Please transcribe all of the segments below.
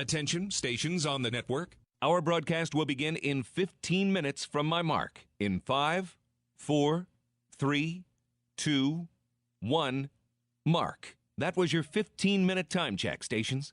Attention, stations on the network. Our broadcast will begin in 15 minutes from my mark. In 5, 4, 3, 2, 1, mark. That was your 15-minute time check, stations.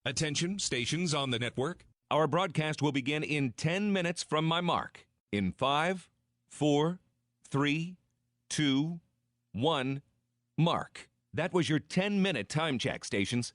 Attention, stations on the network. Our broadcast will begin in 10 minutes from my mark. In 5, 4, 3, 2, 1, mark. That was your 10-minute time check, stations.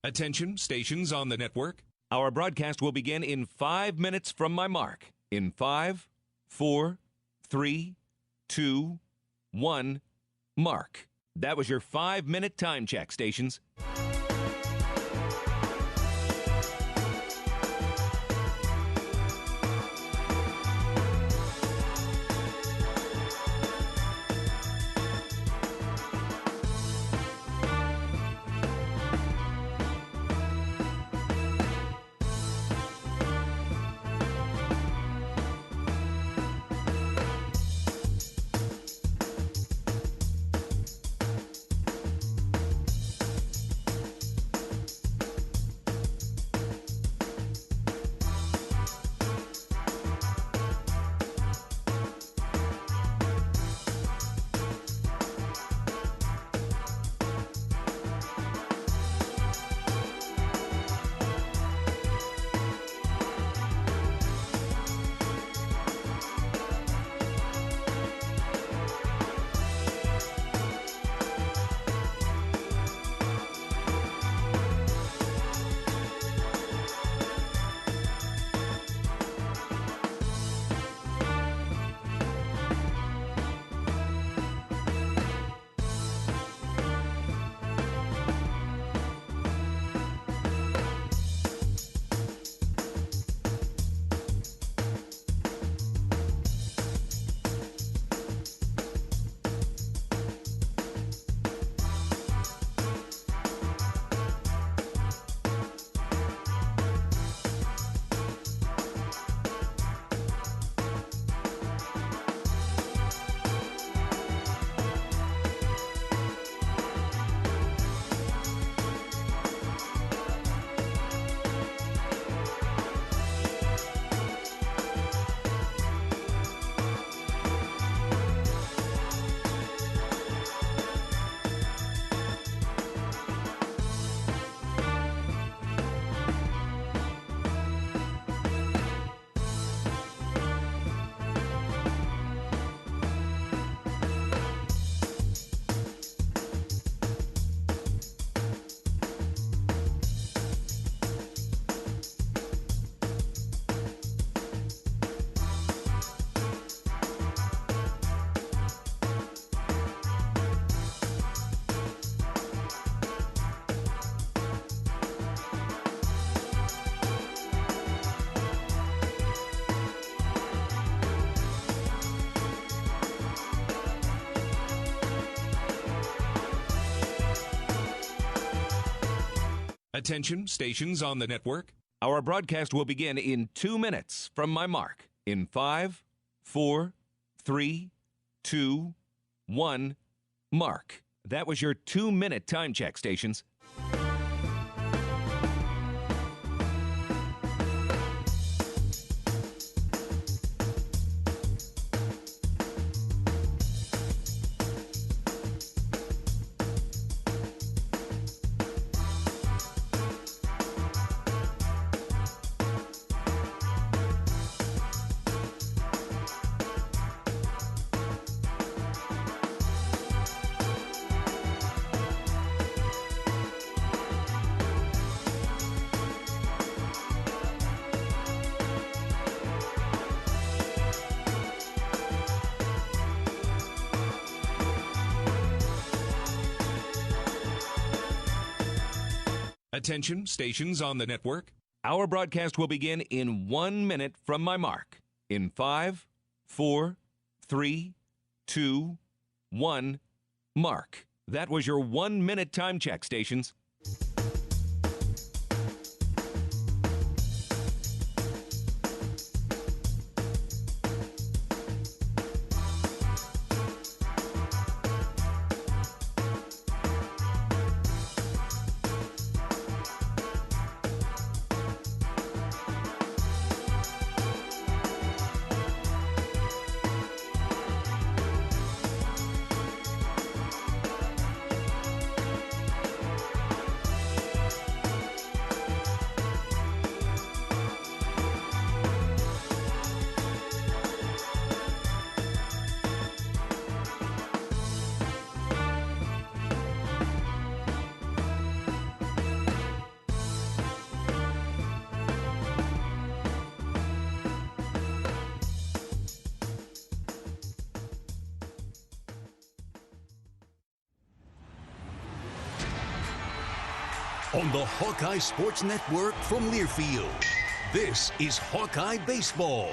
Attention, stations on the network. Our broadcast will begin in 5 minutes from my mark. In 5, 4, 3, 2, 1, mark. That was your 5-minute time check, stations. Attention, stations on the network. Our broadcast will begin in 2 minutes from my mark. In 5, 4, 3, 2, 1, mark. That was your 2-minute time check, stations. Attention, stations on the network. Our broadcast will begin in 1 minute from my mark. In 5, 4, 3, 2, 1, mark. That was your 1-minute time check, stations. on the Hawkeye Sports Network from Learfield. This is Hawkeye Baseball.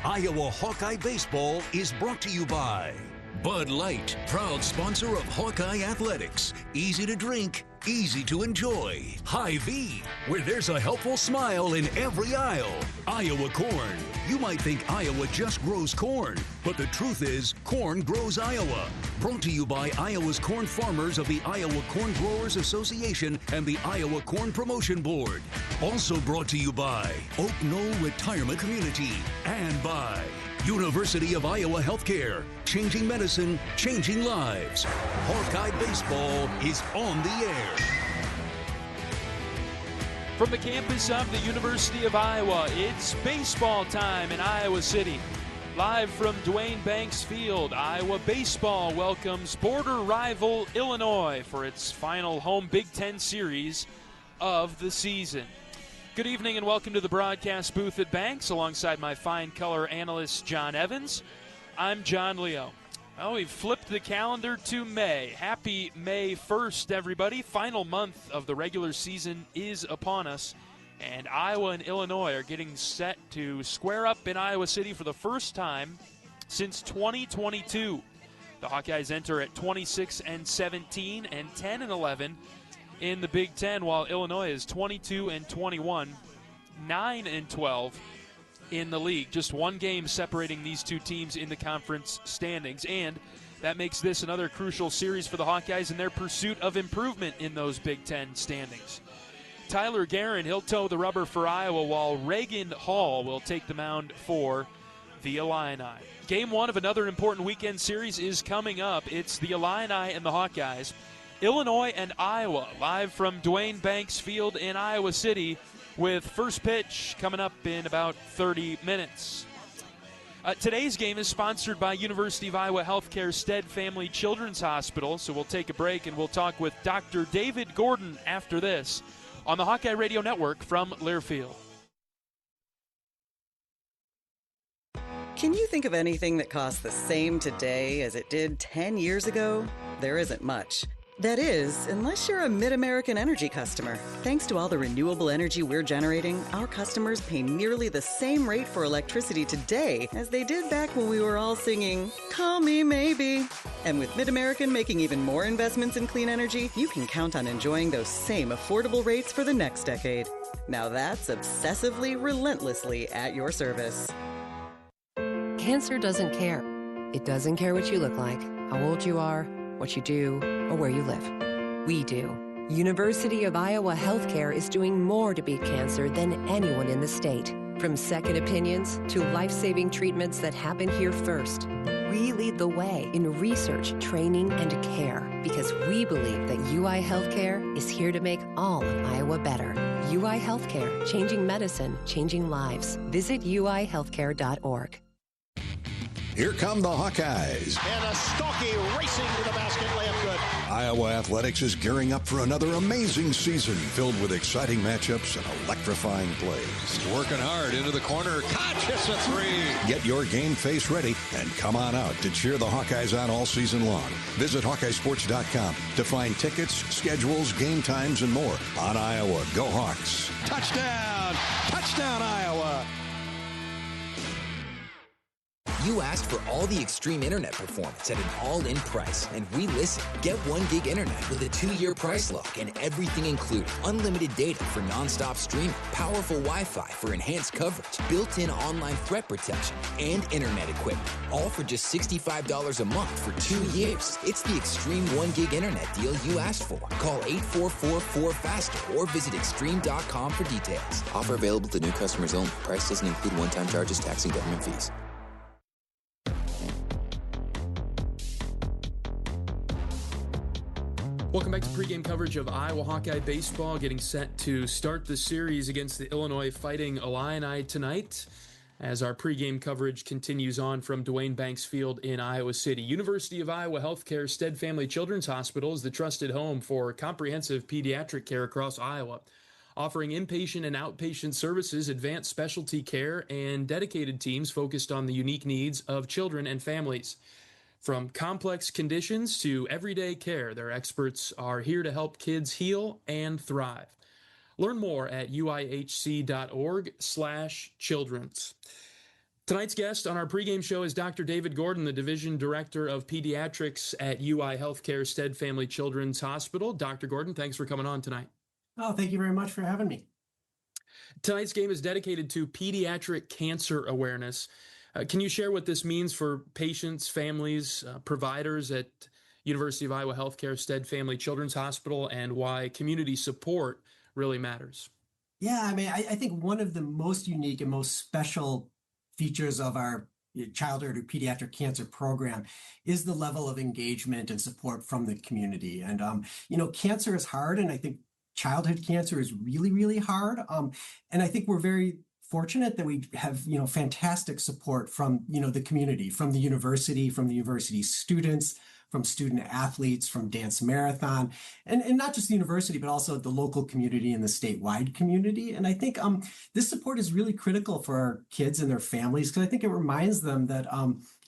Iowa Hawkeye Baseball is brought to you by Bud Light, proud sponsor of Hawkeye Athletics. Easy to drink, easy to enjoy. Hy-Vee, where there's a helpful smile in every aisle. Iowa Corn. You might think Iowa just grows corn, but the truth is, corn grows Iowa. Brought to you by Iowa's corn farmers of the Iowa Corn Growers Association and the Iowa Corn Promotion Board. Also brought to you by Oak Knoll Retirement Community and by University of Iowa Healthcare. Changing medicine, changing lives. Hawkeye Baseball is on the air. From the campus of the University of Iowa, it's baseball time in Iowa City. Live from Duane Banks Field, Iowa baseball welcomes border rival Illinois for its final home Big Ten series of the season. Good evening and welcome to the broadcast booth at Banks alongside my fine color analyst John Evans. I'm John Leo. Well, we've flipped the calendar to May. Happy May 1st, everybody. Final month of the regular season is upon us, and Iowa and Illinois are getting set to square up in Iowa City for the first time since 2022. The Hawkeyes enter at 26-17 and 10-11 in the Big Ten, while Illinois is 22-21, 9-12 in the league. Just one game separating these two teams in the conference standings, and that makes this another crucial series for the Hawkeyes in their pursuit of improvement in those Big Ten standings. Tyler Guerin, he'll toe the rubber for Iowa, while Reagan Hall will take the mound for the Illini. Game one of another important weekend series is coming up. It's the Illini and the Hawkeyes. Illinois and Iowa, live from Duane Banks Field in Iowa City, with first pitch coming up in about 30 minutes. Today's game is sponsored by University of Iowa Healthcare Stead Family Children's Hospital, so we'll take a break and we'll talk with Dr. David Gordon after this on the Hawkeye Radio Network from Learfield. Can you think of anything that costs the same today as it did 10 years ago? There isn't much. That is, unless you're a Mid-American Energy customer. Thanks to all the renewable energy we're generating, our customers pay nearly the same rate for electricity today as they did back when we were all singing, "Call Me Maybe." And with Mid-American making even more investments in clean energy, you can count on enjoying those same affordable rates for the next decade. Now that's obsessively, relentlessly at your service. Cancer doesn't care. It doesn't care what you look like, how old you are, what you do, or where you live. We do. University of Iowa Healthcare is doing more to beat cancer than anyone in the state. From second opinions to life-saving treatments that happen here first. We lead the way in research, training, and care because we believe that UI Healthcare is here to make all of Iowa better. UI Healthcare, changing medicine, changing lives. Visit uihealthcare.org. Here come the Hawkeyes. And a Stockie racing to the basket, layup good. Iowa Athletics is gearing up for another amazing season filled with exciting matchups and electrifying plays. Working hard into the corner. Koch hits a three. Get your game face ready and come on out to cheer the Hawkeyes on all season long. Visit HawkeyeSports.com to find tickets, schedules, game times, and more on Iowa. Go Hawks. Touchdown. Touchdown, Iowa. You asked for all the extreme internet performance at an all-in price, and we listen. Get 1 gig internet with a 2-year price lock and everything included. Unlimited data for non-stop streaming, powerful Wi-Fi for enhanced coverage, built-in online threat protection, and internet equipment. All for just $65 a month for 2 years. It's the extreme 1 gig internet deal you asked for. Call 844-4FASTER or visit extreme.com for details. Offer available to new customers only. Price doesn't include one-time charges, tax, and government fees. Welcome back to pregame coverage of Iowa Hawkeye baseball, getting set to start the series against the Illinois Fighting Illini tonight as our pregame coverage continues on from Duane Banks Field in Iowa City. University of Iowa Healthcare Stead Family Children's Hospital is the trusted home for comprehensive pediatric care across Iowa, offering inpatient and outpatient services, advanced specialty care, and dedicated teams focused on the unique needs of children and families. From complex conditions to everyday care, their experts are here to help kids heal and thrive. Learn more at uihc.org/children's. Tonight's guest on our pregame show is Dr. David Gordon, the Division Director of Pediatrics at UI Healthcare Stead Family Children's Hospital. Dr. Gordon, thanks for coming on tonight. Oh, thank you very much for having me. Tonight's game is dedicated to pediatric cancer awareness. Can you share what this means for patients, families, providers at University of Iowa Healthcare Stead Family Children's Hospital, and why community support really matters? Yeah, I mean, I think one of the most unique and most special features of our childhood or pediatric cancer program is the level of engagement and support from the community. And, cancer is hard, and I think childhood cancer is really, really hard. And I think we're very fortunate that we have, fantastic support from, the community, from the university students, from student athletes, from Dance Marathon, and not just the university, but also the local community and the statewide community. And I think this support is really critical for our kids and their families, because I think it reminds them that,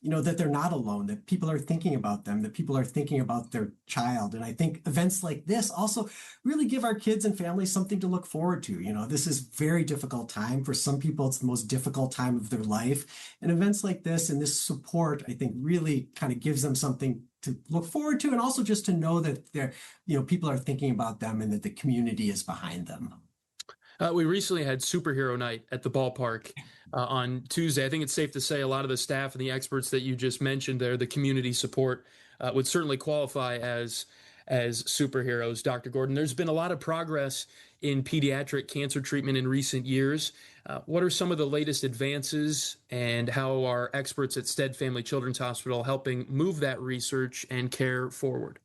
that they're not alone, that people are thinking about them, that people are thinking about their child. And I think events like this also really give our kids and families something to look forward to. This is a very difficult time. For some people, it's the most difficult time of their life. And events like this and this support, I think, really kind of gives them something to look forward to, and also just to know that they're, people are thinking about them and that the community is behind them. We recently had superhero night at the ballpark on Tuesday. I think it's safe to say a lot of the staff and the experts that you just mentioned there, the community support, would certainly qualify as superheroes. Dr. Gordon, there's been a lot of progress in pediatric cancer treatment in recent years. What are some of the latest advances, and how are experts at Stead Family Children's Hospital helping move that research and care forward?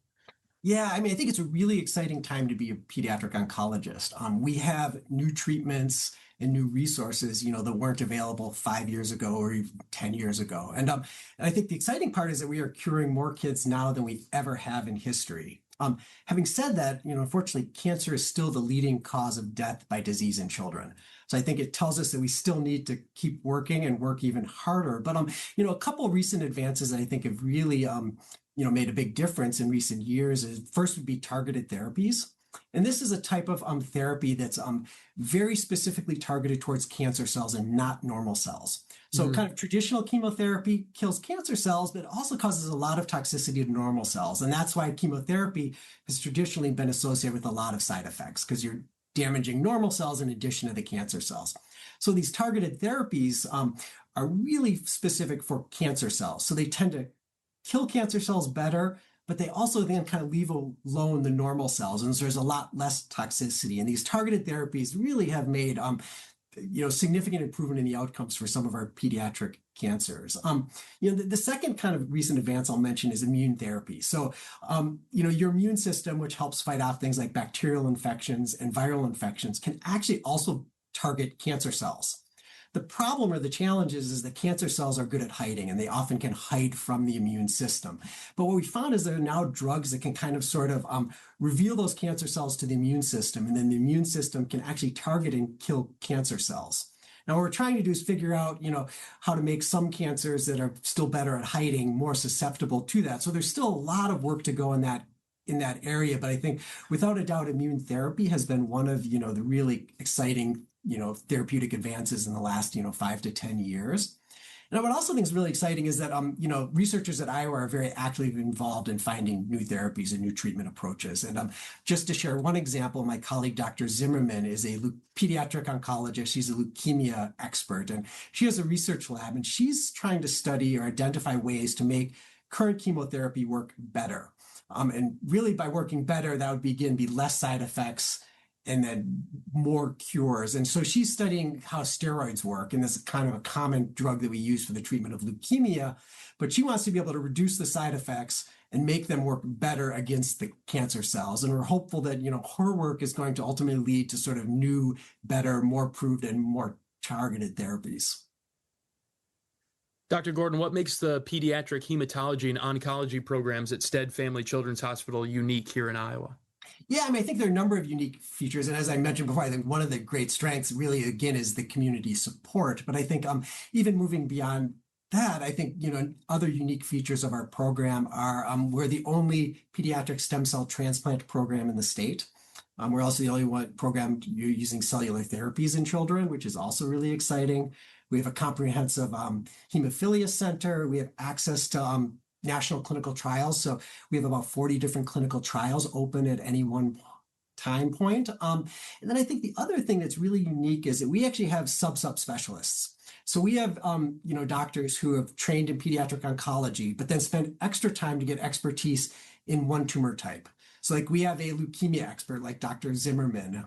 Yeah, I mean, I think it's a really exciting time to be a pediatric oncologist. We have new treatments and new resources, that weren't available 5 years ago or even 10 years ago. And I think the exciting part is that we are curing more kids now than we ever have in history. Having said that, unfortunately, cancer is still the leading cause of death by disease in children. So I think it tells us that we still need to keep working and work even harder. But, a couple of recent advances that I think have really, made a big difference in recent years is, first would be targeted therapies. And this is a type of therapy that's very specifically targeted towards cancer cells and not normal cells. So kind of traditional chemotherapy kills cancer cells, but it also causes a lot of toxicity to normal cells. And that's why chemotherapy has traditionally been associated with a lot of side effects, because you're damaging normal cells in addition to the cancer cells. So these targeted therapies are really specific for cancer cells. So they tend to kill cancer cells better, but they also then kind of leave alone the normal cells. And so there's a lot less toxicity. And these targeted therapies really have made significant improvement in the outcomes for some of our pediatric cancers. The second kind of recent advance I'll mention is immune therapy. So, your immune system, which helps fight off things like bacterial infections and viral infections, can actually also target cancer cells. The problem or the challenge is that cancer cells are good at hiding, and they often can hide from the immune system. But what we found is there are now drugs that can kind of sort of reveal those cancer cells to the immune system, and then the immune system can actually target and kill cancer cells. Now, what we're trying to do is figure out, how to make some cancers that are still better at hiding more susceptible to that. So there's still a lot of work to go in that area. But I think without a doubt, immune therapy has been one of, the really exciting therapeutic advances in the last, 5 to 10 years. And what I also think is really exciting is that, researchers at Iowa are very actively involved in finding new therapies and new treatment approaches. And just to share one example, my colleague, Dr. Zimmerman, is a pediatric oncologist. She's a leukemia expert, and she has a research lab, and she's trying to study or identify ways to make current chemotherapy work better. And really by working better, that would be less side effects and then more cures. And so she's studying how steroids work. And this is kind of a common drug that we use for the treatment of leukemia. But she wants to be able to reduce the side effects and make them work better against the cancer cells. And we're hopeful that, her work is going to ultimately lead to sort of new, better, more proved and more targeted therapies. Dr. Gordon, what makes the pediatric hematology and oncology programs at Stead Family Children's Hospital unique here in Iowa? Yeah, I mean, I think there are a number of unique features. And as I mentioned before, I think one of the great strengths really, again, is the community support. But I think even moving beyond that, I think, other unique features of our program are we're the only pediatric stem cell transplant program in the state. We're also the only one program using cellular therapies in children, which is also really exciting. We have a comprehensive hemophilia center. We have access to national clinical trials. So we have about 40 different clinical trials open at any one time point. And then I think the other thing that's really unique is that we actually have sub-specialists. So we have, doctors who have trained in pediatric oncology, but then spend extra time to get expertise in one tumor type. So like we have a leukemia expert like Dr. Zimmerman.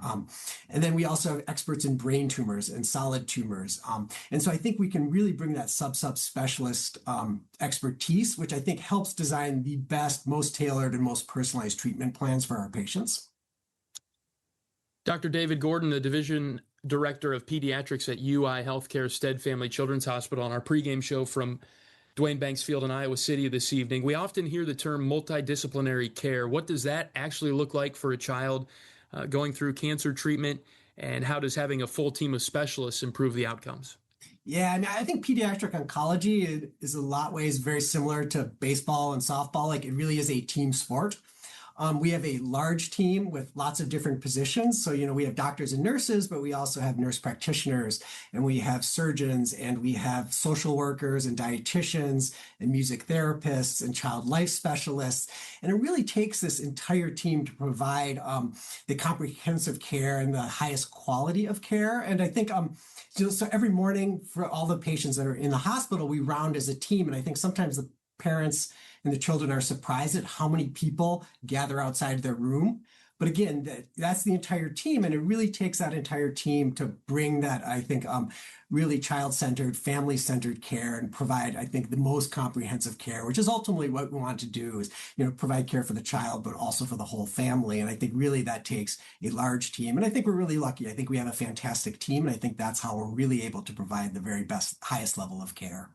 And then we also have experts in brain tumors and solid tumors. And so I think we can really bring that sub-specialist expertise, which I think helps design the best, most tailored, and most personalized treatment plans for our patients. Dr. David Gordon, the Division Director of Pediatrics at UI Healthcare Stead Family Children's Hospital, on our pregame show from Duane Banks Field in Iowa City this evening. We often hear the term multidisciplinary care. What does that actually look like for a child going through cancer treatment, and how does having a full team of specialists improve the outcomes? Yeah, I mean, I think pediatric oncology is a lot of ways very similar to baseball and softball. Like, it really is a team sport. We have a large team with lots of different positions. So, we have doctors and nurses, but we also have nurse practitioners, and we have surgeons, and we have social workers and dietitians and music therapists and child life specialists. And it really takes this entire team to provide the comprehensive care and the highest quality of care. And I think, so every morning for all the patients that are in the hospital, we round as a team. And I think sometimes the parents and the children are surprised at how many people gather outside their room. But again, that's the entire team. And it really takes that entire team to bring that, I think, really child-centered, family-centered care and provide, I think, the most comprehensive care, which is ultimately what we want to do is, provide care for the child, but also for the whole family. And I think really that takes a large team. And I think we're really lucky. I think we have a fantastic team. And I think that's how we're really able to provide the very best, highest level of care.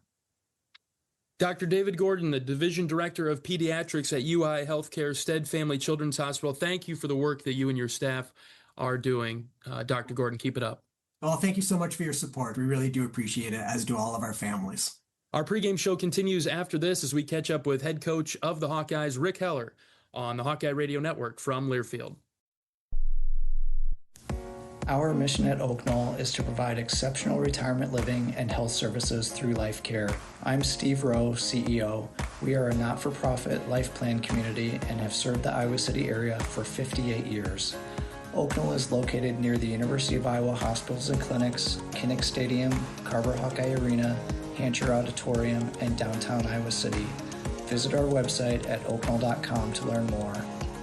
Dr. David Gordon, the Division Director of Pediatrics at UI Healthcare Stead Family Children's Hospital. Thank you for the work that you and your staff are doing. Dr. Gordon, keep it up. Well, thank you so much for your support. We really do appreciate it, as do all of our families. Our pregame show continues after this as we catch up with head coach of the Hawkeyes, Rick Heller, on the Hawkeye Radio Network from Learfield. Our mission at Oak Knoll is to provide exceptional retirement living and health services through life care. I'm Steve Rowe, CEO. We are a not-for-profit life plan community and have served the Iowa City area for 58 years. Oak Knoll is located near the University of Iowa hospitals and clinics, Kinnick Stadium, Carver Hawkeye Arena, Hancher Auditorium, and downtown Iowa City. Visit our website at oakknoll.com to learn more.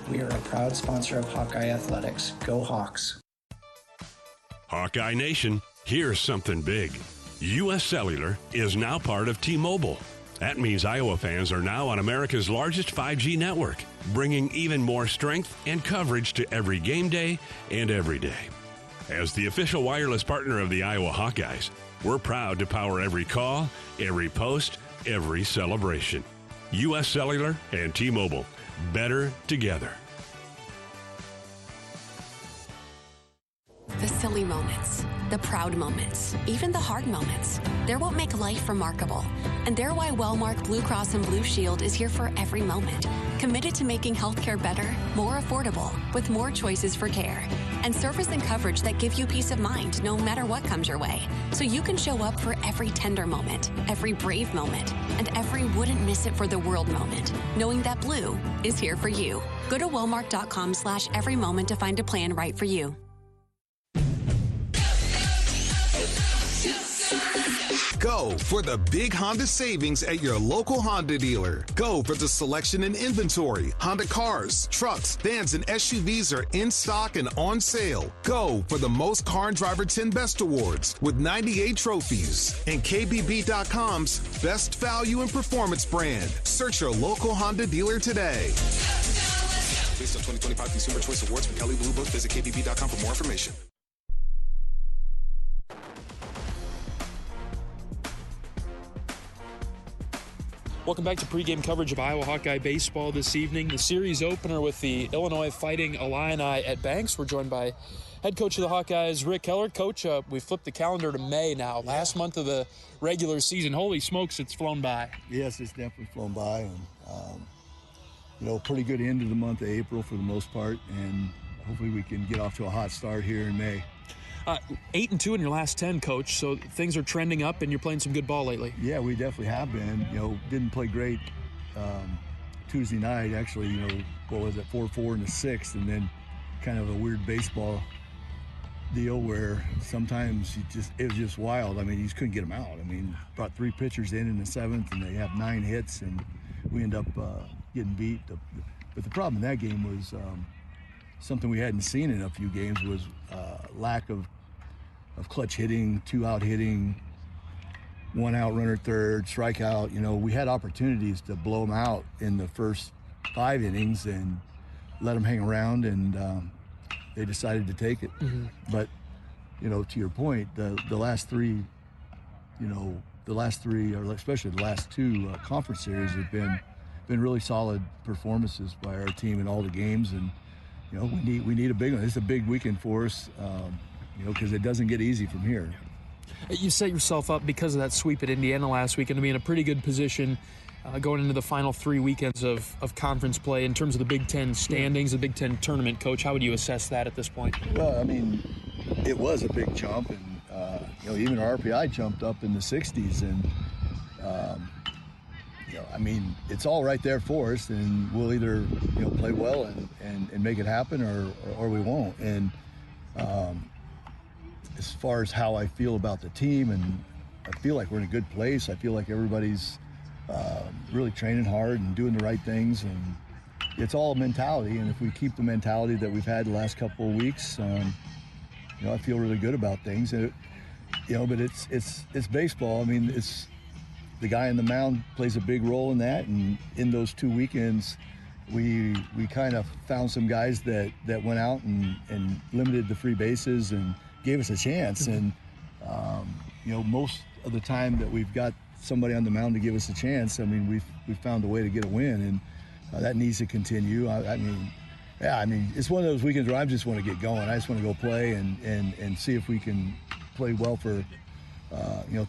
We are a proud sponsor of Hawkeye Athletics. Go Hawks! Hawkeye Nation, here's something big. U.S. Cellular is now part of T-Mobile. That means Iowa fans are now on America's largest 5G network, bringing even more strength and coverage to every game day and every day. As the official wireless partner of the Iowa Hawkeyes, we're proud to power every call, every post, every celebration. U.S. Cellular and T-Mobile, better together. The silly moments, the proud moments, even the hard moments. They're what make life remarkable. And they're why Wellmark Blue Cross and Blue Shield is here for every moment. Committed to making healthcare better, more affordable, with more choices for care. And service and coverage that give you peace of mind no matter what comes your way. So you can show up for every tender moment, every brave moment, and every wouldn't miss it for the world moment, knowing that Blue is here for you. Go to wellmark.com/every moment to find a plan right for you. Go for the big Honda savings at your local Honda dealer. Go for the selection and inventory. Honda cars, trucks, vans, and SUVs are in stock and on sale. Go for the most Car and Driver 10 Best Awards with 98 trophies. And KBB.com's Best Value and Performance brand. Search your local Honda dealer today. Based on 2025 Consumer Choice Awards from Kelley Blue Book, visit KBB.com for more information. Welcome back to pregame coverage of Iowa Hawkeye baseball this evening. The series opener with the Illinois Fighting Illini at Banks. We're joined by Head coach of the Hawkeyes, Rick Keller. Coach, we flipped the calendar to May now. Last month of the regular season. Holy smokes, it's flown by. Yes, it's definitely flown by. And, pretty good end of the month of April for the most part. And hopefully we can get off to a hot start here in May. 8-2 in your last 10, Coach. So things are trending up, and you're playing some good ball lately. Yeah, we definitely have been. Didn't play great Tuesday night. Actually, what was it, 4-4 in the sixth, and then kind of a weird baseball deal where sometimes it was just wild. I mean, you just couldn't get them out. I mean, brought 3 pitchers in the seventh, and they have 9 hits, and we end up getting beat. But the problem in that game was something we hadn't seen in a few games was lack of clutch hitting, 2-out hitting, 1-out runner third, strikeout. We had opportunities to blow them out in the first 5 innings and let them hang around, and they decided to take it. Mm-hmm. But, to your point, the last three, or especially the last 2 conference series have been really solid performances by our team in all the games, and we need a big one. It's a big weekend for us, because it doesn't get easy from here. You set yourself up because of that sweep at Indiana last weekend to be in a pretty good position going into the final 3 weekends of conference play in terms of the Big Ten standings, the Big Ten tournament. Coach, how would you assess that at this point? Well, I mean, it was a big jump, and even our RPI jumped up in the 60s, and I mean, it's all right there for us, and we'll either play well and make it happen, or we won't. And as far as how I feel about the team, and I feel like we're in a good place. I feel like everybody's really training hard and doing the right things, and it's all mentality. And if we keep the mentality that we've had the last couple of weeks, I feel really good about things. And but it's baseball. I mean, it's the guy on the mound plays a big role in that. And in those 2 weekends, we kind of found some guys that went out and limited the free bases and gave us a chance. And most of the time that we've got somebody on the mound to give us a chance, I mean, we've found a way to get a win, and that needs to continue. I mean, it's one of those weekends where I just want to get going. I just want to go play and see if we can play well for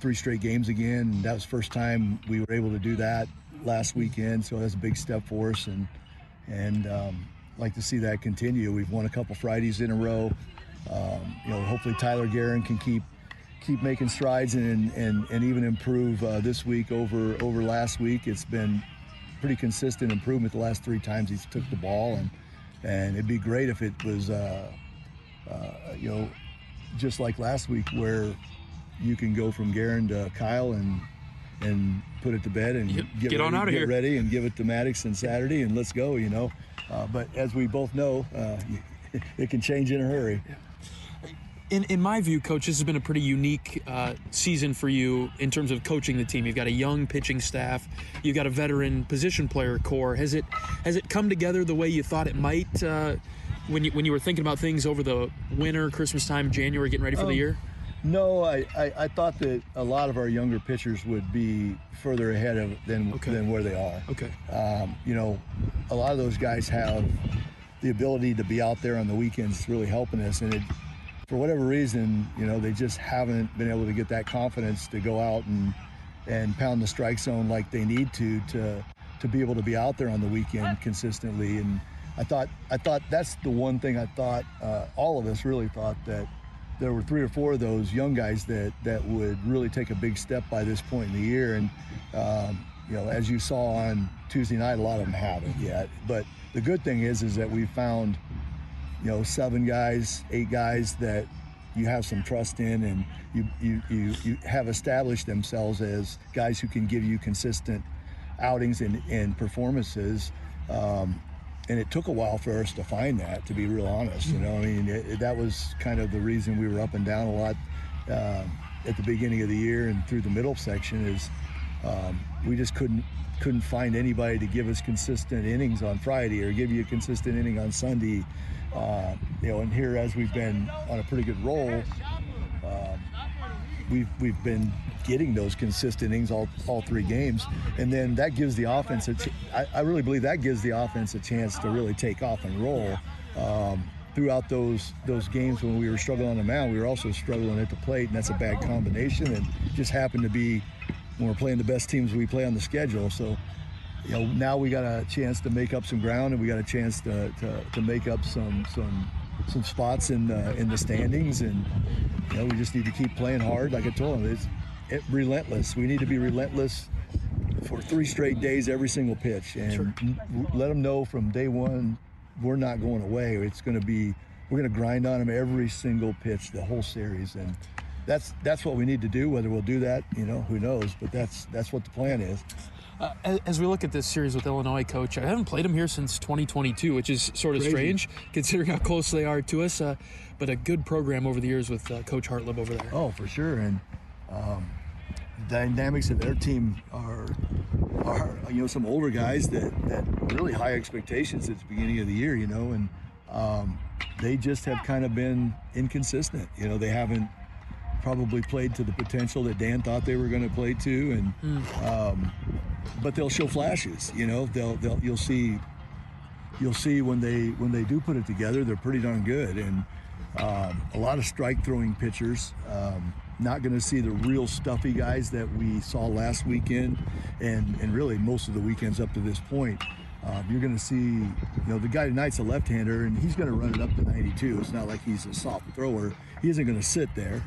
3 straight games again. And that was the first time we were able to do that last weekend, so that's a big step for us, and like to see that continue. We've won a couple Fridays in a row. Hopefully Tyler Guerin can keep making strides and even improve this week over last week. It's been pretty consistent improvement the last 3 times he's took the ball, and it'd be great if it was just like last week, where you can go from Guerin to Kyle and put it to bed and get on out of here, get ready, and give it to Maddox on Saturday, and let's go. But as we both know, it can change in a hurry. In my view, Coach, this has been a pretty unique season for you in terms of coaching the team. You've got a young pitching staff. You've got a veteran position player core. Has it come together the way you thought it might when you were thinking about things over the winter, Christmas time, January, getting ready for the year? No, I thought that a lot of our younger pitchers would be further ahead than where they are. Okay. A lot of those guys have the ability to be out there on the weekends really helping us, and for whatever reason, they just haven't been able to get that confidence to go out and pound the strike zone like they need to be able to be out there on the weekend consistently. And I thought that's the one thing I thought all of us really thought, that there were 3 or 4 of those young guys that would really take a big step by this point in the year. And as you saw on Tuesday night, a lot of them haven't yet. But the good thing is that we found 7 guys, 8 guys that you have some trust in, and you have established themselves as guys who can give you consistent outings and performances. And it took a while for us to find that, to be real honest. That was kind of the reason we were up and down a lot at the beginning of the year and through the middle section, is we just couldn't find anybody to give us consistent innings on Friday or give you a consistent inning on Sunday. And here, as we've been on a pretty good roll, we've been getting those consistent innings all 3 games, and then that gives the offense I really believe that gives the offense a chance to really take off and roll. throughout those games when we were struggling on the mound, we were also struggling at the plate, and that's a bad combination. And just happened to be when we're playing the best teams we play on the schedule. So, now we got a chance to make up some ground, and we got a chance to make up some spots in the standings, and we just need to keep playing hard. Like I told them, it's relentless. We need to be relentless for 3 straight days, every single pitch, and let them know from day one we're not going away. It's going to be, we're going to grind on them every single pitch, the whole series, and that's what we need to do. Whether we'll do that, who knows? But that's what the plan is. As we look at this series with Illinois, Coach, I haven't played them here since 2022, which is sort of strange considering how close they are to us, but a good program over the years with Coach Hartlib over there. Oh, for sure. And dynamics of their team are some older guys that really high expectations at the beginning of the year, and they just have kind of been inconsistent. They haven't probably played to the potential that Dan thought they were going to play to, and but they'll show flashes. You'll see when they do put it together, they're pretty darn good, and a lot of strike throwing pitchers. Not going to see the real stuffy guys that we saw last weekend, and really most of the weekends up to this point. You're going to see, the guy tonight's a left-hander, and he's going to run it up to 92. It's not like he's a soft thrower. He isn't going to sit there,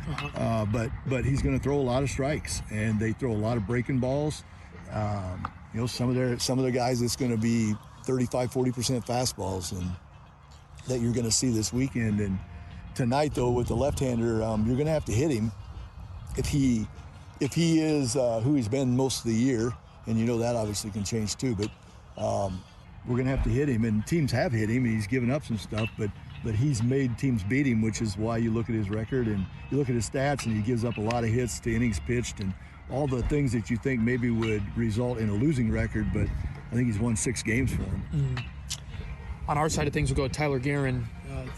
but he's going to throw a lot of strikes, and they throw a lot of breaking balls. Some of the guys, it's going to be 35-40% fastballs, and that you're going to see this weekend. And tonight, though, with the left-hander, you're going to have to hit him if he is who he's been most of the year, and that obviously can change too. But we're going to have to hit him, and teams have hit him. He's given up some stuff, but he's made teams beat him, which is why you look at his record and you look at his stats, and he gives up a lot of hits to innings pitched and all the things that you think maybe would result in a losing record, but I think he's won 6 games for him. On our side of things, we'll go with Tyler Guerin.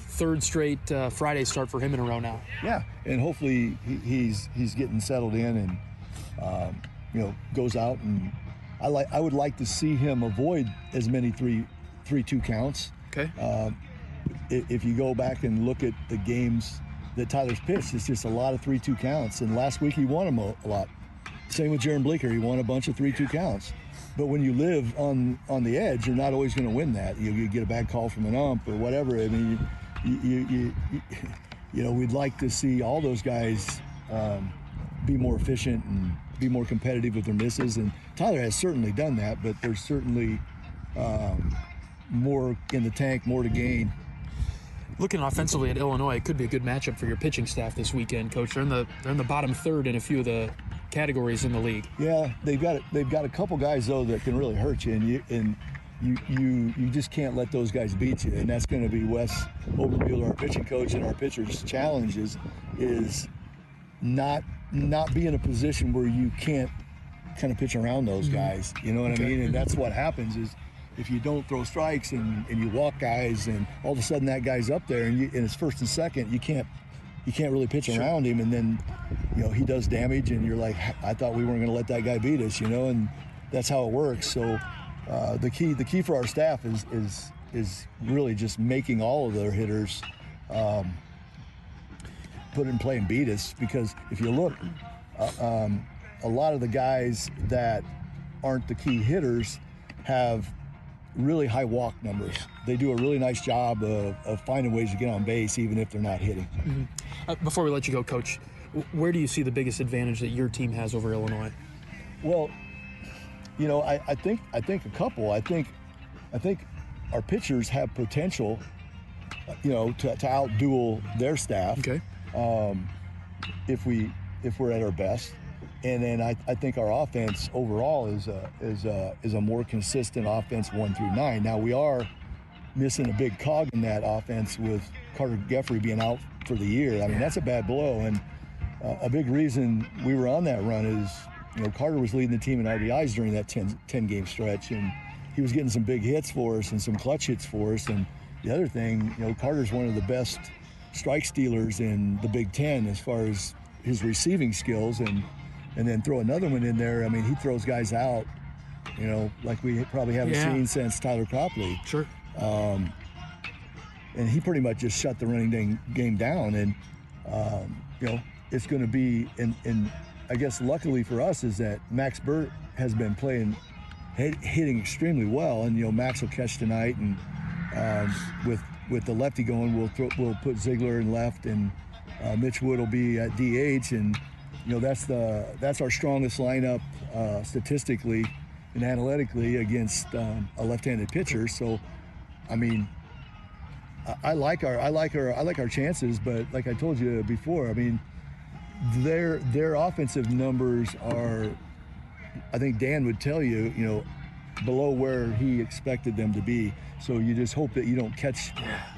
3rd straight Friday start for him in a row now. Yeah, and hopefully he's getting settled in and goes out, and I would like to see him avoid as many 3-2 counts. Okay. If you go back and look at the games that Tyler's pitched, it's just a lot of 3-2 counts, and last week he won them a lot. Same with Jaron Bleeker, he won a bunch of 3-2 counts. But when you live on the edge, you're not always going to win that. You get a bad call from an ump or whatever. I mean, we'd like to see all those guys be more efficient and be more competitive with their misses. And Tyler has certainly done that, but there's certainly more in the tank, more to gain. Looking offensively at Illinois, it could be a good matchup for your pitching staff this weekend, Coach. They're in the bottom 3rd in a few of the categories in the league. Yeah, they've got a couple guys though that can really hurt you, and you just can't let those guys beat you. And that's going to be Wes Obermueller, our pitching coach, and our pitcher's challenge is not be in a position where you can't kind of pitch around those guys. You know what I mean? And that's what happens is, if you don't throw strikes and you walk guys, and all of a sudden that guy's up there and it's 1st and 2nd, you can't really pitch around him, and then he does damage, and you're like, I thought we weren't going to let that guy beat us, and that's how it works. So the key for our staff is really just making all of their hitters put in play and beat us, because if you look, a lot of the guys that aren't the key hitters have really high walk numbers. They do a really nice job of finding ways to get on base, even if they're not hitting. Before we let you go, Coach, where do you see the biggest advantage that your team has over Illinois? Well, I think a couple. I think our pitchers have potential, to outduel their staff. Okay. If we're at our best. And then I think our offense overall is a more consistent offense 1 through 9. Now we are missing a big cog in that offense with Carter Geffrey being out for the year. I mean, that's a bad blow, and a big reason we were on that run is Carter was leading the team in RBIs during that 10 game stretch, and he was getting some big hits for us and some clutch hits for us. And the other thing, Carter's one of the best strike stealers in the Big Ten as far as his receiving skills, and then throw another one in there. I mean, he throws guys out, like we probably haven't seen since Tyler Copley. Sure. and he pretty much just shut the running game down. And it's going to be. And I guess luckily for us is that Max Burt has been hitting extremely well, and Max will catch tonight, and with the lefty going, we'll put Ziegler in left, and Mitch Wood will be at DH, and that's our strongest lineup statistically and analytically against a left-handed pitcher. So, I mean, I like our chances, but like I told you before, I mean, their offensive numbers are, I think Dan would tell you, below where he expected them to be. So you just hope that you don't catch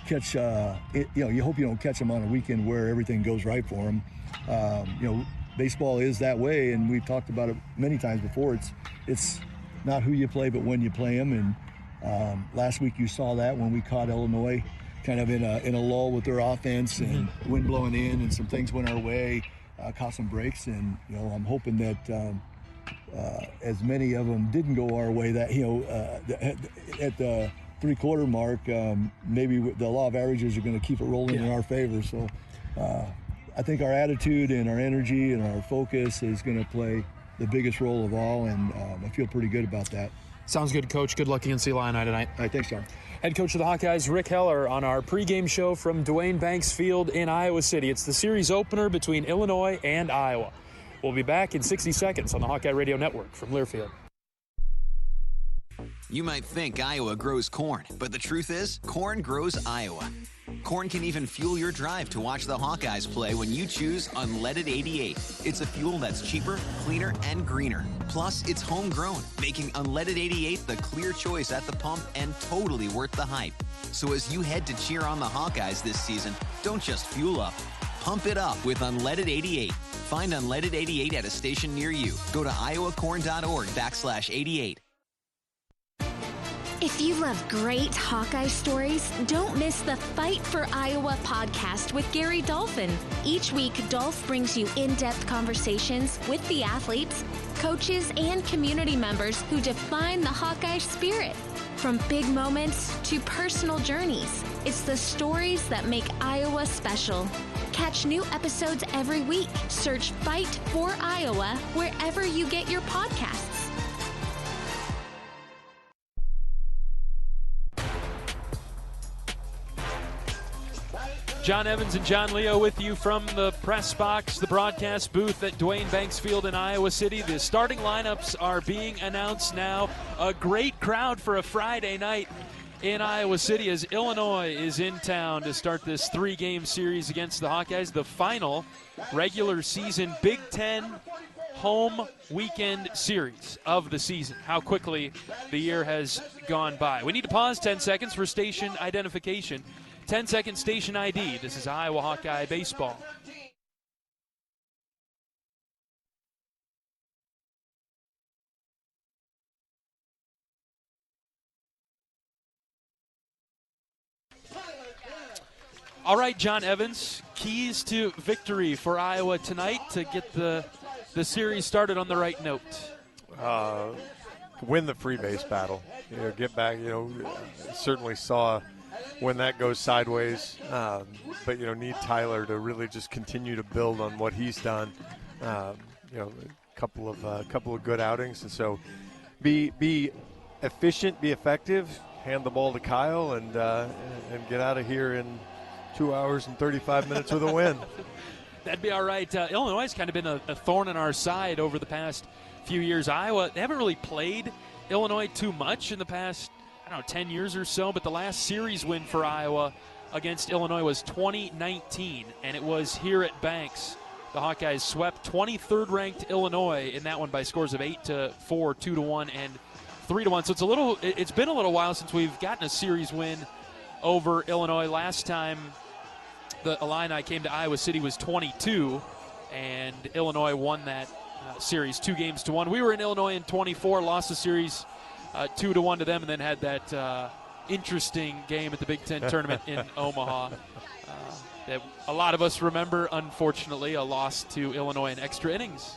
you hope you don't catch them on a weekend where everything goes right for them. Baseball is that way, and we've talked about it many times before. It's not who you play, but when you play them. And last week you saw that when we caught Illinois kind of in a lull with their offense, and wind blowing in, and some things went our way, caught some breaks, and I'm hoping that as many of them didn't go our way, that at the three-quarter mark, maybe the law of averages are going to keep it rolling in our favor. So I think our attitude and our energy and our focus is going to play the biggest role of all, and I feel pretty good about that. Sounds good, Coach. Good luck against Illini tonight. All right, thanks, John. Head coach of the Hawkeyes, Rick Heller, on our pregame show from Duane Banks Field in Iowa City. It's the series opener between Illinois and Iowa. We'll be back in 60 seconds on the Hawkeye Radio Network from Learfield. You might think Iowa grows corn, but the truth is, corn grows Iowa. Corn can even fuel your drive to watch the Hawkeyes play when you choose Unleaded 88. It's a fuel that's cheaper, cleaner, and greener. Plus, it's homegrown, making Unleaded 88 the clear choice at the pump and totally worth the hype. So as you head to cheer on the Hawkeyes this season, don't just fuel up. Pump it up with Unleaded 88. Find Unleaded 88 at a station near you. Go to iowacorn.org/88. If you love great Hawkeye stories, don't miss the Fight for Iowa podcast with Gary Dolphin. Each week, Dolph brings you in-depth conversations with the athletes, coaches, and community members who define the Hawkeye spirit. From big moments to personal journeys, it's the stories that make Iowa special. Catch new episodes every week. Search Fight for Iowa wherever you get your podcasts. John Evans and John Leo with you from the press box, the broadcast booth at Duane Banks Field in Iowa City. The starting lineups are being announced now. A great crowd for a Friday night in Iowa City as Illinois is in town to start this three-game series against the Hawkeyes. The final regular season Big Ten home weekend series of the season. How quickly the year has gone by. We need to pause 10 seconds for station identification. 10-second station ID. This is Iowa Hawkeye Baseball. All right, John Evans, keys to victory for Iowa tonight to get the series started on the right note. Win the free base battle. Get back. Certainly saw when that goes sideways, but need Tyler to really just continue to build on what he's done. A couple of good outings, and so be efficient, be effective, hand the ball to Kyle, and get out of here in 2 hours and 35 minutes with a win. That'd be all right. Illinois has kind of been a thorn in our side over the past few years. Iowa, they haven't really played Illinois too much in the past 10 years or so, but the last series win for Iowa against Illinois was 2019, and it was here at Banks. The Hawkeyes swept 23rd ranked Illinois in that one by scores of 8-4, 2-1, and 3-1. So it's been a little while since we've gotten a series win over Illinois. Last time the Illini came to Iowa City was 22, and Illinois won that series 2-1. We were in Illinois in 24, lost the series 2-1 to them, and then had that interesting game at the Big Ten tournament in Omaha that a lot of us remember. Unfortunately, a loss to Illinois in extra innings.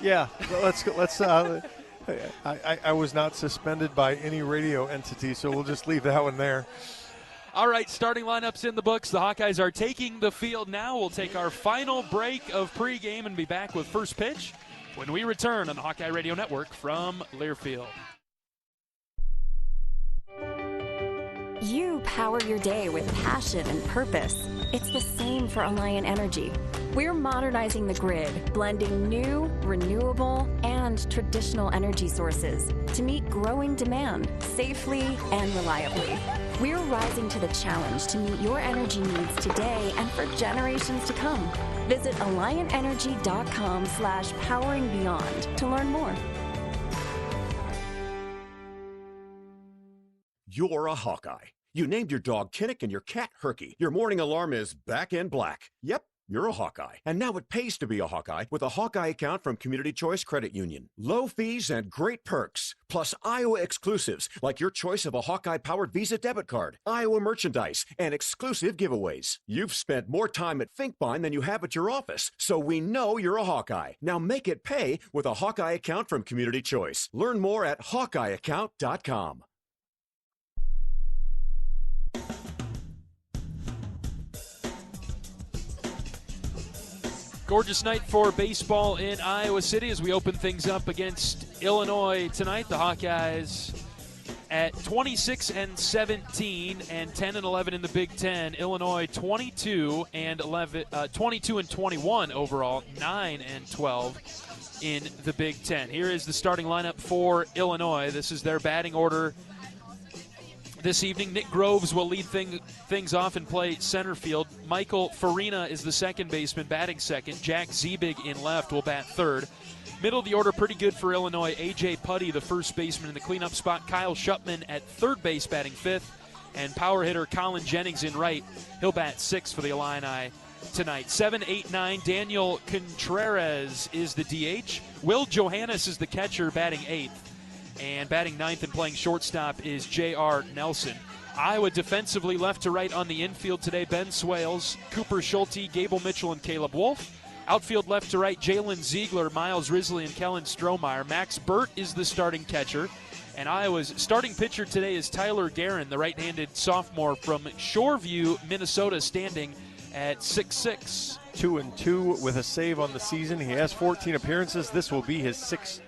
Yeah, let's. I was not suspended by any radio entity, so we'll just leave that one there. All right, starting lineups in the books. The Hawkeyes are taking the field now. We'll take our final break of pregame and be back with first pitch when we return on the Hawkeye Radio Network from Learfield. You power your day with passion and purpose. It's the same for Alliant Energy. We're modernizing the grid, blending new, renewable, and traditional energy sources to meet growing demand safely and reliably. We're rising to the challenge to meet your energy needs today and for generations to come. Visit AlliantEnergy.com/poweringbeyond to learn more. You're a Hawkeye. You named your dog Kinnick and your cat Herky. Your morning alarm is back in black. Yep, you're a Hawkeye. And now it pays to be a Hawkeye with a Hawkeye account from Community Choice Credit Union. Low fees and great perks, plus Iowa exclusives like your choice of a Hawkeye-powered Visa debit card, Iowa merchandise, and exclusive giveaways. You've spent more time at Finkbine than you have at your office, so we know you're a Hawkeye. Now make it pay with a Hawkeye account from Community Choice. Learn more at HawkeyeAccount.com. Gorgeous night for baseball in Iowa City as we open things up against Illinois tonight. The Hawkeyes at 26-17 and 10-11 in the Big Ten. Illinois 22-21 overall, 9-12 in the Big Ten. Here is the starting lineup for Illinois. This is their batting order this evening. Nick Groves will lead things off and play center field. Michael Farina is the second baseman, batting second. Jack Ziebig in left will bat third. Middle of the order, pretty good for Illinois. A.J. Putty, the first baseman in the cleanup spot. Kyle Shupman at third base, batting fifth. And power hitter Colin Jennings in right. He'll bat sixth for the Illini tonight. 7, 8, 9. Daniel Contreras is the DH. Will Johannes is the catcher, batting eighth. And batting ninth and playing shortstop is J.R. Nelson. Iowa defensively left to right on the infield today. Ben Swales, Cooper Schulte, Gable Mitchell, and Caleb Wolf. Outfield left to right, Jalen Ziegler, Miles Risley, and Kellen Strohmeyer. Max Burt is the starting catcher. And Iowa's starting pitcher today is Tyler Guerin, the right-handed sophomore from Shoreview, Minnesota, standing at 6'6". 2-2 with a save on the season. He has 14 appearances. This will be his sixth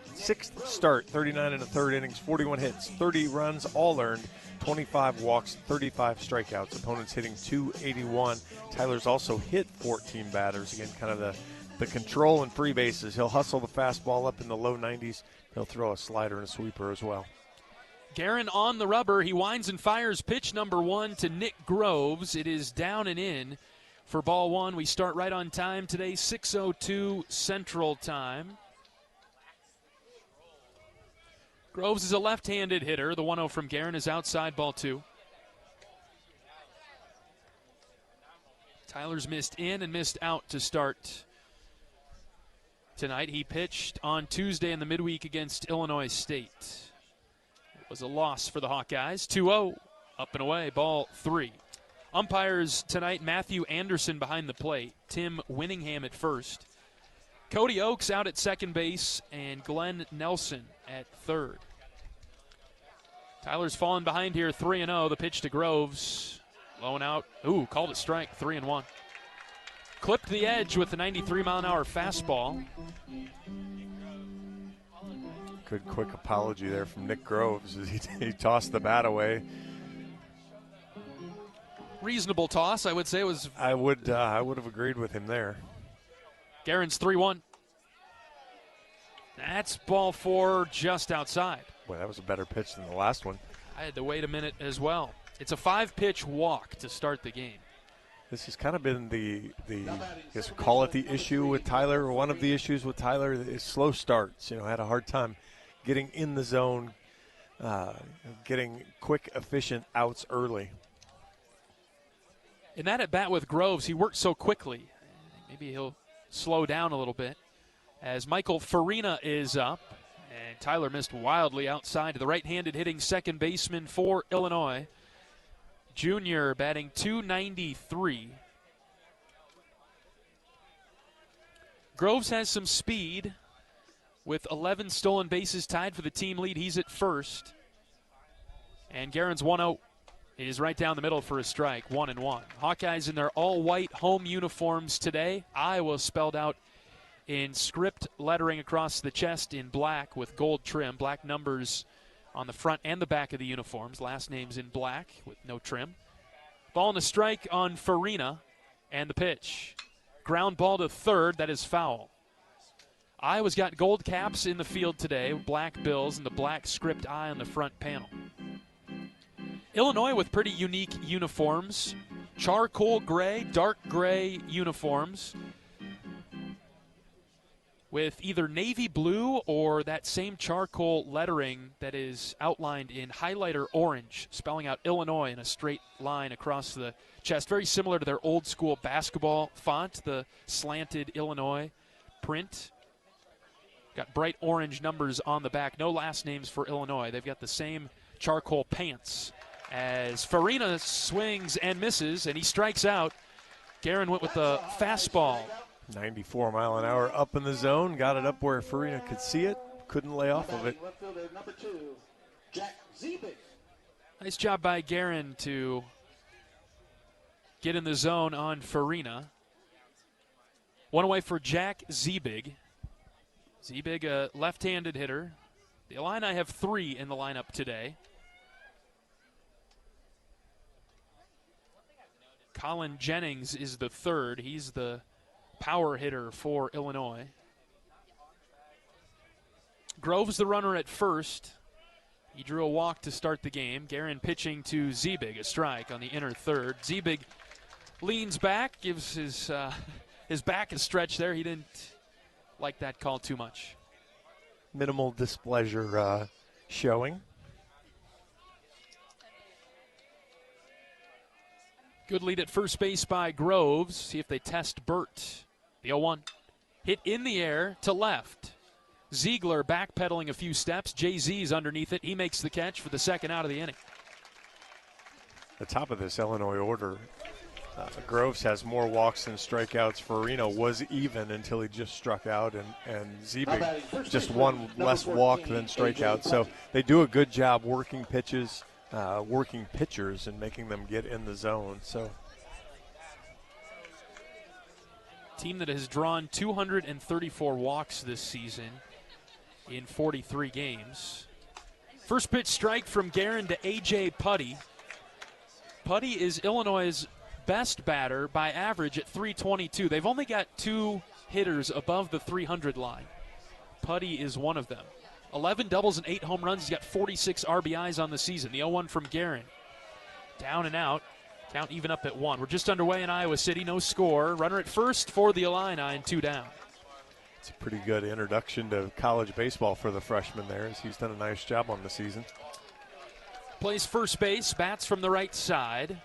start, 39 1/3 innings, 41 hits, 30 runs, all earned, 25 walks, 35 strikeouts. Opponents hitting .281. Tyler's also hit 14 batters. Again, kind of the control and free bases. He'll hustle the fastball up in the low 90s. He'll throw a slider and a sweeper as well. Guerin on the rubber. He winds and fires pitch number one to Nick Groves. It is down and in for ball one. We start right on time today, 6:02 Central Time. Groves is a left-handed hitter. The 1-0 from Guerin is outside, ball two. Tyler's missed in and missed out to start tonight. He pitched on Tuesday in the midweek against Illinois State. It was a loss for the Hawkeyes. 2-0, up and away, ball three. Umpires tonight, Matthew Anderson behind the plate, Tim Winningham at first, Cody Oakes out at second base, and Glenn Nelson at third. Tyler's fallen behind here, 3-0. The pitch to Groves, low and out. Ooh, called it strike, 3-1. Clipped the edge with the 93-mile-an-hour fastball. Good quick apology there from Nick Groves as he tossed the bat away. Reasonable toss, I would say. I would have agreed with him there. Guerin's 3-1. That's ball four, just outside. Boy, that was a better pitch than the last one. I had to wait a minute as well. It's a 5-pitch walk to start the game. This has kind of been I guess we call it the issue with Tyler, or one of the issues with Tyler is slow starts. Had a hard time getting in the zone, getting quick, efficient outs early. In that at bat with Groves, he worked so quickly. Maybe he'll slow down a little bit as Michael Farina is up. And Tyler missed wildly outside to the right-handed hitting second baseman for Illinois. Junior batting .293. Groves has some speed with 11 stolen bases tied for the team lead. He's at first. And Guerin's 1-0. is right down the middle for a strike, 1-1. Hawkeyes in their all-white home uniforms today. Iowa spelled out in script lettering across the chest in black with gold trim, black numbers on the front and the back of the uniforms. Last names in black with no trim. Ball and a strike on Farina, and the pitch. Ground ball to third, that is foul. Iowa's got gold caps in the field today, black bills and the black script I on the front panel. Illinois with pretty unique uniforms. Charcoal gray, dark gray uniforms with either navy blue or that same charcoal lettering that is outlined in highlighter orange, spelling out Illinois in a straight line across the chest. Very similar to their old school basketball font, the slanted Illinois print. Got bright orange numbers on the back. No last names for Illinois. They've got the same charcoal pants as Farina swings and misses, and he strikes out. Guerin went with the fastball. 94 mile an hour up in the zone. Got it up where Farina could see it. Couldn't lay off of it. Nice job by Guerin to get in the zone on Farina. One away for Jack Ziebig. Ziebig, a left-handed hitter. The Illini have 3 in the lineup today. Colin Jennings is the third. He's the power hitter for Illinois. Grove's the runner at first. He drew a walk to start the game. Guerin pitching to Ziebig, a strike on the inner third. Ziebig leans back, gives his back a stretch there. He didn't like that call too much. Minimal displeasure showing. Good lead at first base by Groves. See if they test Burt. The 0-1. Hit in the air to left. Ziegler backpedaling a few steps. Jay-Z's underneath it. He makes the catch for the second out of the inning. The top of this Illinois order, Groves has more walks than strikeouts. Farina was even until he just struck out, and Ziebig just one less walk than strikeout. So they do a good job working pitches, working pitchers, and making them get in the zone. So team that has drawn 234 walks this season in 43 games. First pitch strike from Guerin to A.J. Putty. Putty is Illinois' best batter by average at .322. They've only got 2 hitters above the 300 line. Putty is one of them. 11 doubles and 8 home runs. He's got 46 RBIs on the season. The 0-1 from Guerin. Down and out. Count even up at 1. We're just underway in Iowa City. No score. Runner at first for the Illini and 2 down. It's a pretty good introduction to college baseball for the freshman there, as he's done a nice job on the season. Plays first base. Bats from the right side.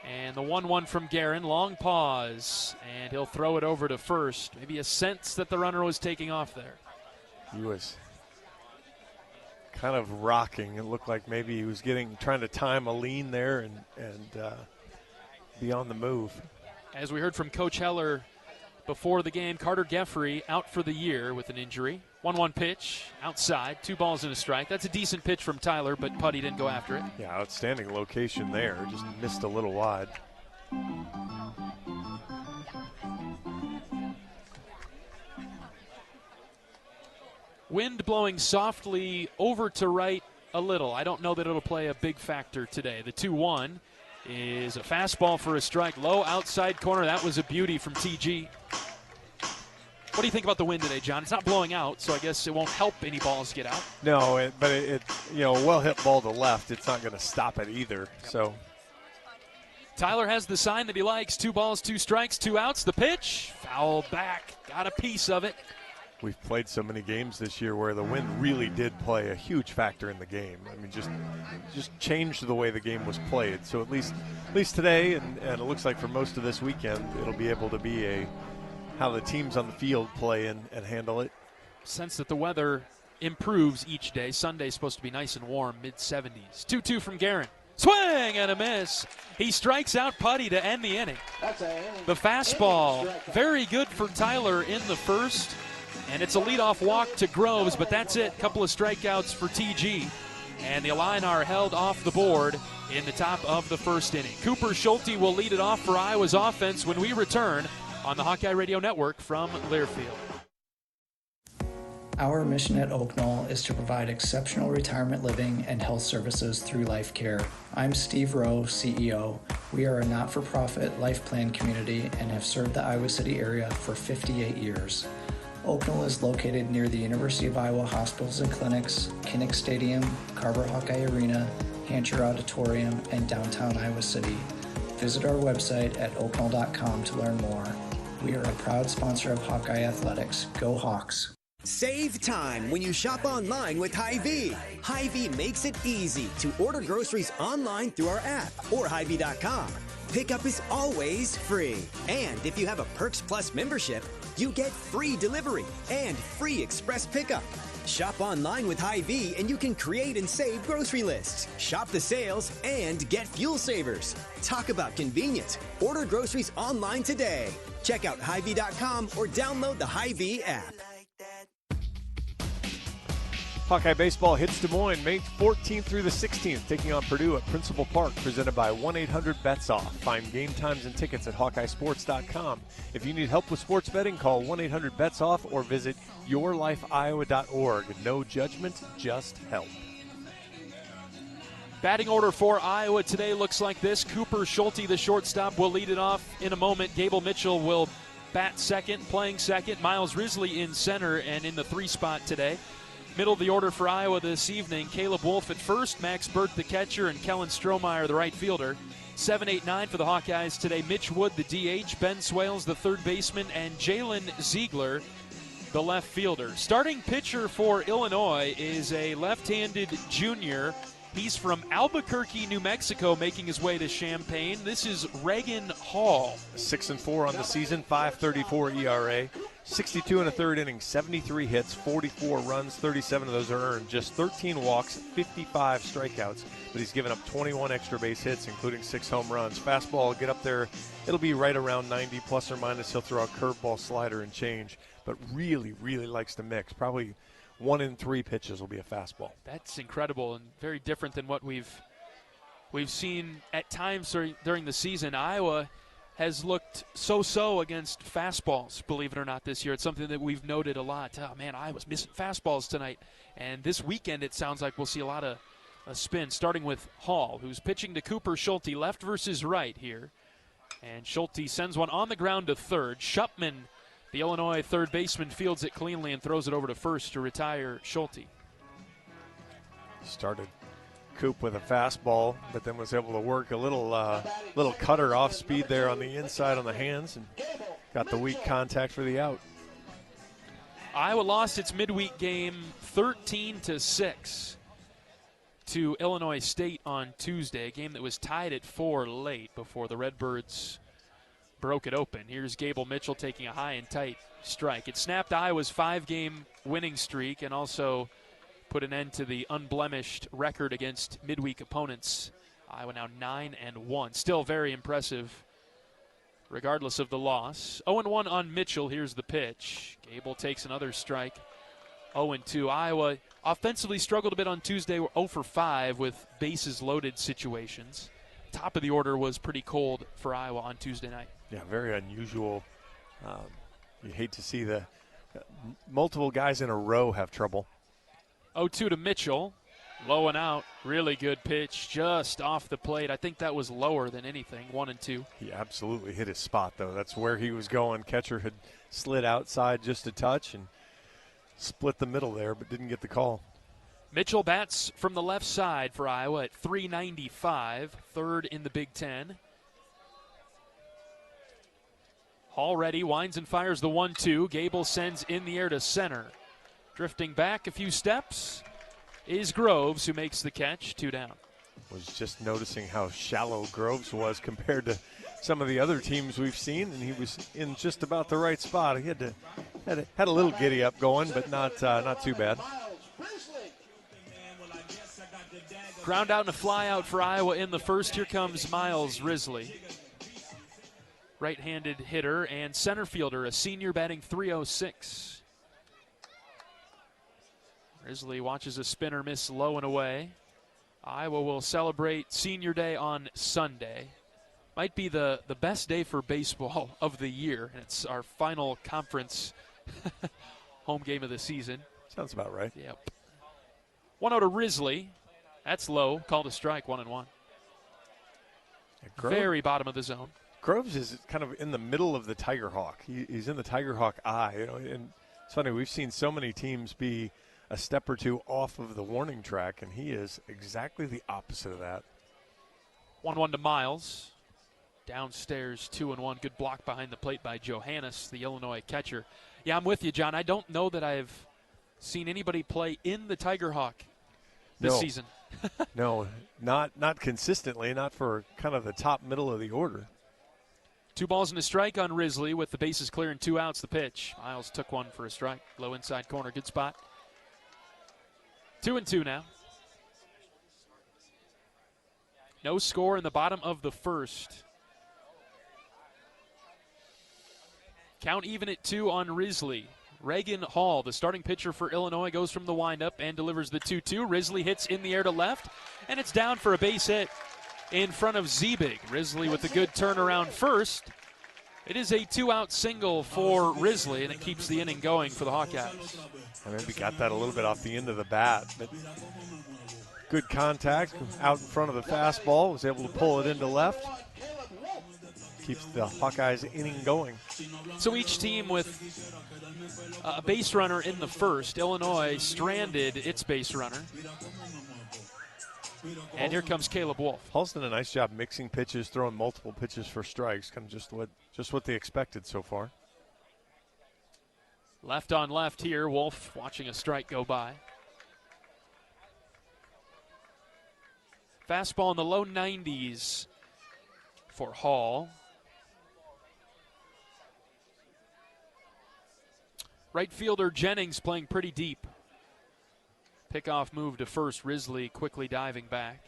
And the 1-1 from Guerin. Long pause. And he'll throw it over to first. Maybe a sense that the runner was taking off there. He was kind of rocking. It looked like maybe he was trying to time a lean there and be on the move. As we heard from Coach Heller before the game, Carter Geffrey out for the year with an injury. 1-1 pitch, outside, 2 balls and a strike. That's a decent pitch from Tyler, but Putty didn't go after it. Yeah, outstanding location there. Just missed a little wide. Wind blowing softly over to right a little. I don't know that it'll play a big factor today. The 2-1 is a fastball for a strike. Low outside corner. That was a beauty from TG. What do you think about the wind today, John? It's not blowing out, so I guess it won't help any balls get out. No, but a well-hit ball to left, it's not going to stop it either. Yep. So Tyler has the sign that he likes. 2 balls, 2 strikes, 2 outs. The pitch, foul back. Got a piece of it. We've played so many games this year where the wind really did play a huge factor in the game. I mean, just changed the way the game was played. So at least today, and it looks like for most of this weekend, it'll be able to be how the teams on the field play and handle it. Sense that the weather improves each day. Sunday's supposed to be nice and warm, mid-70s. 2-2 from Guerin. Swing and a miss. He strikes out Putty to end the inning. The fastball, very good for Tyler in the first. And it's a leadoff walk to Groves, but that's it. Couple of strikeouts for TG. And the Illini are held off the board in the top of the first inning. Cooper Schulte will lead it off for Iowa's offense when we return on the Hawkeye Radio Network from Learfield. Our mission at Oak Knoll is to provide exceptional retirement living and health services through life care. I'm Steve Rowe, CEO. We are a not-for-profit life plan community and have served the Iowa City area for 58 years. Oak Knoll is located near the University of Iowa hospitals and clinics, Kinnick Stadium, Carver Hawkeye Arena, Hancher Auditorium, and downtown Iowa City. Visit our website at oakknoll.com to learn more. We are a proud sponsor of Hawkeye Athletics. Go Hawks! Save time when you shop online with Hy-Vee. Hy-Vee makes it easy to order groceries online through our app or Hy-Vee.com. Pickup is always free. And if you have a Perks Plus membership, you get free delivery and free express pickup. Shop online with Hy-Vee and you can create and save grocery lists, shop the sales, and get fuel savers. Talk about convenience. Order groceries online today. Check out Hy-Vee.com or download the Hy-Vee app. Hawkeye Baseball hits Des Moines May 14th through the 16th, taking on Purdue at Principal Park, presented by 1-800-BETS-OFF. Find game times and tickets at HawkeyeSports.com. If you need help with sports betting, call 1-800-BETS-OFF or visit yourlifeiowa.org. No judgment, just help. Batting order for Iowa today looks like this. Cooper Schulte, the shortstop, will lead it off in a moment. Gable Mitchell will bat second, playing second. Miles Risley in center and in the 3 spot today. Middle of the order for Iowa this evening, Caleb Wolf at first, Max Burt the catcher, and Kellen Strohmeyer the right fielder. 7, 8, 9 for the Hawkeyes today. Mitch Wood the DH, Ben Swales the third baseman, and Jalen Ziegler the left fielder. Starting pitcher for Illinois is a left-handed junior. He's from Albuquerque, New Mexico, making his way to Champaign. This is Reagan Hall. 6-4 on the season, 5.34 ERA. 62 and a third inning, 73 hits, 44 runs, 37 of those are earned, just 13 walks, 55 strikeouts, but he's given up 21 extra base hits, including 6 home runs. Fastball, get up there, it'll be right around 90 plus or minus. He'll throw a curveball, slider, and change, but really, really likes to mix. Probably 1 in 3 pitches will be a fastball. That's incredible and very different than what we've seen at times during the season. Iowa has looked so-so against fastballs, believe it or not, this year. It's something that we've noted a lot. Oh, man, Iowa's missing fastballs tonight. And this weekend it sounds like we'll see a lot of spin, starting with Hall, who's pitching to Cooper Schulte, left versus right here. And Schulte sends one on the ground to third. Shupman, the Illinois third baseman, fields it cleanly and throws it over to first to retire Schulte. Started Coop with a fastball, but then was able to work a little cutter off speed there on the inside on the hands and got the weak contact for the out. Iowa lost its midweek game 13-6 to Illinois State on Tuesday, a game that was tied at 4 late before the Redbirds broke it open. Here's Gable Mitchell taking a high and tight strike. It snapped Iowa's 5-game winning streak and also put an end to the unblemished record against midweek opponents. Iowa now 9-1. Still very impressive regardless of the loss. 0-1 on Mitchell. Here's the pitch. Gable takes another strike. 0-2. Iowa offensively struggled a bit on Tuesday. We're 0 for 5 with bases loaded situations. Top of the order was pretty cold for Iowa on Tuesday night. Yeah, very unusual. You hate to see the multiple guys in a row have trouble. 0-2 to Mitchell. Low and out. Really good pitch just off the plate. I think that was lower than anything. 1-2. He absolutely hit his spot, though. That's where he was going. Catcher had slid outside just a touch and split the middle there, but didn't get the call. Mitchell bats from the left side for Iowa at .395, third in the Big Ten. Hall ready, winds and fires the 1-2. Gable sends in the air to center. Drifting back a few steps is Groves, who makes the catch, 2 down. Was just noticing how shallow Groves was compared to some of the other teams we've seen, and he was in just about the right spot. He had a little giddy up going, but not too bad. Ground out and a fly out for Iowa in the first. Here comes Miles Risley. Right-handed hitter and center fielder, a senior batting .306. Risley watches a spinner miss low and away. Iowa will celebrate Senior Day on Sunday. Might be the best day for baseball of the year, and it's our final conference home game of the season. Sounds about right. Yep. 1-0 to Risley. That's low. Called a strike, 1-1. Very bottom of the zone. Groves is kind of in the middle of the Tiger Hawk. He's in the Tiger Hawk eye. And it's funny, we've seen so many teams be a step or two off of the warning track, and he is exactly the opposite of that. 1-1 to Miles. Downstairs, 2-1. Good block behind the plate by Johannes, the Illinois catcher. Yeah, I'm with you, John. I don't know that I've seen anybody play in the Tiger Hawk this season. No, not consistently, not for kind of the top middle of the order. 2 balls and a strike on Risley with the bases clear and 2 outs. The pitch. Miles took one for a strike. Low inside corner. Good spot. 2-2 now. No score in the bottom of the first. Count even at 2 on Risley. Reagan Hall, the starting pitcher for Illinois, goes from the windup and delivers the 2-2. Risley hits in the air to left, and it's down for a base hit in front of Ziebig. Risley with a good turnaround first. It is a 2-out single for Risley, and it keeps the inning going for the Hawkeyes. I maybe got that a little bit off the end of the bat, but good contact out in front of the fastball. Was able to pull it into left. Keeps the Hawkeyes inning going. So each team with a base runner in the first. Illinois stranded its base runner. And here comes Caleb Wolf. Hall's done a nice job mixing pitches, throwing multiple pitches for strikes. Kind of just what they expected so far. Left on left here. Wolf watching a strike go by. Fastball in the low 90s for Hall. Right fielder Jennings playing pretty deep. Pickoff move to first. Risley quickly diving back.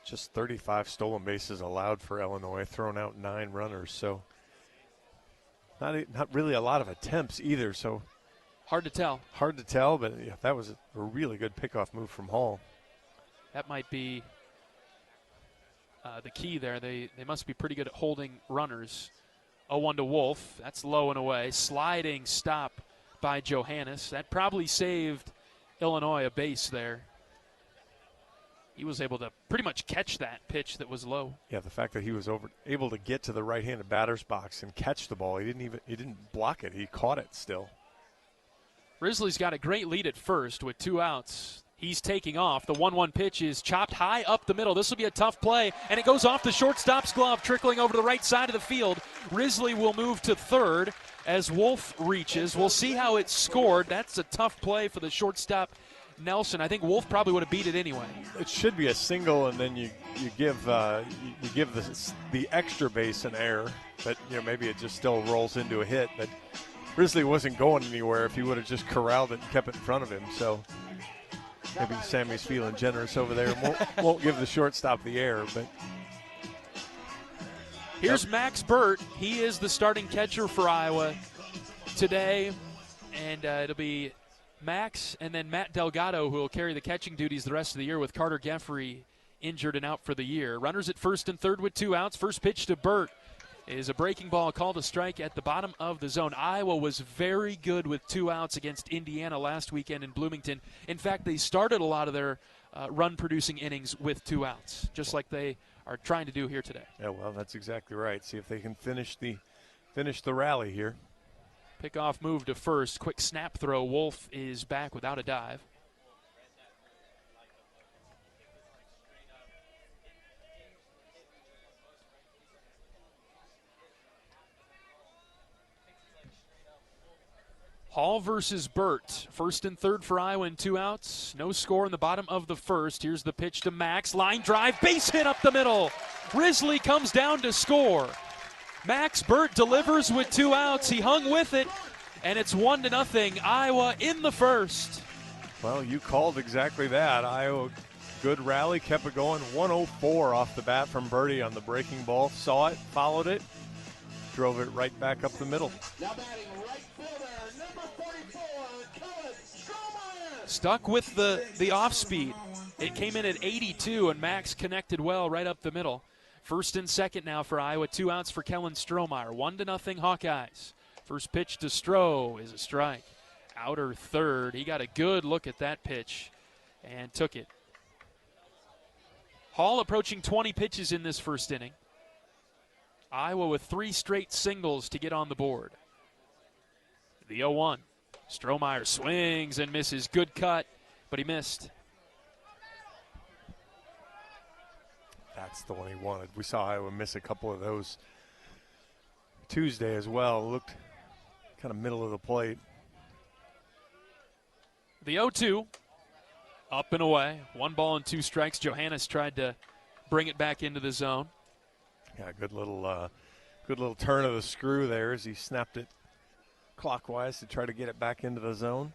Just 35 stolen bases allowed for Illinois, thrown out 9 runners. So not really a lot of attempts either. So hard to tell. Hard to tell, but yeah, that was a really good pickoff move from Hall. That might be the key there. They must be pretty good at holding runners. 0-1 to Wolf. That's low and away. Sliding stop by Johannes. That probably saved Illinois a base there. He was able to pretty much catch that pitch that was low. Yeah, the fact that he was able to get to the right-handed batter's box and catch the ball. He didn't block it. He caught it still. Risley's got a great lead at first with 2 outs. He's taking off. The 1-1 pitch is chopped high up the middle. This will be a tough play, and it goes off the shortstop's glove, trickling over to the right side of the field. Risley will move to third as Wolf reaches. We'll see how it's scored. That's a tough play for the shortstop, Nelson. I think Wolf probably would have beat it anyway. It should be a single, and then you give the extra base an error, but maybe it just still rolls into a hit. But Risley wasn't going anywhere if he would have just corralled it and kept it in front of him. So maybe Sammy's feeling generous over there. Won't give the shortstop the error, but. Here's Max Burt. He is the starting catcher for Iowa today, and it'll be Max and then Matt Delgado who will carry the catching duties the rest of the year with Carter Geffrey injured and out for the year. Runners at first and third with 2 outs. First pitch to Burt is a breaking ball called a strike at the bottom of the zone. Iowa was very good with 2 outs against Indiana last weekend in Bloomington. In fact, they started a lot of their run-producing innings with 2 outs, just like they are trying to do here today. Yeah, well, that's exactly right. See if they can finish the rally here. Pickoff move to first. Quick snap throw. Wolf is back without a dive. Hall versus Burt. First and third for Iowa in 2 outs. No score in the bottom of the first. Here's the pitch to Max. Line drive. Base hit up the middle. Risley comes down to score. Max Burt delivers with 2 outs. He hung with it, and it's 1-0. Iowa in the first. Well, you called exactly that. Iowa, good rally, kept it going. 104 off the bat from Birdie on the breaking ball. Saw it, followed it, drove it right back up the middle. Now batting right fielder, number 44, Caleb Strohmeyer. Stuck with the off speed. It came in at 82, and Max connected well right up the middle. First and second now for Iowa. 2 outs for Kellen Strohmeyer. 1-0 Hawkeyes. First pitch to Stroh is a strike. Outer third. He got a good look at that pitch and took it. Hall approaching 20 pitches in this first inning. Iowa with 3 straight singles to get on the board. The 0-1. Strohmeyer swings and misses. Good cut, but he missed. That's the one he wanted. We saw Iowa miss a couple of those Tuesday as well. Looked kind of middle of the plate. The 0-2. Up and away. 1 ball and 2 strikes. Johannes tried to bring it back into the zone. Yeah, good little turn of the screw there as he snapped it clockwise to try to get it back into the zone.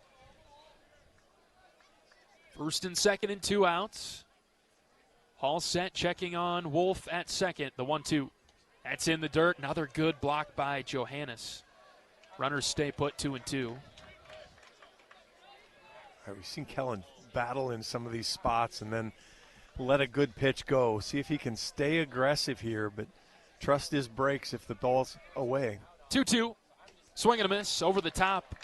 First and second and 2 outs. Hall set, checking on Wolf at second. The 1-2. That's in the dirt. Another good block by Johannes. Runners stay put 2-2. All right, we've seen Kellen battle in some of these spots and then let a good pitch go. See if he can stay aggressive here, but trust his breaks if the ball's away. 2-2. Swing and a miss over the top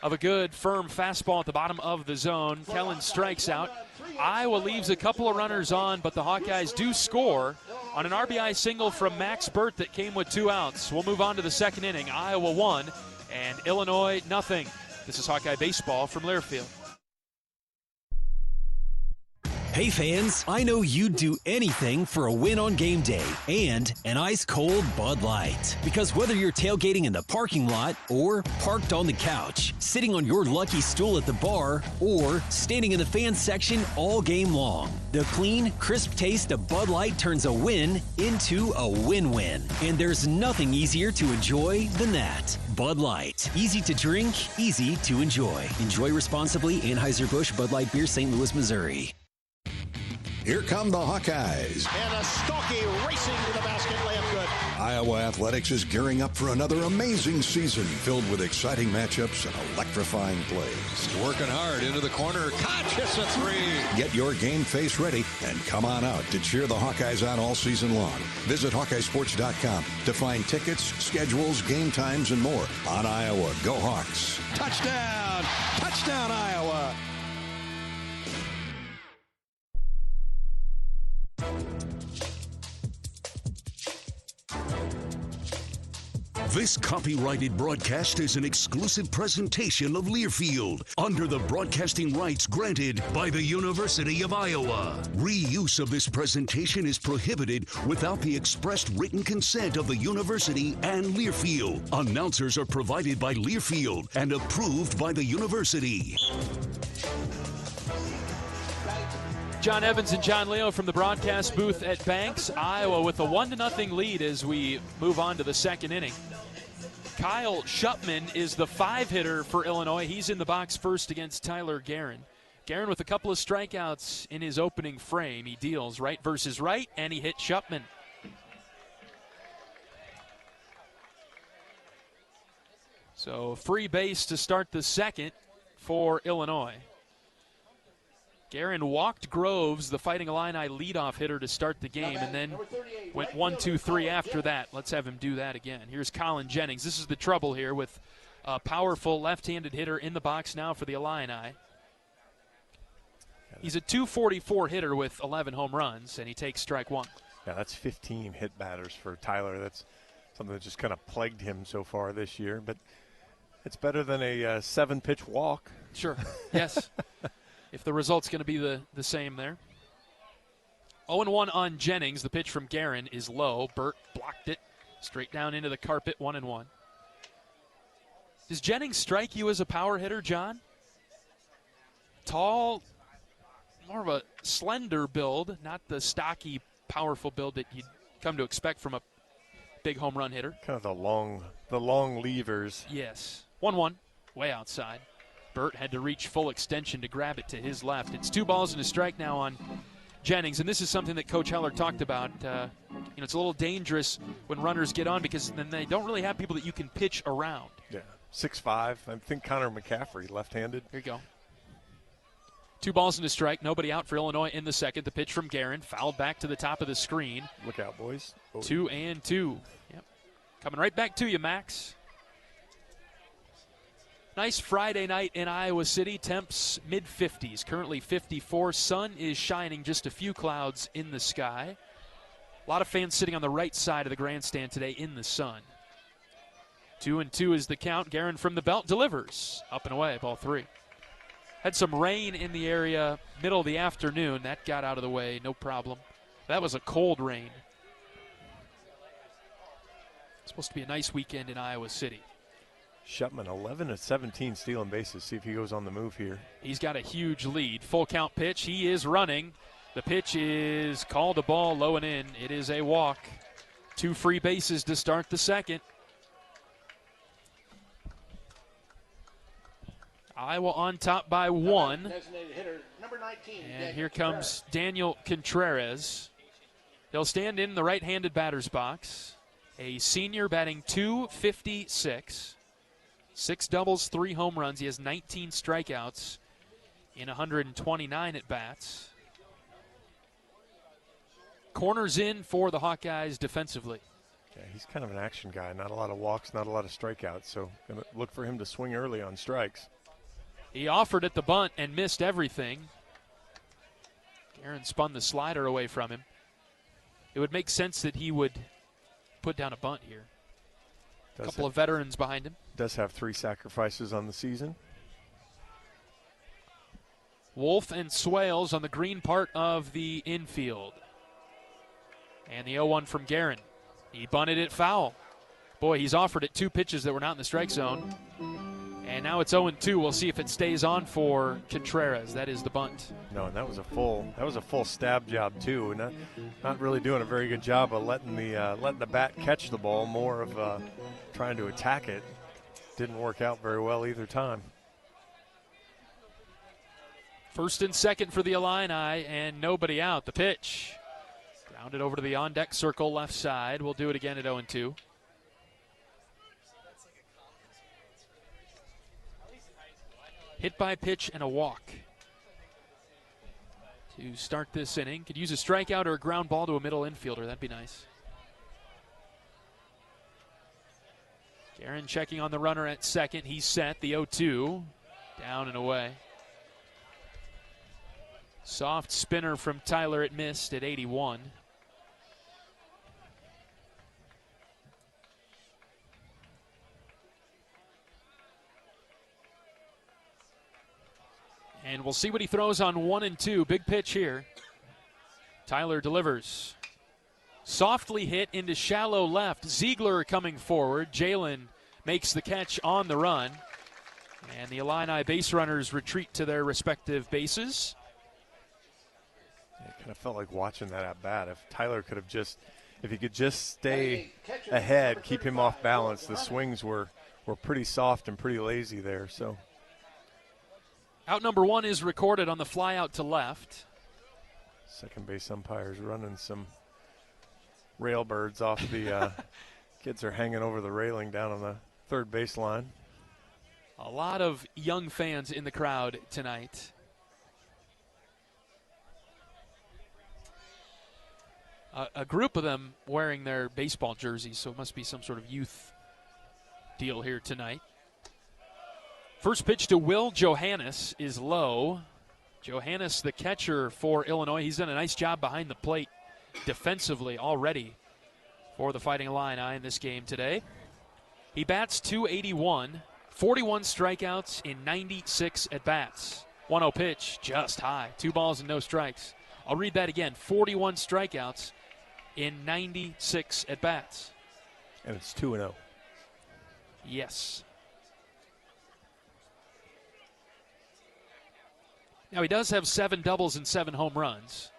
of a good, firm fastball at the bottom of the zone. Kellen strikes out. Iowa leaves a couple of runners on, but the Hawkeyes do score on an RBI single from Max Burt that came with 2 outs. We'll move on to the second inning. Iowa 1 and Illinois 0. This is Hawkeye Baseball from Learfield. Hey fans, I know you'd do anything for a win on game day and an ice-cold Bud Light. Because whether you're tailgating in the parking lot or parked on the couch, sitting on your lucky stool at the bar, or standing in the fan section all game long, the clean, crisp taste of Bud Light turns a win into a win-win. And there's nothing easier to enjoy than that. Bud Light. Easy to drink, easy to enjoy. Enjoy responsibly. Anheuser-Busch Bud Light Beer, St. Louis, Missouri. Here come the Hawkeyes. And a Stockie racing to the basket, layup good. Iowa Athletics is gearing up for another amazing season filled with exciting matchups and electrifying plays. Working hard into the corner. Catch, it's a 3. Get your game face ready and come on out to cheer the Hawkeyes on all season long. Visit HawkeyeSports.com to find tickets, schedules, game times, and more on Iowa. Go Hawks. Touchdown! Touchdown, Iowa! This copyrighted broadcast is an exclusive presentation of Learfield under the broadcasting rights granted by the University of Iowa. Reuse of this presentation is prohibited without the expressed written consent of the university and Learfield. Announcers are provided by Learfield and approved by the university. John Evans and John Leo from the broadcast booth at Banks. Iowa with a 1-0 lead as we move on to the second inning. Kyle Shupman is the 5-hitter for Illinois. He's in the box first against Tyler Guerin. Guerin with a couple of strikeouts in his opening frame. He deals right versus right, and he hit Shupman. So free base to start the second for Illinois. Guerin walked Groves, the Fighting Illini leadoff hitter, to start the game, and then went 1-2-3 after that. Let's have him do that again. Here's Colin Jennings. This is the trouble here with a powerful left-handed hitter in the box now for the Illini. He's a .244 hitter with 11 home runs, and he takes strike 1. Yeah, that's 15 hit batters for Tyler. That's something that just kind of plagued him so far this year, but it's better than a 7-pitch walk. Sure, yes. If the result's going to be the same there. 0-1 on Jennings. The pitch from Guerin is low. Burt blocked it straight down into the carpet, 1-1. Does Jennings strike you as a power hitter, John? Tall, more of a slender build, not the stocky, powerful build that you'd come to expect from a big home run hitter. Kind of the long levers. Yes. 1-1, way outside. Burt had to reach full extension to grab it to his left. It's 2 balls and a strike now on Jennings, and this is something that Coach Heller talked about. It's a little dangerous when runners get on because then they don't really have people that you can pitch around. Yeah, 6'5". I think Connor McCaffrey, left-handed. Here you go. 2 balls and a strike. Nobody out for Illinois in the second. The pitch from Guerin. Fouled back to the top of the screen. Look out, boys. 2-2. Yep. Coming right back to you, Max. Nice Friday night in Iowa City. Temps mid-50s. Currently 54. Sun is shining. Just a few clouds in the sky. A lot of fans sitting on the right side of the grandstand today in the sun. 2-2 is the count. Guerin from the belt delivers. Up and away, ball 3. Had some rain in the area middle of the afternoon. That got out of the way, no problem. That was a cold rain. It's supposed to be a nice weekend in Iowa City. Shutman, 11 of 17 stealing bases. See if he goes on the move here. He's got a huge lead. Full count pitch. He is running. The pitch is called a ball, low and in. It is a walk. 2 free bases to start the second. Iowa on top by 1. And here comes Daniel Contreras. He'll stand in the right-handed batter's box. A senior batting .256. 6 doubles, 3 home runs. He has 19 strikeouts in 129 at-bats. Corners in for the Hawkeyes defensively. Yeah, he's kind of an action guy. Not a lot of walks, not a lot of strikeouts. So going to look for him to swing early on strikes. He offered at the bunt and missed everything. Guerin spun the slider away from him. It would make sense that he would put down a bunt here. A couple of veterans behind him. Does have 3 sacrifices on the season. Wolf and Swales on the green part of the infield. And the 0-1 from Guerin. He bunted it foul. Boy, he's offered it 2 pitches that were not in the strike zone. And now it's 0-2. We'll see if it stays on for Contreras. That is the bunt. No, and that was a full stab job too. Not really doing a very good job of letting the bat catch the ball. More of trying to attack it. Didn't work out very well either time. First and second for the Illini, and nobody out. The pitch. Grounded over to the on-deck circle left side. We'll do it again at 0-2. Hit by pitch and a walk to start this inning. Could use a strikeout or a ground ball to a middle infielder. That'd be nice. Guerin checking on the runner at second. He's set. The 0-2. Down and away. Soft spinner from Tyler. It missed at 81. And we'll see what he throws on 1 and 2. Big pitch here. Tyler delivers. Softly hit into shallow left. Ziegler coming forward. Jalen makes the catch on the run. And the Illini base runners retreat to their respective bases. It kind of felt like watching that at bat. If Tyler could have if he could just stay ahead, keep him off balance. The swings were pretty soft and pretty lazy there. So. Out number 1 is recorded on the fly out to left. Second base umpire's running some railbirds off the kids are hanging over the railing down on the third baseline. A lot of young fans in the crowd tonight. A group of them wearing their baseball jerseys, so it must be some sort of youth deal here tonight. First pitch to Will Johannes is low. Johannes, the catcher for Illinois, he's done a nice job behind the plate defensively already for the Fighting Illini in this game today. He bats .281, 41 strikeouts in 96 at-bats. 1-0 pitch, just high. 2 balls and no strikes. I'll read that again. 41 strikeouts in 96 at-bats. And it's 2-0. Yes. Now, he does have 7 doubles and 7 home runs.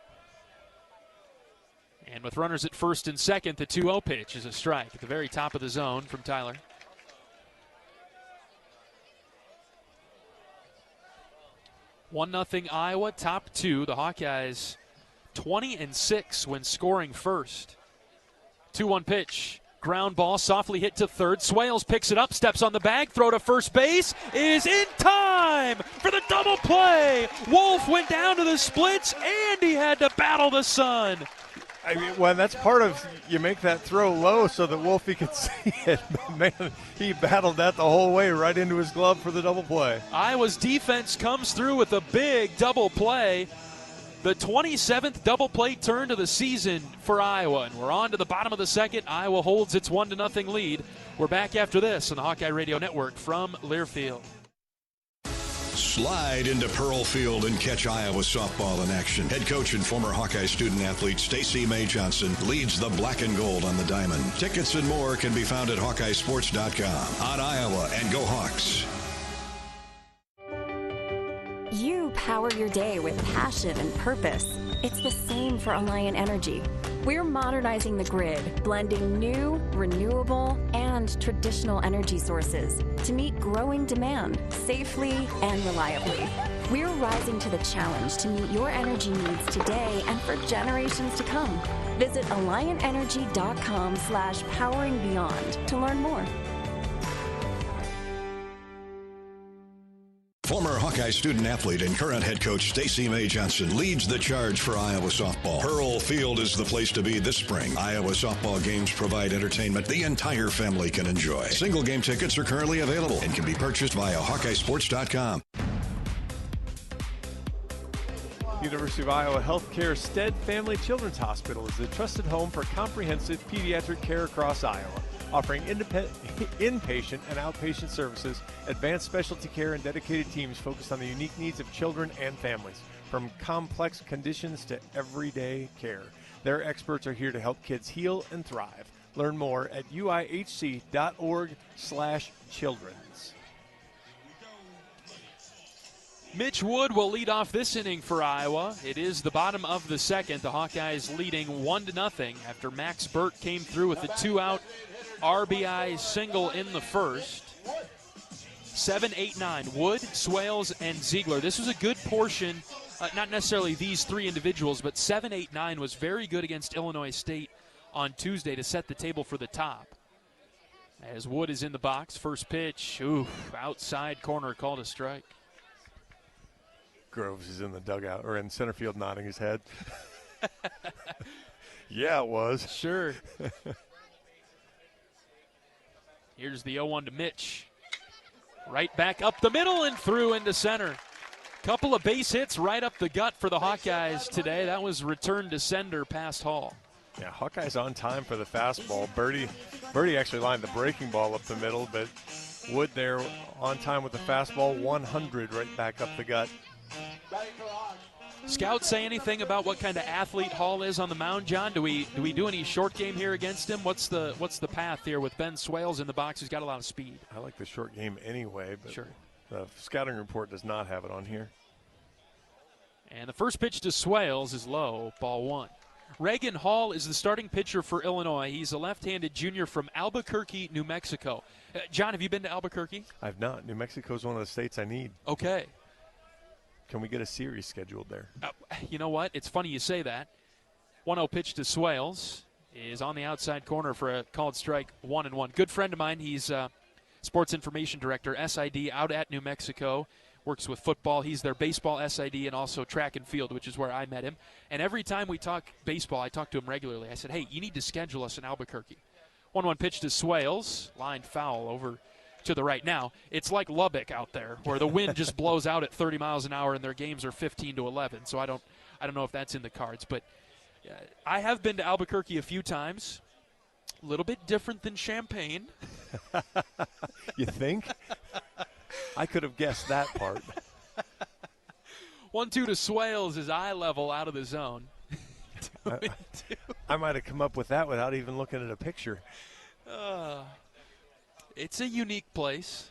And with runners at first and second, the 2-0 pitch is a strike at the very top of the zone from Tyler. One 0 Iowa, top 2. The Hawkeyes 20-6 when scoring first. 2-1 pitch. Ground ball softly hit to third. Swales picks it up, steps on the bag, throw to first base, is in time for the double play. Wolf went down to the splits, and he had to battle the sun. I mean, well, that's part of, you make that throw low so that Wolfie could see it. Man, he battled that the whole way right into his glove for the double play. Iowa's defense comes through with a big double play. The 27th double play turn of the season for Iowa. And we're on to the bottom of the second. Iowa holds its 1-0 lead. We're back after this on the Hawkeye Radio Network from Learfield. Slide into Pearl Field and catch Iowa softball in action. Head coach and former Hawkeye student-athlete Stacey May Johnson leads the black and gold on the diamond. Tickets and more can be found at HawkeyeSports.com. On Iowa, and go Hawks. You power your day with passion and purpose. It's the same for Alliant Energy. We're modernizing the grid, blending new, renewable, and traditional energy sources to meet growing demand safely and reliably. We're rising to the challenge to meet your energy needs today and for generations to come. Visit AlliantEnergy.com/poweringbeyond to learn more. Former Hawkeye student-athlete and current head coach Stacey May Johnson leads the charge for Iowa softball. Pearl Field is the place to be this spring. Iowa softball games provide entertainment the entire family can enjoy. Single game tickets are currently available and can be purchased via HawkeyeSports.com. University of Iowa Healthcare Stead Family Children's Hospital is the trusted home for comprehensive pediatric care across Iowa, offering inpatient and outpatient services, advanced specialty care, and dedicated teams focused on the unique needs of children and families, from complex conditions to everyday care. Their experts are here to help kids heal and thrive. Learn more at uihc.org/children's. Mitch Wood will lead off this inning for Iowa. It is the bottom of the second. The Hawkeyes leading 1-0 after Max Burt came through with a 2-out RBI single in the first. 7, 8, 9. Wood, Swales, and Ziegler. This was a good portion, not necessarily these three individuals, but 7, 8, 9 was very good against Illinois State on Tuesday to set the table for the top. As Wood is in the box, first pitch, outside corner, called a strike. Groves is in the dugout, or in center field, nodding his head. Yeah, it was. Sure. Here's the 0-1 to Mitch. Right back up the middle and through into center. Couple of base hits right up the gut for the Hawkeyes today. That was return to sender past Hall. Yeah, Hawkeyes on time for the fastball. Birdie actually lined the breaking ball up the middle, but Wood there on time with the fastball, 100 right back up the gut. Scouts say anything about what kind of athlete Hall is on the mound, John? Do we do any short game here against him? What's the path here with Ben Swales in the box, who's got a lot of speed? I like the short game anyway, but sure. The scouting report does not have it on here. And the first pitch to Swales is low, ball one. Reagan Hall is the starting pitcher for Illinois. He's a left-handed junior from Albuquerque, New Mexico. John, have you been to Albuquerque? I've not. New Mexico is one of the states I need. Okay. Can we get a series scheduled there? You know what? It's funny you say that. 1-0 pitch to Swales is on the outside corner for a called strike, 1-1. Good friend of mine. He's sports information director, SID, out at New Mexico. Works with football. He's their baseball SID and also track and field, which is where I met him. And every time we talk baseball, I talk to him regularly. I said, hey, you need to schedule us in Albuquerque. 1-1 pitch to Swales. Line foul over to the right. Now, it's like Lubbock out there where the wind just blows out at 30 miles an hour and their games are 15-11. So I don't know if that's in the cards. But I have been to Albuquerque a few times. A little bit different than Champaign. You think? I could have guessed that part. 1-2 to Swales is eye level out of the zone. I might have come up with that without even looking at a picture. It's a unique place.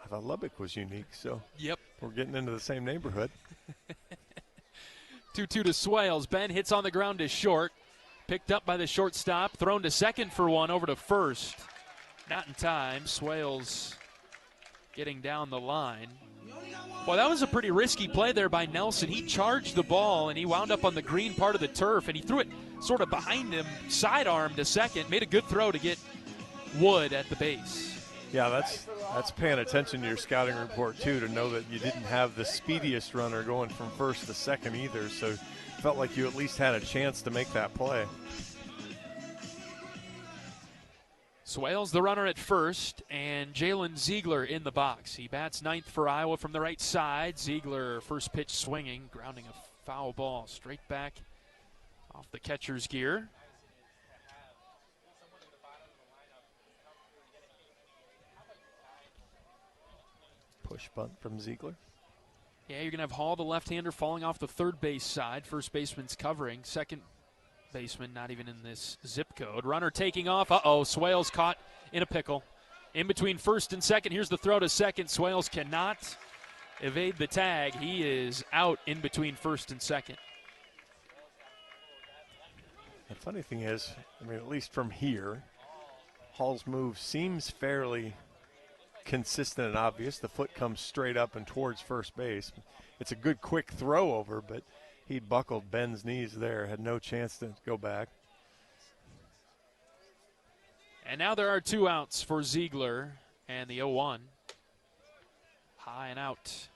I thought Lubbock was unique, so yep, we're getting into the same neighborhood. 2-2 to Swales. Ben hits on the ground to short. Picked up by the shortstop. Thrown to second for one. Over to first. Not in time. Swales getting down the line. Well, that was a pretty risky play there by Nelson. He charged the ball, and he wound up on the green part of the turf, and he threw it sort of behind him, sidearm to second, made a good throw to get Wood at the base. Yeah, that's paying attention to your scouting report, too, to know that you didn't have the speediest runner going from first to second either, so felt like you at least had a chance to make that play. Swales the runner at first, and Jalen Ziegler in the box. He bats ninth for Iowa from the right side. Ziegler, first pitch swinging, grounding a foul ball straight back off the catcher's gear. Push bunt from Ziegler. Yeah, you're going to have Hall, the left-hander, falling off the third base side. First baseman's covering. Second baseman not even in this zip code. Runner taking off. Uh-oh, Swales caught in a pickle. In between first and second, here's the throw to second. Swales cannot evade the tag. He is out in between first and second. The funny thing is, I mean, at least from here, Hall's move seems fairly consistent and obvious. The foot comes straight up and towards first base. It's a good quick throw over, but he buckled Ben's knees there, had no chance to go back. And now there are 2 outs for Ziegler and the 0-1. High and out.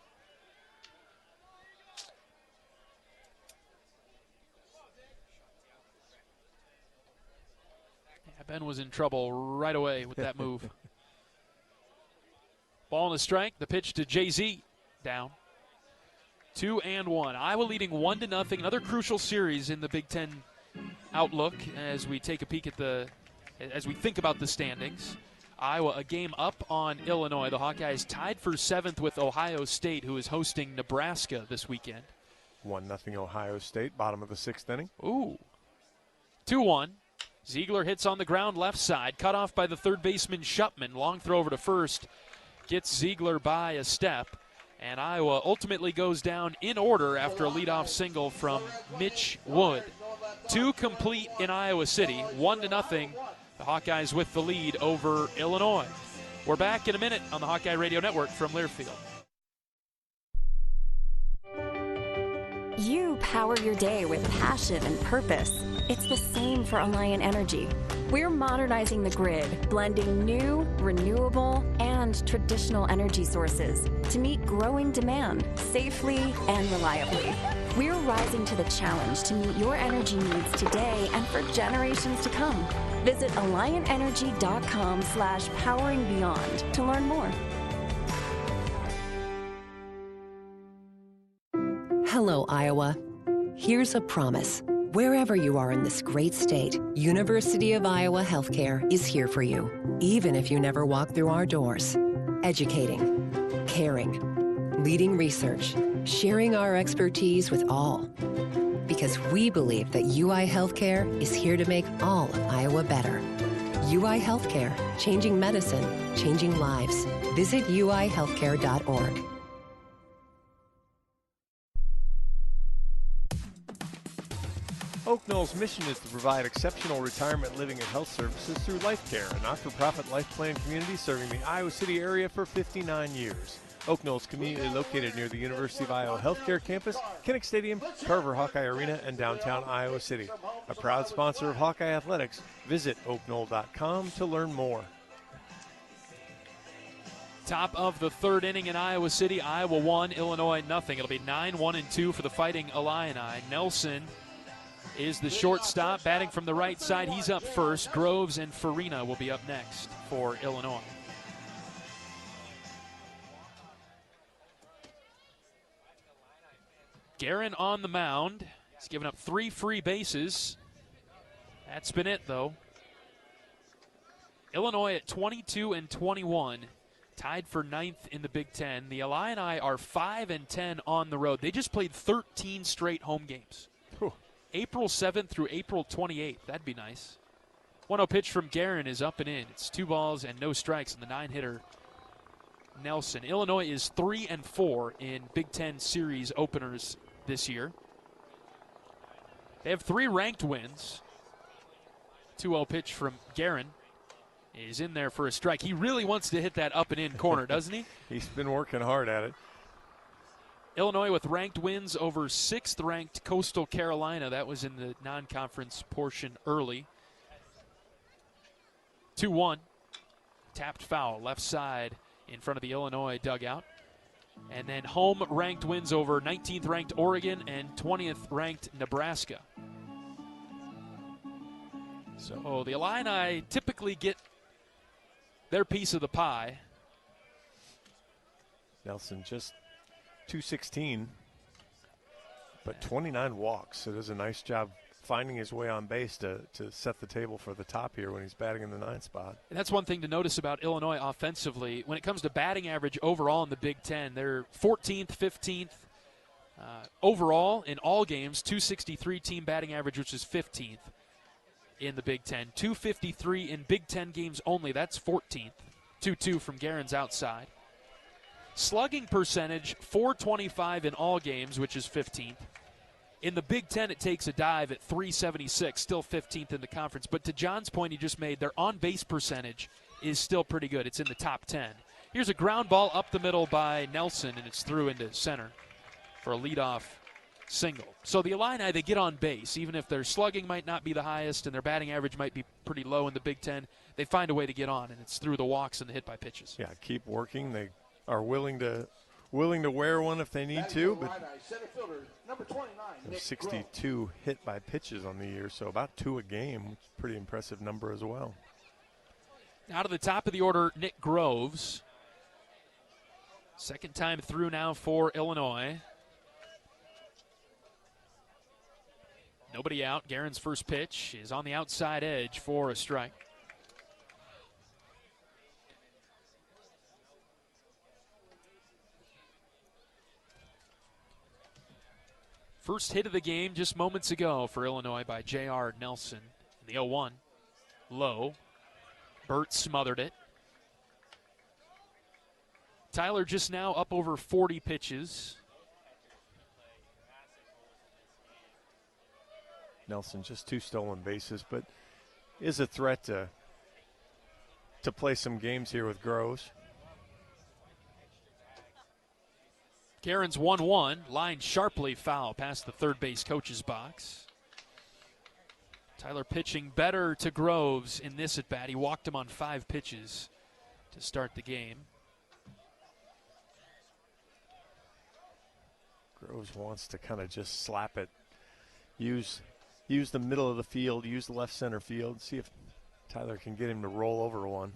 Yeah, Ben was in trouble right away with that move. Ball and a strike. The pitch to Jay-Z. Down. 2-1. Iowa leading 1-0. Another crucial series in the Big Ten outlook as we take a peek at as we think about the standings. Iowa a game up on Illinois. The Hawkeyes tied for 7th with Ohio State, who is hosting Nebraska this weekend. 1-0 Ohio State, bottom of the 6th inning. Ooh. 2-1. Ziegler hits on the ground left side, cut off by the third baseman Shupman. Long throw over to first. Gets Ziegler by a step, and Iowa ultimately goes down in order after a leadoff single from Mitch Wood. 2 complete in Iowa City, 1-0. The Hawkeyes with the lead over Illinois. We're back in a minute on the Hawkeye Radio Network from Learfield. You power your day with passion and purpose. It's the same for Alliant Energy. We're modernizing the grid, blending new, renewable, and traditional energy sources to meet growing demand safely and reliably. We're rising to the challenge to meet your energy needs today and for generations to come. Visit AlliantEnergy.com/poweringbeyond to learn more. Hello, Iowa. Here's a promise. Wherever you are in this great state, University of Iowa Healthcare is here for you, even if you never walk through our doors. Educating, caring, leading research, sharing our expertise with all. Because we believe that UI Healthcare is here to make all of Iowa better. UI Healthcare, changing medicine, changing lives. Visit uihealthcare.org. Oak Knoll's mission is to provide exceptional retirement living and health services through Life Care, a not-for-profit life plan community serving the Iowa City area for 59 years. Oak Knoll's community located near the University of Iowa Healthcare Campus, Kinnick Stadium, Carver Hawkeye Arena, and downtown Iowa City. A proud sponsor of Hawkeye Athletics. Visit oakknoll.com to learn more. Top of the 3rd inning in Iowa City. Iowa 1, Illinois nothing. It'll be 9-1-2 for the Fighting Illini. Nelson is the shortstop, batting from the right side. He's up first. Groves and Farina will be up next for Illinois. Guerin on the mound. He's given up 3 free bases. That's been it, though. Illinois at 22-21, tied for 9th in the Big Ten. The Illini are 5-10 on the road. They just played 13 straight home games. Whew. April 7th through April 28th. That'd be nice. 1-0 pitch from Guerin is up and in. It's 2 balls and no strikes, and the 9-hitter Nelson. Illinois is 3-4 in Big Ten series openers this year. They have 3 ranked wins. 2-0 pitch from Guerin is in there for a strike. He really wants to hit that up and in corner, doesn't he? He's been working hard at it. Illinois with ranked wins over 6th-ranked Coastal Carolina. That was in the non-conference portion early. 2-1. Tapped foul, left side in front of the Illinois dugout. And then home ranked wins over 19th-ranked Oregon and 20th-ranked Nebraska. So the Illini typically get their piece of the pie. Nelson just 216, but 29 walks. So does a nice job finding his way on base to set the table for the top here when he's batting in the 9th spot. And that's one thing to notice about Illinois offensively. When it comes to batting average overall in the Big Ten, they're 14th, 15th. Overall, in all games, 263 team batting average, which is 15th in the Big Ten. 253 in Big Ten games only, that's 14th. 2-2 from Guerin's outside. Slugging percentage, 425 in all games, which is 15th. In the Big Ten, it takes a dive at 376, still 15th in the conference. But to John's point he just made, their on-base percentage is still pretty good. It's in the top 10. Here's a ground ball up the middle by Nelson, and it's through into center for a leadoff single. So the Illini, they get on base. Even if their slugging might not be the highest and their batting average might be pretty low in the Big Ten, they find a way to get on, and it's through the walks and the hit by pitches. Yeah, keep working. They are willing to wear one if they need to, but 62 hit by pitches on the year, so about 2 a game. Pretty impressive number as well. Out of the top of the order, Nick Groves. Second time through now for Illinois. Nobody out. Guerin's first pitch is on the outside edge for a strike. First hit of the game just moments ago for Illinois by J.R. Nelson. In the 0-1, low. Burt smothered it. Tyler just now up over 40 pitches. Nelson just 2 stolen bases, but is a threat to play some games here with Groves. Guerin's 1-1, line sharply foul past the third base coach's box. Tyler pitching better to Groves in this at-bat. He walked him on 5 pitches to start the game. Groves wants to kind of just slap it. Use the middle of the field, use the left center field, see if Tyler can get him to roll over one.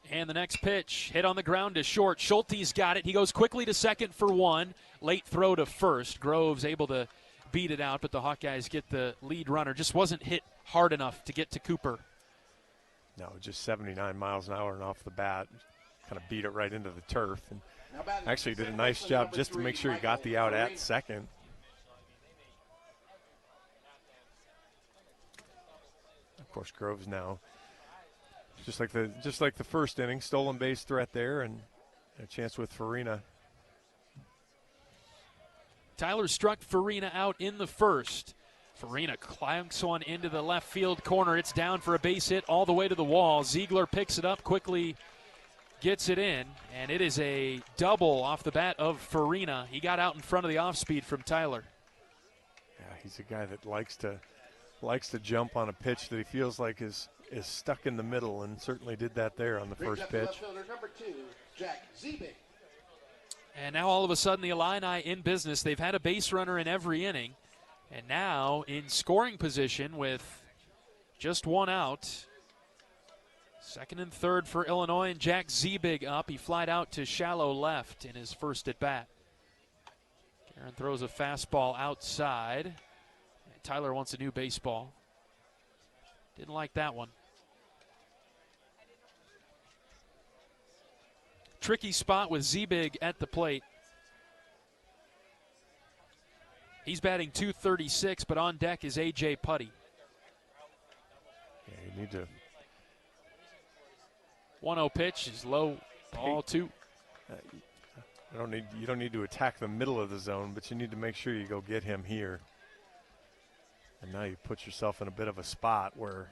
And the next pitch, hit on the ground to short. Schulte's got it. He goes quickly to second for 1. Late throw to first. Groves able to beat it out, but the Hawkeyes get the lead runner. Just wasn't hit hard enough to get to Cooper. No, just 79 miles an hour and off the bat. Kind of beat it right into the turf. And actually did a nice job just to make sure he got the out at second. Of course, Groves now, just like the first inning, stolen base threat there, and a chance with Farina. Tyler struck Farina out in the first. Farina clanks one into the left field corner. It's down for a base hit all the way to the wall. Ziegler picks it up, quickly gets it in, and it is a double off the bat of Farina. He got out in front of the off-speed from Tyler. Yeah, he's a guy that likes to jump on a pitch that he feels like is stuck in the middle, and certainly did that there on the first pitch. Number 2, Jack Ziebig. And now all of a sudden the Illini in business. They've had a base runner in every inning, and now in scoring position with just 1 out. Second and third for Illinois, and Jack Ziebig up. He flied out to shallow left in his first at bat. Guerin throws a fastball outside. And Tyler wants a new baseball. Didn't like that one. Tricky spot with Ziebig at the plate. He's batting .236, but on deck is A.J. Putty. Yeah, you need to. 1-0 pitch is low, ball 2. You don't need to attack the middle of the zone, but you need to make sure you go get him here. And now you put yourself in a bit of a spot where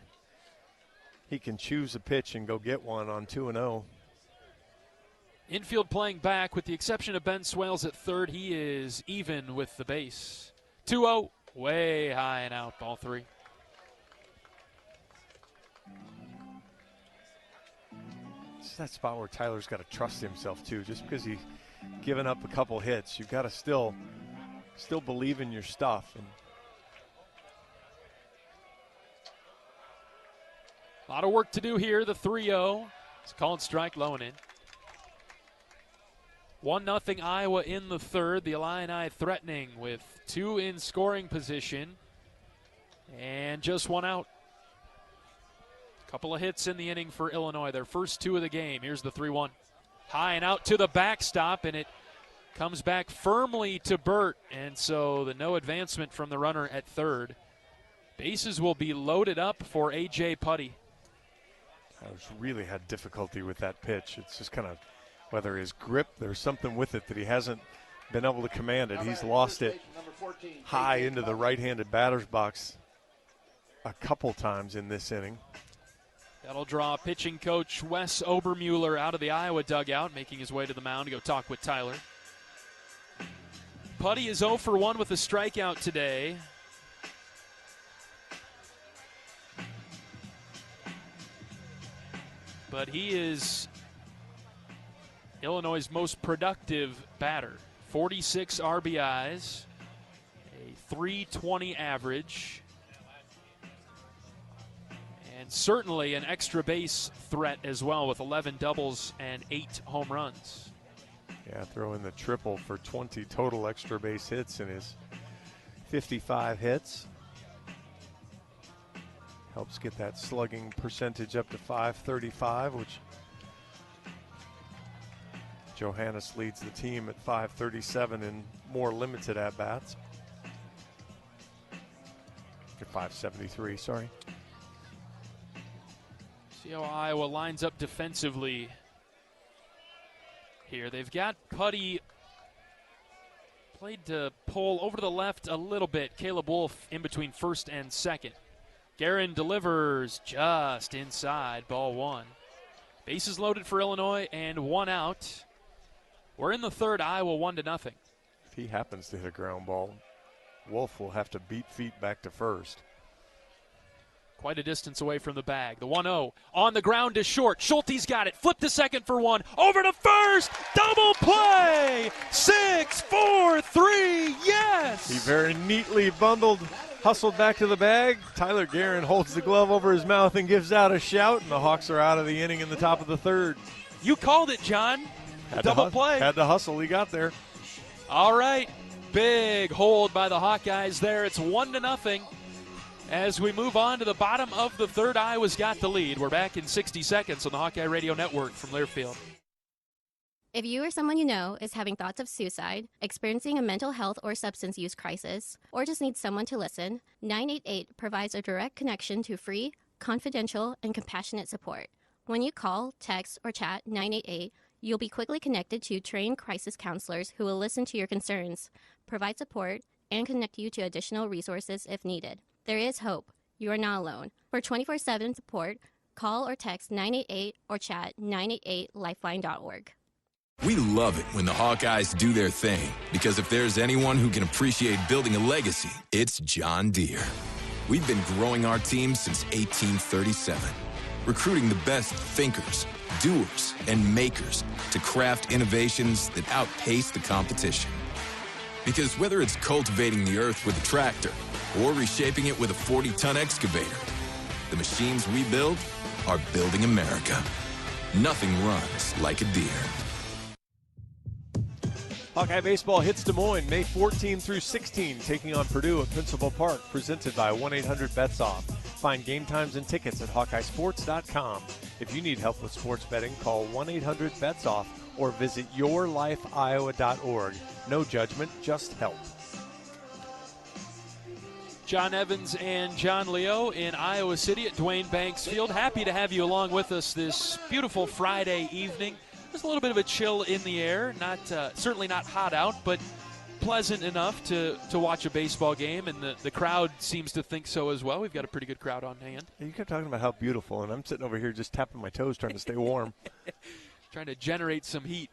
he can choose a pitch and go get one on 2-0. Infield playing back with the exception of Ben Swales at third. He is even with the base. 2-0, way high and out, ball 3. It's that spot where Tyler's got to trust himself too. Just because he's given up a couple hits, you've got to still believe in your stuff. And a lot of work to do here. The 3-0. It's called strike low and in. 1-0 Iowa in the third. The Illini threatening with 2 in scoring position. And just 1 out. Couple of hits in the inning for Illinois. Their first 2 of the game. Here's the 3-1. High and out to the backstop, and it comes back firmly to Burt. And so the no advancement from the runner at third. Bases will be loaded up for A.J. Putty. I really had difficulty with that pitch. It's just kind of whether his grip, there's something with it that he hasn't been able to command it. He's lost it high into the right-handed batter's box a couple times in this inning. That'll draw pitching coach Wes Obermueller out of the Iowa dugout, making his way to the mound to go talk with Tyler. Putty is 0 for 1 with a strikeout today. But he is Illinois' most productive batter. 46 RBIs, a .320 average, and certainly an extra base threat as well with 11 doubles and 8 home runs. Yeah, throw in the triple for 20 total extra base hits in his 55 hits. Helps get that slugging percentage up to .535, which Johannes leads the team at .537 in more limited at-bats. .573, sorry. See how Iowa lines up defensively here. They've got Putty played to pull over to the left a little bit. Caleb Wolf in between first and second. Guerin delivers just inside, ball 1. Bases loaded for Illinois and 1 out. We're in the third, Iowa 1-0. If he happens to hit a ground ball, Wolf will have to beat feet back to first. Quite a distance away from the bag. The 1-0 on the ground is short. Schulte's got it. Flip to second for 1. Over to first. Double play. 6-4-3. Yes. He very neatly hustled back to the bag. Tyler Guerin holds the glove over his mouth and gives out a shout, and the Hawks are out of the inning in the top of the third. You called it, John. Double play. Had to hustle. He got there. All right. Big hold by the Hawkeyes there. It's 1-0. As we move on to the bottom of the third, Iowa's got the lead. We're back in 60 seconds on the Hawkeye Radio Network from Learfield. If you or someone you know is having thoughts of suicide, experiencing a mental health or substance use crisis, or just needs someone to listen, 988 provides a direct connection to free, confidential, and compassionate support. When you call, text, or chat 988, you'll be quickly connected to trained crisis counselors who will listen to your concerns, provide support, and connect you to additional resources if needed. There is hope. You are not alone. For 24/7 support, call or text 988 or chat 988lifeline.org. We love it when the Hawkeyes do their thing, because if there's anyone who can appreciate building a legacy, it's John Deere. We've been growing our team since 1837, recruiting the best thinkers, doers, and makers to craft innovations that outpace the competition. Because whether it's cultivating the earth with a tractor or reshaping it with a 40-ton excavator, the machines we build are building America. Nothing runs like a Deere. Hawkeye Baseball hits Des Moines May 14 through 16, taking on Purdue at Principal Park, presented by 1-800-BETS-OFF. Find game times and tickets at HawkeyeSports.com. If you need help with sports betting, call 1-800-BETS-OFF or visit yourlifeiowa.org. No judgment, just help. John Evans and John Leo in Iowa City at Duane Banks Field. Happy to have you along with us this beautiful Friday evening. There's a little bit of a chill in the air, not certainly not hot out, but pleasant enough to watch a baseball game, and the crowd seems to think so as well. We've got a pretty good crowd on hand. You kept talking about how beautiful, and I'm sitting over here just tapping my toes trying to stay warm. trying to generate some heat.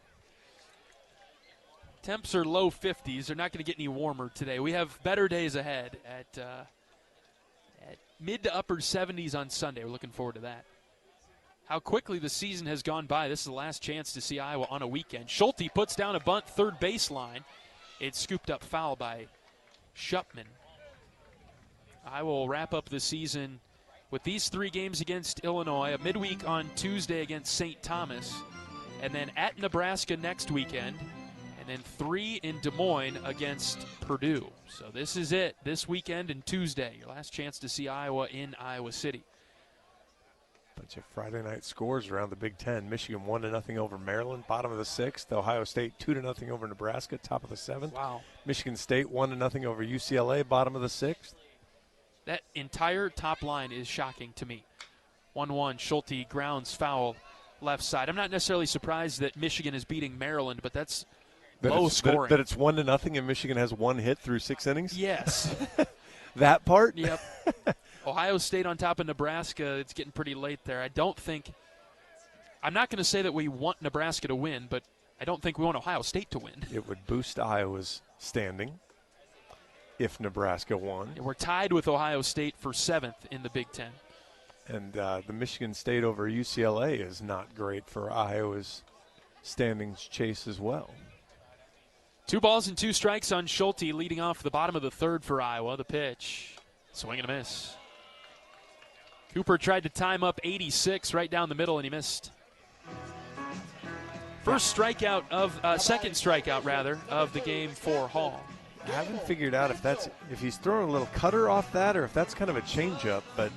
Temps are low 50s. They're not going to get any warmer today. We have better days ahead at mid to upper 70s on Sunday. We're looking forward to that. How quickly the season has gone by. This is the last chance to see Iowa on a weekend. Schulte puts down a bunt, third baseline. It's scooped up foul by Shupman. Iowa will wrap up the season with these 3 games against Illinois, a midweek on Tuesday against St. Thomas, and then at Nebraska next weekend, and then 3 in Des Moines against Purdue. So this is it, this weekend and Tuesday, your last chance to see Iowa in Iowa City. Bunch of Friday night scores around the Big Ten. Michigan 1-0 over Maryland, bottom of the 6th. Ohio State 2-0 over Nebraska, top of the 7th. Wow. Michigan State 1-0 over UCLA, bottom of the 6th. That entire top line is shocking to me. 1-1, Schulte grounds foul left side. I'm not necessarily surprised that Michigan is beating Maryland, but that's low scoring. That it's 1-0 and Michigan has 1 hit through 6 innings? Yes. That part? Yep. Ohio State on top of Nebraska, it's getting pretty late there. I'm not going to say that we want Nebraska to win, but I don't think we want Ohio State to win. It would boost Iowa's standing if Nebraska won. We're tied with Ohio State for 7th in the Big Ten. And the Michigan State over UCLA is not great for Iowa's standings chase as well. 2 balls and 2 strikes on Schulte, leading off the bottom of the 3rd for Iowa. The pitch, swing and a miss. Cooper tried to time up 86 right down the middle, and he missed. Second strikeout of the game for Hall. I haven't figured out if he's throwing a little cutter off that or if that's kind of a changeup, but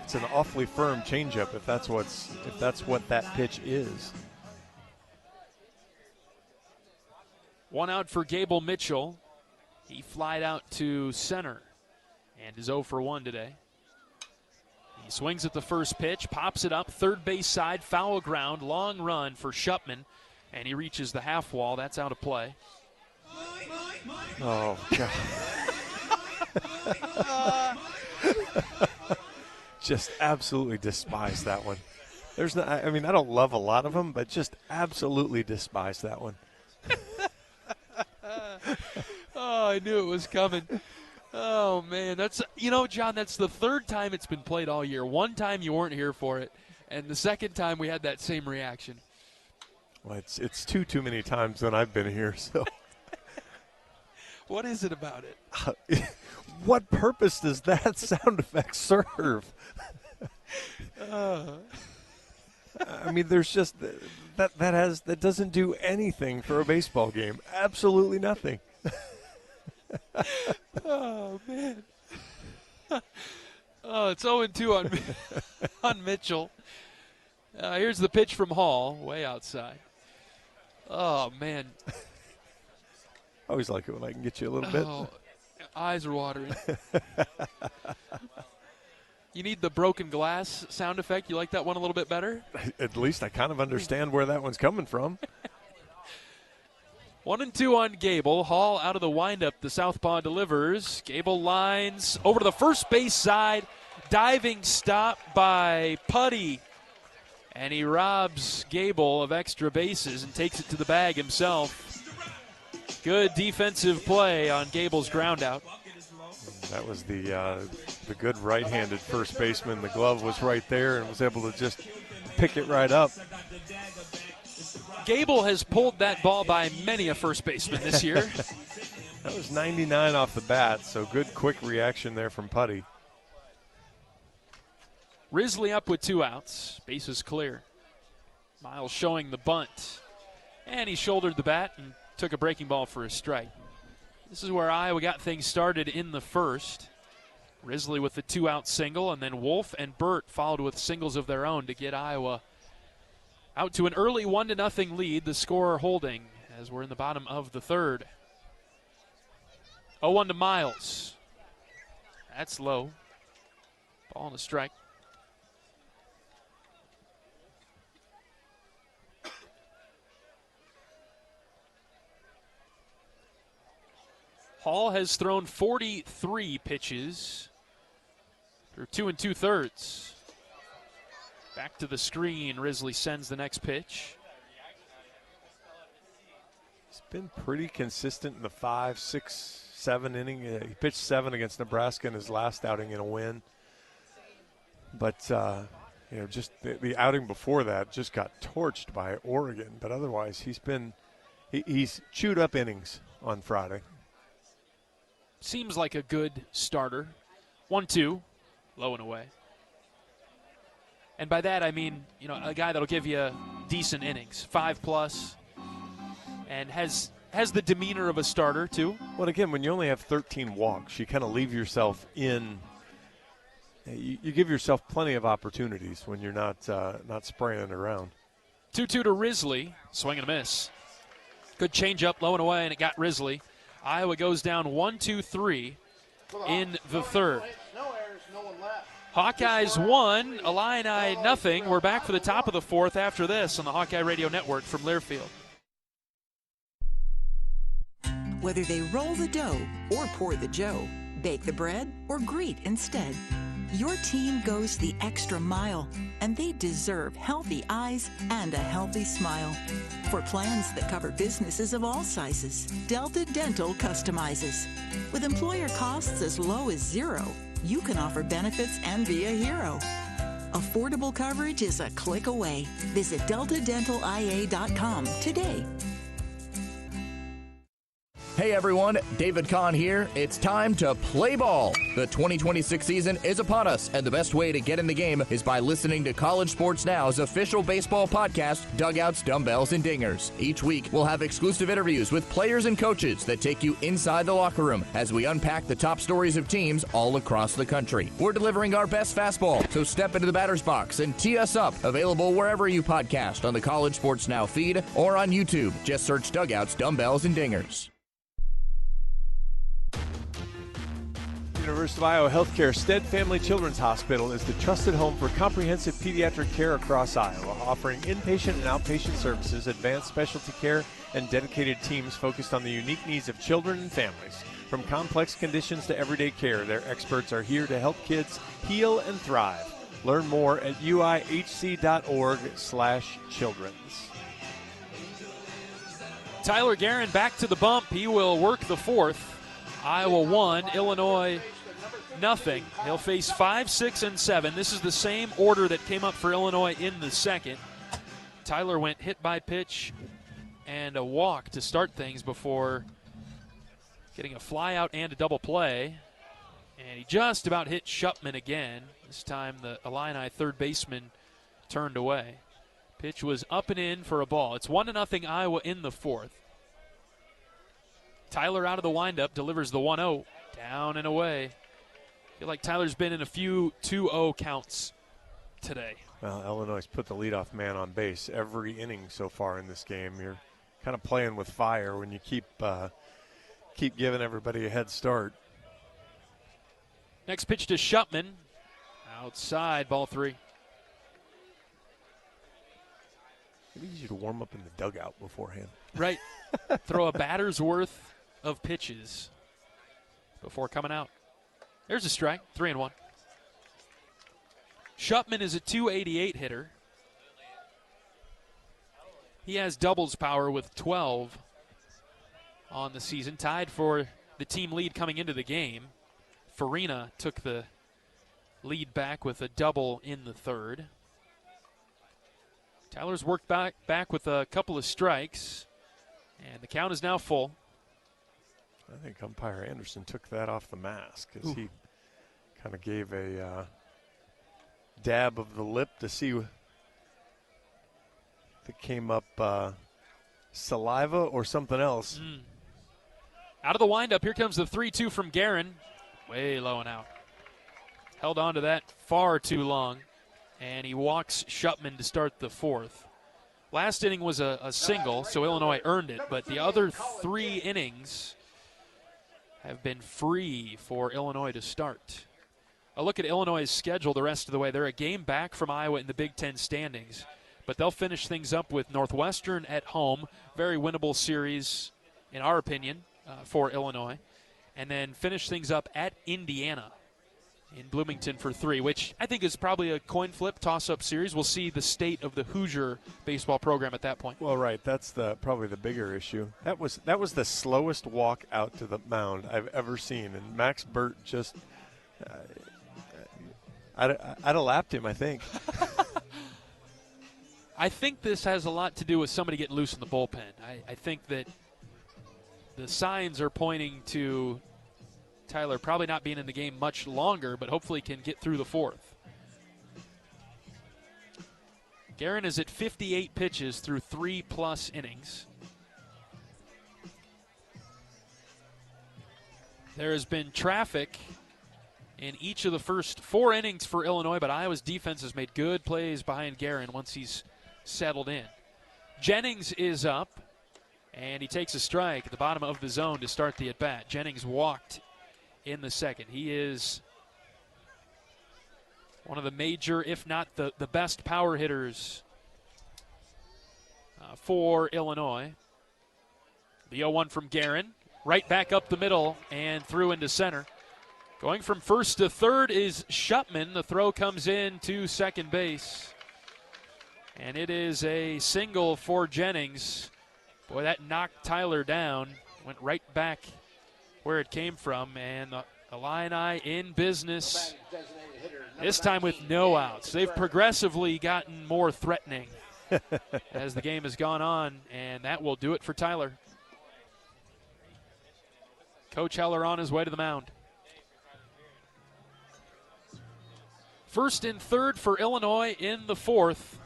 it's an awfully firm changeup if that's what that pitch is. 1 out for Gable Mitchell. He flied out to center and is 0 for 1 today. He swings at the first pitch, pops it up, third base side, foul ground, long run for Shupman, and he reaches the half wall. That's out of play. Oh, God. Just absolutely despise that one. I don't love a lot of them, but just absolutely despise that one. Oh, I knew it was coming. Oh, man. John, that's the 3rd time it's been played all year. One time you weren't here for it, and the 2nd time we had that same reaction. Well, it's too many times when I've been here, so. What is it about it? What purpose does that sound effect serve? There's just that doesn't do anything for a baseball game. Absolutely nothing. Oh, man. Oh, it's 0-2 on Mitchell. Here's the pitch from Hall, way outside. Oh, man. I always like it when I can get you a little bit. Oh, eyes are watering. You need the broken glass sound effect. You like that one a little bit better? At least I kind of understand where that one's coming from. 1-2 on Gable. Hall out of the windup. The southpaw delivers. Gable lines over to the first base side. Diving stop by Putty. And he robs Gable of extra bases and takes it to the bag himself. Good defensive play on Gable's ground out. That was the good right-handed first baseman. The glove was right there and was able to just pick it right up. Gable has pulled that ball by many a first baseman this year. That was 99 off the bat, so good quick reaction there from Putty. Risley up with 2 outs. Bases clear. Miles showing the bunt. And he shouldered the bat and took a breaking ball for a strike. This is where Iowa got things started in the first. Risley with the 2-out single, and then Wolf and Burt followed with singles of their own to get Iowa out to an early 1-0 lead, the score holding as we're in the bottom of the 3rd. 0-1 to Miles. That's low. Ball and a strike. Hall has thrown 43 pitches through 2 2/3. Back to the screen. Risley sends the next pitch. He's been pretty consistent in the 5, 6, 7 inning. He pitched 7 against Nebraska in his last outing in a win. But, just the outing before that just got torched by Oregon. But otherwise, he's chewed up innings on Friday. Seems like a good starter. 1-2, low and away. And by that, I mean, a guy that'll give you decent innings, 5+, and has the demeanor of a starter, too. Well, again, when you only have 13 walks, you kind of leave yourself in. You give yourself plenty of opportunities when you're not spraying it around. 2-2 to Risley. Swing and a miss. Good changeup, low and away, and it got Risley. Iowa goes down 1-2-3 in the third. Hawkeyes 1, Illini nothing. We're back for the top of the fourth after this on the Hawkeye Radio Network from Learfield. Whether they roll the dough or pour the joe, bake the bread or greet instead, your team goes the extra mile, and they deserve healthy eyes and a healthy smile. For plans that cover businesses of all sizes, Delta Dental customizes. With employer costs as low as $0, you can offer benefits and be a hero. Affordable coverage is a click away. Visit deltadentalia.com today. Hey everyone, David Kahn here. It's time to play ball. The 2026 season is upon us, and the best way to get in the game is by listening to College Sports Now's official baseball podcast, Dugouts, Dumbbells, and Dingers. Each week, we'll have exclusive interviews with players and coaches that take you inside the locker room as we unpack the top stories of teams all across the country. We're delivering our best fastball, so step into the batter's box and tee us up. Available wherever you podcast on the College Sports Now feed or on YouTube. Just search Dugouts, Dumbbells, and Dingers. University of Iowa Healthcare Stead Family Children's Hospital is the trusted home for comprehensive pediatric care across Iowa, offering inpatient and outpatient services, advanced specialty care, and dedicated teams focused on the unique needs of children and families. From complex conditions to everyday care, their experts are here to help kids heal and thrive. Learn more at uihc.org/children's. Tyler Guerin back to the bump. He will work the fourth. Iowa 1, Illinois nothing. He'll face 5, 6, and 7. This is the same order that came up for Illinois in the second. Tyler went hit by pitch and a walk to start things before getting a fly out and a double play. And he just about hit Shupman again. This time the Illini third baseman turned away. Pitch was up and in for a ball. It's 1-0 Iowa in the fourth. Tyler out of the windup, delivers the 1-0, down and away. I feel like Tyler's been in a few 2-0 counts today. Well, Illinois put the leadoff man on base every inning so far in this game. You're kind of playing with fire when you keep giving everybody a head start. Next pitch to Shupman, outside, ball 3. Maybe you should warm up in the dugout beforehand. Right. Throw a batter's worth of pitches before coming out. There's a strike, 3-1. Shupman is a .288 hitter. He has doubles power with 12 on the season, tied for the team lead coming into the game. Farina took the lead back with a double in the third. Tyler's worked back with a couple of strikes, and the count is now full. I think umpire Anderson took that off the mask as he kind of gave a dab of the lip to see if it came up saliva or something else. Out of the windup, here comes the 3-2 from Guerin. Way low and out. Held on to that far too long, and he walks Shupman to start the fourth. Last inning was a single, so Illinois earned it, but the other 3 innings have been free for Illinois to start. A look at Illinois' schedule the rest of the way. They're a game back from Iowa in the Big Ten standings, but they'll finish things up with Northwestern at home. Very winnable series, in our opinion, for Illinois. And then finish things up at Indiana in Bloomington for 3, which I think is probably a coin flip, toss-up series. We'll see the state of the Hoosier baseball program at that point. Well, right. That's probably the bigger issue. That was the slowest walk out to the mound I've ever seen, and Max Burt just I'd have lapped him, I think. I think this has a lot to do with somebody getting loose in the bullpen. I think that the signs are pointing to Tyler probably not being in the game much longer, but hopefully can get through the 4th. Guerin is at 58 pitches through 3+ innings. There has been traffic in each of the first 4 innings for Illinois, but Iowa's defense has made good plays behind Guerin once he's settled in. Jennings is up, and he takes a strike at the bottom of the zone to start the at-bat. Jennings walked in the 2nd. He is one of the major, if not the best power hitters for Illinois. The 0-1 from Guerin. Right back up the middle and through into center. Going from first to third is Shupman. The throw comes in to second base. And it is a single for Jennings. Boy, that knocked Tyler down. Went right back where it came from. And the Illini in business. This time with no outs. They've progressively gotten more threatening as the game has gone on. And that will do it for Tyler. Coach Heller on his way to the mound. First and third for Illinois in the 4th.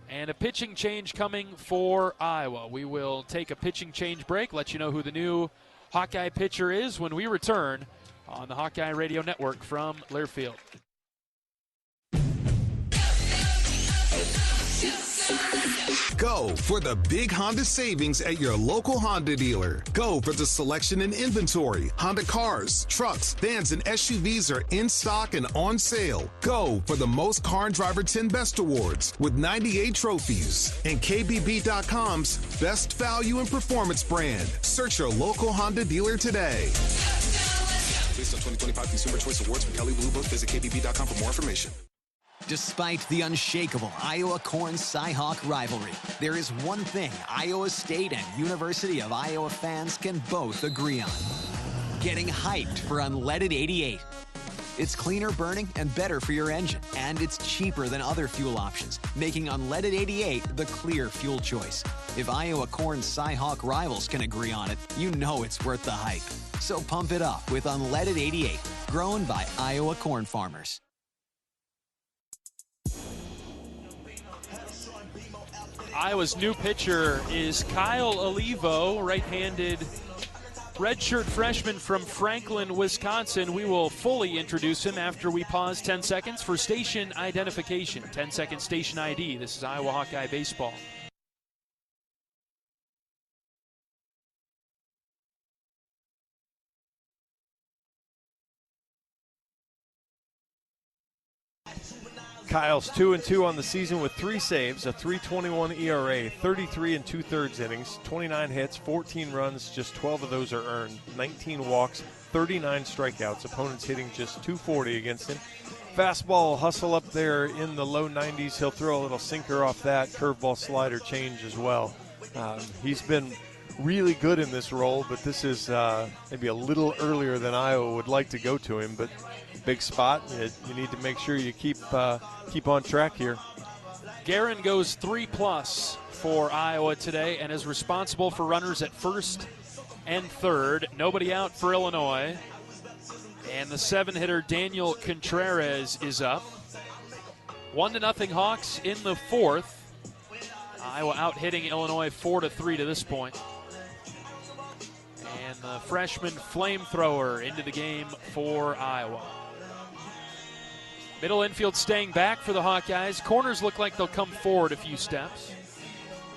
And a pitching change coming for Iowa. We will take a pitching change break, let you know who the new Hawkeye pitcher is when we return on the Hawkeye Radio Network from Learfield. Go for the big Honda savings at your local Honda dealer. Go for the selection and inventory. Honda cars, trucks, vans, and SUVs are in stock and on sale. Go for the most Car and Driver 10 Best Awards with 98 trophies. And KBB.com's Best Value and Performance brand. Search your local Honda dealer today. Based on 2025 Consumer Choice Awards from Kelley Blue Book, visit KBB.com for more information. Despite the unshakable Iowa-Corn Cy-Hawk rivalry, there is one thing Iowa State and University of Iowa fans can both agree on. Getting hyped for unleaded 88. It's cleaner burning and better for your engine, and it's cheaper than other fuel options, making unleaded 88 the clear fuel choice. If Iowa Corn Cy-Hawk rivals can agree on it, you know it's worth the hype. So pump it up with unleaded 88, grown by Iowa corn farmers. Iowa's new pitcher is Kyle Olivo, right-handed redshirt freshman from Franklin, Wisconsin. We will fully introduce him after we pause 10 seconds for station identification. 10-second station ID. This is Iowa Hawkeye Baseball. Kyle's 2-2 on the season with 3 saves, a 3.21 ERA, 33 2/3 innings, 29 hits, 14 runs, just 12 of those are earned, 19 walks, 39 strikeouts, opponents hitting just .240 against him. Fastball hustle up there in the low 90s. He'll throw a little sinker off that, curveball slider change as well. He's been really good in this role, but this is maybe a little earlier than Iowa would like to go to him, but big spot. You need to make sure you keep on track here. Guerin goes 3+ for Iowa today and is responsible for runners at first and third. Nobody out for Illinois. And the 7-hitter Daniel Contreras is up. 1-0 Hawks in the 4th. Iowa out hitting Illinois 4-3 to this point. And the freshman flamethrower into the game for Iowa. Middle infield staying back for the Hawkeyes. Corners look like they'll come forward a few steps.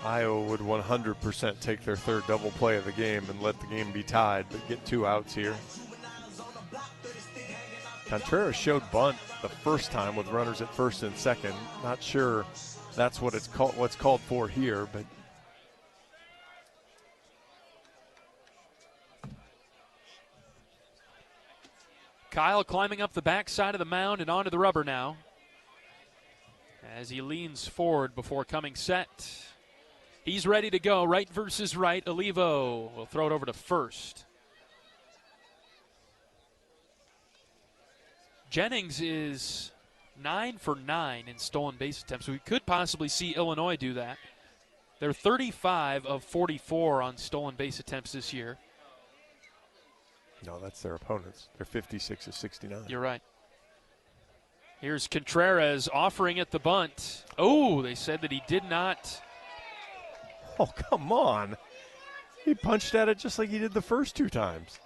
Iowa would 100% take their third double play of the game and let the game be tied, but get 2 outs here. Contreras showed bunt the first time with runners at first and second. Not sure that's what's called for here, but Kyle climbing up the backside of the mound and onto the rubber now as he leans forward before coming set. He's ready to go. Right versus right. Olivo will throw it over to first. Jennings is 9 for 9 in stolen base attempts. We could possibly see Illinois do that. They're 35 of 44 on stolen base attempts this year. No, that's their opponents. They're 56 of 69. You're right. Here's Contreras offering at the bunt. Oh, they said that he did not. Oh, come on. He punched at it just like he did the first 2 times.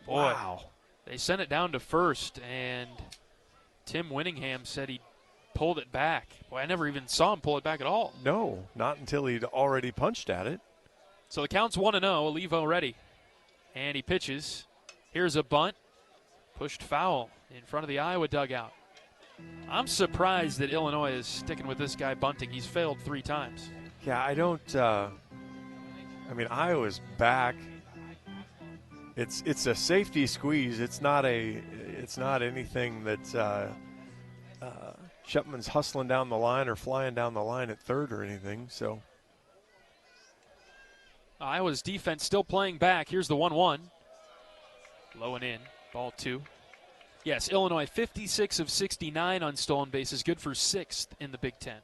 Boy, wow. They sent it down to first, and Tim Winningham said he pulled it back. Boy, I never even saw him pull it back at all. No, not until he'd already punched at it. So the count's 1-0. Olivo ready. And he pitches. Here's a bunt. Pushed foul in front of the Iowa dugout. I'm surprised that Illinois is sticking with this guy bunting. He's failed 3 times. Yeah, I don't. Iowa's back. It's a safety squeeze. It's not anything that Shepman's hustling down the line or flying down the line at third or anything. So Iowa's defense still playing back. Here's the 1-1. Low and in. Ball 2. Yes, Illinois 56 of 69 on stolen bases. Good for 6th in the Big Ten.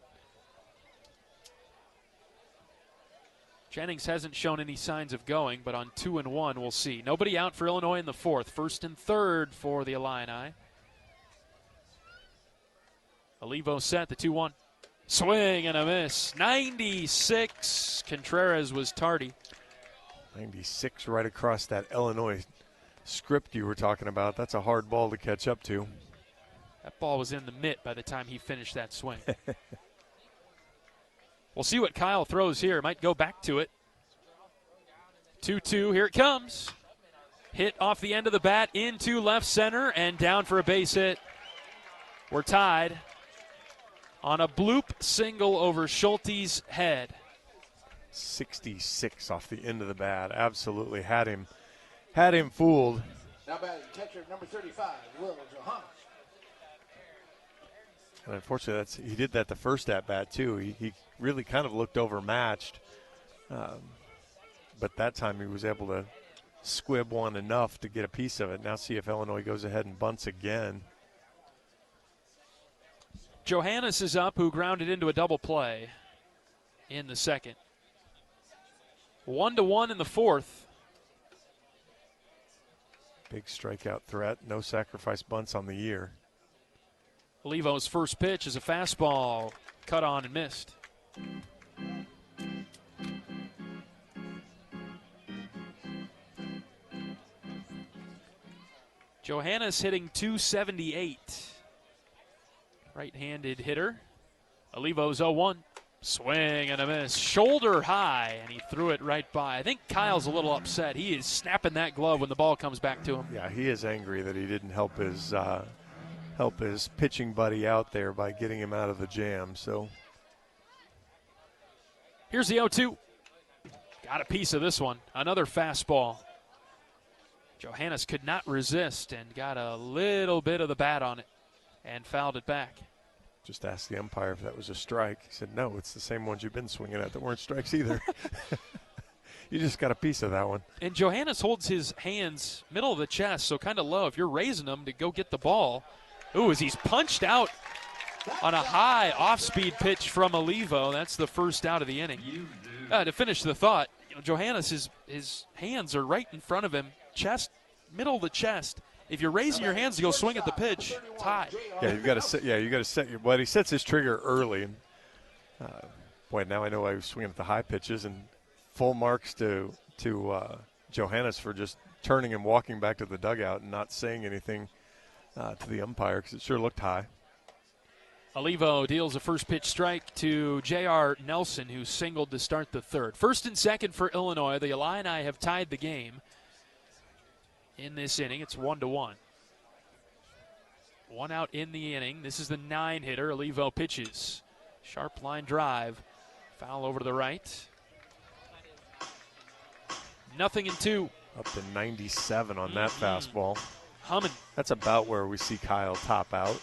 Jennings hasn't shown any signs of going, but on 2-1, we'll see. Nobody out for Illinois in the 4th. 1st and 3rd for the Illini. Olivo set, the 2-1. Swing and a miss. 96. Contreras was tardy. 96 right across that Illinois script you were talking about. That's a hard ball to catch up to. That ball was in the mitt by the time he finished that swing. We'll see what Kyle throws here. Might go back to it. 2-2, here it comes. Hit off the end of the bat into left center and down for a base hit. We're tied on a bloop single over Schulte's head. 66 off the end of the bat. Absolutely had him fooled. Now batting catcher number 35, Will Johannes. And unfortunately, he did that the first at-bat, too. He really kind of looked overmatched. But that time he was able to squib one enough to get a piece of it. Now see if Illinois goes ahead and bunts again. Johannes is up, who grounded into a double play in the 2nd. 1-1 in the 4th. Big strikeout threat. No sacrifice bunts on the year. Olivo's first pitch is a fastball, cut on and missed. Johannes hitting .278. Right-handed hitter. Olivo's 0-1. Swing and a miss. Shoulder high, and he threw it right by. I think Kyle's a little upset. He is snapping that glove when the ball comes back to him. Yeah, he is angry that he didn't help his pitching buddy out there by getting him out of the jam. So here's the 0-2. Got a piece of this one. Another fastball. Johannes could not resist and got a little bit of the bat on it and fouled it back. Just asked the umpire if that was a strike. He said, no, it's the same ones you've been swinging at that weren't strikes either. You just got a piece of that one. And Johannes holds his hands middle of the chest, so kind of low. If you're raising them to go get the ball. Ooh, as he's punched out on a high off-speed pitch from Olivo. That's the first out of the inning. To finish the thought, Johannes, his hands are right in front of him, chest, middle of the chest. If you're raising your hands to go swing at the pitch, it's high. Yeah, you got to set your. But he sets his trigger early. And boy, now I know I was swinging at the high pitches, and full marks to Johannes for just turning and walking back to the dugout and not saying anything to the umpire because it sure looked high. Olivo deals a first pitch strike to J.R. Nelson, who singled to start the 3rd. 1st and 2nd for Illinois. The Illini have tied the game in this inning. It's 1-1. One out in the inning. This is the 9-hitter. Olivo pitches. Sharp line drive. Foul over to the right. 0-2. Up to 97 on that fastball. humming. That's about where we see Kyle top out.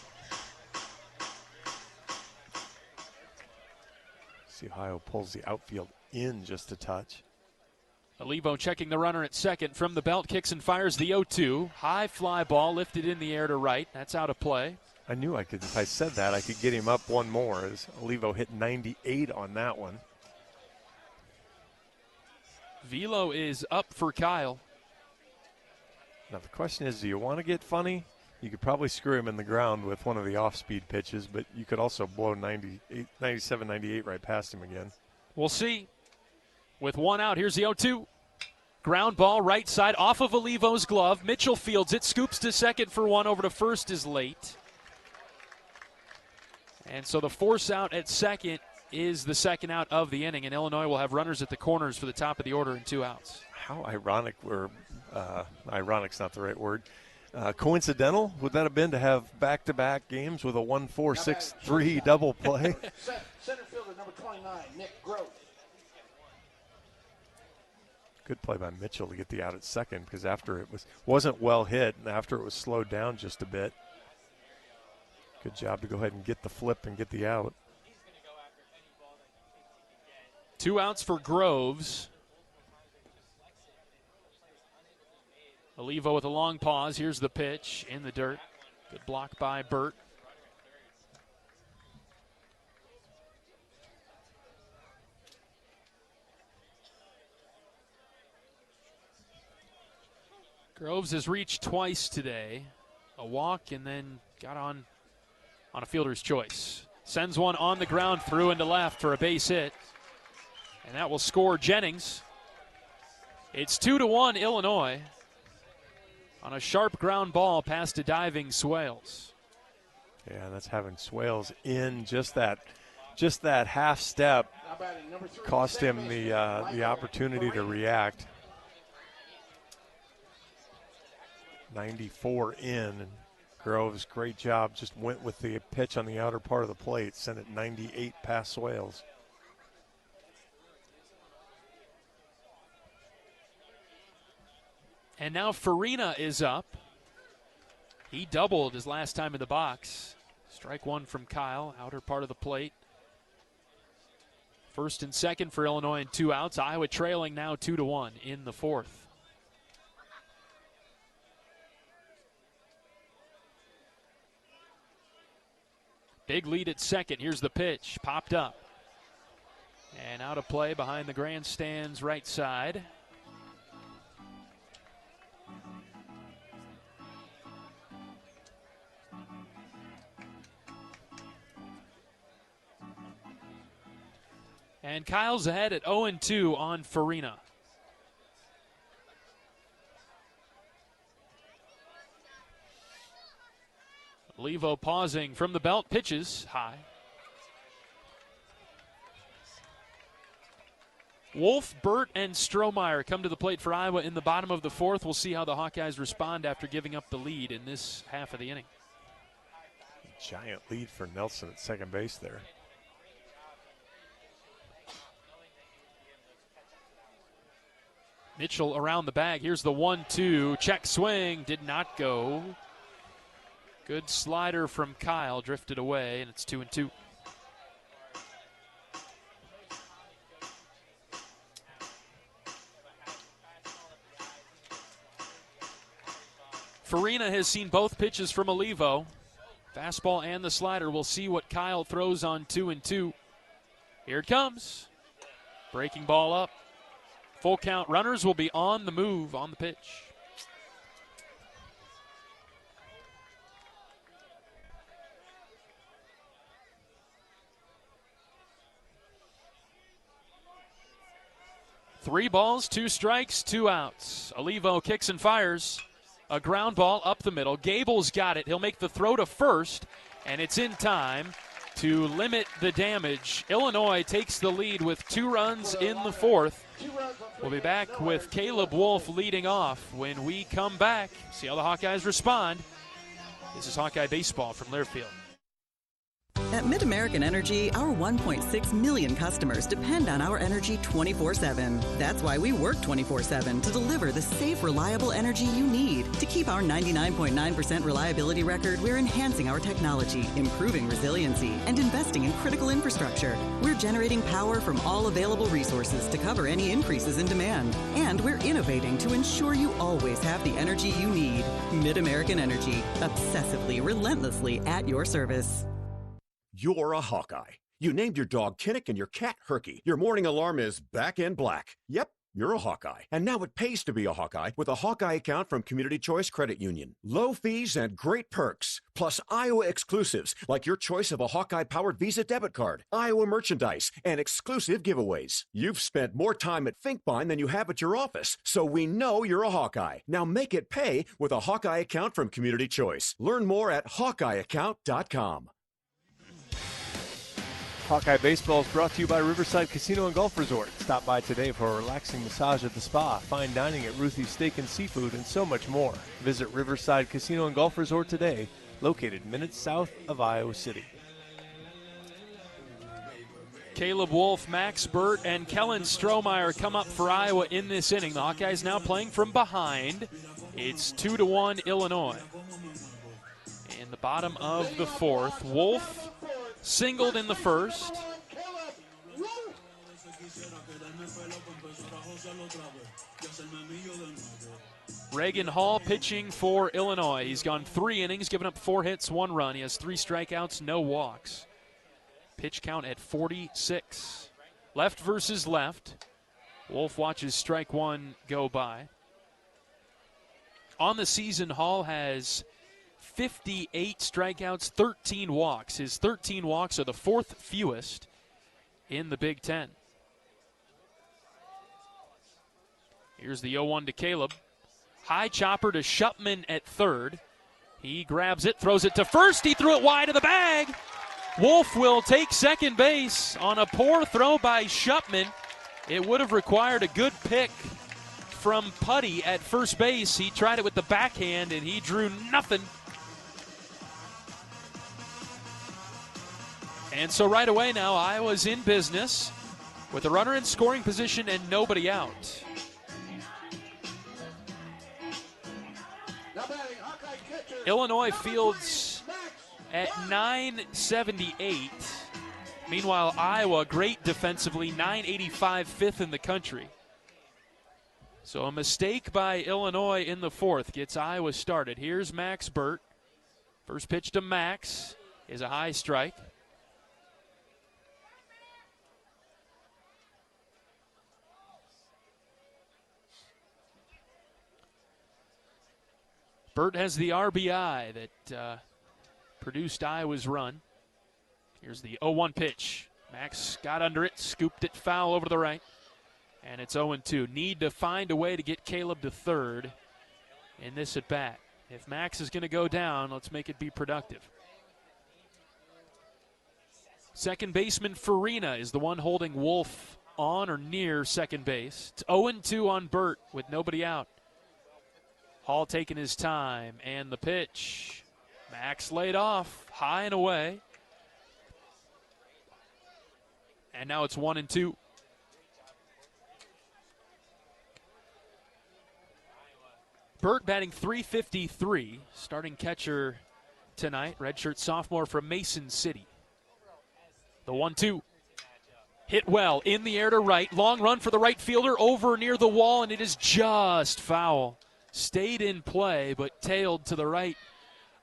See Ohio pulls the outfield in just a touch. Olivo checking the runner at second from the belt, kicks and fires the 0-2. High fly ball lifted in the air to right. That's out of play. I knew I could, if I said that, I could get him up one more as Olivo hit 98 on that one. Velo is up for Kyle. Now the question is, do you want to get funny? You could probably screw him in the ground with one of the off-speed pitches, but you could also blow 97, 98 right past him again. We'll see. With one out, here's the 0-2. Ground ball right side off of Olivo's glove. Mitchell fields it, scoops to second for one, over to first is late. And so the force out at second is the second out of the inning, and Illinois will have runners at the corners for the top of the order and 2 outs. How ironic, ironic's not the right word. Coincidental would that have been to have back-to-back games with a 1-4-6-3 double play? Center fielder number 29, Nick Grove. Good play by Mitchell to get the out at second, because after it wasn't well hit, and after it was slowed down just a bit. Good job to go ahead and get the flip and get the out. 2 outs for Groves. Olivo with a long pause. Here's the pitch in the dirt. Good block by Burt. Groves has reached twice today. A walk and then got on a fielder's choice. Sends one on the ground through into left for a base hit. And that will score Jennings. It's 2-1 Illinois on a sharp ground ball past a diving Swales. Yeah, that's having Swales in just that half step cost him the opportunity to react. 94 in, and Groves, great job, just went with the pitch on the outer part of the plate, sent it 98 past Swales. And now Farina is up. He doubled his last time in the box. Strike one from Kyle, outer part of the plate. First and second for Illinois and 2 outs. Iowa trailing now 2-1 in the fourth. Big lead at second. Here's the pitch. Popped up. And out of play behind the grandstand's right side. And Kyle's ahead at 0-2 on Farina. Levo pausing from the belt, pitches high. Wolf, Burt, and Strohmeyer come to the plate for Iowa in the bottom of the fourth. We'll see how the Hawkeyes respond after giving up the lead in this half of the inning. Giant lead for Nelson at second base there. Mitchell around the bag. Here's the 1-2. Check swing. Did not go. Good slider from Kyle. Drifted away, and it's 2-2. Farina has seen both pitches from Olivo. Fastball and the slider. We'll see what Kyle throws on 2-2. Here it comes. Breaking ball up. Full count. Runners will be on the move on the pitch. Three balls, 2 strikes, 2 outs. Olivo kicks and fires. A ground ball up the middle. Gable's got it. He'll make the throw to first, and it's in time to limit the damage. Illinois takes the lead with 2 runs in the fourth. We'll be back with Caleb Wolf leading off when we come back. See how the Hawkeyes respond. This is Hawkeye Baseball from Learfield. At Mid-American Energy, our 1.6 million customers depend on our energy 24/7. That's why we work 24/7 to deliver the safe, reliable energy you need. To keep our 99.9% reliability record, we're enhancing our technology, improving resiliency, and investing in critical infrastructure. We're generating power from all available resources to cover any increases in demand. And we're innovating to ensure you always have the energy you need. Mid-American Energy, obsessively, relentlessly at your service. You're a Hawkeye. You named your dog Kinnick and your cat Herky. Your morning alarm is back in black. Yep, you're a Hawkeye. And now it pays to be a Hawkeye with a Hawkeye account from Community Choice Credit Union. Low fees and great perks. Plus Iowa exclusives like your choice of a Hawkeye-powered Visa debit card, Iowa merchandise, and exclusive giveaways. You've spent more time at Finkbine than you have at your office, so we know you're a Hawkeye. Now make it pay with a Hawkeye account from Community Choice. Learn more at HawkeyeAccount.com. Hawkeye Baseball is brought to you by Riverside Casino and Golf Resort. Stop by today for a relaxing massage at the spa, fine dining at Ruthie's Steak and Seafood, and so much more. Visit Riverside Casino and Golf Resort today, located minutes south of Iowa City. Caleb Wolf, Max Burt, and Kellen Strohmeyer come up for Iowa in this inning. The Hawkeyes now playing from behind. It's 2-1 Illinois. In the bottom of the fourth, Wolf singled in the first. Reagan Hall pitching for Illinois. He's gone 3 innings, given up 4 hits, 1 run. He has 3 strikeouts, no walks. Pitch count at 46. Left versus left. Wolf watches strike 1 go by. On the season, Hall has 58 strikeouts, 13 walks. His 13 walks are the 4th fewest in the Big Ten. Here's the 0-1 to Caleb. High chopper to Shupman at third. He grabs it, throws it to first. He threw it wide of the bag. Wolf will take second base on a poor throw by Shupman. It would have required a good pick from Putty at first base. He tried it with the backhand, and he drew nothing. And so right away now, Iowa's in business with a runner in scoring position and nobody out. Illinois fields at 978. Meanwhile, Iowa, great defensively, 985, 5th in the country. So a mistake by Illinois in the fourth gets Iowa started. Here's Max Burt. First pitch to Max is a high strike. Burt has the RBI that produced Iowa's run. Here's the 0-1 pitch. Max got under it, scooped it foul over to the right, and it's 0-2. Need to find a way to get Caleb to third in this at-bat. If Max is going to go down, let's make it be productive. Second baseman Farina is the one holding Wolf on or near second base. It's 0-2 on Burt with nobody out. Hall taking his time, and the pitch. Max laid off, high and away. And now it's 1-2. Burt batting .353, starting catcher tonight. Redshirt sophomore from Mason City. The 1-2. Hit well, in the air to right. Long run for the right fielder, over near the wall, and it is just foul. Stayed in play, but tailed to the right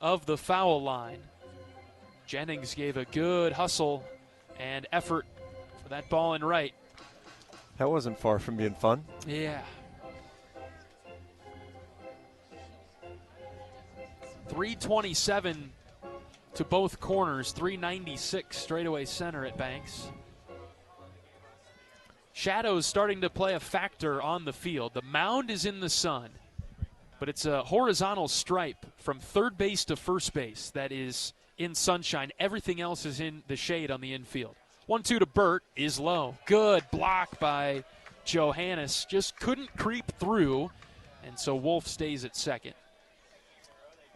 of the foul line. Jennings gave a good hustle and effort for that ball in right. That wasn't far from being fun. Yeah. 327 to both corners, 396 straightaway center at Banks. Shadows starting to play a factor on the field. The mound is in the sun, but it's a horizontal stripe from third base to first base that is in sunshine. Everything else is in the shade on the infield. 1-2 to Burt is low. Good block by Johannes. Just couldn't creep through, and so Wolf stays at second.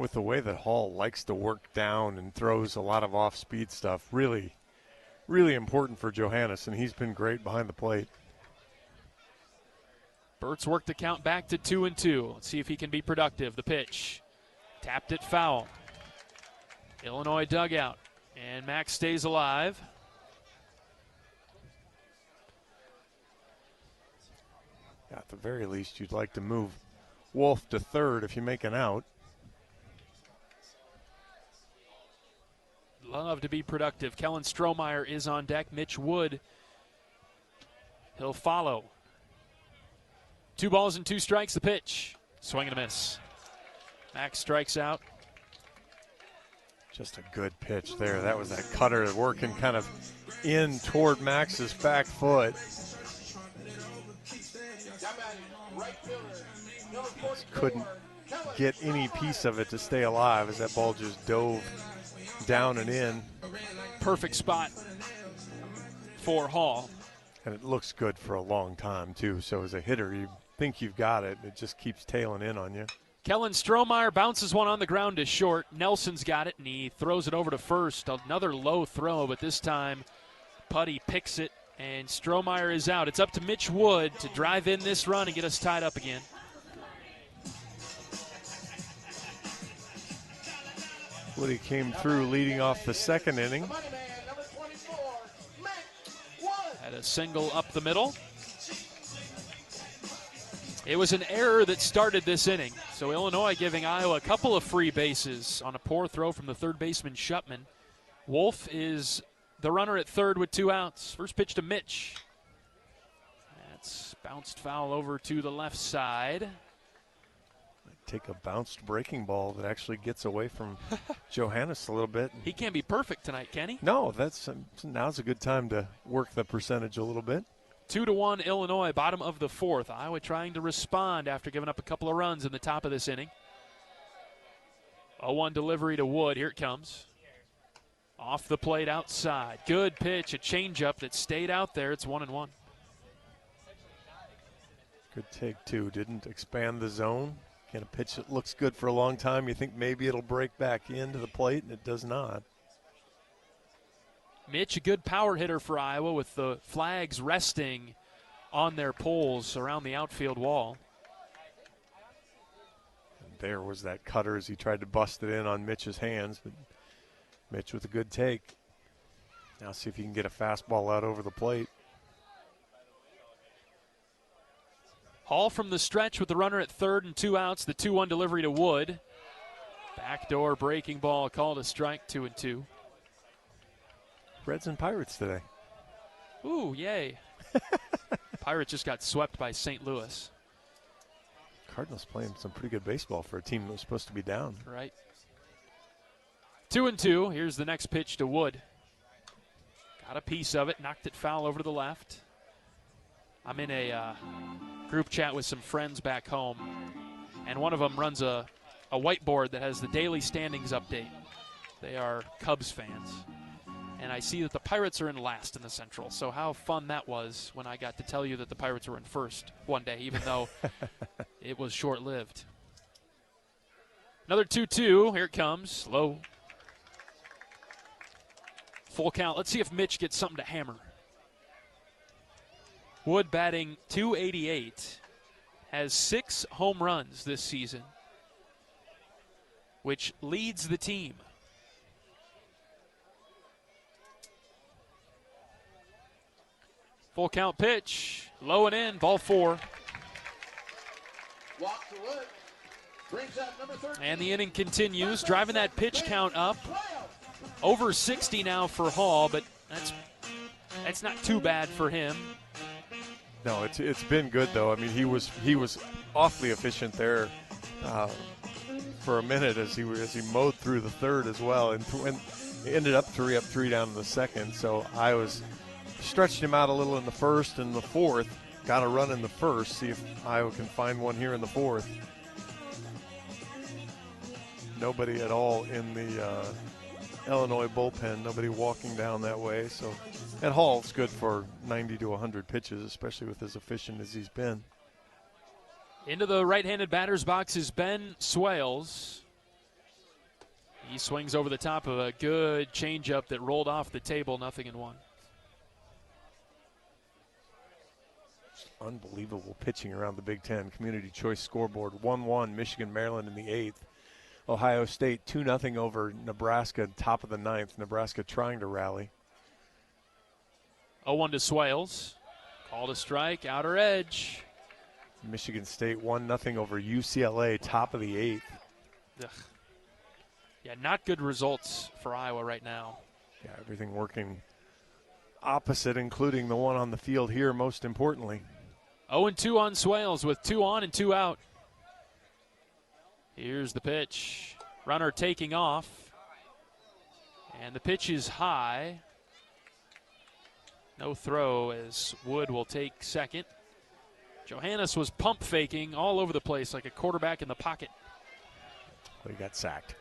with the way that Hall likes to work down and throws a lot of off-speed stuff, really, really important for Johannes, and he's been great behind the plate. Burt's worked the count back to 2-2. Let's see if he can be productive. The pitch. Tapped it foul. Illinois dugout. And Max stays alive. At the very least, you'd like to move Wolf to third if you make an out. Love to be productive. Kellen Strohmeyer is on deck. Mitch Wood, he'll follow. 2 balls and 2 strikes. The pitch. Swing and a miss. Max strikes out. Just a good pitch there. That was that cutter working kind of in toward Max's back foot. Just couldn't get any piece of it to stay alive as that ball just dove down and in. Perfect spot for Hall. And it looks good for a long time, too. So as a hitter, you think you've got it. It just keeps tailing in on you. Kellen Strohmeyer bounces one on the ground to short. Nelson's got it, and he throws it over to first. Another low throw, but this time Putty picks it, and Strohmeyer is out. It's up to Mitch Wood to drive in this run and get us tied up again. Woody came through leading off the second inning. Had a single up the middle. It was an error that started this inning. So Illinois giving Iowa a couple of free bases on a poor throw from the third baseman Shupman. Wolf is the runner at third with 2 outs. First pitch to Mitch. That's bounced foul over to the left side. Take a bounced breaking ball that actually gets away from Johannes a little bit. He can't be perfect tonight, can he? No, that's now's a good time to work the percentage a little bit. 2-1 Illinois, bottom of the 4th. Iowa trying to respond after giving up a couple of runs in the top of this inning. 0-1 delivery to Wood. Here it comes. Off the plate outside. Good pitch, a changeup that stayed out there. It's 1-1. Good take, too. Didn't expand the zone. Kind of pitch that looks good for a long time. You think maybe it'll break back into the plate, and it does not. Mitch, a good power hitter for Iowa with the flags resting on their poles around the outfield wall. And there was that cutter as he tried to bust it in on Mitch's hands, but Mitch with a good take. Now see if he can get a fastball out over the plate. Hall from the stretch with the runner at third and 2 outs. The 2-1 delivery to Wood. Backdoor breaking ball called a strike, 2-2. Reds and Pirates today. Ooh, yay. Pirates just got swept by St. Louis. Cardinals playing some pretty good baseball for a team that was supposed to be down. Right. 2-2. Here's the next pitch to Wood. Got a piece of it, knocked it foul over to the left. I'm in a group chat with some friends back home, and one of them runs a whiteboard that has the daily standings update. They are Cubs fans. And I see that the Pirates are in last in the Central. So how fun that was when I got to tell you that the Pirates were in first one day, even though it was short-lived. Another 2-2. Here it comes. Low. Full count. Let's see if Mitch gets something to hammer. Wood batting .288. Has 6 home runs this season, which leads the team. Full count pitch, low and in, ball 4. And the inning continues, driving that pitch count up. Over 60 now for Hall, but that's not too bad for him. No, it's been good though. I mean, he was awfully efficient there for a minute as he mowed through the third as well, and ended up 3 down in the second. So I was. Stretched him out a little in the first and the fourth. Got a run in the first. See if Iowa can find one here in the fourth. Nobody at all in the Illinois bullpen. Nobody walking down that way. So, and Hall's good for 90 to 100 pitches, especially with as efficient as he's been. Into the right-handed batter's box is Ben Swales. He swings over the top of a good changeup that rolled off the table, 0-1. Unbelievable pitching around the Big Ten. Community Choice scoreboard 1-1, Michigan, Maryland in the 8th. Ohio State 2-0 over Nebraska, top of the 9th. Nebraska trying to rally. 0-1 to Swales. Called a strike, outer edge. Michigan State 1-0 over UCLA, top of the 8th. Ugh. Yeah, not good results for Iowa right now. Yeah, everything working opposite, including the one on the field here, most importantly. 0-2 on Swales with 2 on and 2 out. Here's the pitch. Runner taking off. And the pitch is high. No throw as Wood will take second. Johannes was pump faking all over the place like a quarterback in the pocket. Well, he got sacked.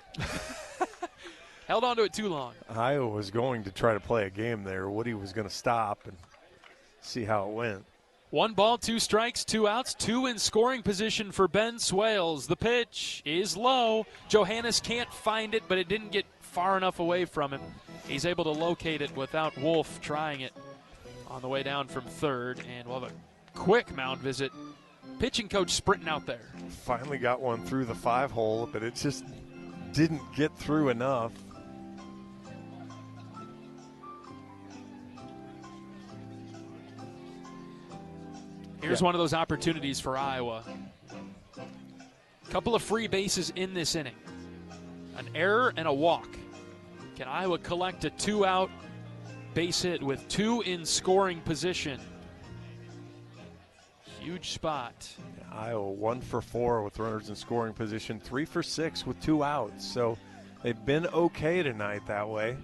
Held on to it too long. Iowa was going to try to play a game there. Woody was going to stop and see how it went. 1 ball, 2 strikes, 2 outs, 2 in scoring position for Ben Swales. The pitch is low. Johannes can't find it, but it didn't get far enough away from him. He's able to locate it without Wolf trying it on the way down from third. And we'll have a quick mound visit. Pitching coach sprinting out there. Finally got one through the 5-hole, but it just didn't get through enough. Here's one of those opportunities for Iowa. Couple of free bases in this inning. An error and a walk. Can Iowa collect a 2-out base hit with 2 in scoring position? Huge spot. Yeah, Iowa 1 for 4 with runners in scoring position, 3 for 6 with 2 outs. So they've been okay tonight that way.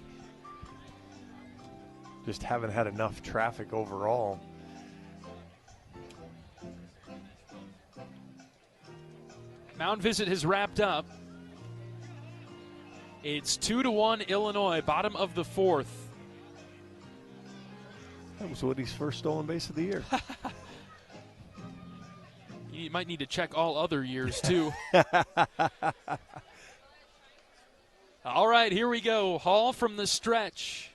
Just haven't had enough traffic overall. Mound visit has wrapped up. It's 2-1 Illinois, bottom of the 4th. That was Woody's first stolen base of the year. You might need to check all other years, too. All right, here we go. Hall from the stretch.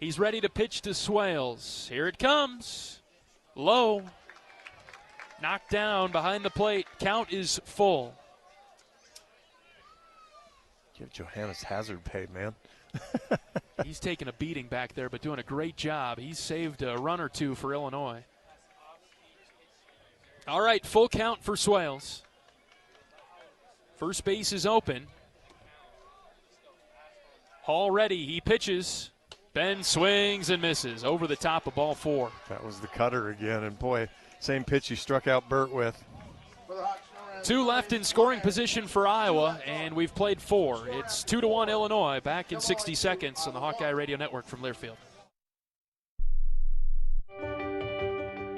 He's ready to pitch to Swales. Here it comes. Low. Knocked down behind the plate. Count is full. Give Johannes hazard pay, man. He's taking a beating back there, but doing a great job. He's saved a run or 2 for Illinois. All right, full count for Swales. First base is open. Hall ready. He pitches. Ben swings and misses over the top of ball 4. That was the cutter again, and boy, same pitch he struck out Burt with. 2 left in scoring position for Iowa, and we've played 4. It's 2-1 Illinois. Back in 60 seconds on the Hawkeye Radio Network from Learfield.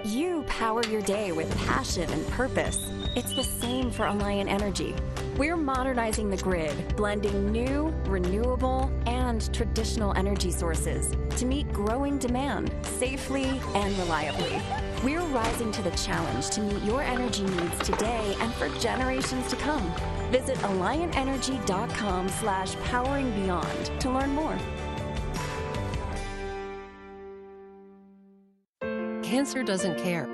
You power your day with passion and purpose. It's the same for Alliant Energy. We're modernizing the grid, blending new, renewable, and traditional energy sources to meet growing demand safely and reliably. We're rising to the challenge to meet your energy needs today and for generations to come. Visit AlliantEnergy.com/poweringbeyond to learn more. Cancer doesn't care.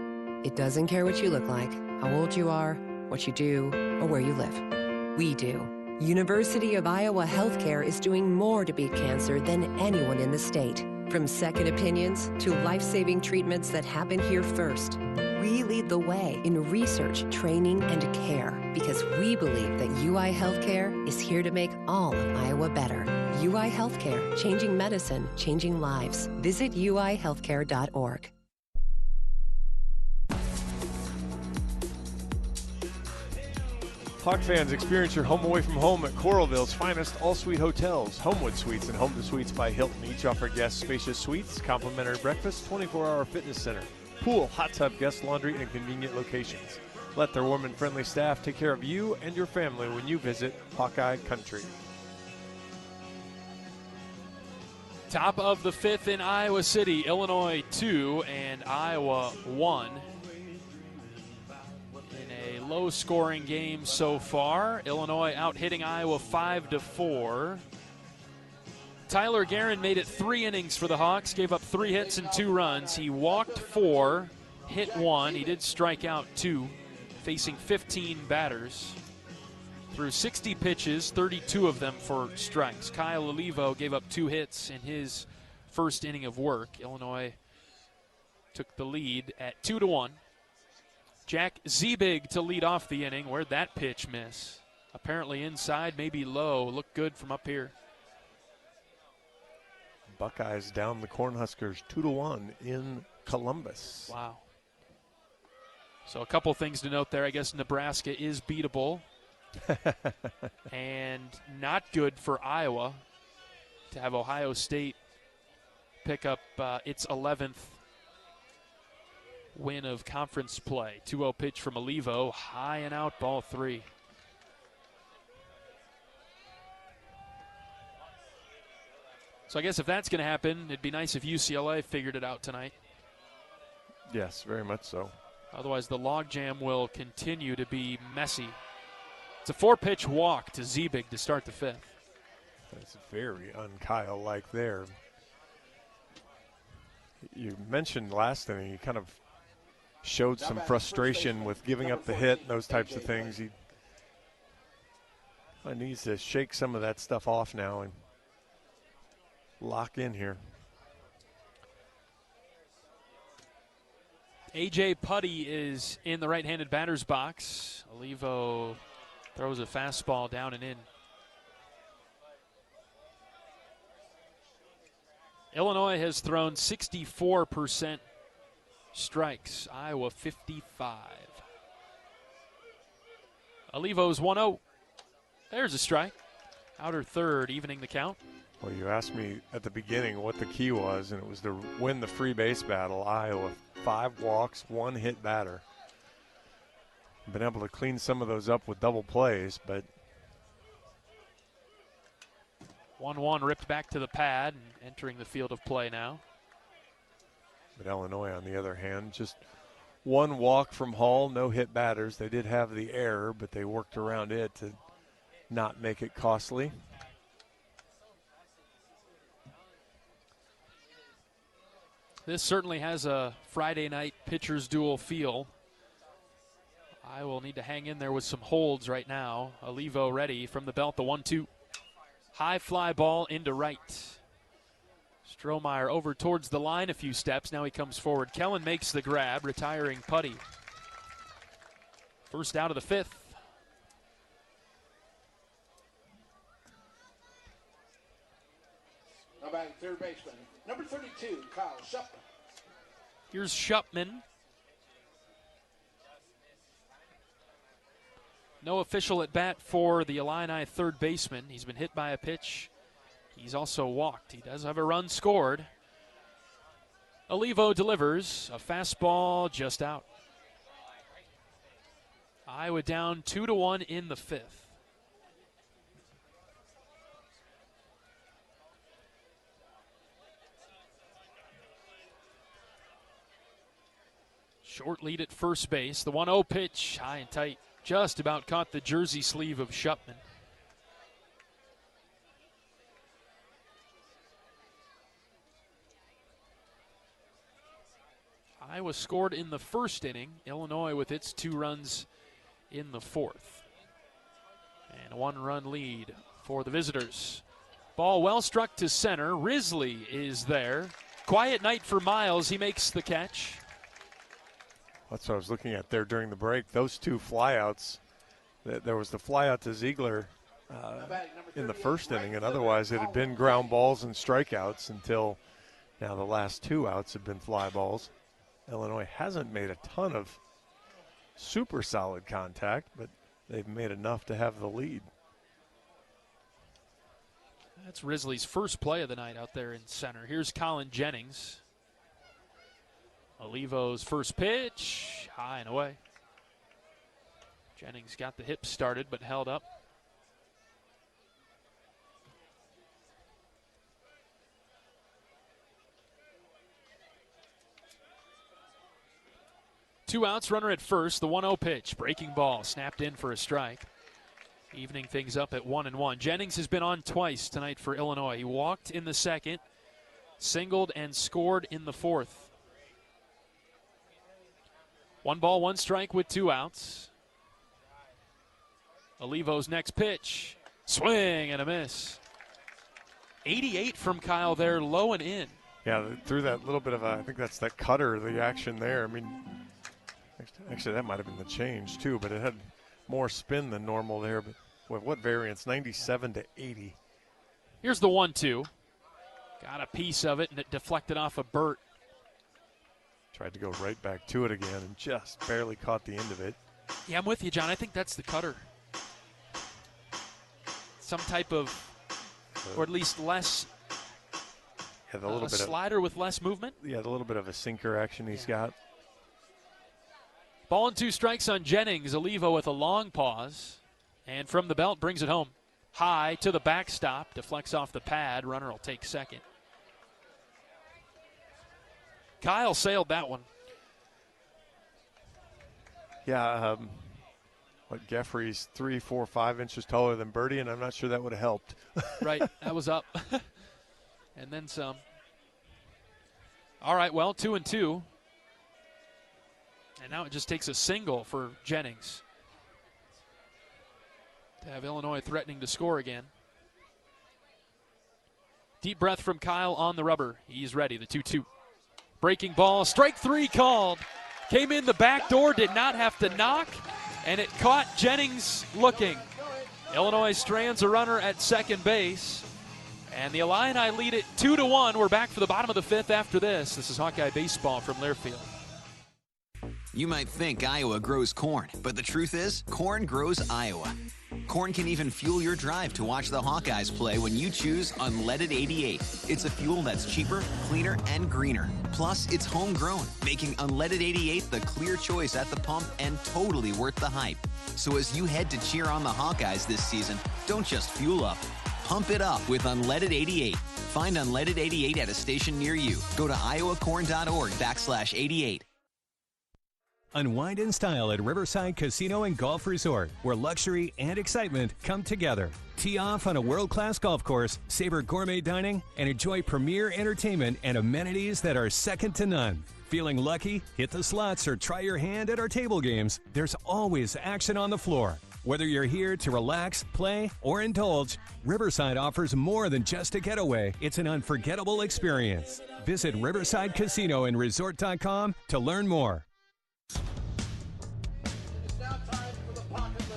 It doesn't care what you look like, how old you are, what you do, or where you live. We do. University of Iowa Healthcare is doing more to beat cancer than anyone in the state. From second opinions to life-saving treatments that happen here first. We lead the way in research, training, and care because we believe that UI Healthcare is here to make all of Iowa better. UI Healthcare, changing medicine, changing lives. Visit uihealthcare.org. Hawk fans, experience your home away from home at Coralville's finest all-suite hotels. Homewood Suites and Home to Suites by Hilton each offer guests spacious suites, complimentary breakfast, 24-hour fitness center, pool, hot tub, guest laundry, and convenient locations. Let their warm and friendly staff take care of you and your family when you visit Hawkeye Country. Top of the 5th in Iowa City, Illinois 2 and Iowa 1. In a low-scoring game so far. Illinois out-hitting Iowa 5-4. Tyler Guerin made it 3 innings for the Hawks, gave up 3 hits and 2 runs. He walked 4, hit 1. He did strike out 2, facing 15 batters. Threw 60 pitches, 32 of them for strikes. Kyle Olivo gave up 2 hits in his first inning of work. Illinois took the lead at 2-1. Jack Ziebig to lead off the inning. Where'd that pitch miss? Apparently inside, maybe low. Looked good from up here. Buckeyes down the Cornhuskers 2-1 in Columbus. Wow. So a couple things to note there. I guess Nebraska is beatable. And not good for Iowa to have Ohio State pick up its 11th win of conference play. 2-0 pitch from Olivo, high and out, ball 3. So I guess if that's going to happen, it'd be nice if UCLA figured it out tonight. Yes, very much so. Otherwise, the logjam will continue to be messy. It's a 4-pitch walk to Ziebig to start the 5th. That's very un-Kyle-like there. You mentioned last inning, he kind of showed some frustration with giving up the hit and those types of things. He needs to shake some of that stuff off now and lock in here. A.J. Putty is in the right-handed batter's box. Olivo throws a fastball down and in. Illinois has thrown 64% strikes. Iowa 55. Olivo's 1-0. There's a strike. Outer third, evening the count. Well, you asked me at the beginning what the key was, and it was to win the free base battle. Iowa, 5 walks, 1 hit batter. Been able to clean some of those up with double plays, but 1-1 ripped back to the pad and entering the field of play now. But Illinois, on the other hand, just 1 walk from Hall, no hit batters. They did have the error, but they worked around it to not make it costly. This certainly has a Friday night pitcher's duel feel. I will need to hang in there with some holds right now. Olivo ready from the belt, the 1-2. High fly ball into right. Strohmeyer over towards the line a few steps. Now he comes forward. Kellen makes the grab, retiring Putty. First out of the 5th. Now batting third baseman, number 32, Kyle Shupman. Here's Shupman. No official at bat for the Illini third baseman. He's been hit by a pitch. He's also walked. He does have a run scored. Olivo delivers a fastball just out. Iowa down 2-1 in the 5th. Short lead at first base. The 1-0 pitch, high and tight. Just about caught the jersey sleeve of Shupman. Iowa scored in the first inning. Illinois with its 2 runs in the 4th. And a 1-run lead for the visitors. Ball well struck to center. Risley is there. Quiet night for Miles. He makes the catch. That's what I was looking at there during the break. Those 2 flyouts. There was the flyout to Ziegler in the first inning, and otherwise it had been ground balls and strikeouts until now the last 2 outs have been fly balls. Illinois hasn't made a ton of super solid contact, but they've made enough to have the lead. That's Risley's first play of the night out there in center. Here's Colin Jennings. Olivo's first pitch, high and away. Jennings got the hip started but held up. 2 outs, runner at first. The 1-0 pitch. Breaking ball. Snapped in for a strike. Evening things up at 1-1. Jennings has been on twice tonight for Illinois. He walked in the second, singled, and scored in the fourth. 1 ball, 1 strike with 2 outs. Olivo's next pitch. Swing and a miss. 88 from Kyle there, low and in. Yeah, threw that little bit of I think that's that cutter, the action there. I mean, actually that might have been the change too, but it had more spin than normal there. But with what variance? 97 to 80. Here's the 1-2. Got a piece of it, and it deflected off of Burt. Tried to go right back to it again and just barely caught the end of it. Yeah, I'm with you, John. I think that's the cutter. Some type of, or at least less, yeah, the little bit slider with less movement. Yeah, the little bit of a sinker action he's got. Ball and 2 strikes on Jennings. Olivo with a long pause. And from the belt, brings it home. High to the backstop. Deflects off the pad. Runner will take second. Kyle sailed that one. Yeah, Geffrey's 3, 4, 5 inches taller than Birdie, and I'm not sure that would have helped. Right, that was up. And then some. All right, well, 2-2. And now it just takes a single for Jennings to have Illinois threatening to score again. Deep breath from Kyle on the rubber. He's ready, the 2-2. Breaking ball, strike 3 called. Came in the back door, did not have to knock, and it caught Jennings looking. Illinois strands a runner at second base, and the Illini lead it 2-1. We're back for the bottom of the 5th after this. This is Hawkeye Baseball from Learfield. You might think Iowa grows corn, but the truth is, corn grows Iowa. Corn can even fuel your drive to watch the Hawkeyes play when you choose Unleaded 88. It's a fuel that's cheaper, cleaner, and greener. Plus, it's homegrown, making Unleaded 88 the clear choice at the pump and totally worth the hype. So as you head to cheer on the Hawkeyes this season, don't just fuel up. Pump it up with Unleaded 88. Find Unleaded 88 at a station near you. Go to iowacorn.org/88. Unwind in style at Riverside Casino and Golf Resort, where luxury and excitement come together. Tee off on a world-class golf course, savor gourmet dining, and enjoy premier entertainment and amenities that are second to none. Feeling lucky? Hit the slots or try your hand at our table games. There's always action on the floor. Whether you're here to relax, play, or indulge, Riverside offers more than just a getaway. It's an unforgettable experience. Visit Riverside Casino and Resort.com to learn more.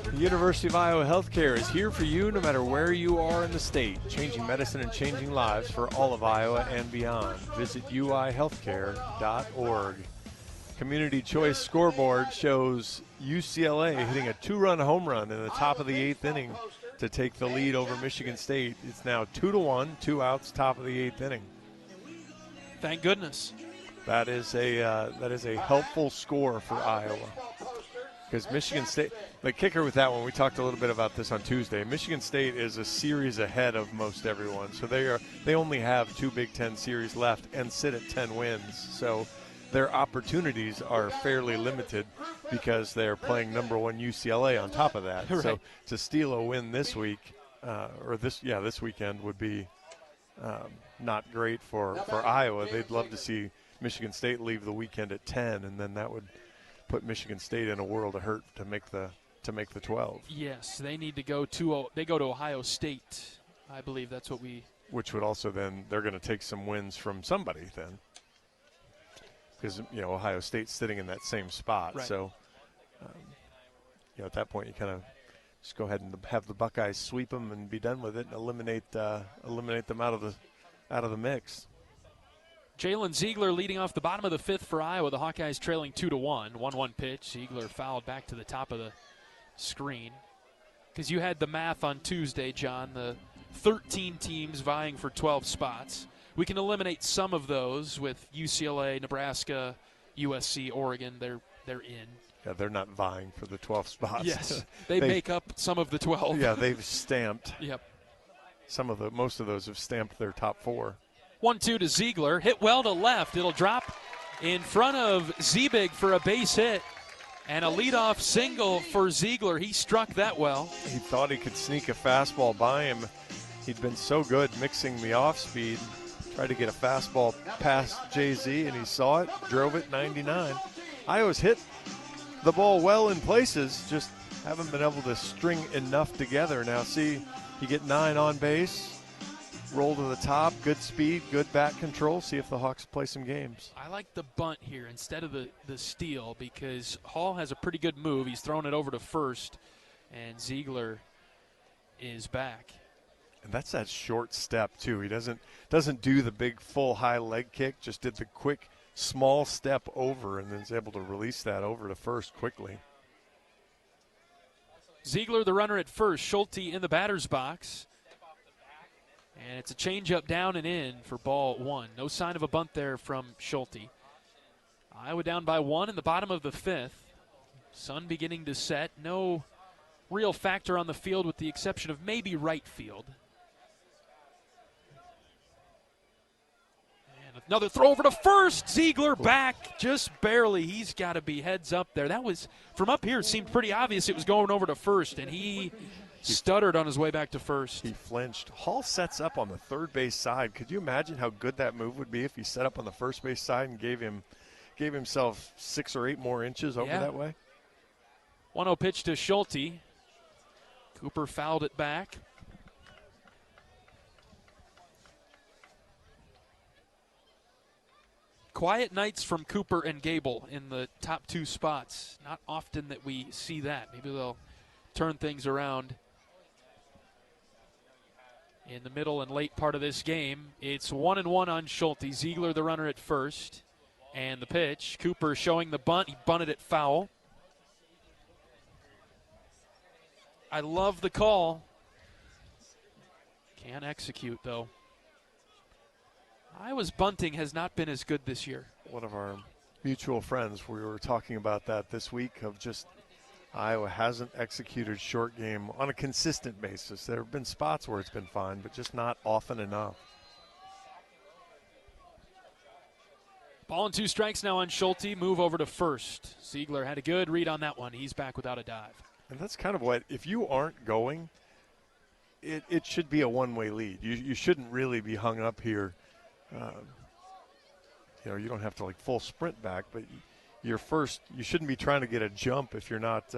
The University of Iowa Healthcare is here for you no matter where you are in the state, changing medicine and changing lives for all of Iowa and beyond. Visit uihealthcare.org. Community Choice Scoreboard shows UCLA hitting a 2-run home run in the top of the 8th inning to take the lead over Michigan State. It's now 2-1, 2 outs, top of the 8th inning. Thank goodness. That is a helpful score for Iowa. Because Michigan State, the kicker with that one, we talked a little bit about this on Tuesday. Michigan State is a series ahead of most everyone, so they only have 2 Big Ten series left and sit at 10 wins. So their opportunities are fairly limited because they're playing number 1 UCLA on top of that. Right. So to steal a win this week, this weekend would be not great for Iowa. They'd love to see Michigan State leave the weekend at 10, and then that would put Michigan State in a world of hurt to make the 12. Yes, they need to go to Ohio State. I believe that's what we. Which would also then they're going to take some wins from somebody then, because Ohio State's sitting in that same spot. Right. So at that point you kind of just go ahead and have the Buckeyes sweep them and be done with it and eliminate them out of the mix. Jalen Ziegler leading off the bottom of the 5th for Iowa. The Hawkeyes trailing 2-1. 1-1 pitch. Ziegler fouled back to the top of the screen. Because you had the math on Tuesday, John, the 13 teams vying for 12 spots. We can eliminate some of those with UCLA, Nebraska, USC, Oregon. They're in. Yeah, they're not vying for the 12 spots. Yes, they make up some of the 12. Yeah, they've stamped. Yep. Most of those have stamped their top 4. 1-2 to Ziegler. Hit well to left. It'll drop in front of Ziebig for a base hit. And a leadoff single for Ziegler. He struck that well. He thought he could sneak a fastball by him. He'd been so good mixing the off speed. Tried to get a fastball past JZ, and he saw it, drove it 99. Iowa's hit the ball well in places, just haven't been able to string enough together. Now see, you get 9 on base. Roll to the top, good speed, good bat control. See if the Hawks play some games. I like the bunt here instead of the steal because Hall has a pretty good move. He's throwing it over to first, and Ziegler is back. And that's that short step, too. He doesn't do the big full high leg kick, just did the quick small step over and then is able to release that over to first quickly. Ziegler, the runner at first. Schulte in the batter's box. And it's a changeup down and in for ball 1. No sign of a bunt there from Schulte. Iowa down by 1 in the bottom of the 5th. Sun beginning to set. No real factor on the field with the exception of maybe right field. And another throw over to first. Ziegler back just barely. He's got to be heads up there. That was, from up here, it seemed pretty obvious it was going over to first, and he stuttered on his way back to first. He flinched. Hall sets up on the third base side. Could you imagine how good that move would be if he set up on the first base side and gave himself 6 or 8 more inches over that way? 1-0 pitch to Schulte. Cooper fouled it back. Quiet nights from Cooper and Gable in the top 2 spots. Not often that we see that. Maybe they'll turn things around in the middle and late part of this game. It's 1-1 on Schulte. Ziegler the runner at first. And the pitch. Cooper showing the bunt. He bunted it foul. I love the call. Can't execute, though. Iowa's bunting has not been as good this year. One of our mutual friends, we were talking about that this week, of just Iowa hasn't executed short game on a consistent basis. There have been spots where it's been fine, but just not often enough. Ball and 2 strikes now on Schulte. Move over to first. Ziegler had a good read on that one. He's back without a dive. And that's kind of what, if you aren't going, it should be a one-way lead. You shouldn't really be hung up here. You don't have to full sprint back, but you shouldn't be trying to get a jump if you're not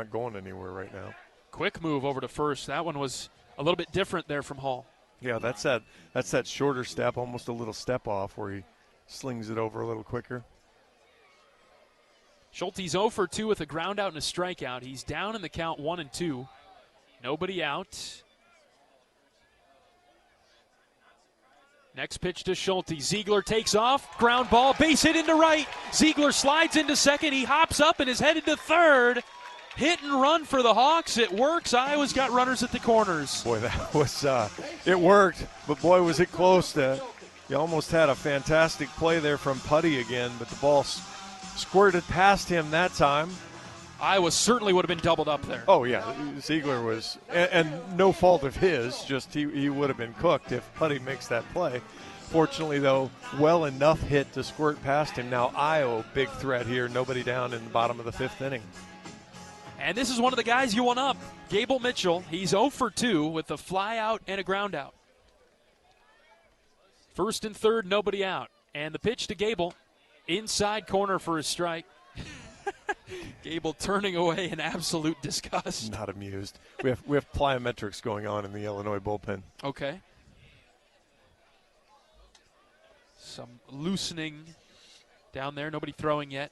going anywhere right now. Quick move over to first. That one was a little bit different there from Hall. Yeah, that's that shorter step, almost a little step off where he slings it over a little quicker. Schulte's 0 for 2 with a ground out and a strikeout. He's down in the count 1-2. Nobody out. Next pitch to Schulte. Ziegler takes off. Ground ball. Base hit into right. Ziegler slides into second. He hops up and is headed to third. Hit and run for the Hawks. It works. Iowa's got runners at the corners. Boy, that was it worked, but boy, was it close. You almost had a fantastic play there from Putty again, but the ball squirted past him that time. Iowa certainly would have been doubled up there. Oh, yeah. Ziegler was, and no fault of his, just he would have been cooked if Putty makes that play. Fortunately, though, well enough hit to squirt past him. Now Iowa, big threat here. Nobody down in the bottom of the 5th inning. And this is one of the guys you want up, Gable Mitchell. He's 0 for 2 with a fly out and a ground out. First and third, nobody out. And the pitch to Gable, inside corner for a strike. Gable turning away in absolute disgust. Not amused. We have plyometrics going on in the Illinois bullpen. Okay. Some loosening down there. Nobody throwing yet.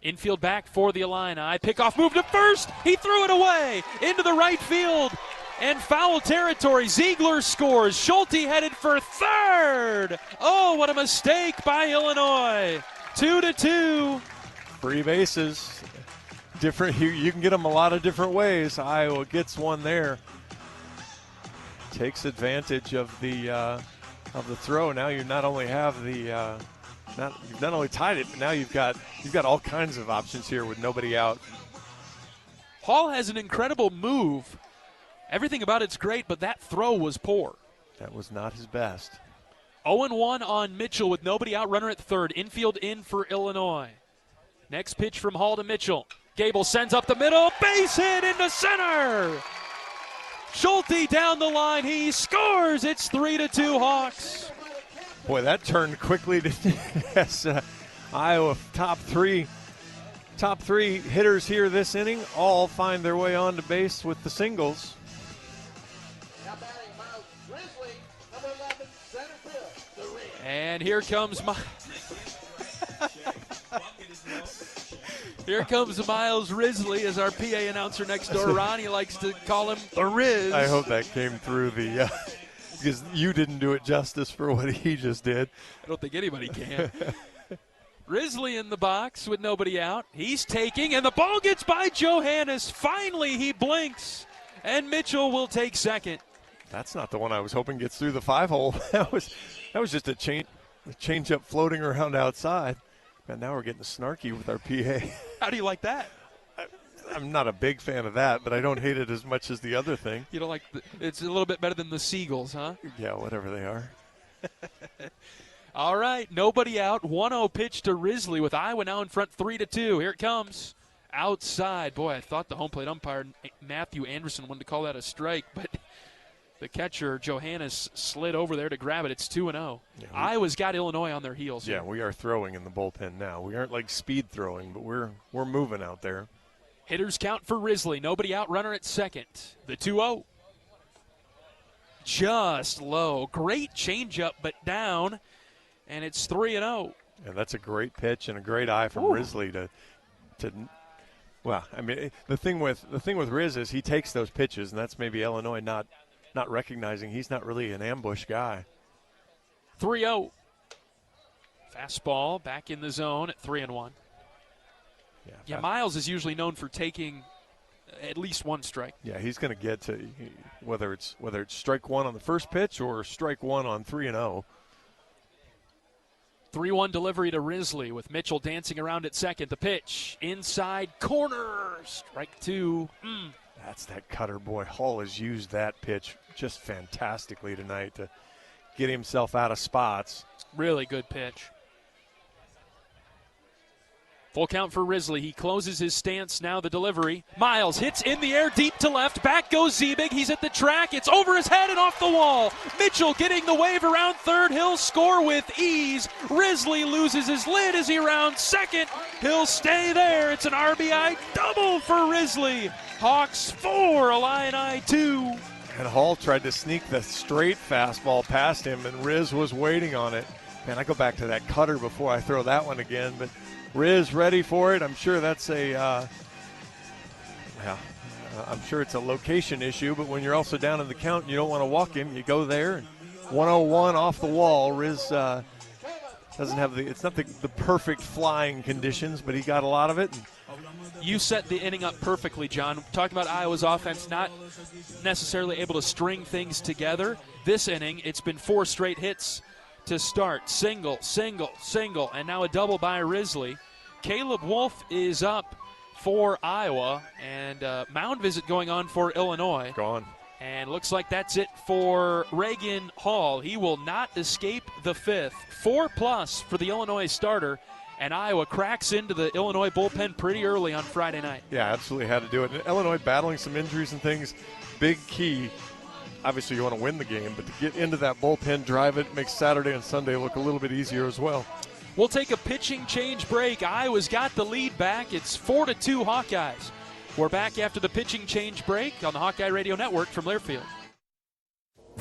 Infield back for the Illini. Pickoff move to first. He threw it away into the right field. And foul territory. Ziegler scores. Schulte headed for third. Oh, what a mistake by Illinois. 2-2. Free bases. Different. You can get them a lot of different ways. Iowa gets one there. Takes advantage of the throw. Now you not only have the you've not only tied it, but now you've got all kinds of options here with nobody out. Hall has an incredible move. Everything about it's great, but that throw was poor. That was not his best. 0-1 on Mitchell with nobody out, runner at third. Infield in for Illinois. Next pitch from Hall to Mitchell. Gable sends up the middle, base hit into center. Schulte down the line, he scores. It's 3-2 Hawks. Boy, that turned quickly to yes, Iowa top three hitters here this inning all find their way onto base with the singles. And here comes Here comes Miles Risley as our PA announcer next door. Ronnie likes to call him the Riz. I hope that came through the because you didn't do it justice for what he just did. I don't think anybody can. Risley in the box with nobody out. He's taking, and the ball gets by Johannes. Finally, he blinks, and Mitchell will take second. That's not the one I was hoping gets through the 5-hole. That was just a change up floating around outside. And now we're getting snarky with our PA. How do you like that? I'm not a big fan of that, but I don't hate it as much as the other thing. You don't like it's a little bit better than the Seagulls, huh? Yeah, whatever they are. All right, nobody out. 1-0 pitch to Risley with Iowa now in front 3-2. Here it comes. Outside. Boy, I thought the home plate umpire, Matthew Anderson, wanted to call that a strike, but the catcher, Johannes, slid over there to grab it. It's 2-0. Yeah, Iowa's got Illinois on their heels. Yeah, we are throwing in the bullpen now. We aren't like speed throwing, but we're moving out there. Hitters count for Risley. Nobody out, runner at second. The 2-0. Just low. Great changeup, but down. And it's 3-0. And that's a great pitch and a great eye from Risley to well, I mean, the thing with Riz is he takes those pitches, and that's maybe Illinois not recognizing he's not really an ambush guy. 3-0. Fastball back in the zone at 3-1. Yeah, Miles is usually known for taking at least one strike. Yeah, he's going to get to whether it's strike one on the first pitch or strike one on 3-0. 3-1 delivery to Risley with Mitchell dancing around at second. The pitch inside corner. Strike two. That's that cutter, boy. Hall has used that pitch just fantastically tonight to get himself out of spots. Really good pitch. Full count for Risley. He closes his stance now. The delivery. Miles hits in the air deep to left. Back goes Ziebig. He's at the track. It's over his head and off the wall. Mitchell getting the wave around third. He'll score with ease. Risley loses his lid as he rounds second. He'll stay there. It's an RBI double for Risley. Hawks 4, Illini 2. And Hall tried to sneak the straight fastball past him, and Riz was waiting on it. Man, I go back to that cutter before I throw that one again, but Riz ready for it. I'm sure that's I'm sure it's a location issue, but when you're also down in the count and you don't want to walk him, you go there. And 101 off the wall. Riz doesn't have it's not the perfect flying conditions, but he got a lot of it. You set the inning up perfectly, John. Talking about Iowa's offense not necessarily able to string things together. This inning, it's been 4 straight hits to start. Single, single, single, and now a double by Risley. Caleb Wolf is up for Iowa, and mound visit going on for Illinois. Gone. And looks like that's it for Reagan Hall. He will not escape the 5th. 4+ for the Illinois starter, and Iowa cracks into the Illinois bullpen pretty early on Friday night. Yeah, absolutely had to do it. And Illinois battling some injuries and things, big key. Obviously, you want to win the game, but to get into that bullpen, drive it, makes Saturday and Sunday look a little bit easier as well. We'll take a pitching change break. Iowa's got the lead back. It's 4-2 Hawkeyes. We're back after the pitching change break on the Hawkeye Radio Network from Learfield.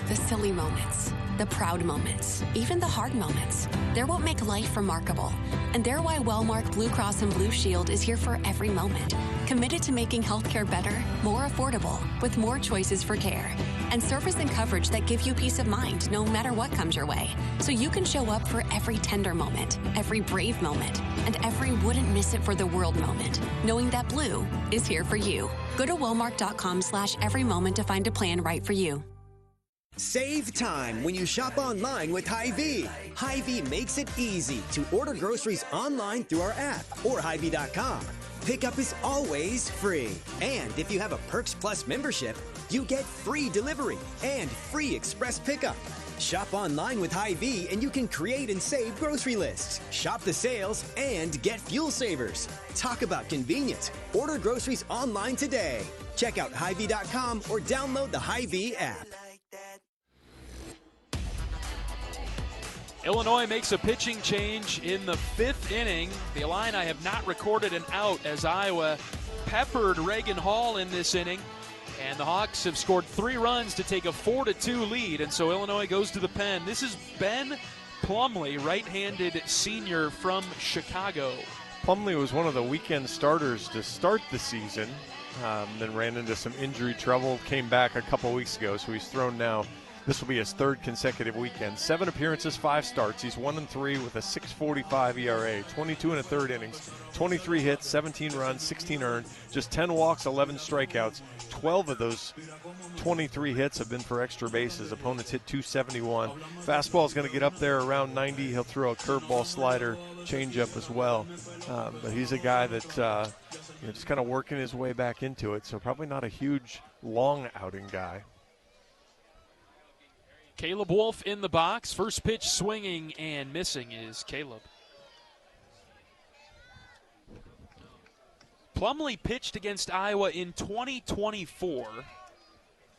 The silly moments, the proud moments, even the hard moments. They're what make life remarkable. And they're why Wellmark Blue Cross and Blue Shield is here for every moment. Committed to making healthcare better, more affordable, with more choices for care. And service and coverage that give you peace of mind no matter what comes your way. So you can show up for every tender moment, every brave moment, and every wouldn't miss it for the world moment, knowing that Blue is here for you. Go to Wellmark.com/every moment to find a plan right for you. Save time when you shop online with Hy-Vee. Hy-Vee makes it easy to order groceries online through our app or Hy-Vee.com. pickup is always free. And if you have a Perks Plus membership, you get free delivery and free express pickup. Shop online with Hy-Vee and you can create and save grocery lists. Shop the sales and get fuel savers. Talk about convenience. Order groceries online today. Check out Hy-Vee.com or download the Hy-Vee app. Illinois makes a pitching change in the 5th inning. The Illini have not recorded an out as Iowa peppered Reagan Hall in this inning. And the Hawks have scored 3 runs to take a 4-2 lead. And so Illinois goes to the pen. This is Ben Plumlee, right-handed senior from Chicago. Plumlee was one of the weekend starters to start the season, then ran into some injury trouble, came back a couple weeks ago, so he's thrown now. This will be his 3rd consecutive weekend. 7 appearances, 5 starts. He's 1-3 with a 6.45 ERA, 22 1/3 innings, 23 hits, 17 runs, 16 earned, just 10 walks, 11 strikeouts. 12 of those 23 hits have been for extra bases. Opponents hit 271. Fastball is going to get up there around 90. He'll throw a curveball, slider, changeup as well. But he's a guy that just kind of working his way back into it, so probably not a huge long outing guy. Caleb Wolf in the box. First pitch swinging and missing is Caleb. Plumlee pitched against Iowa in 2024.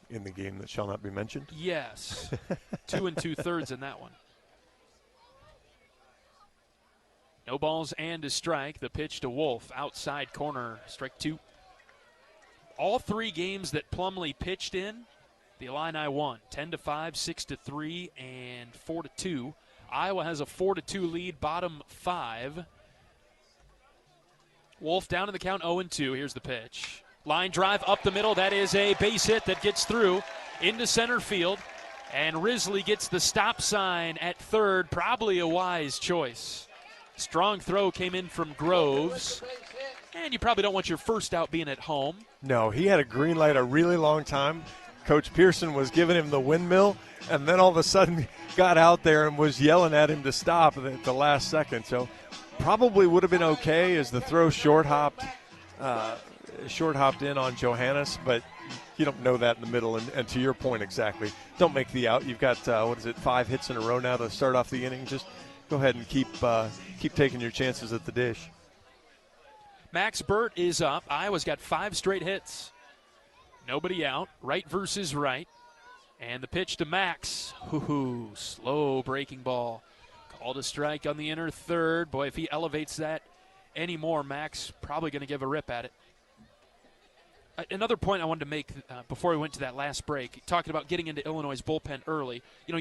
In the game that shall not be mentioned? Yes. 2 2/3 in that one. No balls and a strike. The pitch to Wolf. Outside corner. Strike 2. All 3 games that Plumlee pitched in, the Illini won 10-5, 6-3, and 4-2. Iowa has a 4-2 lead, bottom 5. Wolf down in the count, 0-2. Here's the pitch. Line drive up the middle. That is a base hit that gets through into center field. And Risley gets the stop sign at third. Probably a wise choice. Strong throw came in from Groves. And you probably don't want your first out being at home. No, he had a green light a really long time. Coach Pearson was giving him the windmill, and then all of a sudden got out there and was yelling at him to stop at the last second. So probably would have been okay as the throw short hopped in on Johannes, but you don't know that in the middle. And to your point exactly, don't make the out. You've got 5 hits in a row now to start off the inning. Just go ahead and keep taking your chances at the dish. Max Burt is up. Iowa's got 5 straight hits. Nobody out. Right versus right. And the pitch to Max. Slow breaking ball. Called a strike on the inner third. Boy, if he elevates that anymore, Max probably going to give a rip at it. Another point I wanted to make before we went to that last break, talking about getting into Illinois' bullpen early. You know,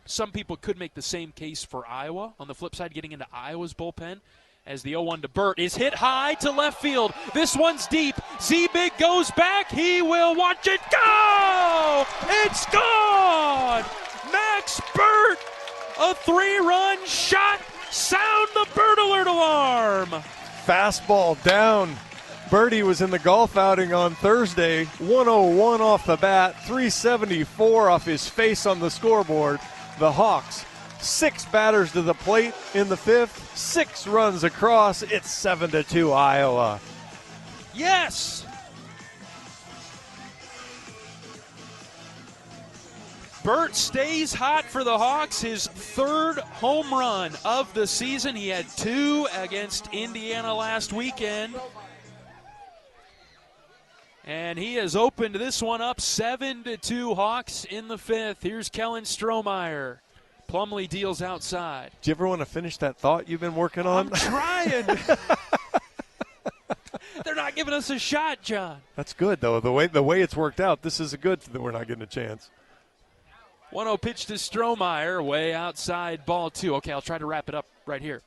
some people could make the same case for Iowa. On the flip side, getting into Iowa's bullpen, as the 0-1 to Burt is hit high to left field. This one's deep. Z-Big goes back. He will watch it go! It's gone! Max Burt, a 3-run shot. Sound the Burt alert alarm. Fastball down. Birdie was in the golf outing on Thursday. 101 off the bat, 374 off his face on the scoreboard. The Hawks, 6 batters to the plate in the 5th, 6 runs across. It's 7-2 Iowa. Yes! Burt stays hot for the Hawks, his 3rd home run of the season. He had 2 against Indiana last weekend. And he has opened this one up, 7-2 Hawks in the 5th. Here's Kellen Strohmeyer. Plumlee deals outside. Do you ever want to finish that thought you've been working on? I'm trying. They're not giving us a shot, John. That's good, though. The way it's worked out, this is a good that we're not getting a chance. 1-0 pitch to Strohmeyer, way outside, ball 2. Okay, I'll try to wrap it up right here.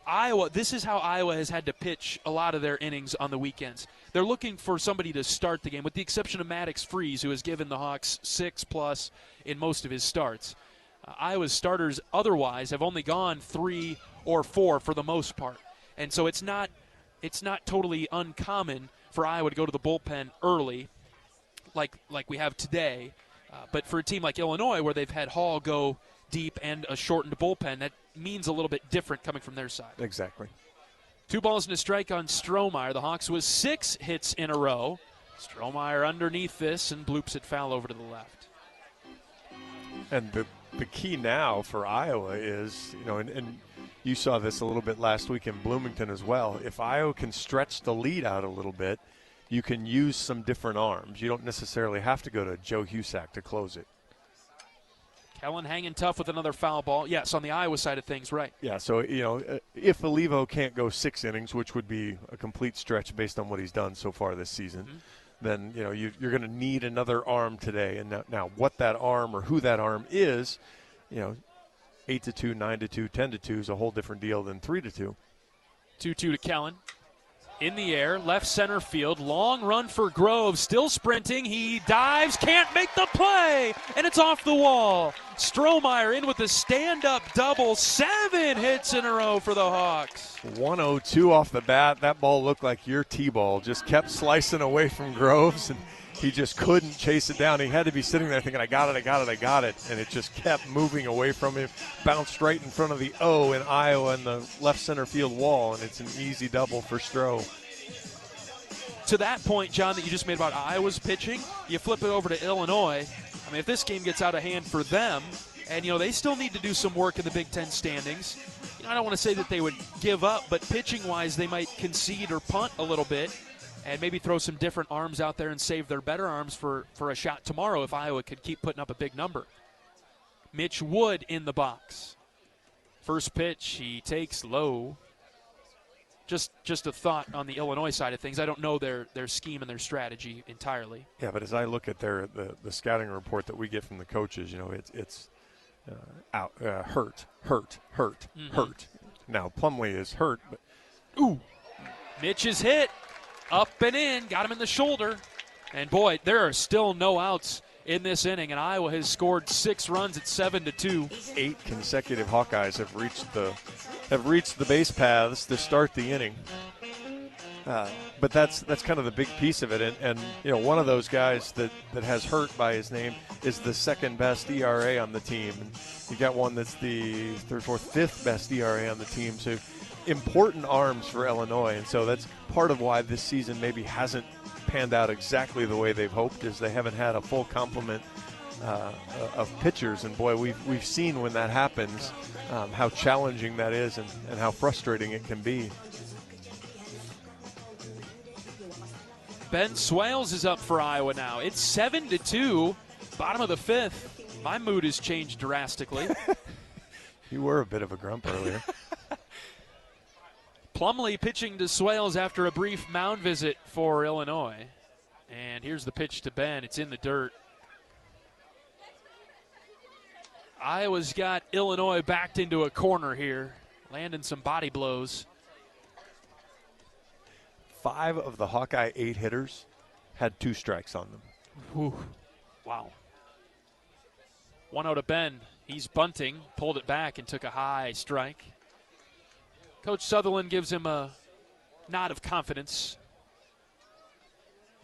Iowa, this is how Iowa has had to pitch a lot of their innings on the weekends. They're looking for somebody to start the game, with the exception of Maddox Freeze, who has given the Hawks 6+ in most of his starts. Iowa's starters otherwise have only gone 3 or 4 for the most part. And so it's not totally uncommon for Iowa to go to the bullpen early like we have today. But for a team like Illinois, where they've had Hall go deep and a shortened bullpen, that means a little bit different coming from their side. Exactly. 2 balls and a strike on Strohmeyer. The Hawks with 6 hits in a row. Strohmeyer underneath this and bloops it foul over to the left. And the key now for Iowa is, and you saw this a little bit last week in Bloomington as well. If Iowa can stretch the lead out a little bit, you can use some different arms. You don't necessarily have to go to Joe Husak to close it. Kellen hanging tough with another foul ball. Yes, on the Iowa side of things, right. Yeah, so, if Olivo can't go 6 innings, which would be a complete stretch based on what he's done so far this season, then, you're going to need another arm today. And now what that arm or who that arm is, 8-2, 9-2, 10-2 is a whole different deal than 3-2. 2-2 to Kellen. In the air, left center field, long run for Grove, still sprinting, he dives, can't make the play, and it's off the wall. Strohmeyer in with a stand-up double, 7 hits in a row for the Hawks. 102 off the bat. That ball looked like your T-ball, just kept slicing away from Groves, and he just couldn't chase it down. He had to be sitting there thinking, I got it, and it just kept moving away from him, bounced right in front of the O in Iowa and the left center field wall, and it's an easy double for Stroh. To that point, John, that you just made about Iowa's pitching, you flip it over to Illinois. I mean, if this game gets out of hand for them, and, they still need to do some work in the Big Ten standings, I don't want to say that they would give up, but pitching-wise, they might concede or punt a little bit, and maybe throw some different arms out there and save their better arms for a shot tomorrow if Iowa could keep putting up a big number. Mitch Wood in the box. First pitch, he takes low. Just a thought on the Illinois side of things. I don't know their scheme and their strategy entirely. Yeah, but as I look at the scouting report that we get from the coaches, it's hurt. Now, Plumlee is hurt. But ooh, Mitch is hit. Up and in, got him in the shoulder. And boy, there are still no outs in this inning, and Iowa has scored 6 runs at 7-2. 8 consecutive Hawkeyes have reached the base paths to start the inning. But that's kind of the big piece of it. And one of those guys that has hurt by his name is the second best ERA on the team. And you got one that's the 3rd, 4th, 5th best ERA on the team. So important arms for Illinois, and so that's part of why this season maybe hasn't panned out exactly the way they've hoped, is they haven't had a full complement of pitchers. And boy, we've seen when that happens how challenging that is and how frustrating it can be. Ben Swales is up for Iowa now. It's 7-2, bottom of the 5th. My mood has changed drastically. You were a bit of a grump earlier. Plumlee pitching to Swales after a brief mound visit for Illinois. And here's the pitch to Ben. It's in the dirt. Iowa's got Illinois backed into a corner here, landing some body blows. 5 of the Hawkeye 8 hitters had 2 strikes on them. Whew. Wow. 1-0 to Ben. He's bunting, pulled it back, and took a high strike. Coach Sutherland gives him a nod of confidence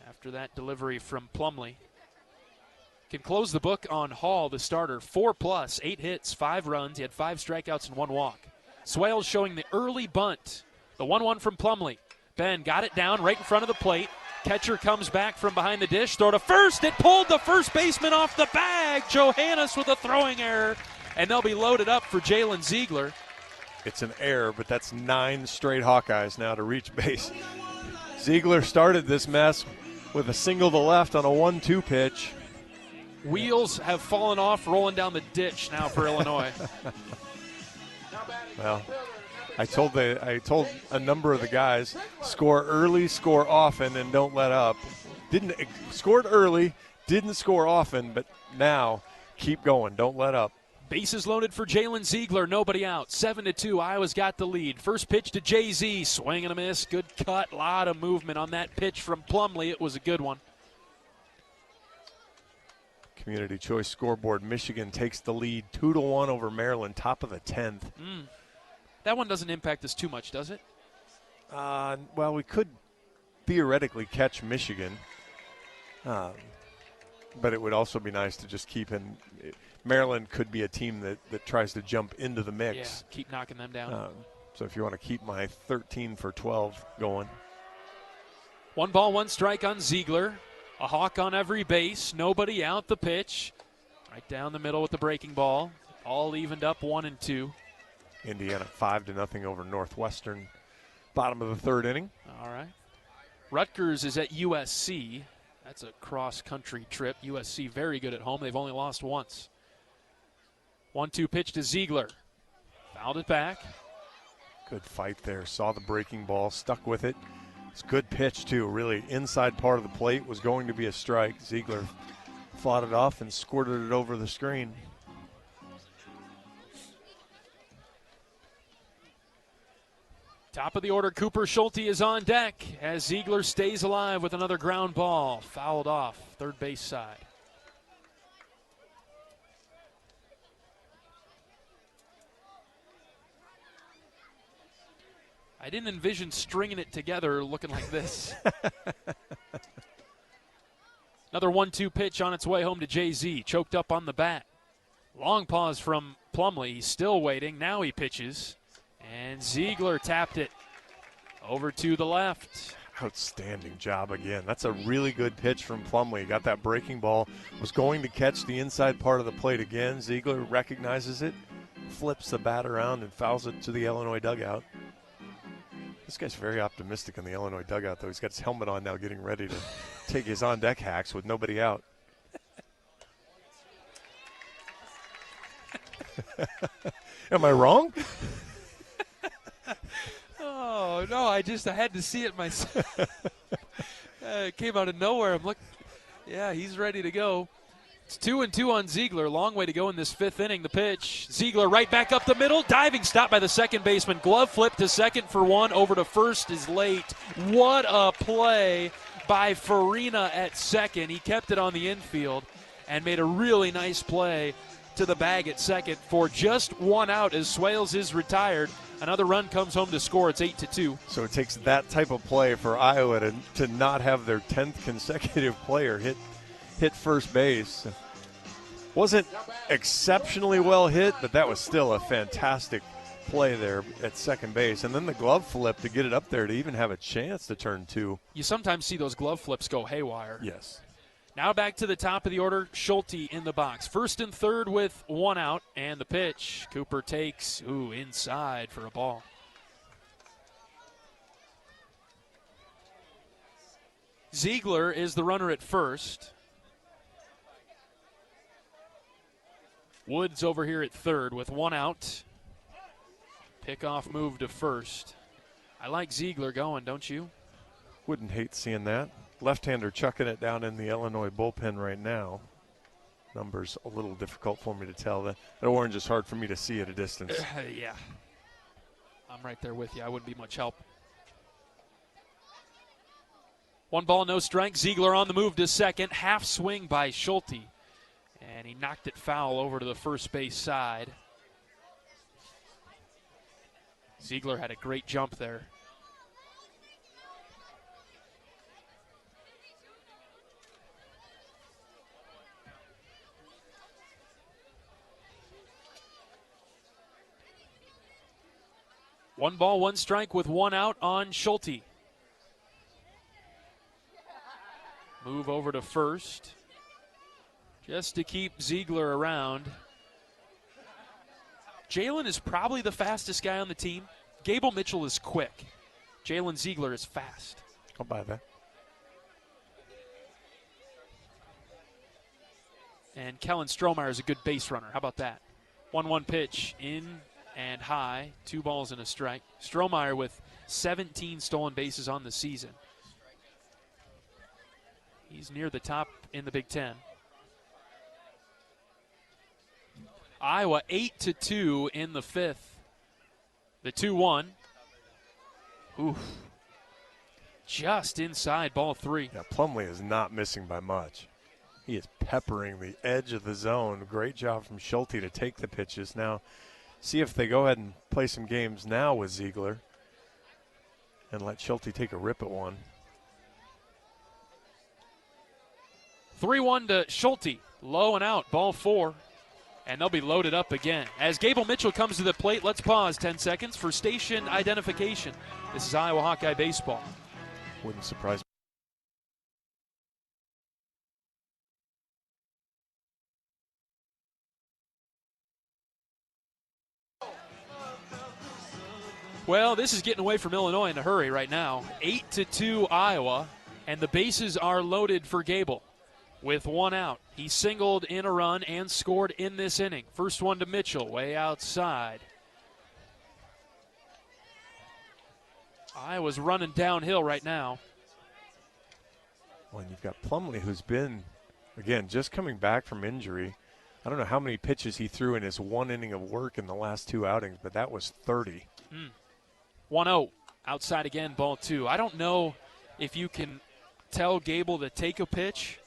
after that delivery from Plumlee. Can close the book on Hall, the starter. 4+, 8 hits, 5 runs. He had 5 strikeouts and 1 walk. Swales showing the early bunt. The 1-1 from Plumlee. Ben got it down right in front of the plate. Catcher comes back from behind the dish. Throw to first. It pulled the first baseman off the bag. Johannes with a throwing error. And they'll be loaded up for Jalen Ziegler. It's an error, but that's 9 straight Hawkeyes now to reach base. Ziegler started this mess with a single to left on a 1-2 pitch. Wheels have fallen off, rolling down the ditch now for Illinois. Well, I told a number of the guys, score early, score often, and don't let up. Scored early, didn't score often, but now keep going, don't let up. Bases loaded for Jalen Ziegler, nobody out. 7-2, Iowa's got the lead. First pitch to Jay-Z, swing and a miss, good cut, lot of movement on that pitch from Plumlee. It was a good one. Community Choice scoreboard, Michigan takes the lead 2-1 over Maryland, top of the 10th. That one doesn't impact us too much, does it? Well, we could theoretically catch Michigan, but it would also be nice to just keep in. Maryland could be a team that tries to jump into the mix. Yeah, keep knocking them down. So if you want to keep my 13 for 12 going. 1 ball, 1 strike on Ziegler. A hawk on every base. Nobody out. The pitch. Right down the middle with the breaking ball. All evened up 1-2. Indiana 5-0 over Northwestern. Bottom of the third inning. All right. Rutgers is at USC. That's a cross-country trip. USC very good at home. They've only lost once. 1-2 pitch to Ziegler. Fouled it back. Good fight there. Saw the breaking ball. Stuck with it. It's a good pitch, too. Really inside part of the plate was going to be a strike. Ziegler fought it off and squirted it over the screen. Top of the order, Cooper Schulte is on deck as Ziegler stays alive with another ground ball. Fouled off, third base side. I didn't envision stringing it together looking like this. Another 1-2 pitch on its way home to Jay-Z. Choked up on the bat. Long pause from Plumlee. He's still waiting. Now he pitches. And Ziegler tapped it over to the left. Outstanding job again. That's a really good pitch from Plumlee. Got that breaking ball. Was going to catch the inside part of the plate again. Ziegler recognizes it, flips the bat around, and fouls it to the Illinois dugout. This guy's very optimistic in the Illinois dugout, though. He's got his helmet on now, getting ready to take his on-deck hacks with nobody out. Am I wrong? Oh, no, I had to see it myself. It came out of nowhere. I'm looking. Yeah, he's ready to go. It's 2-2 on Ziegler. Long way to go in this fifth inning. The pitch. Ziegler right back up the middle. Diving stop by the second baseman. Glove flip to second for 1. Over to first is late. What a play by Farina at second. He kept it on the infield and made a really nice play to the bag at second for just 1 out as Swales is retired. Another run comes home to score. It's 8-2. So it takes that type of play for Iowa to not have their 10th consecutive player hit first base. Wasn't exceptionally well hit, but that was still a fantastic play there at second base. And then the glove flip to get it up there to even have a chance to turn 2. You sometimes see those glove flips go haywire. Yes. Now back to the top of the order, Schulte in the box. First and third with 1 out, and the pitch. Cooper takes, inside for a ball. Ziegler is the runner at first. Woods over here at third with 1 out. Pickoff move to first. I like Ziegler going, don't you? Wouldn't hate seeing that. Left-hander chucking it down in the Illinois bullpen right now. Numbers a little difficult for me to tell. That orange is hard for me to see at a distance. Yeah. I'm right there with you. I wouldn't be much help. 1 ball, no strike. Ziegler on the move to second. Half swing by Schulte. And he knocked it foul over to the first base side. Ziegler had a great jump there. One ball, 1 strike with 1 out on Schulte. Move over to first. Just to keep Ziegler around. Jalen is probably the fastest guy on the team. Gable Mitchell is quick. Jalen Ziegler is fast. I'll buy that. And Kellen Strohmeyer is a good base runner. How about that? 1-1 pitch in and high. 2 balls and a strike. Strohmeyer with 17 stolen bases on the season. He's near the top in the Big Ten. Iowa 8-2 in the 5th. The 2-1. Oof. Just inside ball 3. Yeah, Plumlee is not missing by much. He is peppering the edge of the zone. Great job from Schulte to take the pitches. Now, see if they go ahead and play some games now with Ziegler and let Schulte take a rip at one. 3-1 to Schulte. Low and out, ball 4. And they'll be loaded up again. As Gable Mitchell comes to the plate, let's pause 10 seconds for station identification. This is Iowa Hawkeye Baseball. Wouldn't surprise me. Well, this is getting away from Illinois in a hurry right now. 8-2 Iowa, and the bases are loaded for Gable. With one out, he singled in a run and scored in this inning. First one to Mitchell, way outside. Iowa's running downhill right now. Well, and you've got Plumlee, who's been, again, just coming back from injury. I don't know how many pitches he threw in his one inning of work in the last two outings, but that was 30. 1-0, outside again, ball two. I don't know if you can tell Gable to take a pitch.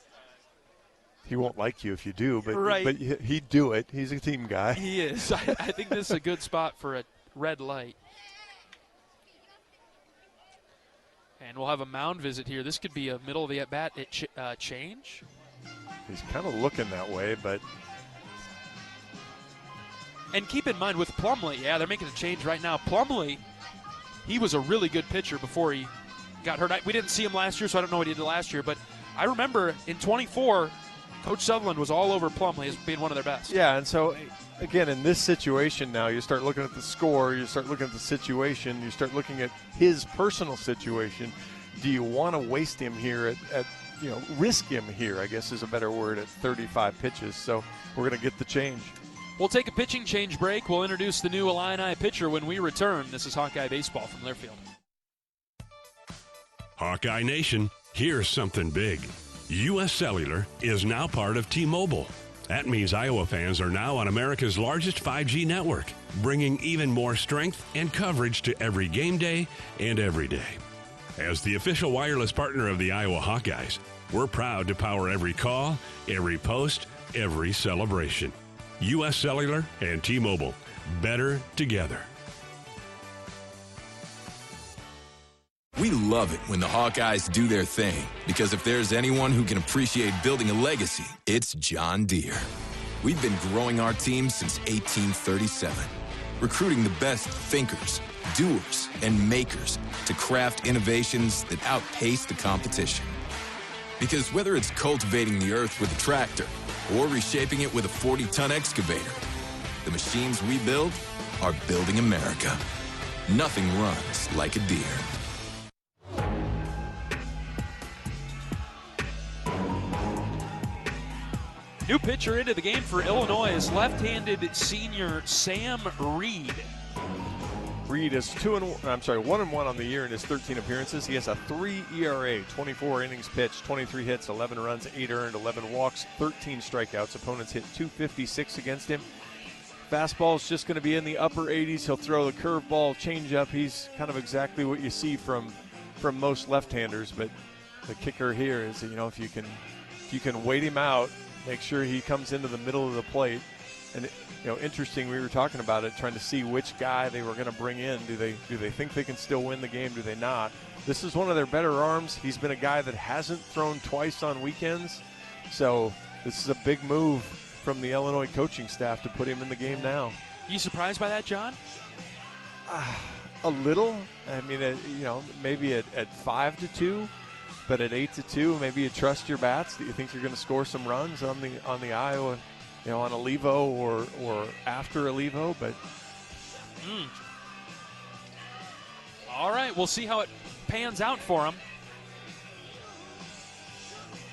He won't like you if you do, but, right. but he'd do it. He's a team guy. He is. I think this is a good spot for a red light. And we'll have a mound visit here. This could be a middle of the at-bat change. He's kind of looking that way, but... And keep in mind with Plumlee, yeah, they're making a change right now. Plumlee, he was a really good pitcher before he got hurt. We didn't see him last year, so I don't know what he did last year. But I remember in 24, Coach Sutherland was all over Plumlee as being one of their best. Yeah, and so, again, in this situation now, you start looking at the score, you start looking at the situation, you start looking at his personal situation. Do you want to waste him here at risk him here, I guess is a better word, at 35 pitches. So we're going to get the change. We'll take a pitching change break. We'll introduce the new Illini pitcher when we return. This is Hawkeye Baseball from Learfield. Hawkeye Nation, here's something big. U.S. Cellular is now part of T-Mobile. That means Iowa fans are now on America's largest 5G network, bringing even more strength and coverage to every game day and every day. As the official wireless partner of the Iowa Hawkeyes, we're proud to power every call, every post, every celebration. U.S. Cellular and T-Mobile, better together. We love it when the Hawkeyes do their thing, because if there's anyone who can appreciate building a legacy, it's John Deere. We've been growing our team since 1837, recruiting the best thinkers, doers, and makers to craft innovations that outpace the competition. Because whether it's cultivating the earth with a tractor or reshaping it with a 40-ton excavator, the machines we build are building America. Nothing runs like a Deere. New pitcher into the game for Illinois is left-handed senior Sam Reed. Reed is 1-1 on the year in his 13 appearances. He has a 3 ERA, 24 innings pitched, 23 hits, 11 runs, 8 earned, 11 walks, 13 strikeouts. Opponents hit .256 against him. Fastball is just going to be in the upper 80s. He'll throw the curveball, changeup. He's kind of exactly what you see from most left-handers. But the kicker here is, if you can wait him out, make sure he comes into the middle of the plate. And interesting, we were talking about it, trying to see which guy they were going to bring in. Do they think they can still win the game? Do they not? This is one of their better arms. He's been a guy that hasn't thrown twice on weekends. So this is a big move from the Illinois coaching staff to put him in the game now. You surprised by that, John? A little. I mean, maybe at 5-2. But at 8-2, maybe you trust your bats. Do you think you're going to score some runs on the Iowa, on a Levo or after a Levo? But all right, we'll see how it pans out for him.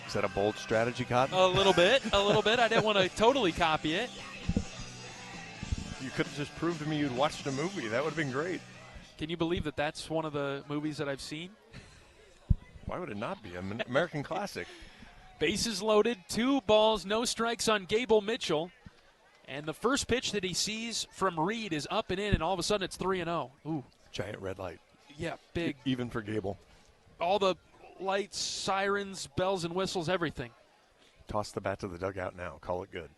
Is that a bold strategy, Cotton? A little bit. I didn't want to totally copy it. You could have just proved to me you'd watched a movie. That would have been great. Can you believe that that's one of the movies that I've seen? Why would it not be? An American classic. Bases loaded, 2 balls, no strikes on Gable Mitchell. And the first pitch that he sees from Reed is up and in, and all of a sudden it's 3-0. Ooh. Giant red light. Yeah, big. Even for Gable. All the lights, sirens, bells and whistles, everything. Toss the bat to the dugout now. Call it good.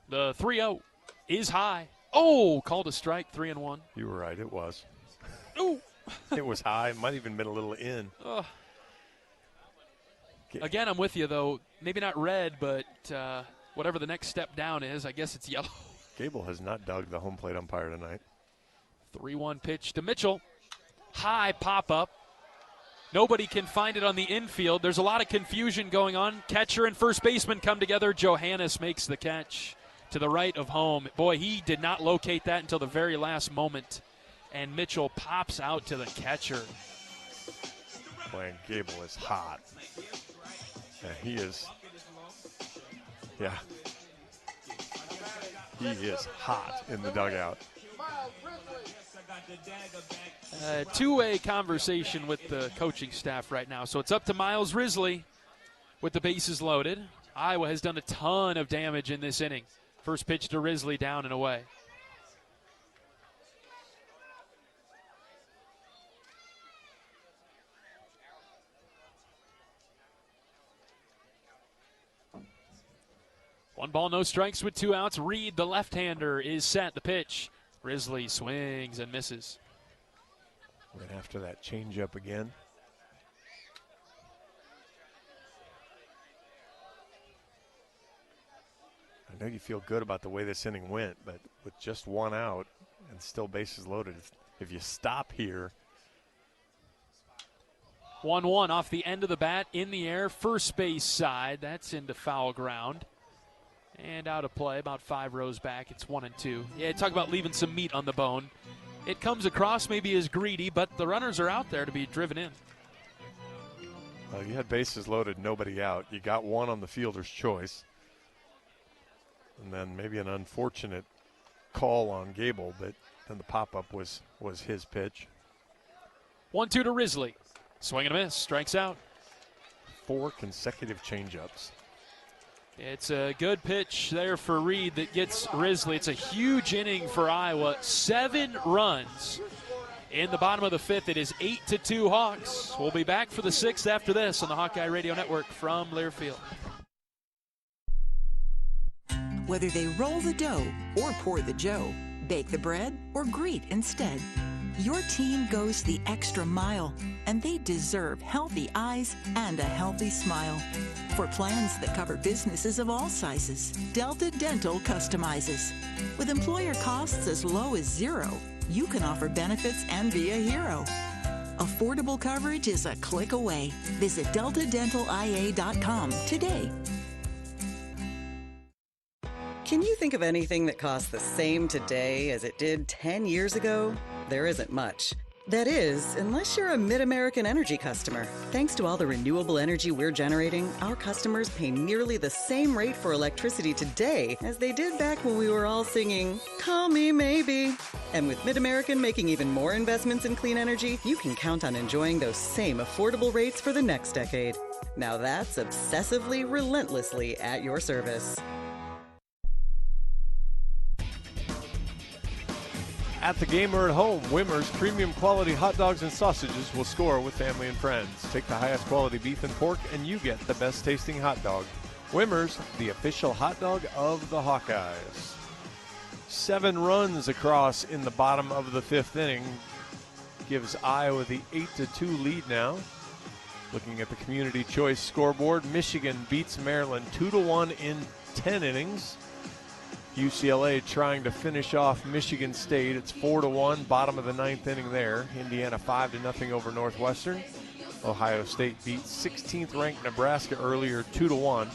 The 3-0 is high. Oh, called a strike, 3-1. You were right. It was. Ooh. It was high. Might even been a little in. Again, I'm with you, though. Maybe not red, but, whatever the next step down is. I guess it's yellow. Gable has not dug the home plate umpire tonight. 3-1 pitch to Mitchell. High pop-up. Nobody can find it on the infield. There's a lot of confusion going on. Catcher and first baseman come together. Johannes makes the catch to the right of home. Boy, he did not locate that until the very last moment. And Mitchell pops out to the catcher. Boy, Gable is hot. Yeah, he is. Yeah. He is hot in the dugout. Two-way conversation with the coaching staff right now. So it's up to Miles Risley with the bases loaded. Iowa has done a ton of damage in this inning. First pitch to Risley, down and away. One ball, no strikes with 2 outs. Reed, the left-hander, is set. The pitch. Risley swings and misses. Right after that changeup again. I know you feel good about the way this inning went, but with just 1 out and still bases loaded, if you stop here. 1-1 off the end of the bat, in the air, first base side. That's into foul ground. And out of play, about 5 rows back. It's 1-2. Yeah, talk about leaving some meat on the bone. It comes across maybe as greedy, but the runners are out there to be driven in. Well, you had bases loaded, nobody out. You got 1 on the fielder's choice. And then maybe an unfortunate call on Gable, but then the pop-up was his pitch. 1-2 to Risley. Swing and a miss, strikes out. 4 consecutive changeups. It's a good pitch there for Reed that gets Risley. It's a huge inning for Iowa. 7 runs in the bottom of the 5th. It is 8-2 Hawks. We'll be back for the 6th after this on the Hawkeye Radio Network from Learfield. Whether they roll the dough or pour the joe, bake the bread or greet instead, your team goes the extra mile, and they deserve healthy eyes and a healthy smile. For plans that cover businesses of all sizes, Delta Dental customizes. With employer costs as low as $0, you can offer benefits and be a hero. Affordable coverage is a click away. Visit deltadentalia.com today. Can you think of anything that costs the same today as it did 10 years ago? There isn't much. That is, unless you're a Mid-American Energy customer. Thanks to all the renewable energy we're generating, our customers pay nearly the same rate for electricity today as they did back when we were all singing, "Call Me Maybe." And with Mid-American making even more investments in clean energy, you can count on enjoying those same affordable rates for the next decade. Now that's obsessively, relentlessly at your service. At the game or at home, Wimmer's premium quality hot dogs and sausages will score with family and friends. Take the highest quality beef and pork, and you get the best tasting hot dog. Wimmer's, the official hot dog of the Hawkeyes. 7 runs across in the bottom of the 5th inning gives Iowa the 8-2 lead now. Looking at the Community Choice scoreboard, Michigan beats Maryland 2-1 in 10 innings. UCLA trying to finish off Michigan State. It's 4-1, bottom of the 9th inning there. Indiana 5-0 over Northwestern. Ohio State beat 16th ranked Nebraska earlier 2-1.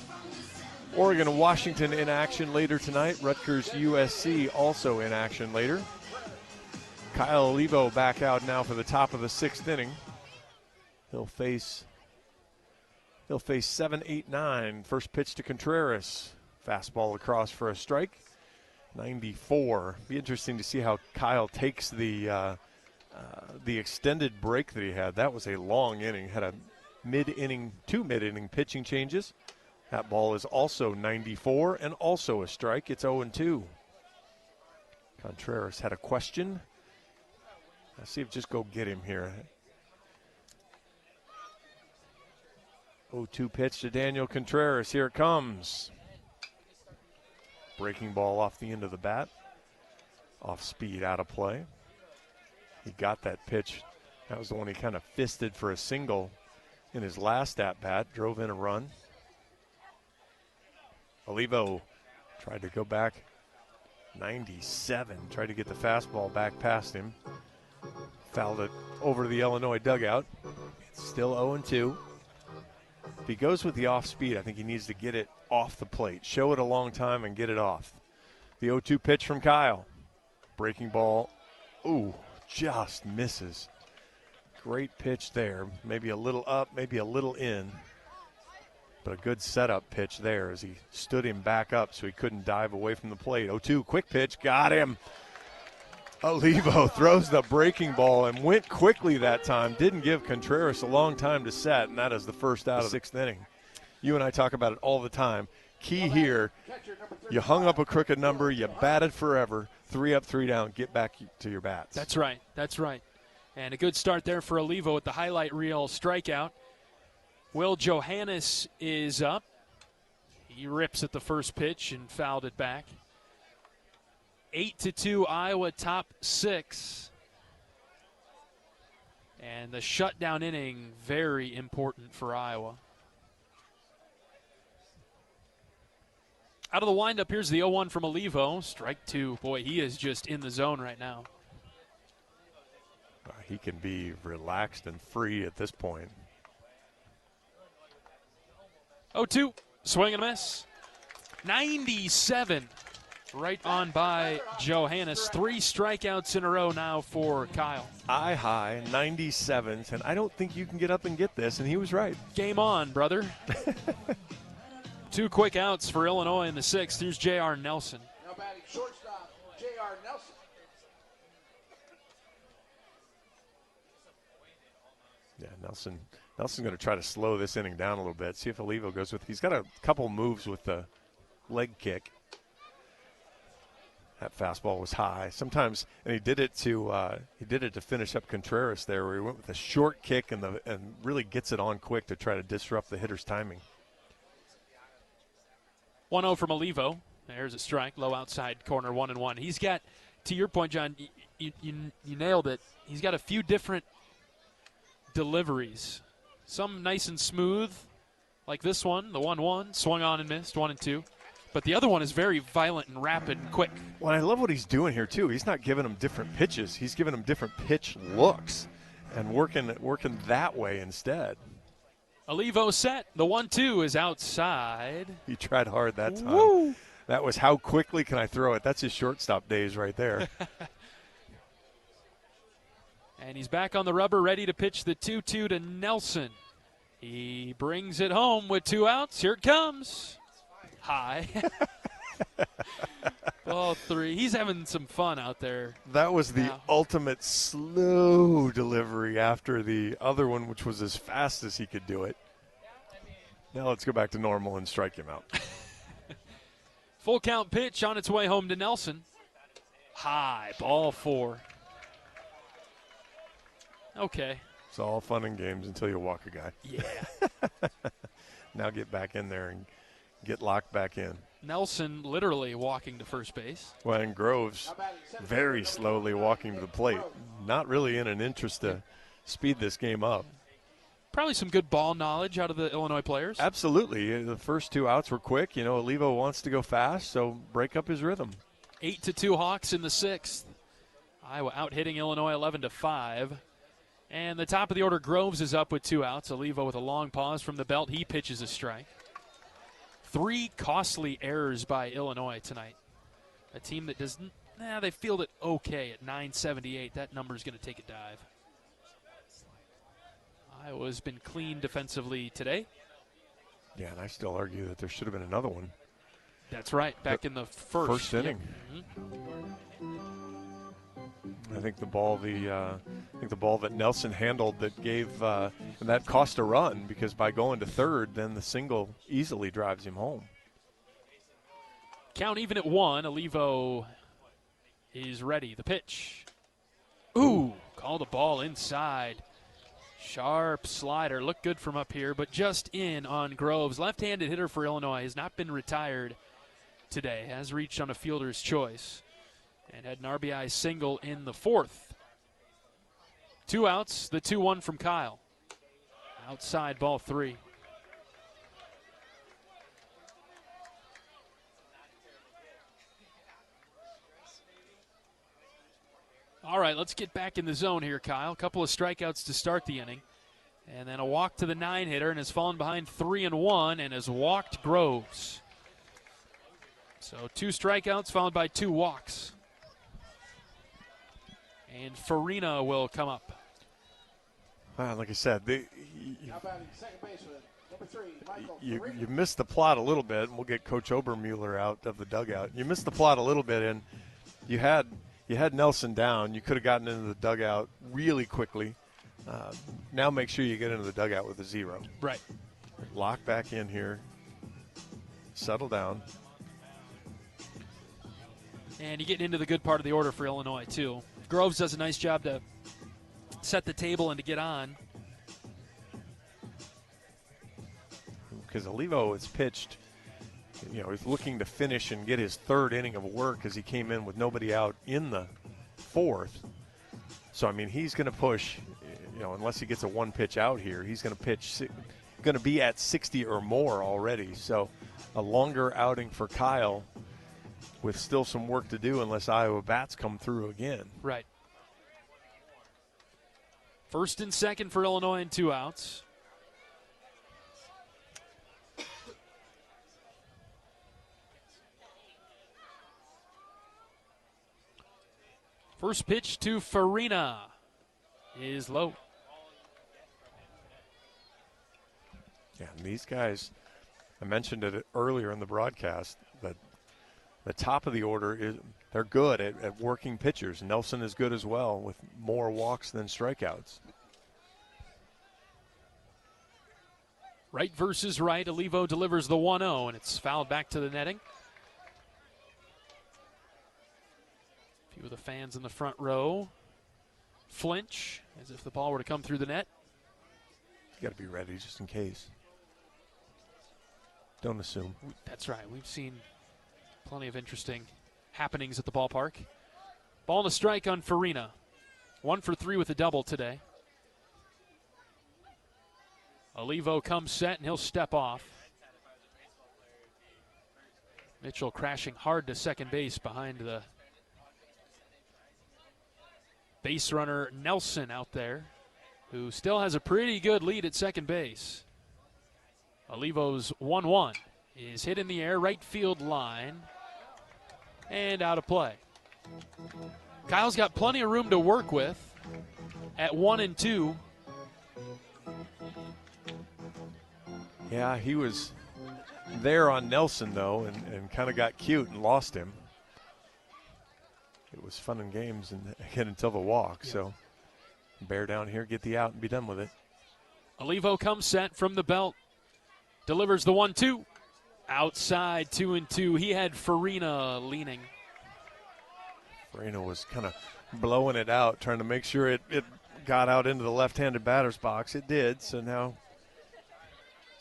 Oregon and Washington in action later tonight. Rutgers USC also in action later. Kyle Olivo back out now for the top of the 6th inning. He'll face 7-8-9. First pitch to Contreras. Fastball across for a strike. 94. Be interesting to see how Kyle takes the extended break that he had. That was a long inning. Had a two mid-inning pitching changes. That ball is also 94 and also a strike. It's 0-2. Contreras had a question. Let's see if just go get him here. 0-2 pitch to Daniel Contreras. Here it comes. Breaking ball off the end of the bat. Off speed, out of play. He got that pitch. That was the one he kind of fisted for a single in his last at-bat. Drove in a run. Olivo Tried to go back. 97. Tried to get the fastball back past him. Fouled it over to the Illinois dugout. It's still 0-2. If he goes with the off speed, I think he needs to get it off the plate. Show it a long time and get it off. The 0-2 pitch from Kyle. Breaking ball. Ooh, just misses. Great pitch there. Maybe a little up, maybe a little in. But a good setup pitch there as he stood him back up so he couldn't dive away from the plate. 0-2, quick pitch, got him. Olivo throws the breaking ball and went quickly that time. Didn't give Contreras a long time to set, and that is the first out of the 6th inning. You and I talk about it all the time. Key here, you hung up a crooked number, you batted forever, 3 up, 3 down, get back to your bats. That's right, that's right. And a good start there for Olivo with the highlight reel strikeout. Will Johannes is up. He rips at the first pitch and fouled it back. 8-2 Iowa, top 6. And the shutdown inning, very important for Iowa. Out of the windup, here's the 0-1 from Olivo. Strike 2. Boy, he is just in the zone right now. He can be relaxed and free at this point. 0-2, swing and a miss. 97, right on by Johannes. 3 strikeouts in a row now for Kyle. Eye high, 97s, and I don't think you can get up and get this, and he was right. Game on, brother. 2 quick outs for Illinois in the 6th. Here's J.R. Nelson. Now batting shortstop, J.R. Nelson. Yeah, Nelson's going to try to slow this inning down a little bit. See if Olivo goes with. He's got a couple moves with the leg kick. That fastball was high. Sometimes, and he did it to finish up Contreras there, where he went with a short kick and really gets it on quick to try to disrupt the hitter's timing. 1-0 from Olivo. There's a strike, low outside corner, 1-1. He's got, to your point, John, you nailed it. He's got a few different deliveries. Some nice and smooth, like this one, the 1-1, swung on and missed, 1-2. But the other one is very violent and rapid and quick. Well, I love what he's doing here, too. He's not giving them different pitches. He's giving them different pitch looks and working that way instead. Olivo set. The 1-2 is outside. He tried hard that time. Woo! That was how quickly can I throw it. That's his shortstop days right there. And he's back on the rubber, ready to pitch the 2-2 to Nelson. He brings it home with 2 outs. Here it comes. High. Ball 3. He's having some fun out there. That was the ultimate slow delivery after the other one, which was as fast as he could do it. Now let's go back to normal and strike him out. Full count pitch on its way home to Nelson. High. Ball 4. Okay. It's all fun and games until you walk a guy. Yeah. Now get back in there and get locked back in. Nelson literally walking to first base. Well, and Groves very slowly walking to the plate. Not really in an interest to speed this game up. Probably some good ball knowledge out of the Illinois players. Absolutely. The first 2 outs were quick. You know, Olivo wants to go fast, so break up his rhythm. 8-2 Hawks in the 6th. Iowa out hitting Illinois 11-5. And the top of the order, Groves is up with 2 outs. Olivo with a long pause from the belt. He pitches a strike. 3 costly errors by Illinois tonight. A team that doesn't, they fielded okay at 978. That number's going to take a dive. Iowa's been clean defensively today. Yeah, and I still argue that there should have been another one. That's right, back in the first inning. Yep. Mm-hmm. I think the ball that Nelson handled that gave and that cost a run, because by going to third, then the single easily drives him home. Count even at 1. Olivo is ready. The pitch. Ooh, called a ball inside. Sharp slider. Looked good from up here, but just in on Groves. Left-handed hitter for Illinois. Has not been retired today. Has reached on a fielder's choice. And had an RBI single in the 4th. 2 outs, the 2-1 from Kyle. Outside, ball 3. All right, let's get back in the zone here, Kyle. A couple of strikeouts to start the inning. And then a walk to the 9-hitter, and has fallen behind 3-1 and has walked Groves. So 2 strikeouts followed by 2 walks. And Farina will come up. Like I said, you missed the plot a little bit, and we'll get Coach Obermueller out of the dugout. You missed the plot a little bit, and you had Nelson down. You could have gotten into the dugout really quickly. Now make sure you get into the dugout with a 0. Right. Lock back in here. Settle down. And you get into the good part of the order for Illinois, too. Groves does a nice job to set the table and to get on. Because Olivo has pitched, he's looking to finish and get his 3rd inning of work as he came in with nobody out in the 4th. So, he's going to push, unless he gets a 1-pitch out here, he's going to be at 60 or more already. So, a longer outing for Kyle with still some work to do unless Iowa bats come through again. Right. First and second for Illinois and 2 outs. First pitch to Farina is low. Yeah, and these guys, I mentioned it earlier in the broadcast, that the top of the order, they're good at working pitchers. Nelson is good as well with more walks than strikeouts. Right versus right. Olivo delivers the 1-0, and it's fouled back to the netting. A few of the fans in the front row flinch as if the ball were to come through the net. You got to be ready just in case. Don't assume. That's right. We've seen plenty of interesting happenings at the ballpark. Ball and a strike on Farina. 1 for 3 with a double today. Olivo comes set, and he'll step off. Mitchell crashing hard to second base behind the base runner Nelson out there, who still has a pretty good lead at second base. Olivo's 1-1 is hit in the air, right field line, and out of play. Kyle's got plenty of room to work with at 1-2. Yeah, he was there on Nelson, though, and kind of got cute and lost him. It was fun and games and again until the walk. Yeah. So bear down here, get the out, and be done with it. Olivo comes set from the belt. Delivers the 1-2. Outside, 2-2. He had Farina leaning. Farina was kind of blowing it out, trying to make sure it got out into the left-handed batter's box. It did, so now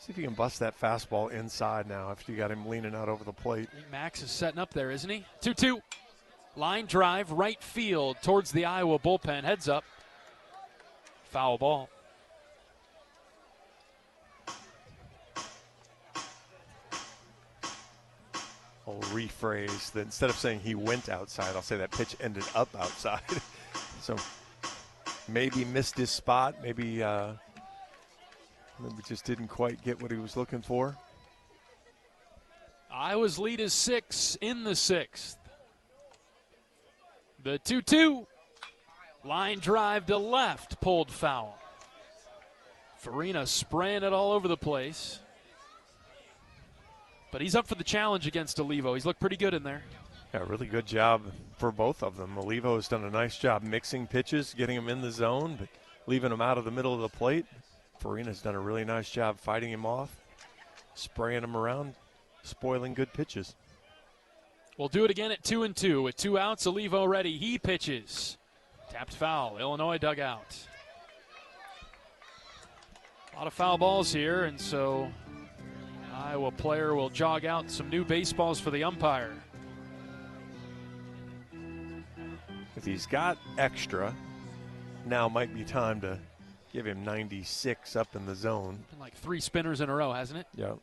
see if you can bust that fastball inside now after you got him leaning out over the plate. Max is setting up there, isn't he? 2-2. Line drive, right field towards the Iowa bullpen. Heads up. Foul ball. I'll rephrase that. Instead of saying he went outside, I'll say that pitch ended up outside. So maybe missed his spot. Maybe just didn't quite get what he was looking for. Iowa's lead is 6 in the 6th. The 2-2. Line drive to left, pulled foul. Farina spraying it all over the place. But he's up for the challenge against Olivo. He's looked pretty good in there. Yeah, really good job for both of them. Olivo has done a nice job mixing pitches, getting him in the zone, but leaving him out of the middle of the plate. Farina's done a really nice job fighting him off, spraying him around, spoiling good pitches. We'll do it again at 2-2. With 2 outs, Olivo ready. He pitches. Tapped foul. Illinois dugout. A lot of foul balls here, and so Iowa player will jog out some new baseballs for the umpire. If he's got extra, now might be time to give him 96 up in the zone. Been like 3 spinners in a row, hasn't it? Yeah.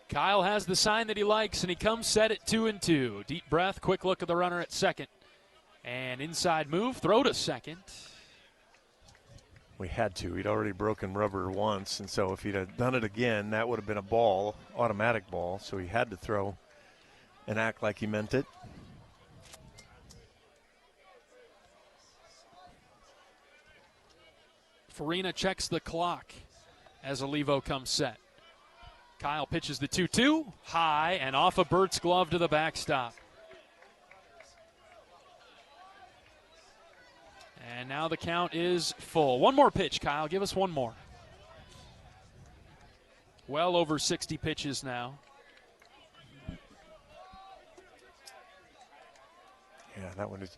Kyle has the sign that he likes, and he comes set at 2-2. Deep breath, quick look at the runner at second. And inside move, throw to second. We had to. He'd already broken rubber once, and so if he'd have done it again, that would have been a ball, automatic ball. So he had to throw and act like he meant it. Farina checks the clock as Olivo comes set. Kyle pitches the 2-2, high and off a Burt's glove to the backstop. And now the count is full. One more pitch, Kyle. Give us one more. Well over 60 pitches now. Yeah, that one is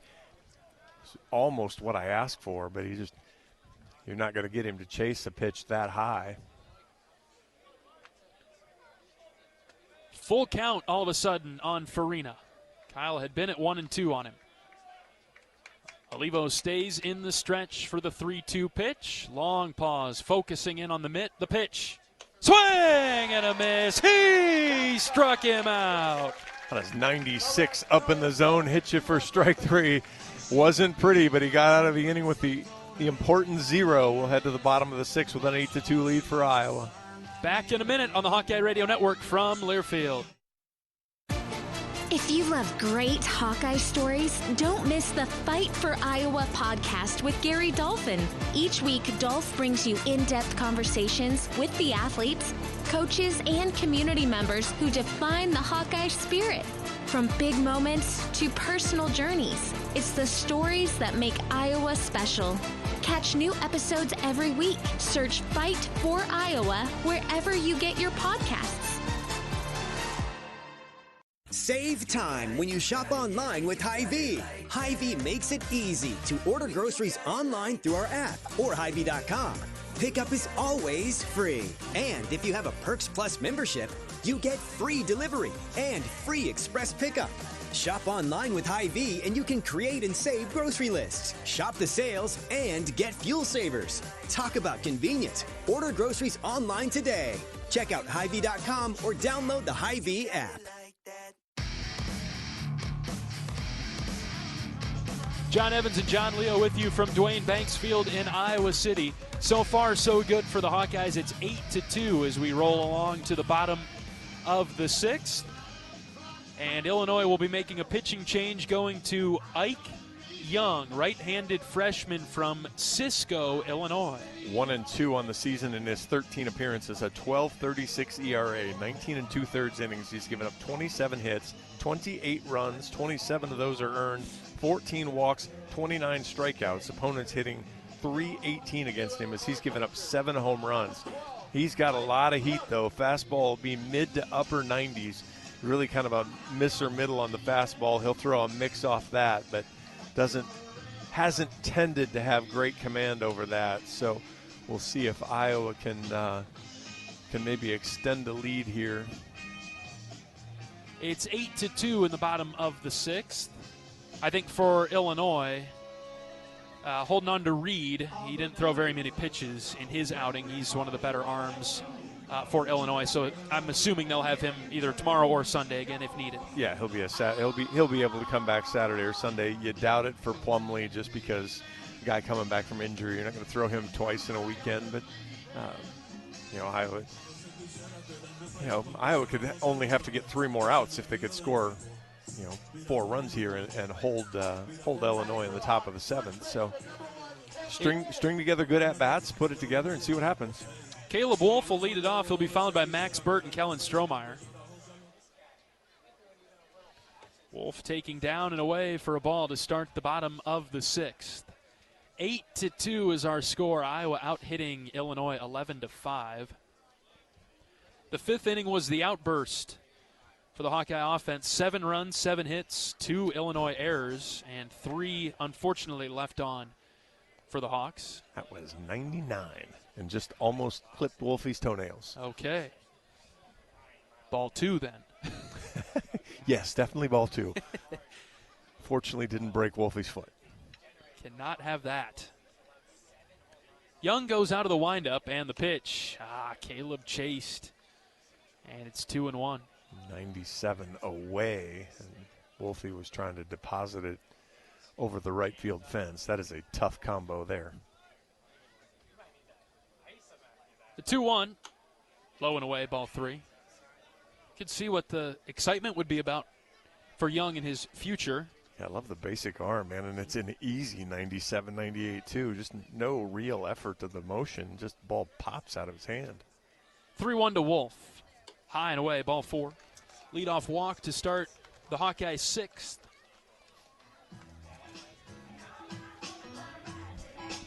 almost what I asked for, but you're not going to get him to chase a pitch that high. Full count all of a sudden on Farina. Kyle had been at 1-2 on him. Olivo stays in the stretch for the 3-2 pitch. Long pause, focusing in on the mitt. The pitch. Swing and a miss. He struck him out. That is 96 up in the zone, hit you for strike 3. Wasn't pretty, but he got out of the inning with the important 0. We'll head to the bottom of the 6th with an 8-2 lead for Iowa. Back in a minute on the Hawkeye Radio Network from Learfield. If you love great Hawkeye stories, don't miss the Fight for Iowa podcast with Gary Dolphin. Each week, Dolph brings you in-depth conversations with the athletes, coaches, and community members who define the Hawkeye spirit. From big moments to personal journeys, it's the stories that make Iowa special. Catch new episodes every week. Search Fight for Iowa wherever you get your podcasts. Save time when you shop online with Hy-Vee. Hy-Vee makes it easy to order groceries online through our app or Hy-Vee.com. Pickup is always free. And if you have a Perks Plus membership, you get free delivery and free express pickup. Shop online with Hy-Vee and you can create and save grocery lists, shop the sales, and get fuel savers. Talk about convenient. Order groceries online today. Check out Hy-Vee.com or download the Hy-Vee app. John Evans and John Leo with you from Duane Banks Field in Iowa City. So far, so good for the Hawkeyes. It's 8-2 as we roll along to the bottom of the 6th. And Illinois will be making a pitching change, going to Ike Young, right-handed freshman from Cisco, Illinois. 1-2 on the season in his 13 appearances, a 12.36 ERA, 19 2/3 innings. He's given up 27 hits, 28 runs, 27 of those are earned, 14 walks, 29 strikeouts. Opponents hitting .318 against him as he's given up 7 home runs. He's got a lot of heat, though. Fastball will be mid to upper 90s. Really kind of a miss or middle on the fastball. He'll throw a mix off that, but hasn't tended to have great command over that. So we'll see if Iowa can maybe extend the lead here. It's 8-2 in the bottom of the 6th. I think for Illinois, holding on to Reed, he didn't throw very many pitches in his outing. He's one of the better arms for Illinois, so I'm assuming they'll have him either tomorrow or Sunday again if needed. Yeah, he'll be able to come back Saturday or Sunday. You doubt it for Plumlee just because the guy coming back from injury. You're not going to throw him twice in a weekend, but Iowa could only have to get 3 more outs if they could score 4 runs here and hold Illinois in the top of the 7th. So string together good at-bats, put it together, and see what happens. Caleb Wolf will lead it off. He'll be followed by Max Burt and Kellen Strohmeyer. Wolf taking down and away for a ball to start the bottom of the 6th. 8-2 is our score. Iowa out-hitting Illinois 11-5. The 5th inning was the outburst for the Hawkeye offense. 7 runs, 7 hits, 2 Illinois errors, and 3 unfortunately left on for the Hawks. That was 99 and just almost clipped Wolfie's toenails. Okay. Ball 2 then. Yes, definitely ball 2. Fortunately didn't break Wolfie's foot. Cannot have that. Young goes out of the windup and the pitch. Caleb chased. And it's 2-1. 97 away. And Wolfie was trying to deposit it over the right field fence. That is a tough combo there. The 2-1, low and away, ball 3. Could see what the excitement would be about for Young in his future. Yeah, I love the basic arm, man, and it's an easy 97, 98 too. Just no real effort to the motion. Just ball pops out of his hand. 3-1 to Wolf. High and away, ball 4. Leadoff walk to start the Hawkeyes' 6th.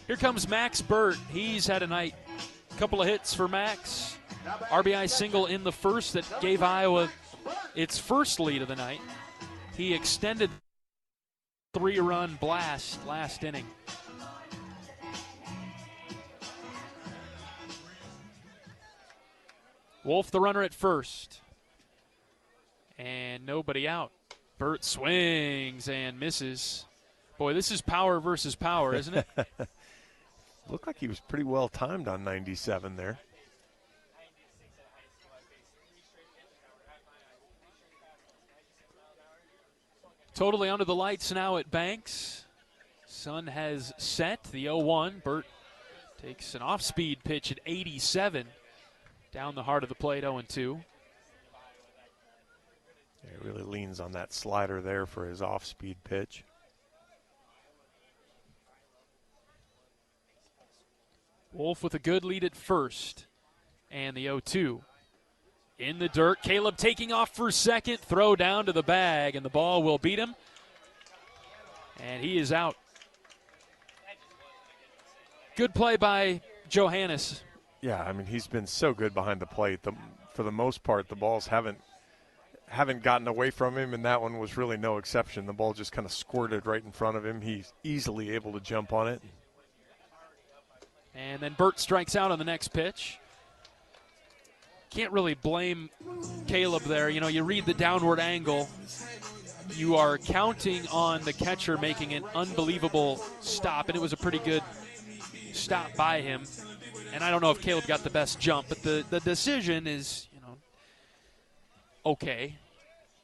Here comes Max Burt. He's had a night. Couple of hits for Max. RBI single in the first that gave Iowa its first lead of the night. He extended 3-run blast last inning. Wolf the runner at first. And nobody out. Burt swings and misses. Boy, this is power versus power, isn't it? Looked like he was pretty well timed on 97 there. Totally under the lights now at Banks. Sun has set the 0-1. Burt takes an off-speed pitch at 87. Down the heart of the plate, 0-2. Yeah, he really leans on that slider there for his off-speed pitch. Wolf with a good lead at first. And the 0-2. In the dirt, Caleb taking off for second. Throw down to the bag, and the ball will beat him. And he is out. Good play by Johannes. Yeah, I mean, he's been so good behind the plate. For the most part, the balls haven't gotten away from him, and that one was really no exception. The ball just kind of squirted right in front of him. He's easily able to jump on it. And then Burt strikes out on the next pitch. Can't really blame Caleb there. You know, you read the downward angle. You are counting on the catcher making an unbelievable stop, and it was a pretty good stop by him. And I don't know if Caleb got the best jump, but the decision is, you know, okay.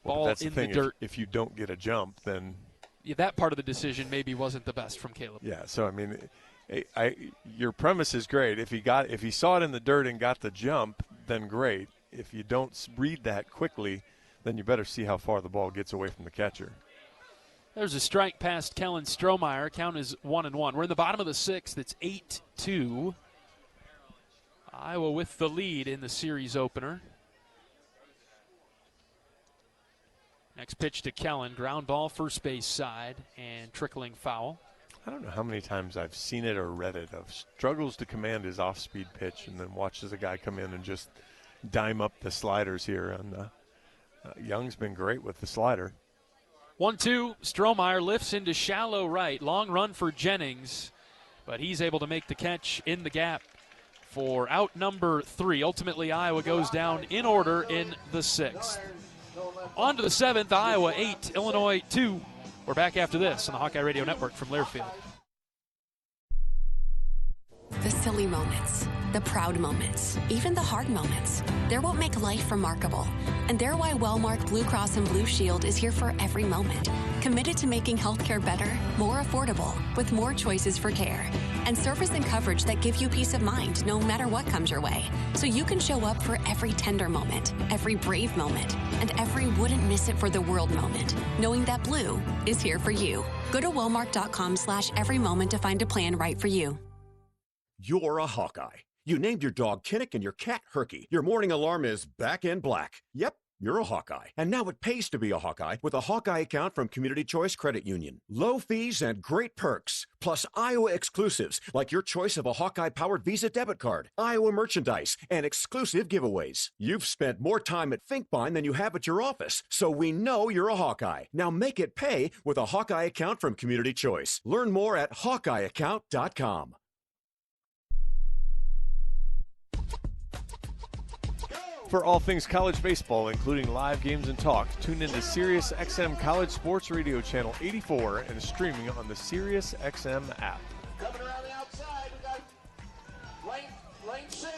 Ball that's in the thing. the dirt. If you don't get a jump, then yeah, that part of the decision maybe wasn't the best from Caleb. Yeah, so I mean, your premise is great. If he saw it in the dirt and got the jump, then great. If you don't read that quickly, then you better see how far the ball gets away from the catcher. There's a strike past Kellen Strohmeyer. Count is 1-1. We're in the bottom of the 6th. It's 8-2. Iowa with the lead in the series opener. Next pitch to Kellen. Ground ball, first base side, and trickling foul. I don't know how many times I've seen it or read it of struggles to command his off-speed pitch and then watches a guy come in and just dime up the sliders here. And Young's been great with the slider. 1-2. Strohmeyer lifts into shallow right. Long run for Jennings, but he's able to make the catch in the gap for out number 3. Ultimately, Iowa goes down in order in the 6th. On to the 7th, Iowa 8, Illinois 2. We're back after this on the Hawkeye Radio Network from Learfield. The silly moments, the proud moments, even the hard moments. They're what make life remarkable. And they're why Wellmark Blue Cross and Blue Shield is here for every moment. Committed to making healthcare better, more affordable, with more choices for care. And service and coverage that give you peace of mind no matter what comes your way. So you can show up for every tender moment, every brave moment, and every wouldn't miss it for the world moment, knowing that Blue is here for you. Go to Wellmark.com/every moment to find a plan right for you. You're a Hawkeye. You named your dog Kinnick and your cat Herky. Your morning alarm is back in black. Yep, you're a Hawkeye. And now it pays to be a Hawkeye with a Hawkeye account from Community Choice Credit Union. Low fees and great perks, plus Iowa exclusives like your choice of a Hawkeye-powered Visa debit card, Iowa merchandise, and exclusive giveaways. You've spent more time at Finkbine than you have at your office, so we know you're a Hawkeye. Now make it pay with a Hawkeye account from Community Choice. Learn more at HawkeyeAccount.com. For all things college baseball, including live games and talk, tune into Sirius XM College Sports Radio Channel 84 and streaming on the Sirius XM app. Coming around the outside, we got lane 6.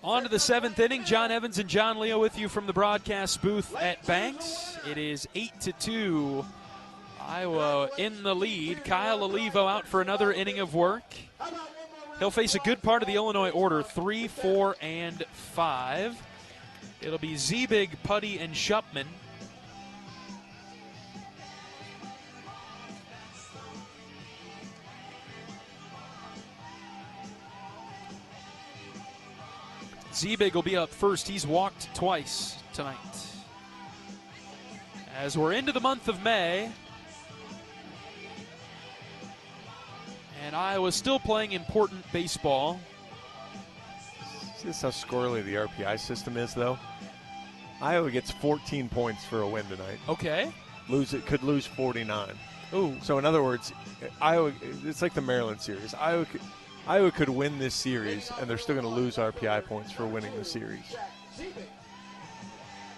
On to the 7th inning. John Evans and John Leo with you from the broadcast booth at Banks. It is 8-2. Iowa in the lead. Kyle Olivo out for another inning of work. He'll face a good part of the Illinois order, 3, 4, and 5. It'll be Ziebig, Putty, and Shupman. Ziebig will be up first. He's walked twice tonight. As we're into the month of May, and Iowa's still playing important baseball. See this how squirrely the RPI system is, though? Iowa gets 14 points for a win tonight. Okay. Could lose 49. Ooh. So in other words, Iowa, it's like the Maryland series. Iowa could win this series, and they're still going to lose RPI points for winning the series.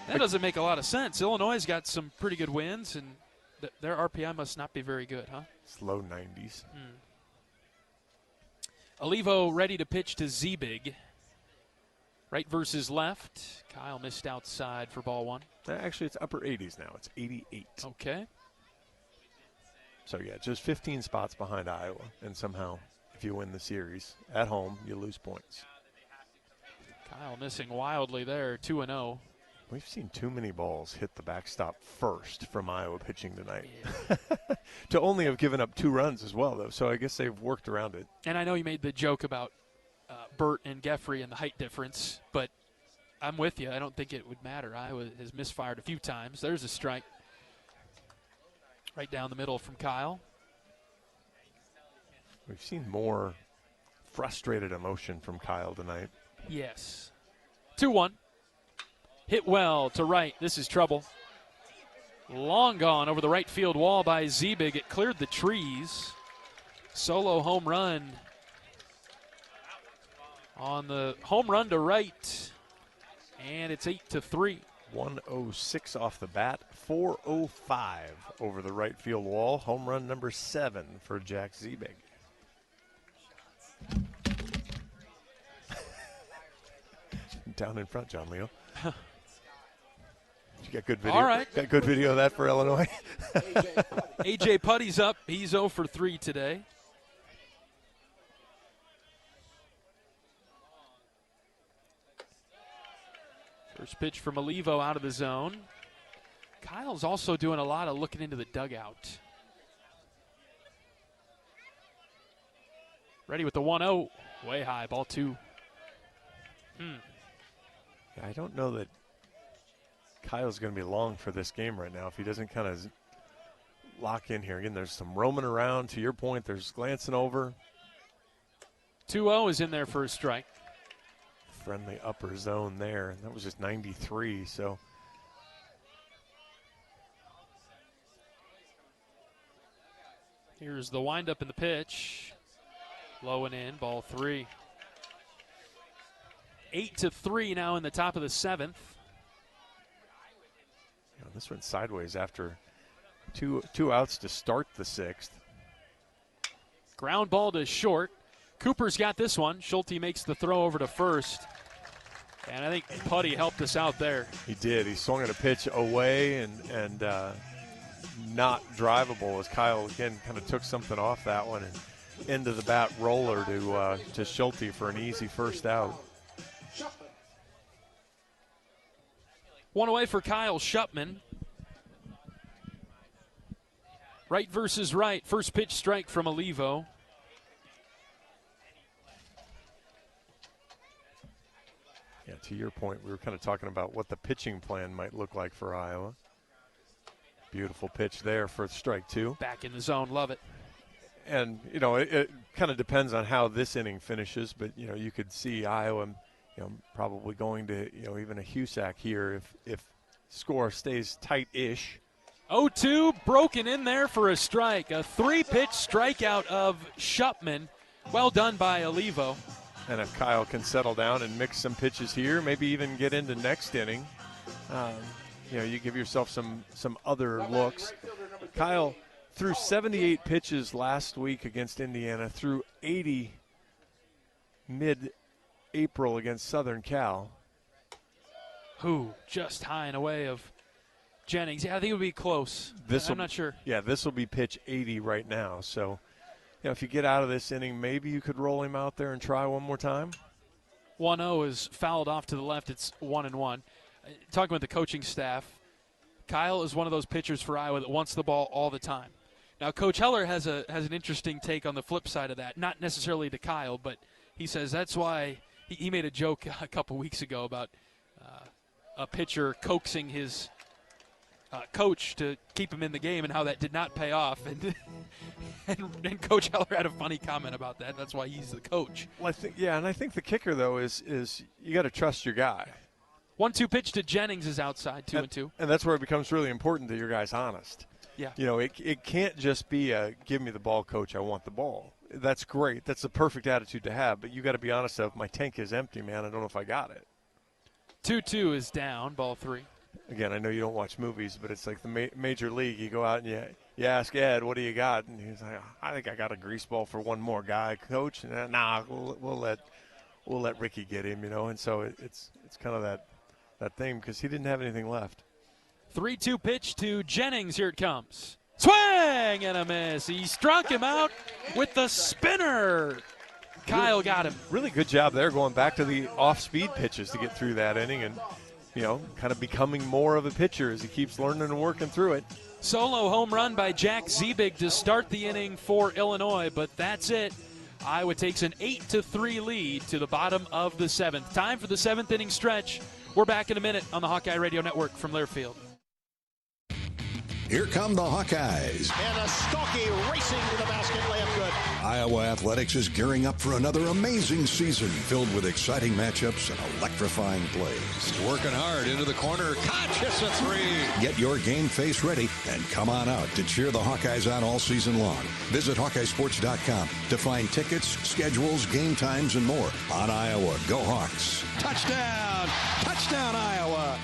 That doesn't make a lot of sense. Illinois has got some pretty good wins, and their RPI must not be very good, huh? It's low 90s. Olivo ready to pitch to Ziebig. Right versus left. Kyle missed outside for ball one. Actually, it's upper 80s now. It's 88. Okay. So, yeah, just 15 spots behind Iowa, and somehow if you win the series at home, you lose points. Kyle missing wildly there, 2-0. We've seen too many balls hit the backstop first from Iowa pitching tonight. Yeah. To only have given up 2 runs as well, though, so I guess they've worked around it. And I know you made the joke about Burt and Geffrey and the height difference, but I'm with you. I don't think it would matter. Iowa has misfired a few times. There's a strike right down the middle from Kyle. We've seen more frustrated emotion from Kyle tonight. Yes. 2-1. Hit well to right. This is trouble. Long gone over the right field wall by Ziebig. It cleared the trees. Solo home run on the home run to right. And it's 8-3. 106 off the bat. 405 over the right field wall. Home run number 7 for Jack Ziebig. Down in front, John Leo. You got good video. All right. Got good video of that for Illinois. AJ Putty's up. He's 0 for 3 today. First pitch from Olivo out of the zone. Kyle's also doing a lot of looking into the dugout. Ready with the 1-0. Way high, ball 2. I don't know that Kyle's going to be long for this game right now if he doesn't kind of lock in here. Again, there's some roaming around. To your point, there's glancing over. 2-0 is in there for a strike. Friendly upper zone there. That was just 93, so. Here's the windup in the pitch. Low and in, ball 3. 8-3 now in the top of the 7th. Yeah, this went sideways after two outs to start the 6th. Ground ball to short. Cooper's got this one. Schulte makes the throw over to first. And I think Putty helped us out there. He did. He swung at a pitch away and not drivable as Kyle, again, kind of took something off that one and into the bat roller to Schulte for an easy first out. One away for Kyle Shupman. Right versus right. First pitch strike from Olivo. Yeah, to your point, we were kind of talking about what the pitching plan might look like for Iowa. Beautiful pitch there for strike 2. Back in the zone, love it. And, you know, it kind of depends on how this inning finishes, but, you know, you could see Iowa, you know, probably going to, you know, even a Husak here if score stays tight-ish. 0-2, broken in there for a strike. A 3-pitch strikeout of Shupman. Well done by Olivo. And if Kyle can settle down and mix some pitches here, maybe even get into next inning, you know, you give yourself some other looks. Kyle threw 78 pitches last week against Indiana, threw 80 mid-April against Southern Cal. Who just high and away of Jennings. Yeah, I think it would be close. I'm not sure. Yeah, this will be pitch 80 right now. So, if you get out of this inning, maybe you could roll him out there and try one more time. 1-0 is fouled off to the left. It's 1-1. Talking with the coaching staff, Kyle is one of those pitchers for Iowa that wants the ball all the time. Now, Coach Heller has an interesting take on the flip side of that, not necessarily to Kyle, but he says that's why he made a joke a couple weeks ago about a pitcher coaxing his coach to keep him in the game and how that did not pay off. And Coach Heller had a funny comment about that. That's why he's the coach. Well, I think the kicker, though, is you got to trust your guy. 1-2 pitch to Jennings is outside, 2-2. And that's where it becomes really important that your guy's honest. Yeah. It can't just be a give me the ball, coach, I want the ball. That's great. That's the perfect attitude to have. But you got to be honest of, my tank is empty, man. I don't know if I got it. 2-2 is down, ball 3. Again, I know you don't watch movies, but it's like the major league. You go out and you ask Ed, what do you got? And he's like, I think I got a grease ball for one more guy, coach. And nah, we'll let Ricky get him, And so it's kind of that thing because he didn't have anything left. 3-2 pitch to Jennings. Here it comes. Swing and a miss. He struck him out with the spinner. Kyle got him. Really good job there going back to the off-speed pitches to get through that inning and, kind of becoming more of a pitcher as he keeps learning and working through it. Solo home run by Jack Ziebig to start the inning for Illinois, but that's it. Iowa takes an 8-3 lead to the bottom of the 7th. Time for the 7th inning stretch. We're back in a minute on the Hawkeye Radio Network from Learfield. Here come the Hawkeyes. And a Stockie racing to the basket, layup good. Iowa Athletics is gearing up for another amazing season filled with exciting matchups and electrifying plays. Working hard into the corner. Catches a 3. Get your game face ready and come on out to cheer the Hawkeyes on all season long. Visit HawkeyeSports.com to find tickets, schedules, game times, and more. On Iowa, go Hawks. Touchdown! Touchdown, Iowa!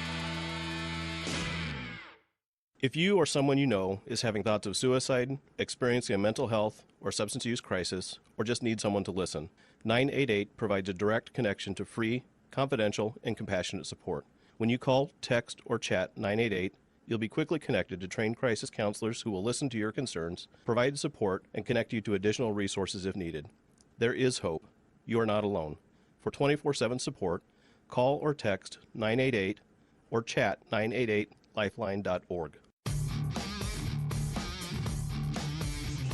If you or someone you know is having thoughts of suicide, experiencing a mental health or substance use crisis, or just need someone to listen, 988 provides a direct connection to free, confidential, and compassionate support. When you call, text, or chat 988, you'll be quickly connected to trained crisis counselors who will listen to your concerns, provide support, and connect you to additional resources if needed. There is hope. You are not alone. For 24/7 support, call or text 988 or chat 988lifeline.org.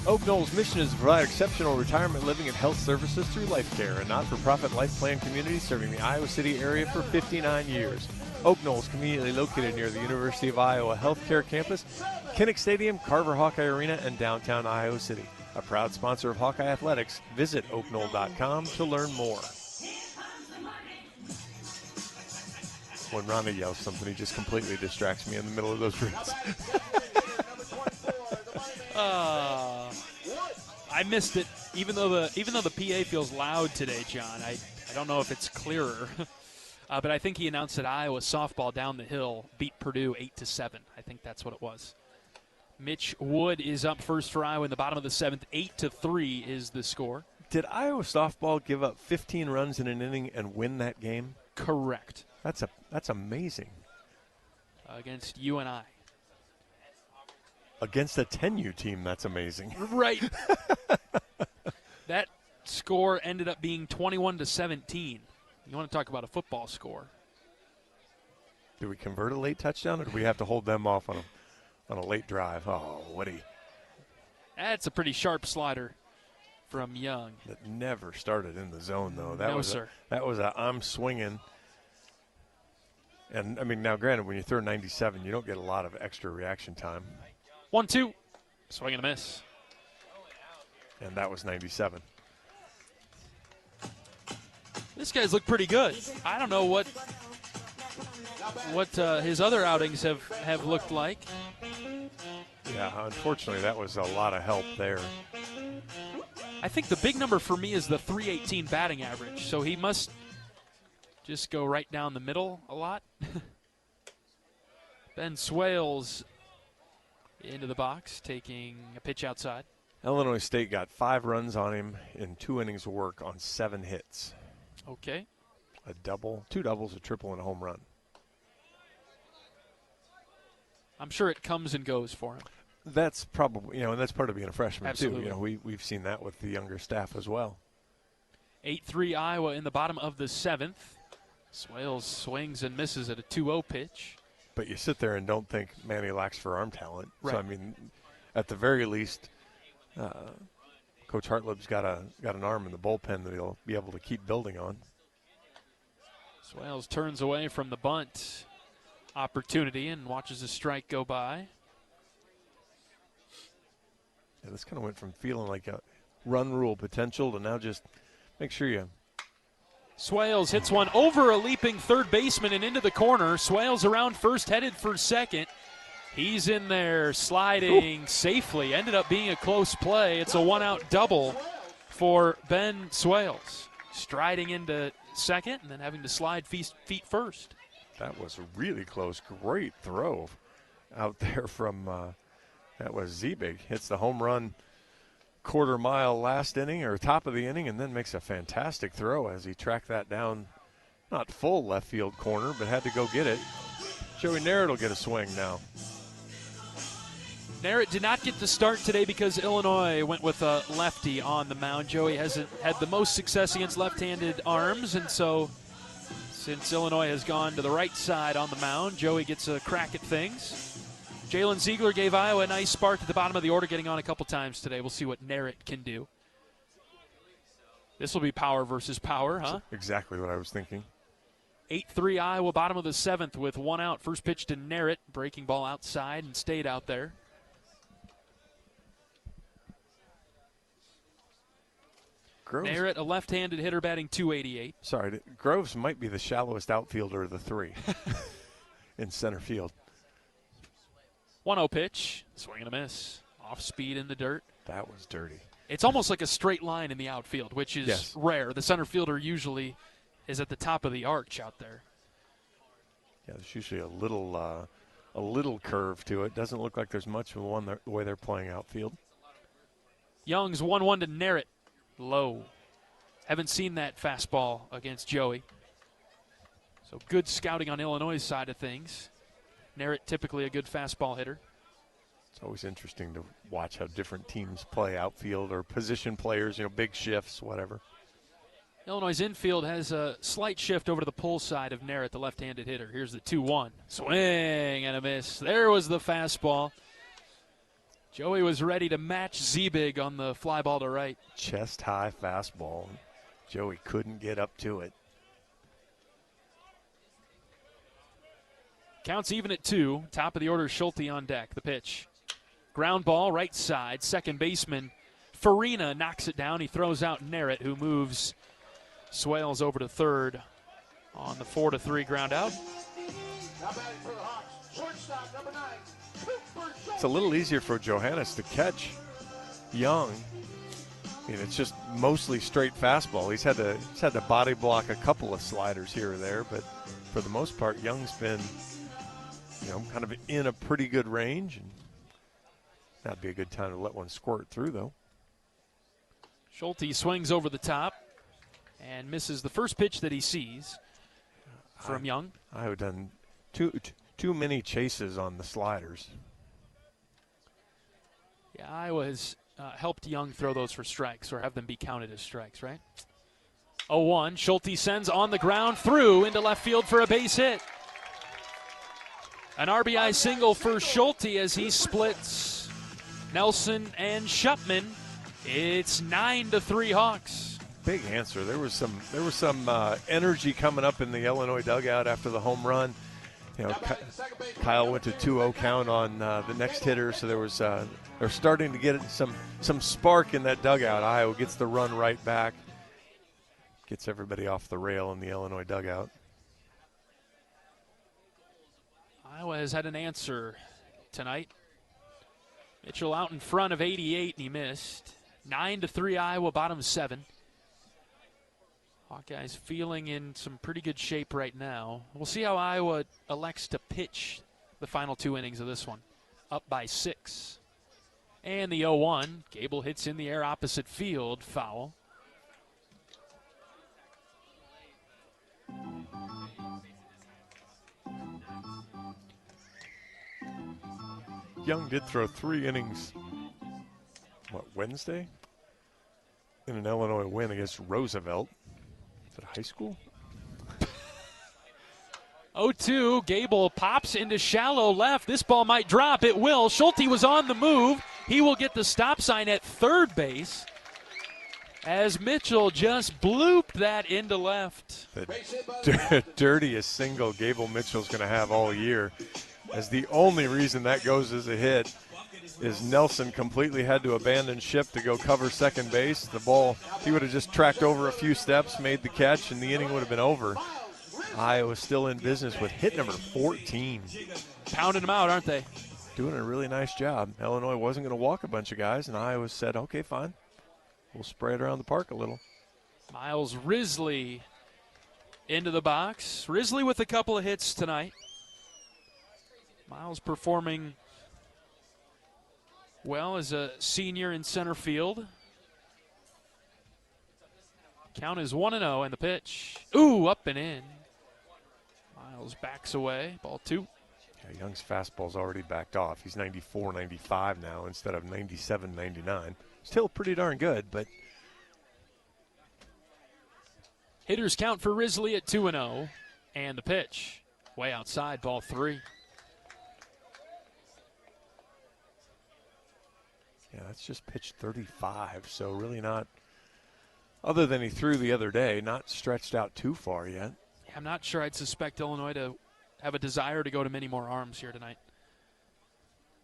Oak Knoll's mission is to provide exceptional retirement living and health services through Life Care, a not-for-profit life plan community serving the Iowa City area for 59 years. Oak Knoll is conveniently located near the University of Iowa Healthcare Campus, Kinnick Stadium, Carver Hawkeye Arena, and downtown Iowa City. A proud sponsor of Hawkeye Athletics. Visit oakknoll.com to learn more. When Ronnie yells something, he just completely distracts me in the middle of those reads. I missed it. Even though the PA feels loud today, John, I don't know if it's clearer. But I think he announced that Iowa softball down the hill beat Purdue 8-7. I think that's what it was. Mitch Wood is up first for Iowa in the bottom of the 7th. 8-3 is the score. Did Iowa softball give up 15 runs in an inning and win that game? Correct. That's amazing. Against UNI. Against a 10U team, that's amazing. Right. That score ended up being 21-17. You want to talk about a football score. Did we convert a late touchdown, or do we have to hold them off on a late drive? Oh, Woody. That's a pretty sharp slider from Young. That never started in the zone, though. That was a I'm swinging. And, I mean, now, granted, when you throw 97, you don't get a lot of extra reaction time. 1-2. Swing and a miss. And that was 97. This guy's looked pretty good. I don't know what his other outings have looked like. Yeah, unfortunately, that was a lot of help there. I think the big number for me is the .318 batting average. So he must just go right down the middle a lot. Ben Swales into the box, taking a pitch outside. Illinois State got 5 runs on him in 2 innings of work on 7 hits. Okay. A double, 2 doubles, a triple, and a home run. I'm sure it comes and goes for him. That's probably, and that's part of being a freshman, Absolutely. too. We've seen that with the younger staff as well. 8-3 Iowa in the bottom of the 7th. Swales swings and misses at a 2-0 pitch. But you sit there and don't think Manny lacks for arm talent. Right. So, I mean, at the very least, Coach Hartleb's got an arm in the bullpen that he'll be able to keep building on. Swales turns away from the bunt opportunity and watches a strike go by. Yeah, this kind of went from feeling like a run rule potential to now just make sure you. Swales hits one over a leaping third baseman and into the corner. Swales around first, headed for second. He's in there sliding safely. Ended up being a close play. It's a one-out double for Ben Swales. Striding into second and then having to slide feet first. That was really close. Great throw out there from that was Zebig. Hits the home run quarter mile last inning or top of the inning and then makes a fantastic throw as he tracked that down. Not full left field corner, but had to go get it. Joey Narrett will get a swing now. Narrett did not get the start today because Illinois went with a lefty on the mound. Joey hasn't had the most success against left-handed arms, and so since Illinois has gone to the right side on the mound, Joey gets a crack at things. Jalen Ziegler gave Iowa a nice spark at the bottom of the order, getting on a couple times today. We'll see what Narrett can do. This will be power versus power, huh? That's exactly what I was thinking. 8-3 Iowa, bottom of the 7th with one out. First pitch to Narrett, breaking ball outside and stayed out there. Groves. Narrett, a left-handed hitter, batting .288. Sorry, Groves might be the shallowest outfielder of the three in center field. 1-0 pitch, swing and a miss. Off speed in the dirt. That was dirty. It's almost like a straight line in the outfield, which is rare. The center fielder usually is at the top of the arch out there. Yeah, there's usually a little curve to it. Doesn't look like there's much of one the way they're playing outfield. Young's 1-1 to Narrett. Low. Haven't seen that fastball against Joey. So good scouting on Illinois' side of things. Narrett typically a good fastball hitter. It's always interesting to watch how different teams play outfield or position players, big shifts, whatever. Illinois' infield has a slight shift over to the pull side of Narrett, the left-handed hitter. Here's the 2-1. Swing and a miss. There was the fastball. Joey was ready to match Zebig on the fly ball to right. Chest-high fastball. Joey couldn't get up to it. Counts even at 2. Top of the order, Schulte on deck. The pitch. Ground ball, right side. Second baseman Farina knocks it down. He throws out Narrett, who moves Swales over to third on the 4-3 ground out. It's a little easier for Johannes to catch Young. I mean, it's just mostly straight fastball. He's had to body block a couple of sliders here or there, but for the most part, Young's been, kind of in a pretty good range. And that'd be a good time to let one squirt through, though. Schulte swings over the top and misses the first pitch that he sees from Young. I have done too many chases on the sliders. Yeah, Iowa has helped Young throw those for strikes or have them be counted as strikes, right? 0-1. Schulte sends on the ground through into left field for a base hit. An RBI single for Schulte as he splits Nelson and Schupman. It's 9-3 Hawks. Big answer. There was some energy coming up in the Illinois dugout after the home run. Kyle went to 2-0 count on the next hitter, so there was they're starting to get some spark in that dugout. Iowa gets the run right back, gets everybody off the rail in the Illinois dugout. Iowa has had an answer tonight. Mitchell out in front of 88, and he missed. 9-3 Iowa, bottom 7. Hawkeyes feeling in some pretty good shape right now. We'll see how Iowa elects to pitch the final 2 innings of this one. Up by 6. And the 0-1. Gable hits in the air opposite field. Foul. Young did throw 3 innings, Wednesday? In an Illinois win against Roosevelt. Is it high school? 0-2, Gable pops into shallow left. This ball might drop. It will. Schulte was on the move. He will get the stop sign at third base as Mitchell just blooped that into left. The dirtiest single Gable Mitchell's going to have all year, as the only reason that goes as a hit is Nelson completely had to abandon ship to go cover second base. The ball, he would have just tracked over a few steps, made the catch, and the inning would have been over. Iowa still in business with hit number 14. Pounding them out, aren't they? Doing a really nice job. Illinois wasn't going to walk a bunch of guys, and Iowa said, okay, fine. We'll spray it around the park a little. Miles Risley into the box. Risley with a couple of hits tonight. Miles performing well as a senior in center field. Count is 1-0, and the pitch. Ooh, up and in. Miles backs away. Ball 2. Yeah, Young's fastball's already backed off. He's 94, 95 now instead of 97, 99. Still pretty darn good, but. Hitters count for Risley at 2-0, and the pitch. Way outside, ball 3. Yeah, that's just pitch 35, so really not, other than he threw the other day, not stretched out too far yet. Yeah, I'm not sure I'd suspect Illinois to have a desire to go to many more arms here tonight.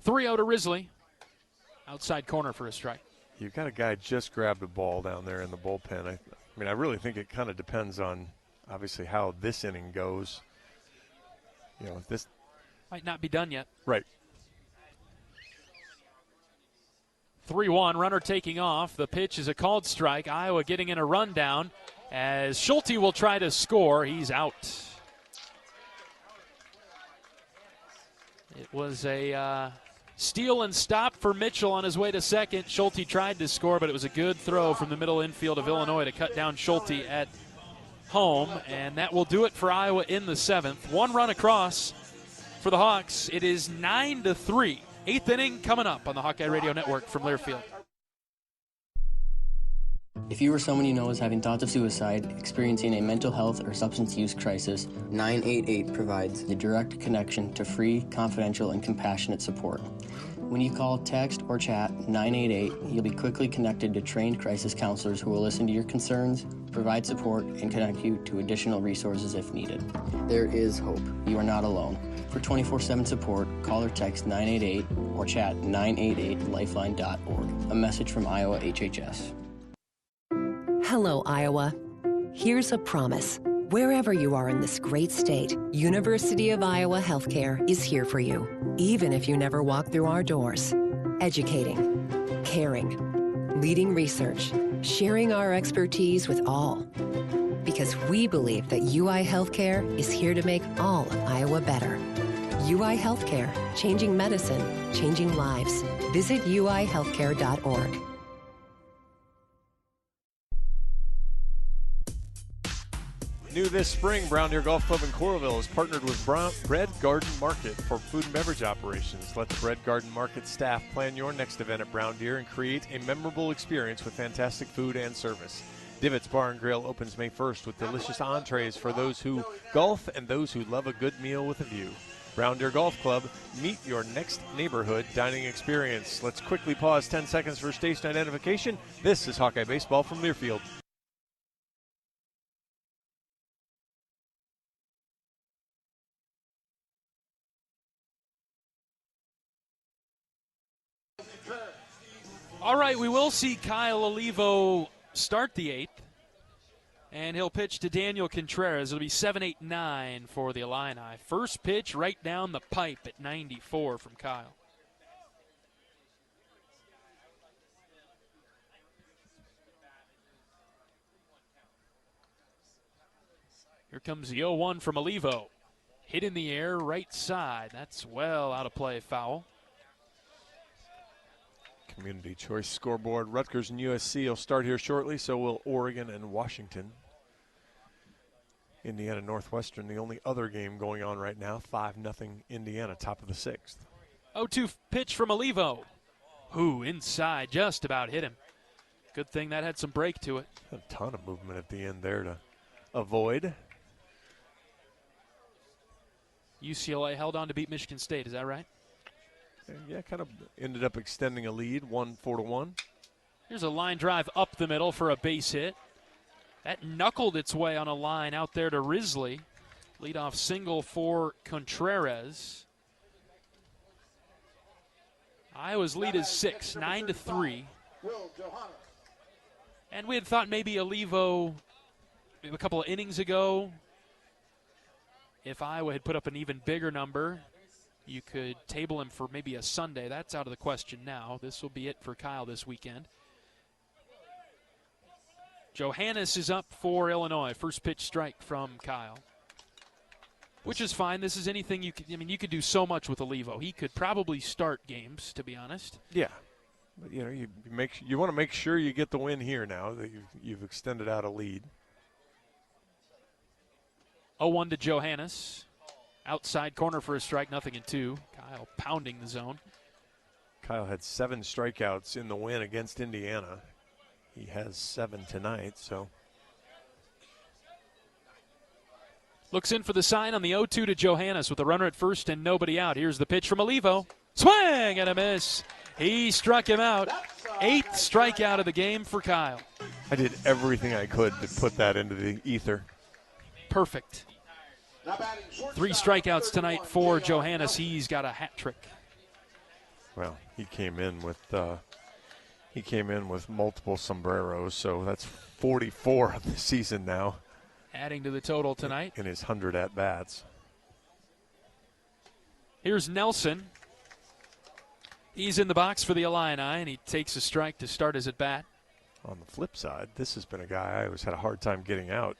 3-0 to Risley. Outside corner for a strike. You've got a guy just grabbed a ball down there in the bullpen. I mean, I really think it kind of depends on, obviously, how this inning goes. You know, this might not be done yet. Right. 3-1, runner taking off. The pitch is a called strike. Iowa getting in a rundown as Schulte will try to score. He's out. It was a steal and stop for Mitchell on his way to second. Schulte tried to score, but it was a good throw from the middle infield of Illinois to cut down Schulte at home, and that will do it for Iowa in the 7th. 1 run across for the Hawks. It is 9-3. 8th inning coming up on the Hawkeye Radio Network from Learfield. If you or someone you know is having thoughts of suicide, experiencing a mental health or substance use crisis, 988 provides the direct connection to free, confidential, and compassionate support. When you call, text, or chat 988, you'll be quickly connected to trained crisis counselors who will listen to your concerns, provide support, and connect you to additional resources if needed. There is hope. You are not alone. For 24/7 support, call or text 988 or chat 988lifeline.org. A message from Iowa HHS. Hello, Iowa. Here's a promise. Wherever you are in this great state, University of Iowa Healthcare is here for you, even if you never walk through our doors. Educating, caring, leading research, sharing our expertise with all. Because we believe that UI Healthcare is here to make all of Iowa better. UI Healthcare, changing medicine, changing lives. Visit uihealthcare.org. New this spring, Brown Deer Golf Club in Coralville has partnered with Bread Garden Market for food and beverage operations. Let the Bread Garden Market staff plan your next event at Brown Deer and create a memorable experience with fantastic food and service. Divots Bar and Grill opens May 1st with delicious entrees for those who golf and those who love a good meal with a view. Brown Deer Golf Club, meet your next neighborhood dining experience. Let's quickly pause 10 seconds for station identification. This is Hawkeye Baseball from Learfield. All right, we will see Kyle Olivo start the 8th, and he'll pitch to Daniel Contreras. It'll be 7-8-9 for the Illini. First pitch right down the pipe at 94 from Kyle. Here comes the 0-1 from Olivo. Hit in the air, right side. That's well out of play, foul. Community Choice Scoreboard. Rutgers and USC will start here shortly, so will Oregon and Washington. Indiana Northwestern, the only other game going on right now, 5-0 Indiana, top of the 6th. 0-2 pitch from Olivo. Who inside just about hit him. Good thing that had some break to it. A ton of movement at the end there to avoid. UCLA held on to beat Michigan State, is that right? Yeah, kind of ended up extending a lead, 4-1. Here's a line drive up the middle for a base hit. That knuckled its way on a line out there to Risley. Leadoff single for Contreras. Iowa's lead is 6, 9-3. And we had thought maybe Olivo, maybe a couple of innings ago, if Iowa had put up an even bigger number, you could table him for maybe a Sunday. That's out of the question now. This will be it for Kyle this weekend. Johannes is up for Illinois. First pitch strike from Kyle. Which is fine. This is anything you could. I mean, you could do so much with Olivo. He could probably start games, to be honest. Yeah, but you want to make sure you get the win here now that you've extended out a lead. 0-1 to Johannes. Outside corner for a strike, nothing in 2. Kyle pounding the zone. Kyle had 7 strikeouts in the win against Indiana. He has 7 tonight, so. Looks in for the sign on the 0-2 to Johannes with a runner at first and nobody out. Here's the pitch from Olivo. Swing and a miss. He struck him out. 8th strikeout of the game for Kyle. I did everything I could to put that into the ether. Perfect. 3 strikeouts tonight for Johannes. He's got a hat trick. Well, he came in with multiple sombreros, so that's 44 of the season now. Adding to the total tonight. In his 100 at-bats. Here's Nelson. He's in the box for the Illini, and he takes a strike to start his at-bat. On the flip side, this has been a guy I always had a hard time getting out,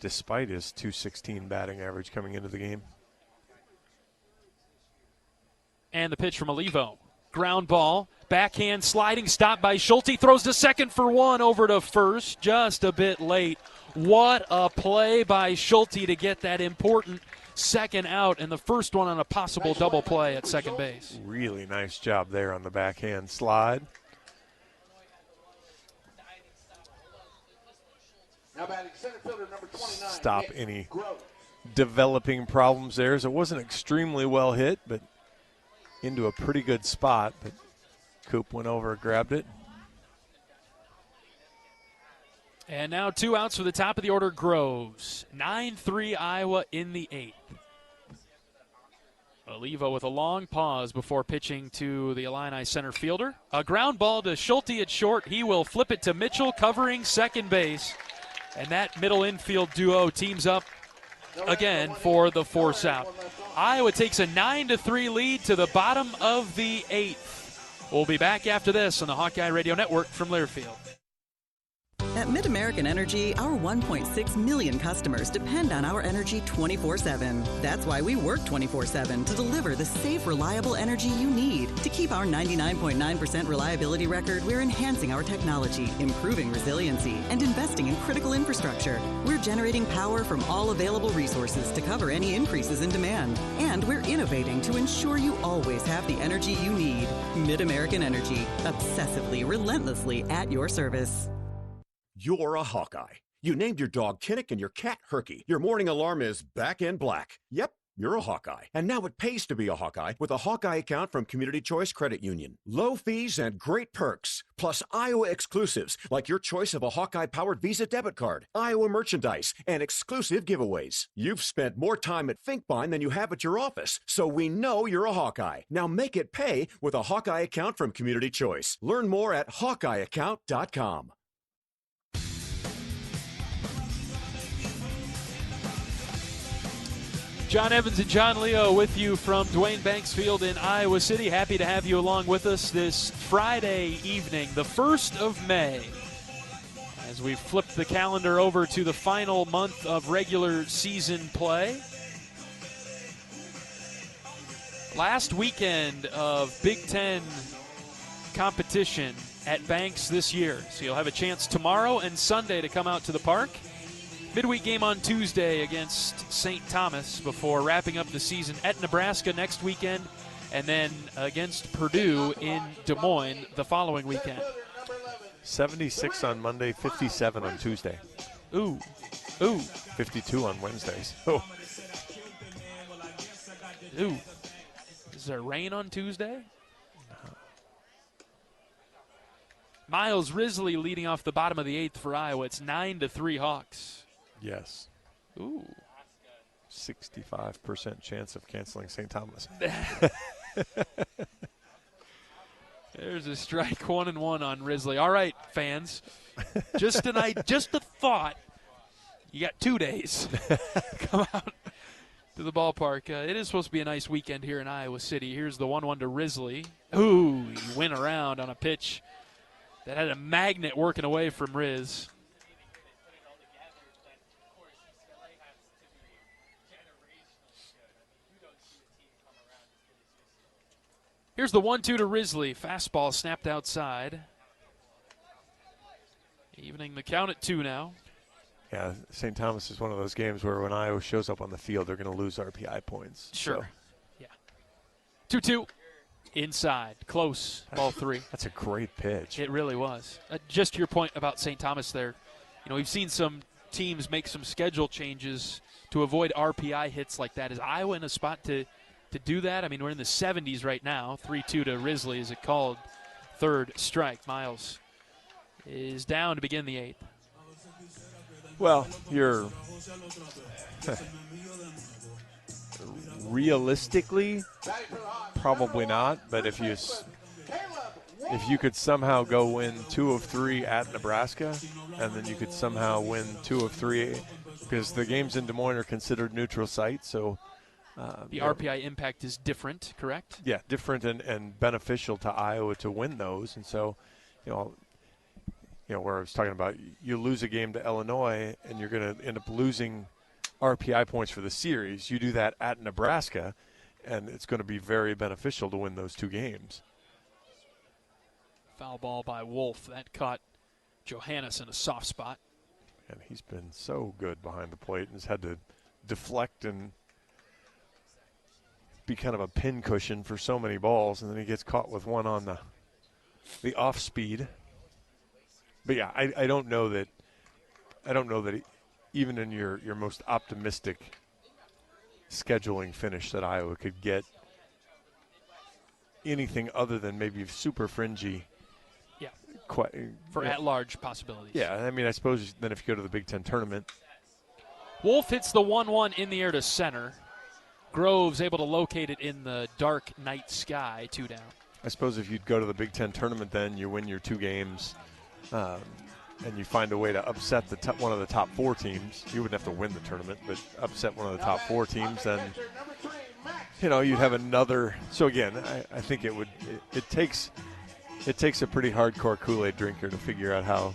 despite his .216 batting average coming into the game. And the pitch from Olivo. Ground ball. Backhand sliding stop by Schulte. Throws to second for 1, over to first. Just a bit late. What a play by Schulte to get that important second out and the first one on a possible double play at second base. Really nice job there on the backhand slide. Stop any developing problems there. So it wasn't extremely well hit, but into a pretty good spot. But Coop went over, grabbed it. And now 2 outs for the top of the order, Groves. 9-3 Iowa in the 8th. Olivo with a long pause before pitching to the Illini center fielder. A ground ball to Schulte at short. He will flip it to Mitchell covering second base. And that middle infield duo teams up again for the force out. Iowa takes a 9-3 lead to the bottom of the 8th. We'll be back after this on the Hawkeye Radio Network from Learfield. At MidAmerican Energy, our 1.6 million customers depend on our energy 24/7. That's why we work 24/7 to deliver the safe, reliable energy you need. To keep our 99.9% reliability record, we're enhancing our technology, improving resiliency, and investing in critical infrastructure. We're generating power from all available resources to cover any increases in demand. And we're innovating to ensure you always have the energy you need. MidAmerican Energy, obsessively, relentlessly at your service. You're a Hawkeye. You named your dog Kinnick and your cat Herky. Your morning alarm is back in black. Yep, you're a Hawkeye. And now it pays to be a Hawkeye with a Hawkeye account from Community Choice Credit Union. Low fees and great perks. Plus Iowa exclusives like your choice of a Hawkeye-powered Visa debit card, Iowa merchandise, and exclusive giveaways. You've spent more time at Finkbine than you have at your office, so we know you're a Hawkeye. Now make it pay with a Hawkeye account from Community Choice. Learn more at HawkeyeAccount.com. John Evans and John Leo with you from Duane Banks Field in Iowa City. Happy to have you along with us this Friday evening, the 1st of May, as we flip the calendar over to the final month of regular season play. Last weekend of Big Ten competition at Banks this year. So you'll have a chance tomorrow and Sunday to come out to the park. Midweek game on Tuesday against St. Thomas before wrapping up the season at Nebraska next weekend and then against Purdue in Des Moines the following weekend. 76 on Monday, 57 on Tuesday. Ooh. 52 on Wednesdays. Oh. Ooh. Is there rain on Tuesday? Miles Risley leading off the bottom of the 8th for Iowa. It's 9-3 Hawks. Yes. Ooh. 65% chance of canceling St. Thomas. There's a strike, 1-1 on Risley. All right, fans. Just tonight, just a thought. You got 2 days. Come out to the ballpark. It is supposed to be a nice weekend here in Iowa City. Here's the 1-1 to Risley. Ooh, he went around on a pitch that had a magnet working away from Riz. Here's the 1-2 to Risley. Fastball snapped outside. Evening the count at 2 now. Yeah, St. Thomas is one of those games where when Iowa shows up on the field, they're going to lose RPI points. Sure. So. Yeah. 2-2. Inside. Close. Ball 3. That's a great pitch. It really was. Just your point about St. Thomas there. We've seen some teams make some schedule changes to avoid RPI hits like that. Is Iowa in a spot to do that? I mean, we're in the 70s right now. 3-2 to Risley is it called. Third strike. Miles is down to begin the 8th. Well, you're realistically probably not, but if you could somehow go win 2 of 3 at Nebraska, and then you could somehow win 2 of 3 because the games in Des Moines are considered neutral site, so the RPI impact is different, correct? Yeah, different and beneficial to Iowa to win those. And so, where I was talking about you lose a game to Illinois and you're going to end up losing RPI points for the series. You do that at Nebraska, and it's going to be very beneficial to win those 2 games. Foul ball by Wolf. That caught Johannes in a soft spot. And he's been so good behind the plate and has had to deflect and be kind of a pin cushion for so many balls, and then he gets caught with one on the off speed. But yeah, I don't know that even in your most optimistic scheduling finish that Iowa could get anything other than maybe super fringy. Yeah. For at-large possibilities. Yeah, I mean, I suppose then if you go to the Big Ten tournament. Wolf hits the 1-1 in the air to center. Groves able to locate it in the dark night sky, 2 down. I suppose if you'd go to the Big Ten tournament, then you win your 2 games, and you find a way to upset one of the top 4 teams. You wouldn't have to win the tournament, but upset one of the top 4 teams, then you'd have another. So again, I think it takes a pretty hardcore Kool-Aid drinker to figure out how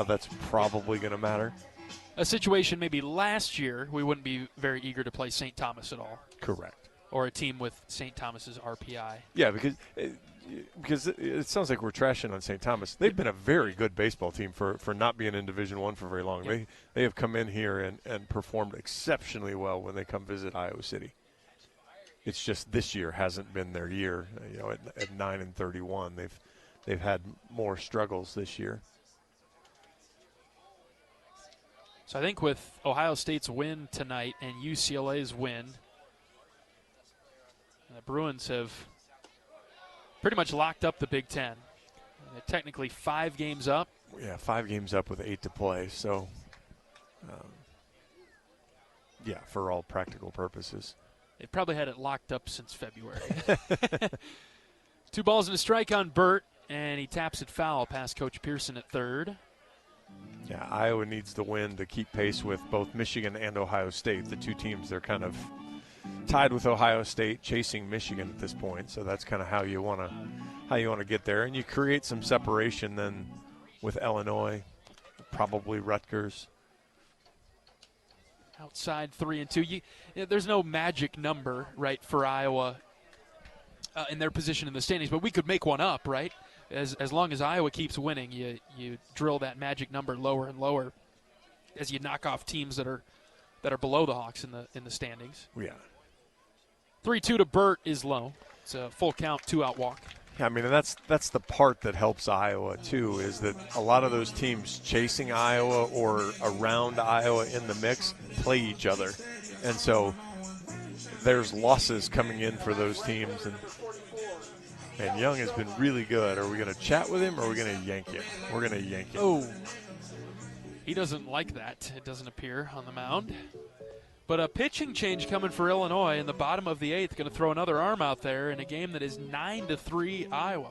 that's probably going to matter. A situation maybe last year we wouldn't be very eager to play St. Thomas at all. Correct. Or a team with St. Thomas's RPI. Yeah, because it sounds like we're trashing on St. Thomas. They've been a very good baseball team for not being in Division I for very long. Yep. They have come in here and performed exceptionally well when they come visit Iowa City. It's just this year hasn't been their year. At 9-31, they've had more struggles this year. So I think with Ohio State's win tonight and UCLA's win, the Bruins have pretty much locked up the Big Ten. They're technically 5 games up. Yeah, 5 games up with 8 to play. So, for all practical purposes. They've probably had it locked up since February. 2 balls and a strike on Burt, and he taps it foul past Coach Pearson at third. Yeah, Iowa needs the win to keep pace with both Michigan and Ohio State. The 2 teams, they're kind of tied with Ohio State, chasing Michigan at this point. So that's kind of how you want to get there, and you create some separation then with Illinois, probably Rutgers. Outside 3-2. There's no magic number, right, for Iowa in their position in the standings, but we could make one up, right? As long as Iowa keeps winning, you drill that magic number lower and lower as you knock off teams that are below the Hawks in the standings. Yeah. 3-2 to Burt is low. It's a full count, 2-out walk. Yeah, I mean, that's the part that helps Iowa, too, is that a lot of those teams chasing Iowa or around Iowa in the mix play each other. And so there's losses coming in for those teams. And Young has been really good. Are we going to chat with him or are we going to yank him? We're going to yank him. Oh, he doesn't like that. It doesn't appear on the mound. But a pitching change coming for Illinois in the bottom of the 8th. Going to throw another arm out there in a game that is 9-3 Iowa.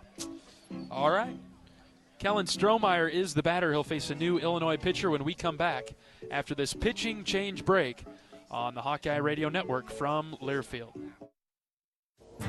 All right. Kellen Strohmeyer is the batter. He'll face a new Illinois pitcher when we come back after this pitching change break on the Hawkeye Radio Network from Learfield.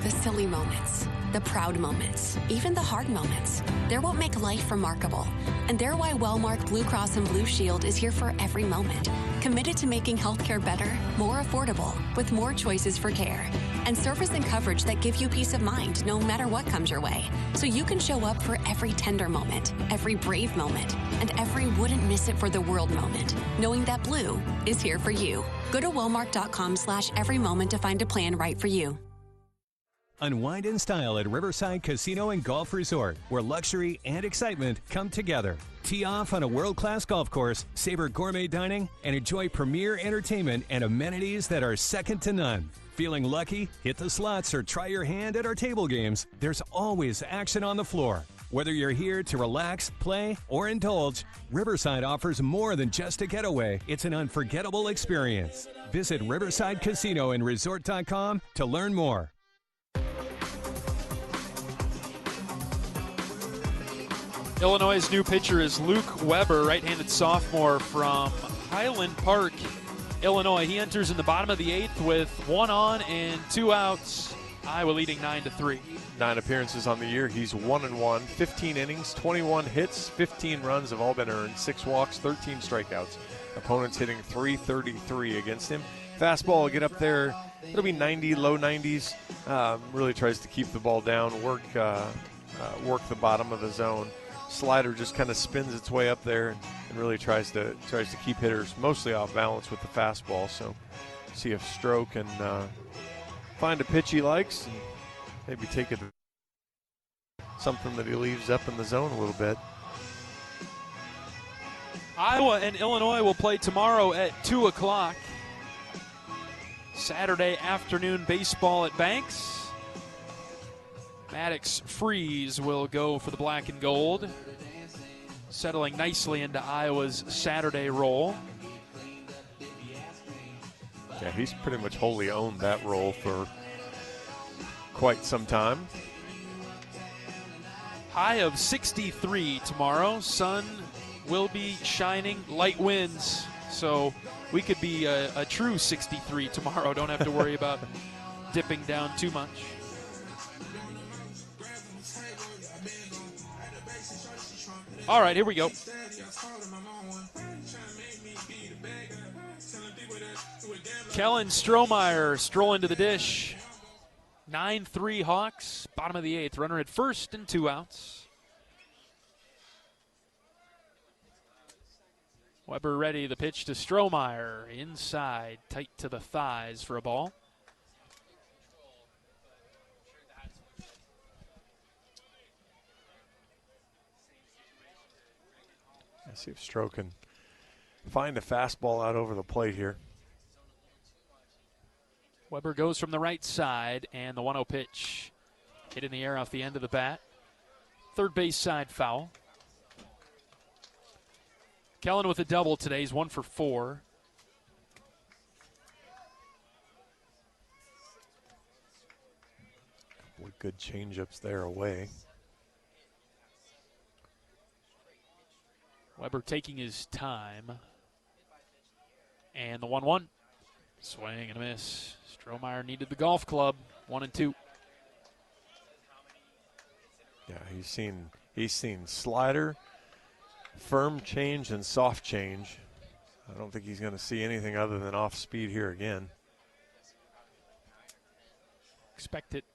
The silly moments, the proud moments, even the hard moments. They're what make life remarkable. And they're why Wellmark Blue Cross and Blue Shield is here for every moment. Committed to making healthcare better, more affordable, with more choices for care. And service and coverage that give you peace of mind no matter what comes your way. So you can show up for every tender moment, every brave moment, and every wouldn't miss it for the world moment. Knowing that Blue is here for you. Go to Wellmark.com/every moment to find a plan right for you. Unwind in style at Riverside Casino and Golf Resort, where luxury and excitement come together. Tee off on a world-class golf course, savor gourmet dining, and enjoy premier entertainment and amenities that are second to none. Feeling lucky? Hit the slots or try your hand at our table games. There's always action on the floor. Whether you're here to relax, play, or indulge, Riverside offers more than just a getaway. It's an unforgettable experience. Visit Riverside Casino and Resort.com to learn more. Illinois' new pitcher is Luke Weber, right-handed sophomore from Highland Park, Illinois. He enters in the bottom of the 8th with 1 on and 2 outs. Iowa leading 9-3. 9 appearances on the year. He's 1-1, 15 innings, 21 hits, 15 runs have all been earned, 6 walks, 13 strikeouts. Opponents hitting .333 against him. Fastball will get up there. It'll be 90, low 90s. Really tries to keep the ball down, work the bottom of the zone. Slider just kind of spins its way up there and really tries to keep hitters mostly off balance with the fastball. So see if Stroh can find a pitch he likes and maybe take it something that he leaves up in the zone a little bit. Iowa and Illinois will play tomorrow at 2 o'clock. Saturday afternoon baseball at Banks. Maddox Freeze will go for the black and gold, settling nicely into Iowa's Saturday role. Yeah, he's pretty much wholly owned that role for quite some time. High of 63 tomorrow. Sun will be shining, light winds, so we could be a true 63 tomorrow. Don't have to worry about dipping down too much. All right, here we go. Kellen Strohmeyer strolling to the dish. 9-3 Hawks, bottom of the 8th. Runner at first and 2 outs. Weber ready, the pitch to Strohmeyer. Inside, tight to the thighs for a ball. Let's see if Stroh can find a fastball out over the plate here. Weber goes from the right side, and the 1-0 pitch hit in the air off the end of the bat. Third base side foul. Kellen with a double today. He's 1 for 4. Couple of good changeups there away. Weber taking his time. And the 1-1. Swing and a miss. Strohmeyer needed the golf club. 1-2. Yeah, he's seen slider, firm change, and soft change. I don't think he's going to see anything other than off speed here again. Expect it.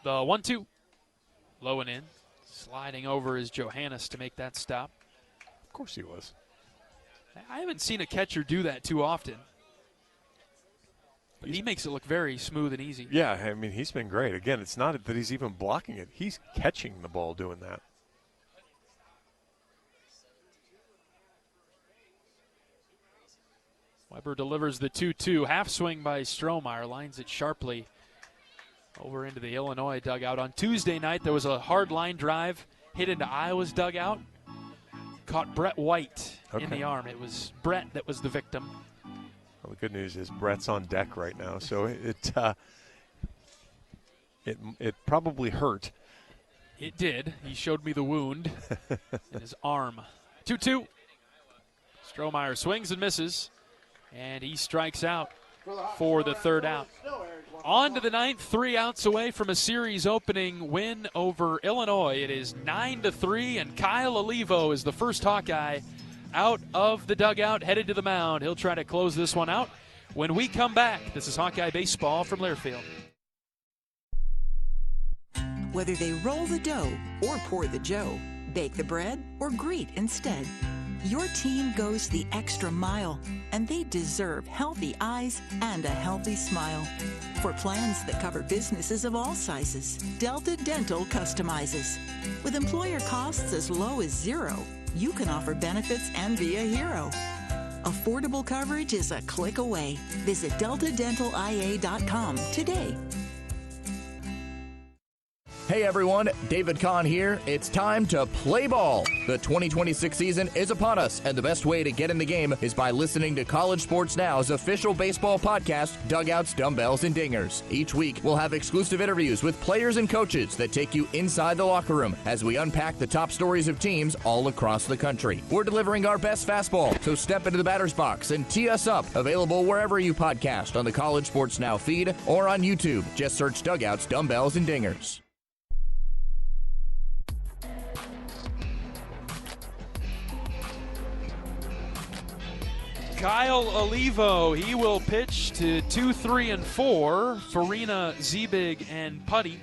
The 1-2. Low and in. Sliding over is Johannes to make that stop. Of course he was. I haven't seen a catcher do that too often. But he makes it look very smooth and easy. Yeah, I mean, he's been great. Again, it's not that he's even blocking it. He's catching the ball doing that. Weber delivers the 2-2. Half swing by Strohmeyer. Lines it sharply over into the Illinois dugout. On Tuesday night, there was a hard line drive hit into Iowa's dugout. Caught Brett White in the arm. It was Brett that was the victim. Well, the good news is Brett's on deck right now, so it probably hurt. It did. He showed me the wound in his arm. 2-2. Strohmeyer swings and misses, and he strikes out for the third out. On to the ninth, 3 outs away from a series-opening win over Illinois. It is 9-3, and Kyle Olivo is the first Hawkeye out of the dugout, headed to the mound. He'll try to close this one out when we come back. This is Hawkeye Baseball from Learfield. Whether they roll the dough or pour the joe, bake the bread or greet instead, your team goes the extra mile, and they deserve healthy eyes and a healthy smile. For plans that cover businesses of all sizes, Delta Dental customizes. With employer costs as low as $0, you can offer benefits and be a hero. Affordable coverage is a click away. Visit deltadentalia.com today. Hey everyone, David Kahn here. It's time to play ball. The 2026 season is upon us, and the best way to get in the game is by listening to College Sports Now's official baseball podcast, Dugouts, Dumbbells, and Dingers. Each week, we'll have exclusive interviews with players and coaches that take you inside the locker room as we unpack the top stories of teams all across the country. We're delivering our best fastball, so step into the batter's box and tee us up. Available wherever you podcast on the College Sports Now feed or on YouTube. Just search Dugouts, Dumbbells, and Dingers. Kyle Olivo, he will pitch to 2, 3, and 4. Farina, Ziebig, and Putty.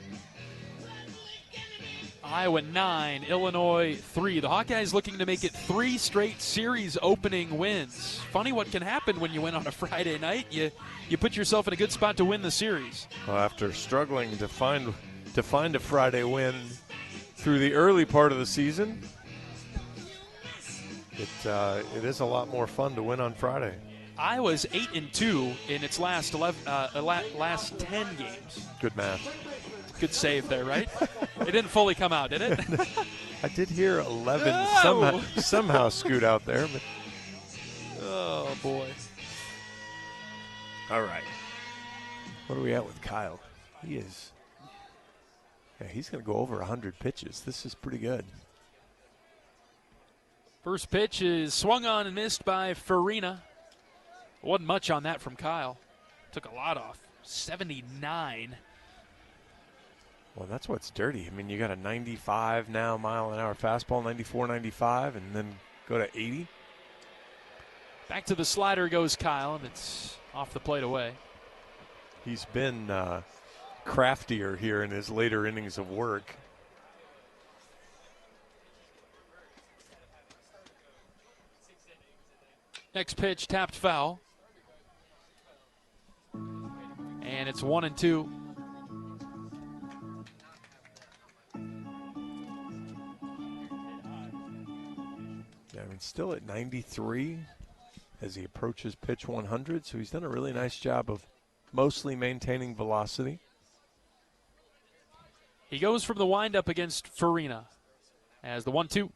Iowa 9, Illinois 3. The Hawkeyes looking to make it 3 straight series opening wins. Funny what can happen when you win on a Friday night. You put yourself in a good spot to win the series. Well, after struggling to find a Friday win through the early part of the season, it is a lot more fun to win on Friday. Iowa's 8-2 in its last 10 games. Good math. Good save there, right? It didn't fully come out, did it? I did hear 11 somehow scoot out there. But. Oh, boy. All right. What are we at with Kyle? He's going to go over 100 pitches. This is pretty good. First pitch is swung on and missed by Farina. Wasn't much on that from Kyle. Took a lot off. 79. Well, that's what's dirty. I mean, you got a 95 now mile-an-hour fastball, 94, 95, and then go to 80. Back to the slider goes Kyle, and it's off the plate away. He's been craftier here in his later innings of work. Next pitch tapped foul. And it's 1-2. Yeah, I mean, still at 93 as he approaches pitch 100, so he's done a really nice job of mostly maintaining velocity. He goes from the windup against Farina as the 1-2.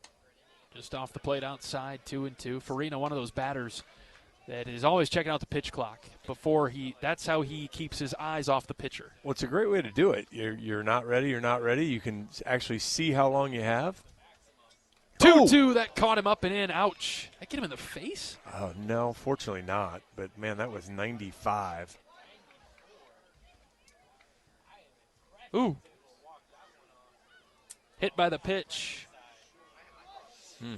Just off the plate outside, 2-2. Farina, one of those batters that is always checking out the pitch clock before that's how he keeps his eyes off the pitcher. Well, it's a great way to do it. You're not ready, You can actually see how long you have. 2-2, that caught him up and in. Ouch. Did that get him in the face? Oh, no, fortunately not. But, man, that was 95. Ooh. Hit by the pitch. Yeah,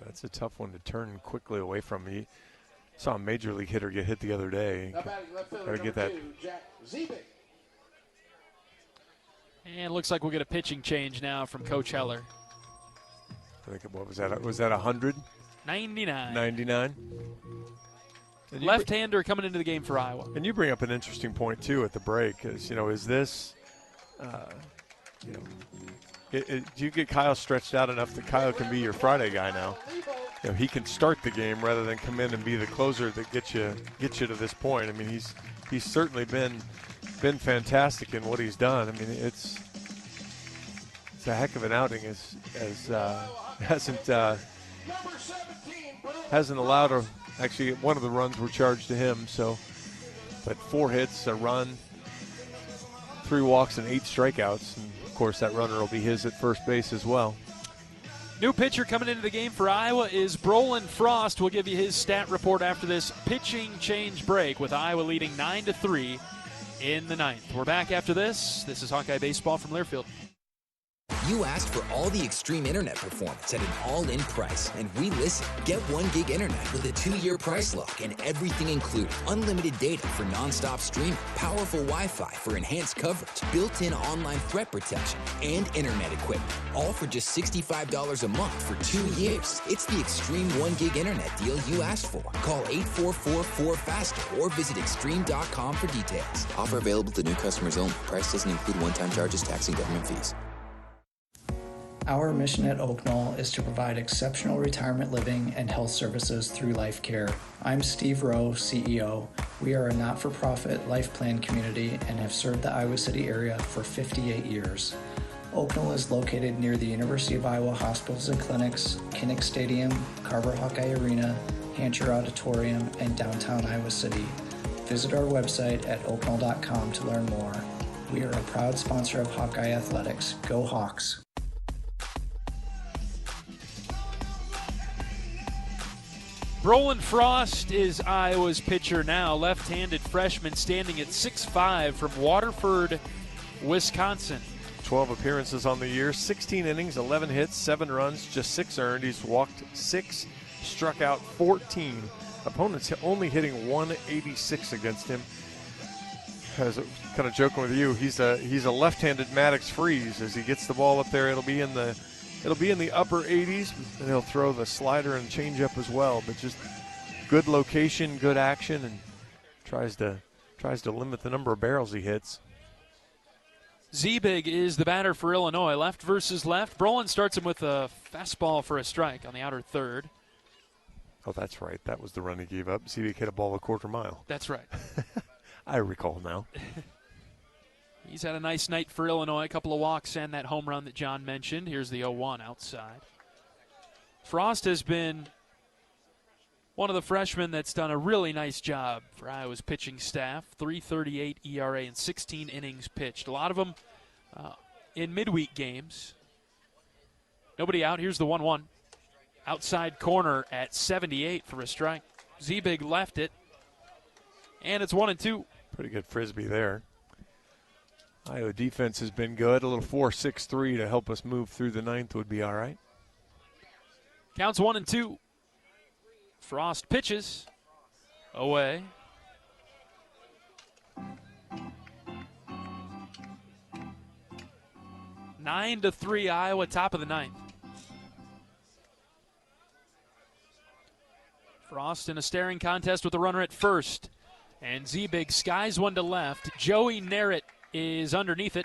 that's a tough one to turn quickly away from. He saw a major league hitter get hit the other day. Got to get that. And it looks like we'll get a pitching change now from Coach Heller. I think, what was that? Was that 100? 99. 99. Left-hander coming into the game for Iowa. And you bring up an interesting point, too, at the break. Is, is this, do you get Kyle stretched out enough that Kyle can be your Friday guy now? He can start the game rather than come in and be the closer that gets you to this point. I mean, he's certainly been fantastic in what he's done. I mean, it's a heck of an outing. Hasn't allowed actually one of the runs were charged to him. But 4 hits, a run, 3 walks, and 8 strikeouts. And of course, that runner will be his at first base as well. New pitcher coming into the game for Iowa is Brolin Frost. We'll give you his stat report after this pitching change break with Iowa leading 9-3 in the 9th. We're back after this. This is Hawkeye Baseball from Learfield. You asked for all the extreme internet performance at an all-in price, and we listened. Get 1 gig internet with a 2-year price lock and everything included. Unlimited data for nonstop streaming, powerful Wi-Fi for enhanced coverage, built-in online threat protection, and internet equipment. All for just $65 a month for 2 years. It's the extreme 1 gig internet deal you asked for. Call 844-4FASTER or visit extreme.com for details. Offer available to new customers only. Price doesn't include one-time charges, tax, and government fees. Our mission at Oak Knoll is to provide exceptional retirement living and health services through life care. I'm Steve Rowe, CEO. We are a not-for-profit life plan community and have served the Iowa City area for 58 years. Oak Knoll is located near the University of Iowa hospitals and clinics, Kinnick Stadium, Carver Hawkeye Arena, Hancher Auditorium, and downtown Iowa City. Visit our website at oakknoll.com to learn more. We are a proud sponsor of Hawkeye Athletics. Go Hawks! Brolin Frost is Iowa's pitcher now, left-handed freshman standing at 6'5" from Waterford, Wisconsin. 12 appearances on the year, 16 innings, 11 hits, 7 runs, just 6 earned. He's walked 6, struck out 14. Opponents only hitting 186 against him. As kind of joking with you, he's a left-handed Maddox Freeze. As he gets the ball up there, it'll be in the upper 80s, and he'll throw the slider and changeup as well. But just good location, good action, and tries to limit the number of barrels he hits. Zebig is the batter for Illinois. Left versus left. Brolin starts him with a fastball for a strike on the outer third. Oh, that's right. That was the run he gave up. Zebig hit a ball a quarter mile. That's right. I recall now. He's had a nice night for Illinois, a couple of walks and that home run that John mentioned. Here's the 0-1 outside. Frost has been one of the freshmen that's done a really nice job for Iowa's pitching staff. 3.38 ERA and 16 innings pitched. A lot of them in midweek games. Nobody out. Here's the 1-1. Outside corner at 78 for a strike. Zebig left it, and it's 1-2. Pretty good frisbee there. Iowa defense has been good. A little 4-6-3 to help us move through the 9th would be all right. Counts 1-2. Frost pitches away. Nine to 3, Iowa, top of the 9th. Frost in a staring contest with the runner at first. And Zebig skies one to left. Joey Narrett is underneath it,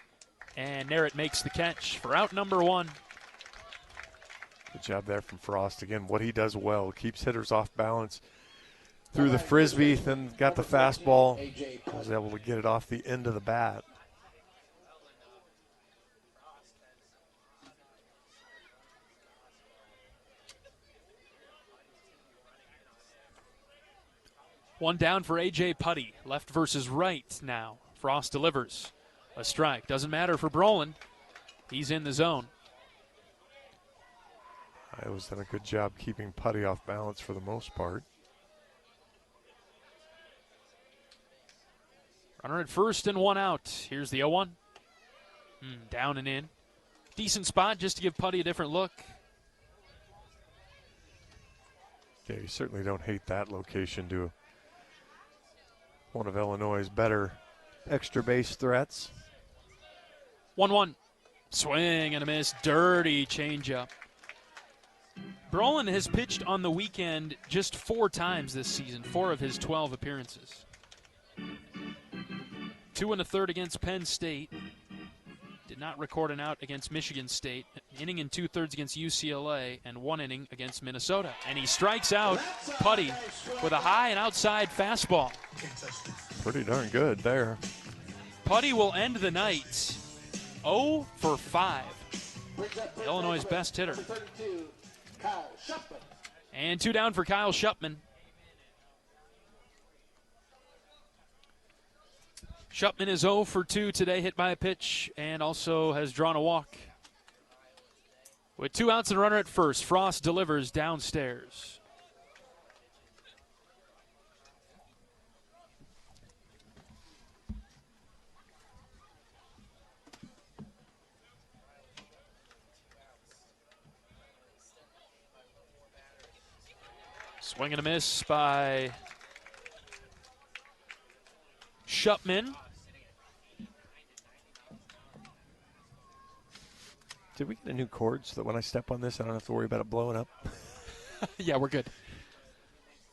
and Narrett makes the catch for out number 1. Good job there from Frost. Again, what he does well, keeps hitters off balance through the frisbee, then got the fastball, was able to get it off the end of the bat. One down for A.J. Putty. Left versus right now. Frost delivers. A strike. Doesn't matter for Brolin. He's in the zone. Iowa's done a good job keeping Putty off balance for the most part. Runner at first and 1 out. Here's the 0-1. Down and in. Decent spot just to give Putty a different look. Yeah, you certainly don't hate that location to one of Illinois' better extra base threats. 1-1. Swing and a miss. Dirty changeup. Brolin has pitched on the weekend just 4 times this season, 4 of his 12 appearances. 2 1/3 against Penn State. Did not record an out against Michigan State. Inning and 2/3 against UCLA, and 1 inning against Minnesota. And he strikes out Putty with a high and outside fastball. Pretty darn good there. Putty will end the night 0 for 5. Illinois' best hitter. And 2 down for Kyle Shupman. Shupman is 0 for 2 today, hit by a pitch, and also has drawn a walk. With 2 outs and a runner at first, Frost delivers downstairs. Swing and a miss by Shupman. Did we get a new cord so that when I step on this, I don't have to worry about it blowing up? Yeah, we're good.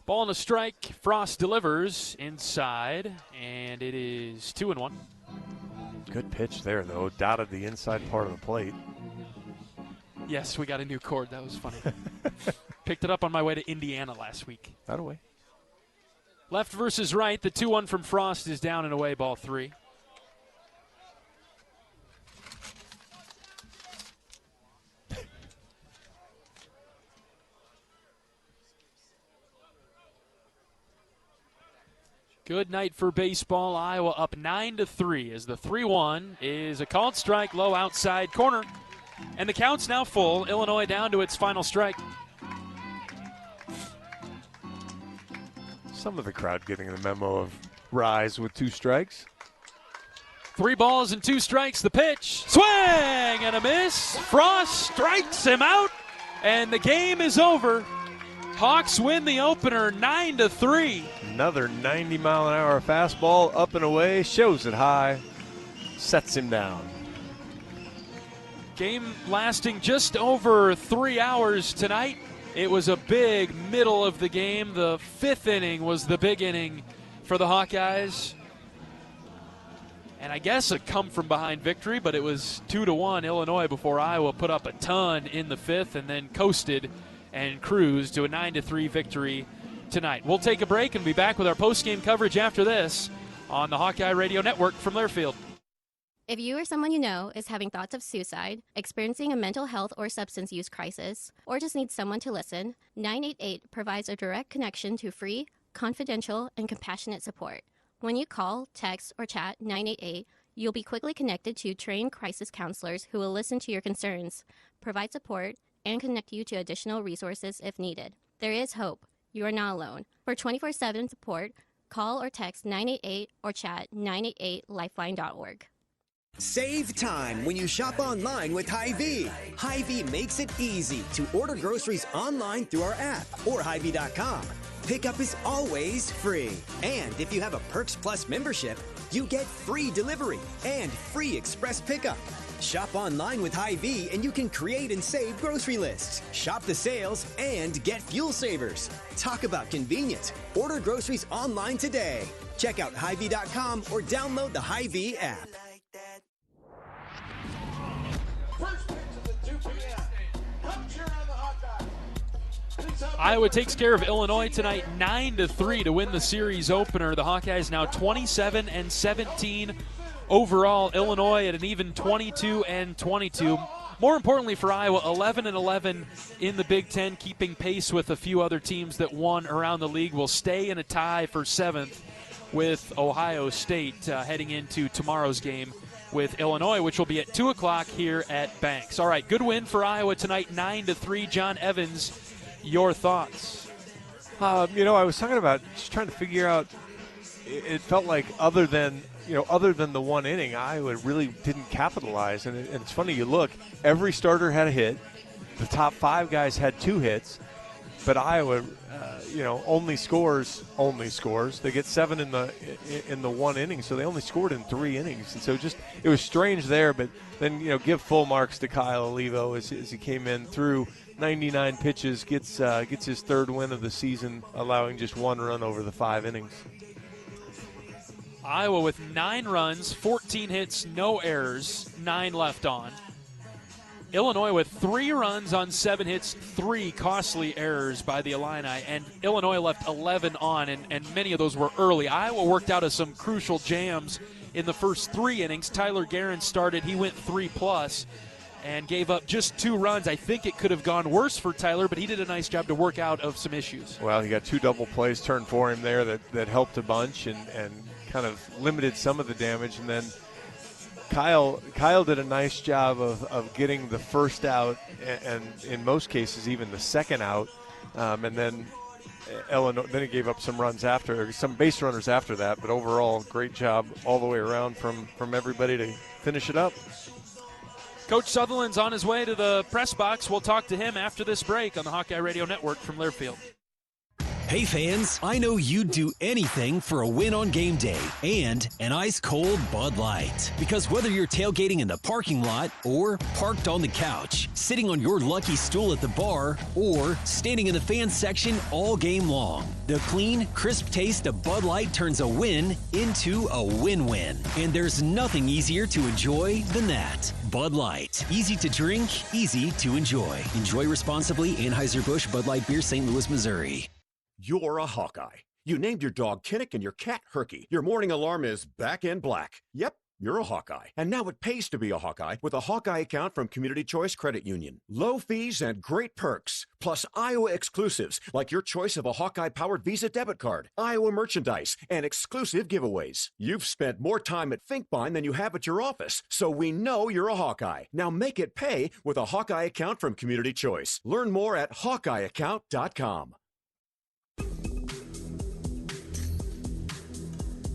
Ball and a strike. Frost delivers inside, and it is 2-1. Good pitch there, though. Dotted the inside part of the plate. Yes, we got a new cord. That was funny. Picked it up on my way to Indiana last week. That away. Left versus right. The 2-1 from Frost is down and away, ball 3. Good night for baseball. Iowa up 9-3 as the 3-1 is a called strike, low outside corner. And the count's now full. Illinois down to its final strike. Some of the crowd getting the memo of rise with 2 strikes. 3 balls and 2 strikes. The pitch. Swing and a miss. Frost strikes him out, and the game is over. Hawks win the opener 9-3. Another 90-mile-an-hour fastball up and away. Shows it high. Sets him down. Game lasting just over 3 hours tonight. It was a big middle of the game. The 5th inning was the big inning for the Hawkeyes. And I guess a come-from-behind victory, but it was 2-1 Illinois before Iowa put up a ton in the 5th and then coasted and cruised to a 9-3 victory tonight. We'll take a break and be back with our post-game coverage after this on the Hawkeye Radio Network from Learfield. If you or someone you know is having thoughts of suicide, experiencing a mental health or substance use crisis, or just needs someone to listen, 988 provides a direct connection to free, confidential, and compassionate support. When you call, text, or chat 988, you'll be quickly connected to trained crisis counselors who will listen to your concerns, provide support, and connect you to additional resources if needed. There is hope. You are not alone. For 24/7 support, call or text 988 or chat 988lifeline.org. Save time when you shop online with Hy-Vee. Hy-Vee makes it easy to order groceries online through our app or Hy-Vee.com. Pickup is always free. And if you have a Perks Plus membership, you get free delivery and free express pickup. Shop online with Hy-Vee and you can create and save grocery lists. Shop the sales and get fuel savers. Talk about convenient. Order groceries online today. Check out Hy-Vee.com or download the Hy-Vee app. Iowa takes care of Illinois tonight 9-3 to win the series opener. The Hawkeyes now 27-17 overall. Illinois at an even 22-22. More importantly for Iowa, 11-11 in the Big Ten, keeping pace with a few other teams that won around the league. Will stay in a tie for 7th with Ohio State heading into tomorrow's game with Illinois, which will be at 2 o'clock here at Banks. All right, good win for Iowa tonight, 9-3. John Evans, your thoughts? I was talking about just trying to figure out. It felt like other than the 1 inning, Iowa really didn't capitalize. And it's funny, you look, every starter had a hit. The top 5 guys had 2 hits. but Iowa, only scores. They get 7 in the one inning, so they only scored in 3 innings, and so it was strange there. But then give full marks to Kyle Olivo as he came in through 99 pitches, gets his 3rd win of the season, allowing just 1 run over the 5 innings. Iowa with 9 runs, 14 hits, no errors, 9 left on. Illinois with 3 runs on 7 hits, 3 costly errors by the Illini, and Illinois left 11 on, and many of those were early. Iowa worked out of some crucial jams in the first 3 innings. Tyler Guerin started. He went 3+ and gave up just 2 runs. I think it could have gone worse for Tyler, but he did a nice job to work out of some issues. Well, he got 2 double plays turned for him there that helped a bunch and kind of limited some of the damage, and then Kyle did a nice job of getting the first out and in most cases even the second out, and then Illinois. Then he gave up some base runners after that. But overall, great job all the way around from everybody to finish it up. Coach Sutherland's on his way to the press box. We'll talk to him after this break on the Hawkeye Radio Network from Learfield. Hey fans, I know you'd do anything for a win on game day and an ice-cold Bud Light. Because whether you're tailgating in the parking lot or parked on the couch, sitting on your lucky stool at the bar, or standing in the fan section all game long, the clean, crisp taste of Bud Light turns a win into a win-win. And there's nothing easier to enjoy than that. Bud Light. Easy to drink, easy to enjoy. Enjoy responsibly. Anheuser-Busch Bud Light Beer, St. Louis, Missouri. You're a Hawkeye. You named your dog Kinnick and your cat Herky. Your morning alarm is back in black. Yep, you're a Hawkeye. And now it pays to be a Hawkeye with a Hawkeye account from Community Choice Credit Union. Low fees and great perks, plus Iowa exclusives like your choice of a Hawkeye-powered Visa debit card, Iowa merchandise, and exclusive giveaways. You've spent more time at Finkbine than you have at your office, so we know you're a Hawkeye. Now make it pay with a Hawkeye account from Community Choice. Learn more at HawkeyeAccount.com.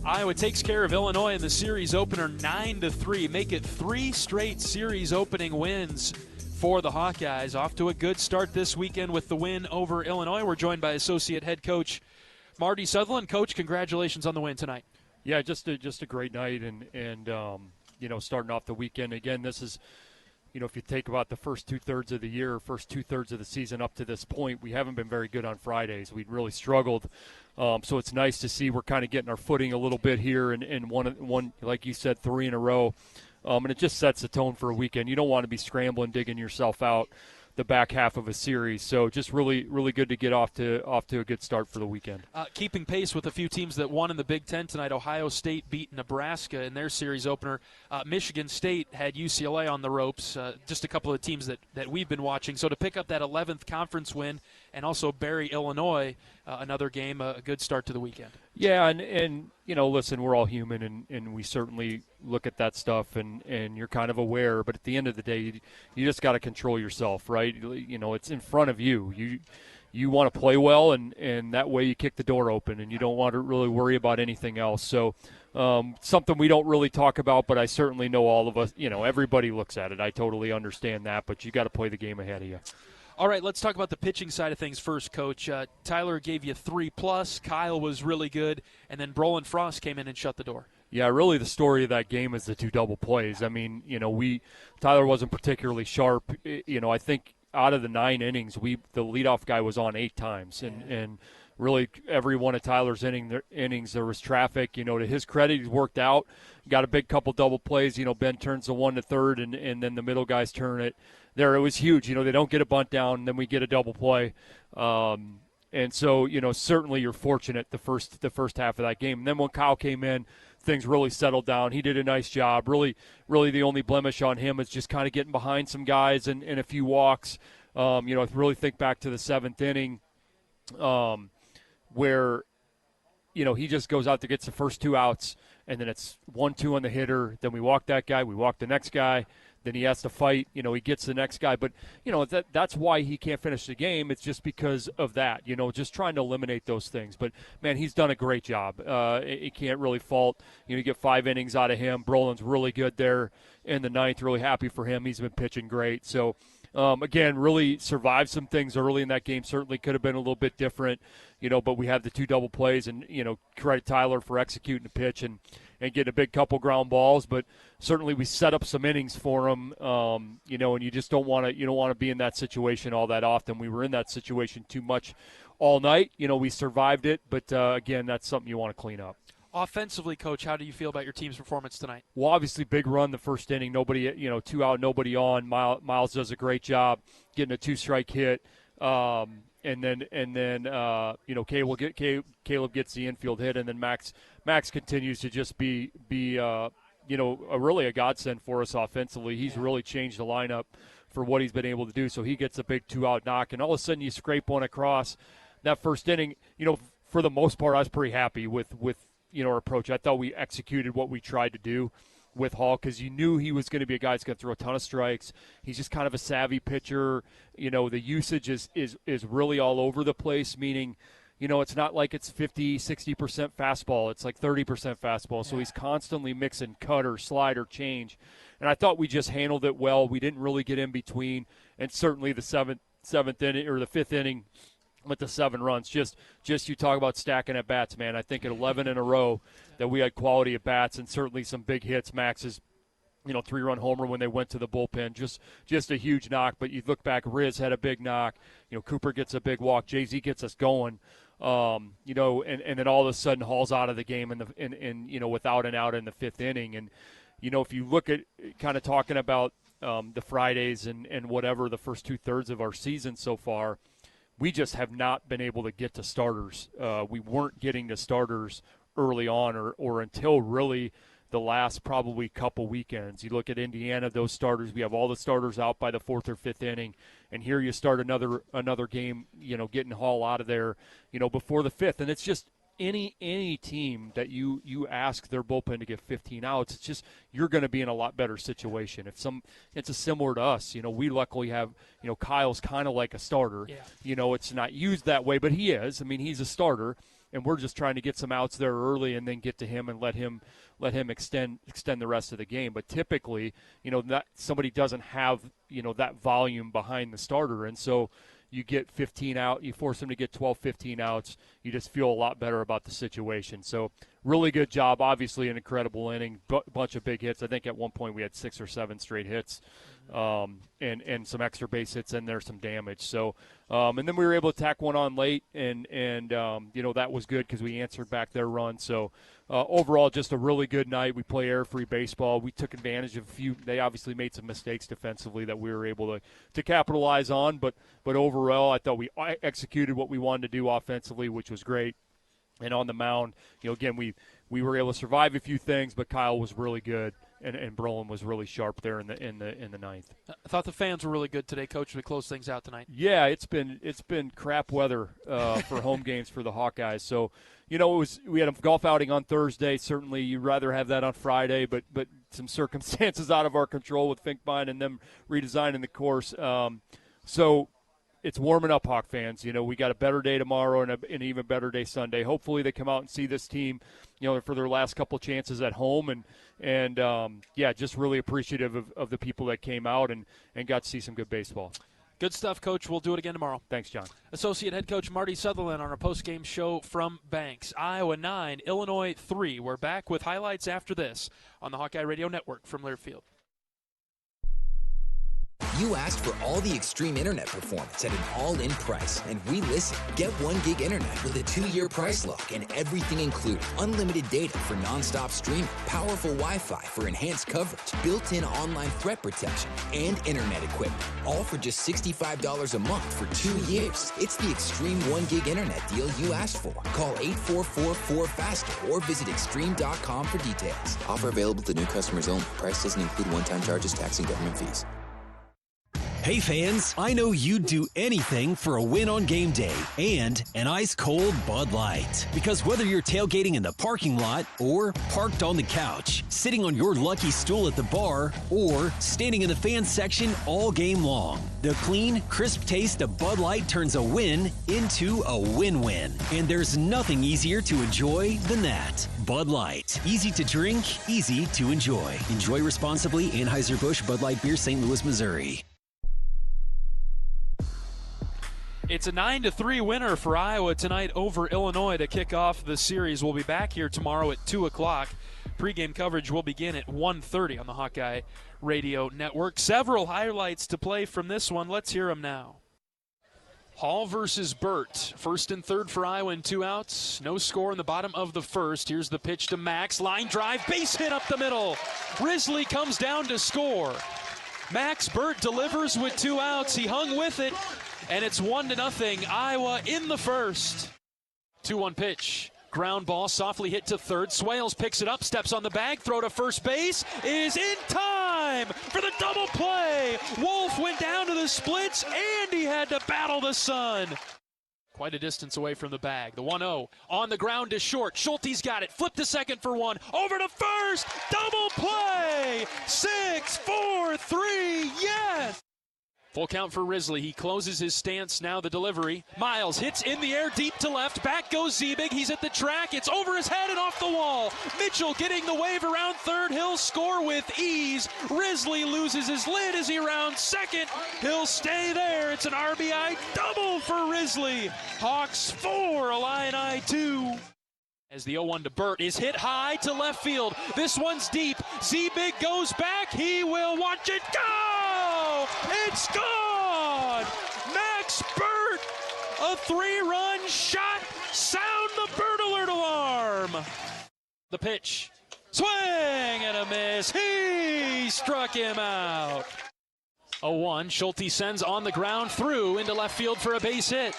Iowa takes care of Illinois in the series opener 9-3. Make it 3 straight series opening wins for the Hawkeyes. Off to a good start this weekend with the win over Illinois. We're joined by Associate Head Coach Marty Sutherland. Coach, congratulations on the win tonight. Yeah, just a great night, and starting off the weekend. Again, this is, if you take about the first 2/3 of the year, first 2/3 of the season up to this point, we haven't been very good on Fridays. We'd really struggled. So it's nice to see we're kind of getting our footing a little bit here, and one, like you said, 3 in a row. And it just sets the tone for a weekend. You don't want to be scrambling, digging yourself out the back half of a series. So just really, really good to get off to a good start for the weekend. Keeping pace with a few teams that won in the Big Ten tonight, Ohio State beat Nebraska in their series opener. Michigan State had UCLA on the ropes, just a couple of teams that we've been watching. So to pick up that 11th conference win and also bury Illinois, another game, a good start to the weekend. Yeah, and listen, we're all human, and we certainly look at that stuff, and you're kind of aware. But at the end of the day, you just got to control yourself, right? It's in front of you. You want to play well, and that way you kick the door open, and you don't want to really worry about anything else. So something we don't really talk about, but I certainly know all of us, everybody looks at it. I totally understand that, but you got to play the game ahead of you. All right, let's talk about the pitching side of things first, Coach. Tyler gave you 3+. Kyle was really good, and then Brolin Frost came in and shut the door. Yeah, really the story of that game is the 2 double plays. I mean, Tyler wasn't particularly sharp. I think out of the 9 innings, the leadoff guy was on 8 times, and really every one of Tyler's innings there was traffic. To his credit, he's worked out, got a big couple double plays. Ben turns the 1 to third, and then the middle guys turn it. There, it was huge. They don't get a bunt down, and then we get a double play. And so, certainly you're fortunate the first half of that game. And then when Kyle came in, things really settled down. He did a nice job. Really, really the only blemish on him is just kind of getting behind some guys and a few walks. Really think back to the 7th inning where, he just goes out there, gets the first 2 outs, and then it's 1-2 on the hitter. Then we walk that guy. We walk the next guy. Then he has to fight. He gets the next guy. But, that's why he can't finish the game. It's just because of that, just trying to eliminate those things. But, man, he's done a great job. He can't really fault. You get 5 innings out of him. Brolin's really good there in the 9th. Really happy for him. He's been pitching great. So, Again, really survived some things early in that game. Certainly could have been a little bit different, but we had the 2 double plays, and, credit Tyler for executing the pitch and getting a big couple ground balls. But certainly we set up some innings for him, and you just don't want to be in that situation all that often. We were in that situation too much all night. We survived it, but again, that's something you want to clean up. Offensively, Coach, how do you feel about your team's performance tonight? Well, obviously, big run the first inning. Nobody, 2 out, nobody on. Miles does a great job getting a 2-strike hit, and then Caleb gets the infield hit, and then Max continues to just be really a godsend for us offensively. He's really changed the lineup for what he's been able to do. So he gets a big 2-out knock, and all of a sudden you scrape one across that first inning. For the most part, I was pretty happy with our approach. I thought we executed what we tried to do with Hall, because you knew he was going to be a guy that's going to throw a ton of strikes. He's just kind of a savvy pitcher. The usage is really all over the place, meaning, it's not like it's 50, 60% fastball. It's like 30% fastball. So he's constantly mixing cutter, slider, change. And I thought we just handled it well. We didn't really get in between. And certainly the seventh inning or the 5th inning, with the 7 runs, just you talk about stacking at bats, man. I think at 11 in a row that we had quality at bats, and certainly some big hits. Max's 3-run homer when they went to the bullpen, just a huge knock. But you look back, Riz had a big knock. Cooper gets a big walk. Jay-Z gets us going. And then all of a sudden Hall's out of the game in without an out in the 5th inning. And if you look at kind of talking about the Fridays and whatever the first 2/3 of our season so far, we just have not been able to get to starters. We weren't getting to starters early on or until really the last probably couple weekends. You look at Indiana, those starters, we have all the starters out by the 4th or 5th inning, and here you start another game, getting Hall out of there, before the 5th. And it's just any team that you ask their bullpen to get 15 outs, it's just you're going to be in a lot better situation. It's a similar to us. We luckily have, Kyle's kind of like a starter. Yeah. It's not used that way, but he is. I mean, he's a starter, and we're just trying to get some outs there early and then get to him and let him extend the rest of the game. But typically, that somebody doesn't have, that volume behind the starter, and so you get 15 out, you force them to get 12, 15 outs, you just feel a lot better about the situation. So really good job. Obviously an incredible inning, bunch of big hits. I think at one point we had 6 or 7 straight hits, and some extra base hits in there, some damage. So, and then we were able to tack one on late, and that was good because we answered back their run. So overall, just a really good night. We play air-free baseball. We took advantage of a few. They obviously made some mistakes defensively that we were able to capitalize on. But overall, I thought we executed what we wanted to do offensively, which was great. And on the mound, again, we were able to survive a few things, but Kyle was really good, and Brolin was really sharp there in the ninth. I thought the fans were really good today, Coach, to close things out tonight. Yeah, it's been crap weather for home games for the Hawkeyes. So, we had a golf outing on Thursday. Certainly, you'd rather have that on Friday, but some circumstances out of our control with Finkbein and them redesigning the course. So it's warming up, Hawk fans. We got a better day tomorrow and an even better day Sunday. Hopefully they come out and see this team, for their last couple chances at home. And just really appreciative of the people that came out and got to see some good baseball. Good stuff, Coach. We'll do it again tomorrow. Thanks, John. Associate Head Coach Marty Sutherland on our post-game show from Banks. Iowa 9, Illinois 3. We're back with highlights after this on the Hawkeye Radio Network from Learfield. You asked for all the extreme internet performance at an all-in price, and we listened. Get 1 gig internet with a 2-year price lock and everything included. Unlimited data for nonstop streaming, powerful Wi-Fi for enhanced coverage, built-in online threat protection, and internet equipment. All for just $65 a month for 2 years. It's the extreme 1 gig internet deal you asked for. Call 844-4FASTER or visit extreme.com for details. Offer available to new customers only. Price doesn't include one-time charges, tax, and government fees. Hey fans, I know you'd do anything for a win on game day and an ice-cold Bud Light. Because whether you're tailgating in the parking lot or parked on the couch, sitting on your lucky stool at the bar, or standing in the fan section all game long, the clean, crisp taste of Bud Light turns a win into a win-win. And there's nothing easier to enjoy than that. Bud Light. Easy to drink, easy to enjoy. Enjoy responsibly. Anheuser-Busch Bud Light Beer, St. Louis, Missouri. It's a 9-3 winner for Iowa tonight over Illinois to kick off the series. We'll be back here tomorrow at 2 o'clock. Pre-game coverage will begin at 1:30 on the Hawkeye Radio Network. Several highlights to play from this one. Let's hear them now. Hall versus Burt. First and third for Iowa and 2 outs. No score in the bottom of the first. Here's the pitch to Max. Line drive, base hit up the middle. Risley comes down to score. Max Burt delivers with 2 outs. He hung with it, and it's 1-0 Iowa in the first. 2-1 pitch. Ground ball softly hit to third. Swales picks it up, steps on the bag, throw to first base, is in time for the double play. Wolf went down to the splits, and he had to battle the sun. Quite a distance away from the bag. The 1-0 on the ground to short. Schulte's got it. Flip to second for 1. Over to first. Double play. 6-4-3. Yes. Full count for Risley. He closes his stance. Now the delivery. Miles hits in the air deep to left. Back goes Ziebig. He's at the track. It's over his head and off the wall. Mitchell getting the wave around third. He'll score with ease. Risley loses his lid as he rounds second. He'll stay there. It's an RBI double for Risley. Hawks 4, Illini 2. As the 0-1 to Burt is hit high to left field. This one's deep. Ziebig goes back. He will watch it go. It's gone. Max Burt, a 3-run shot. Sound the Burt alert alarm. The pitch. Swing and a miss. He struck him out. 0-1. Schulte sends on the ground through into left field for a base hit.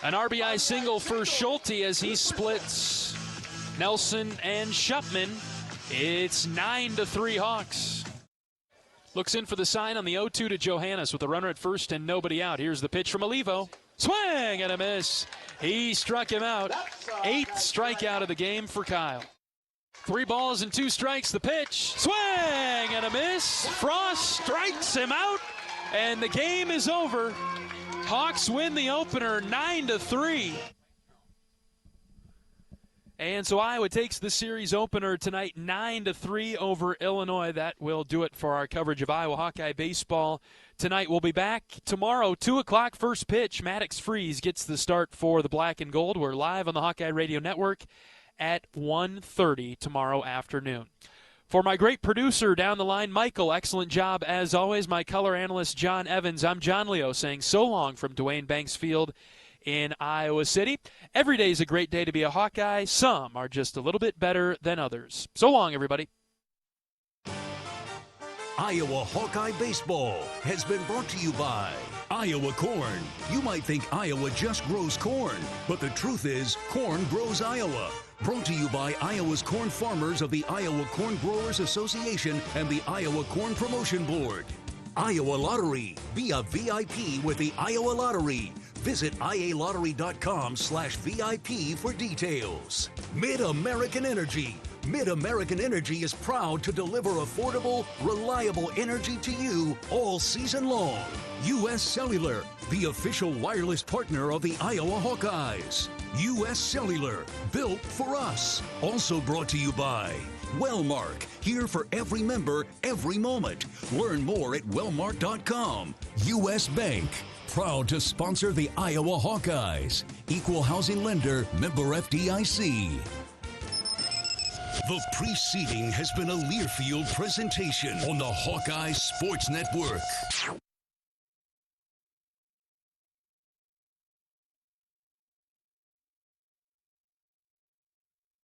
An RBI single for Schulte as he splits Nelson and Schupman. It's 9-3 Hawks. Looks in for the sign on the 0-2 to Johannes with a runner at first and nobody out. Here's the pitch from Olivo. Swing and a miss. He struck him out. 8th strikeout of the game for Kyle. 3 balls and 2 strikes. The pitch. Swing and a miss. Frost strikes him out, and the game is over. Hawks win the opener 9-3. And so Iowa takes the series opener tonight 9-3 over Illinois. That will do it for our coverage of Iowa Hawkeye baseball tonight. We'll be back tomorrow, 2 o'clock, first pitch. Maddox Freeze gets the start for the Black and Gold. We're live on the Hawkeye Radio Network at 1:30 tomorrow afternoon. For my great producer down the line, Michael, excellent job as always. My color analyst, John Evans. I'm John Leo saying so long from Duane Banks Field in Iowa City. Every day is a great day to be a Hawkeye. Some are just a little bit better than others. So long, everybody. Iowa Hawkeye Baseball has been brought to you by Iowa Corn. You might think Iowa just grows corn, but the truth is corn grows Iowa. Brought to you by Iowa's corn farmers of the Iowa Corn Growers Association and the Iowa Corn Promotion Board. Iowa Lottery. Be a VIP with the Iowa Lottery. Visit ialottery.com/VIP for details. Mid-American Energy. Mid-American Energy is proud to deliver affordable, reliable energy to you all season long. U.S. Cellular, the official wireless partner of the Iowa Hawkeyes. U.S. Cellular, built for us. Also brought to you by Wellmark, here for every member, every moment. Learn more at wellmark.com. U.S. Bank, proud to sponsor the Iowa Hawkeyes. Equal housing lender, member FDIC. The preceding has been a Learfield presentation on the Hawkeye Sports Network.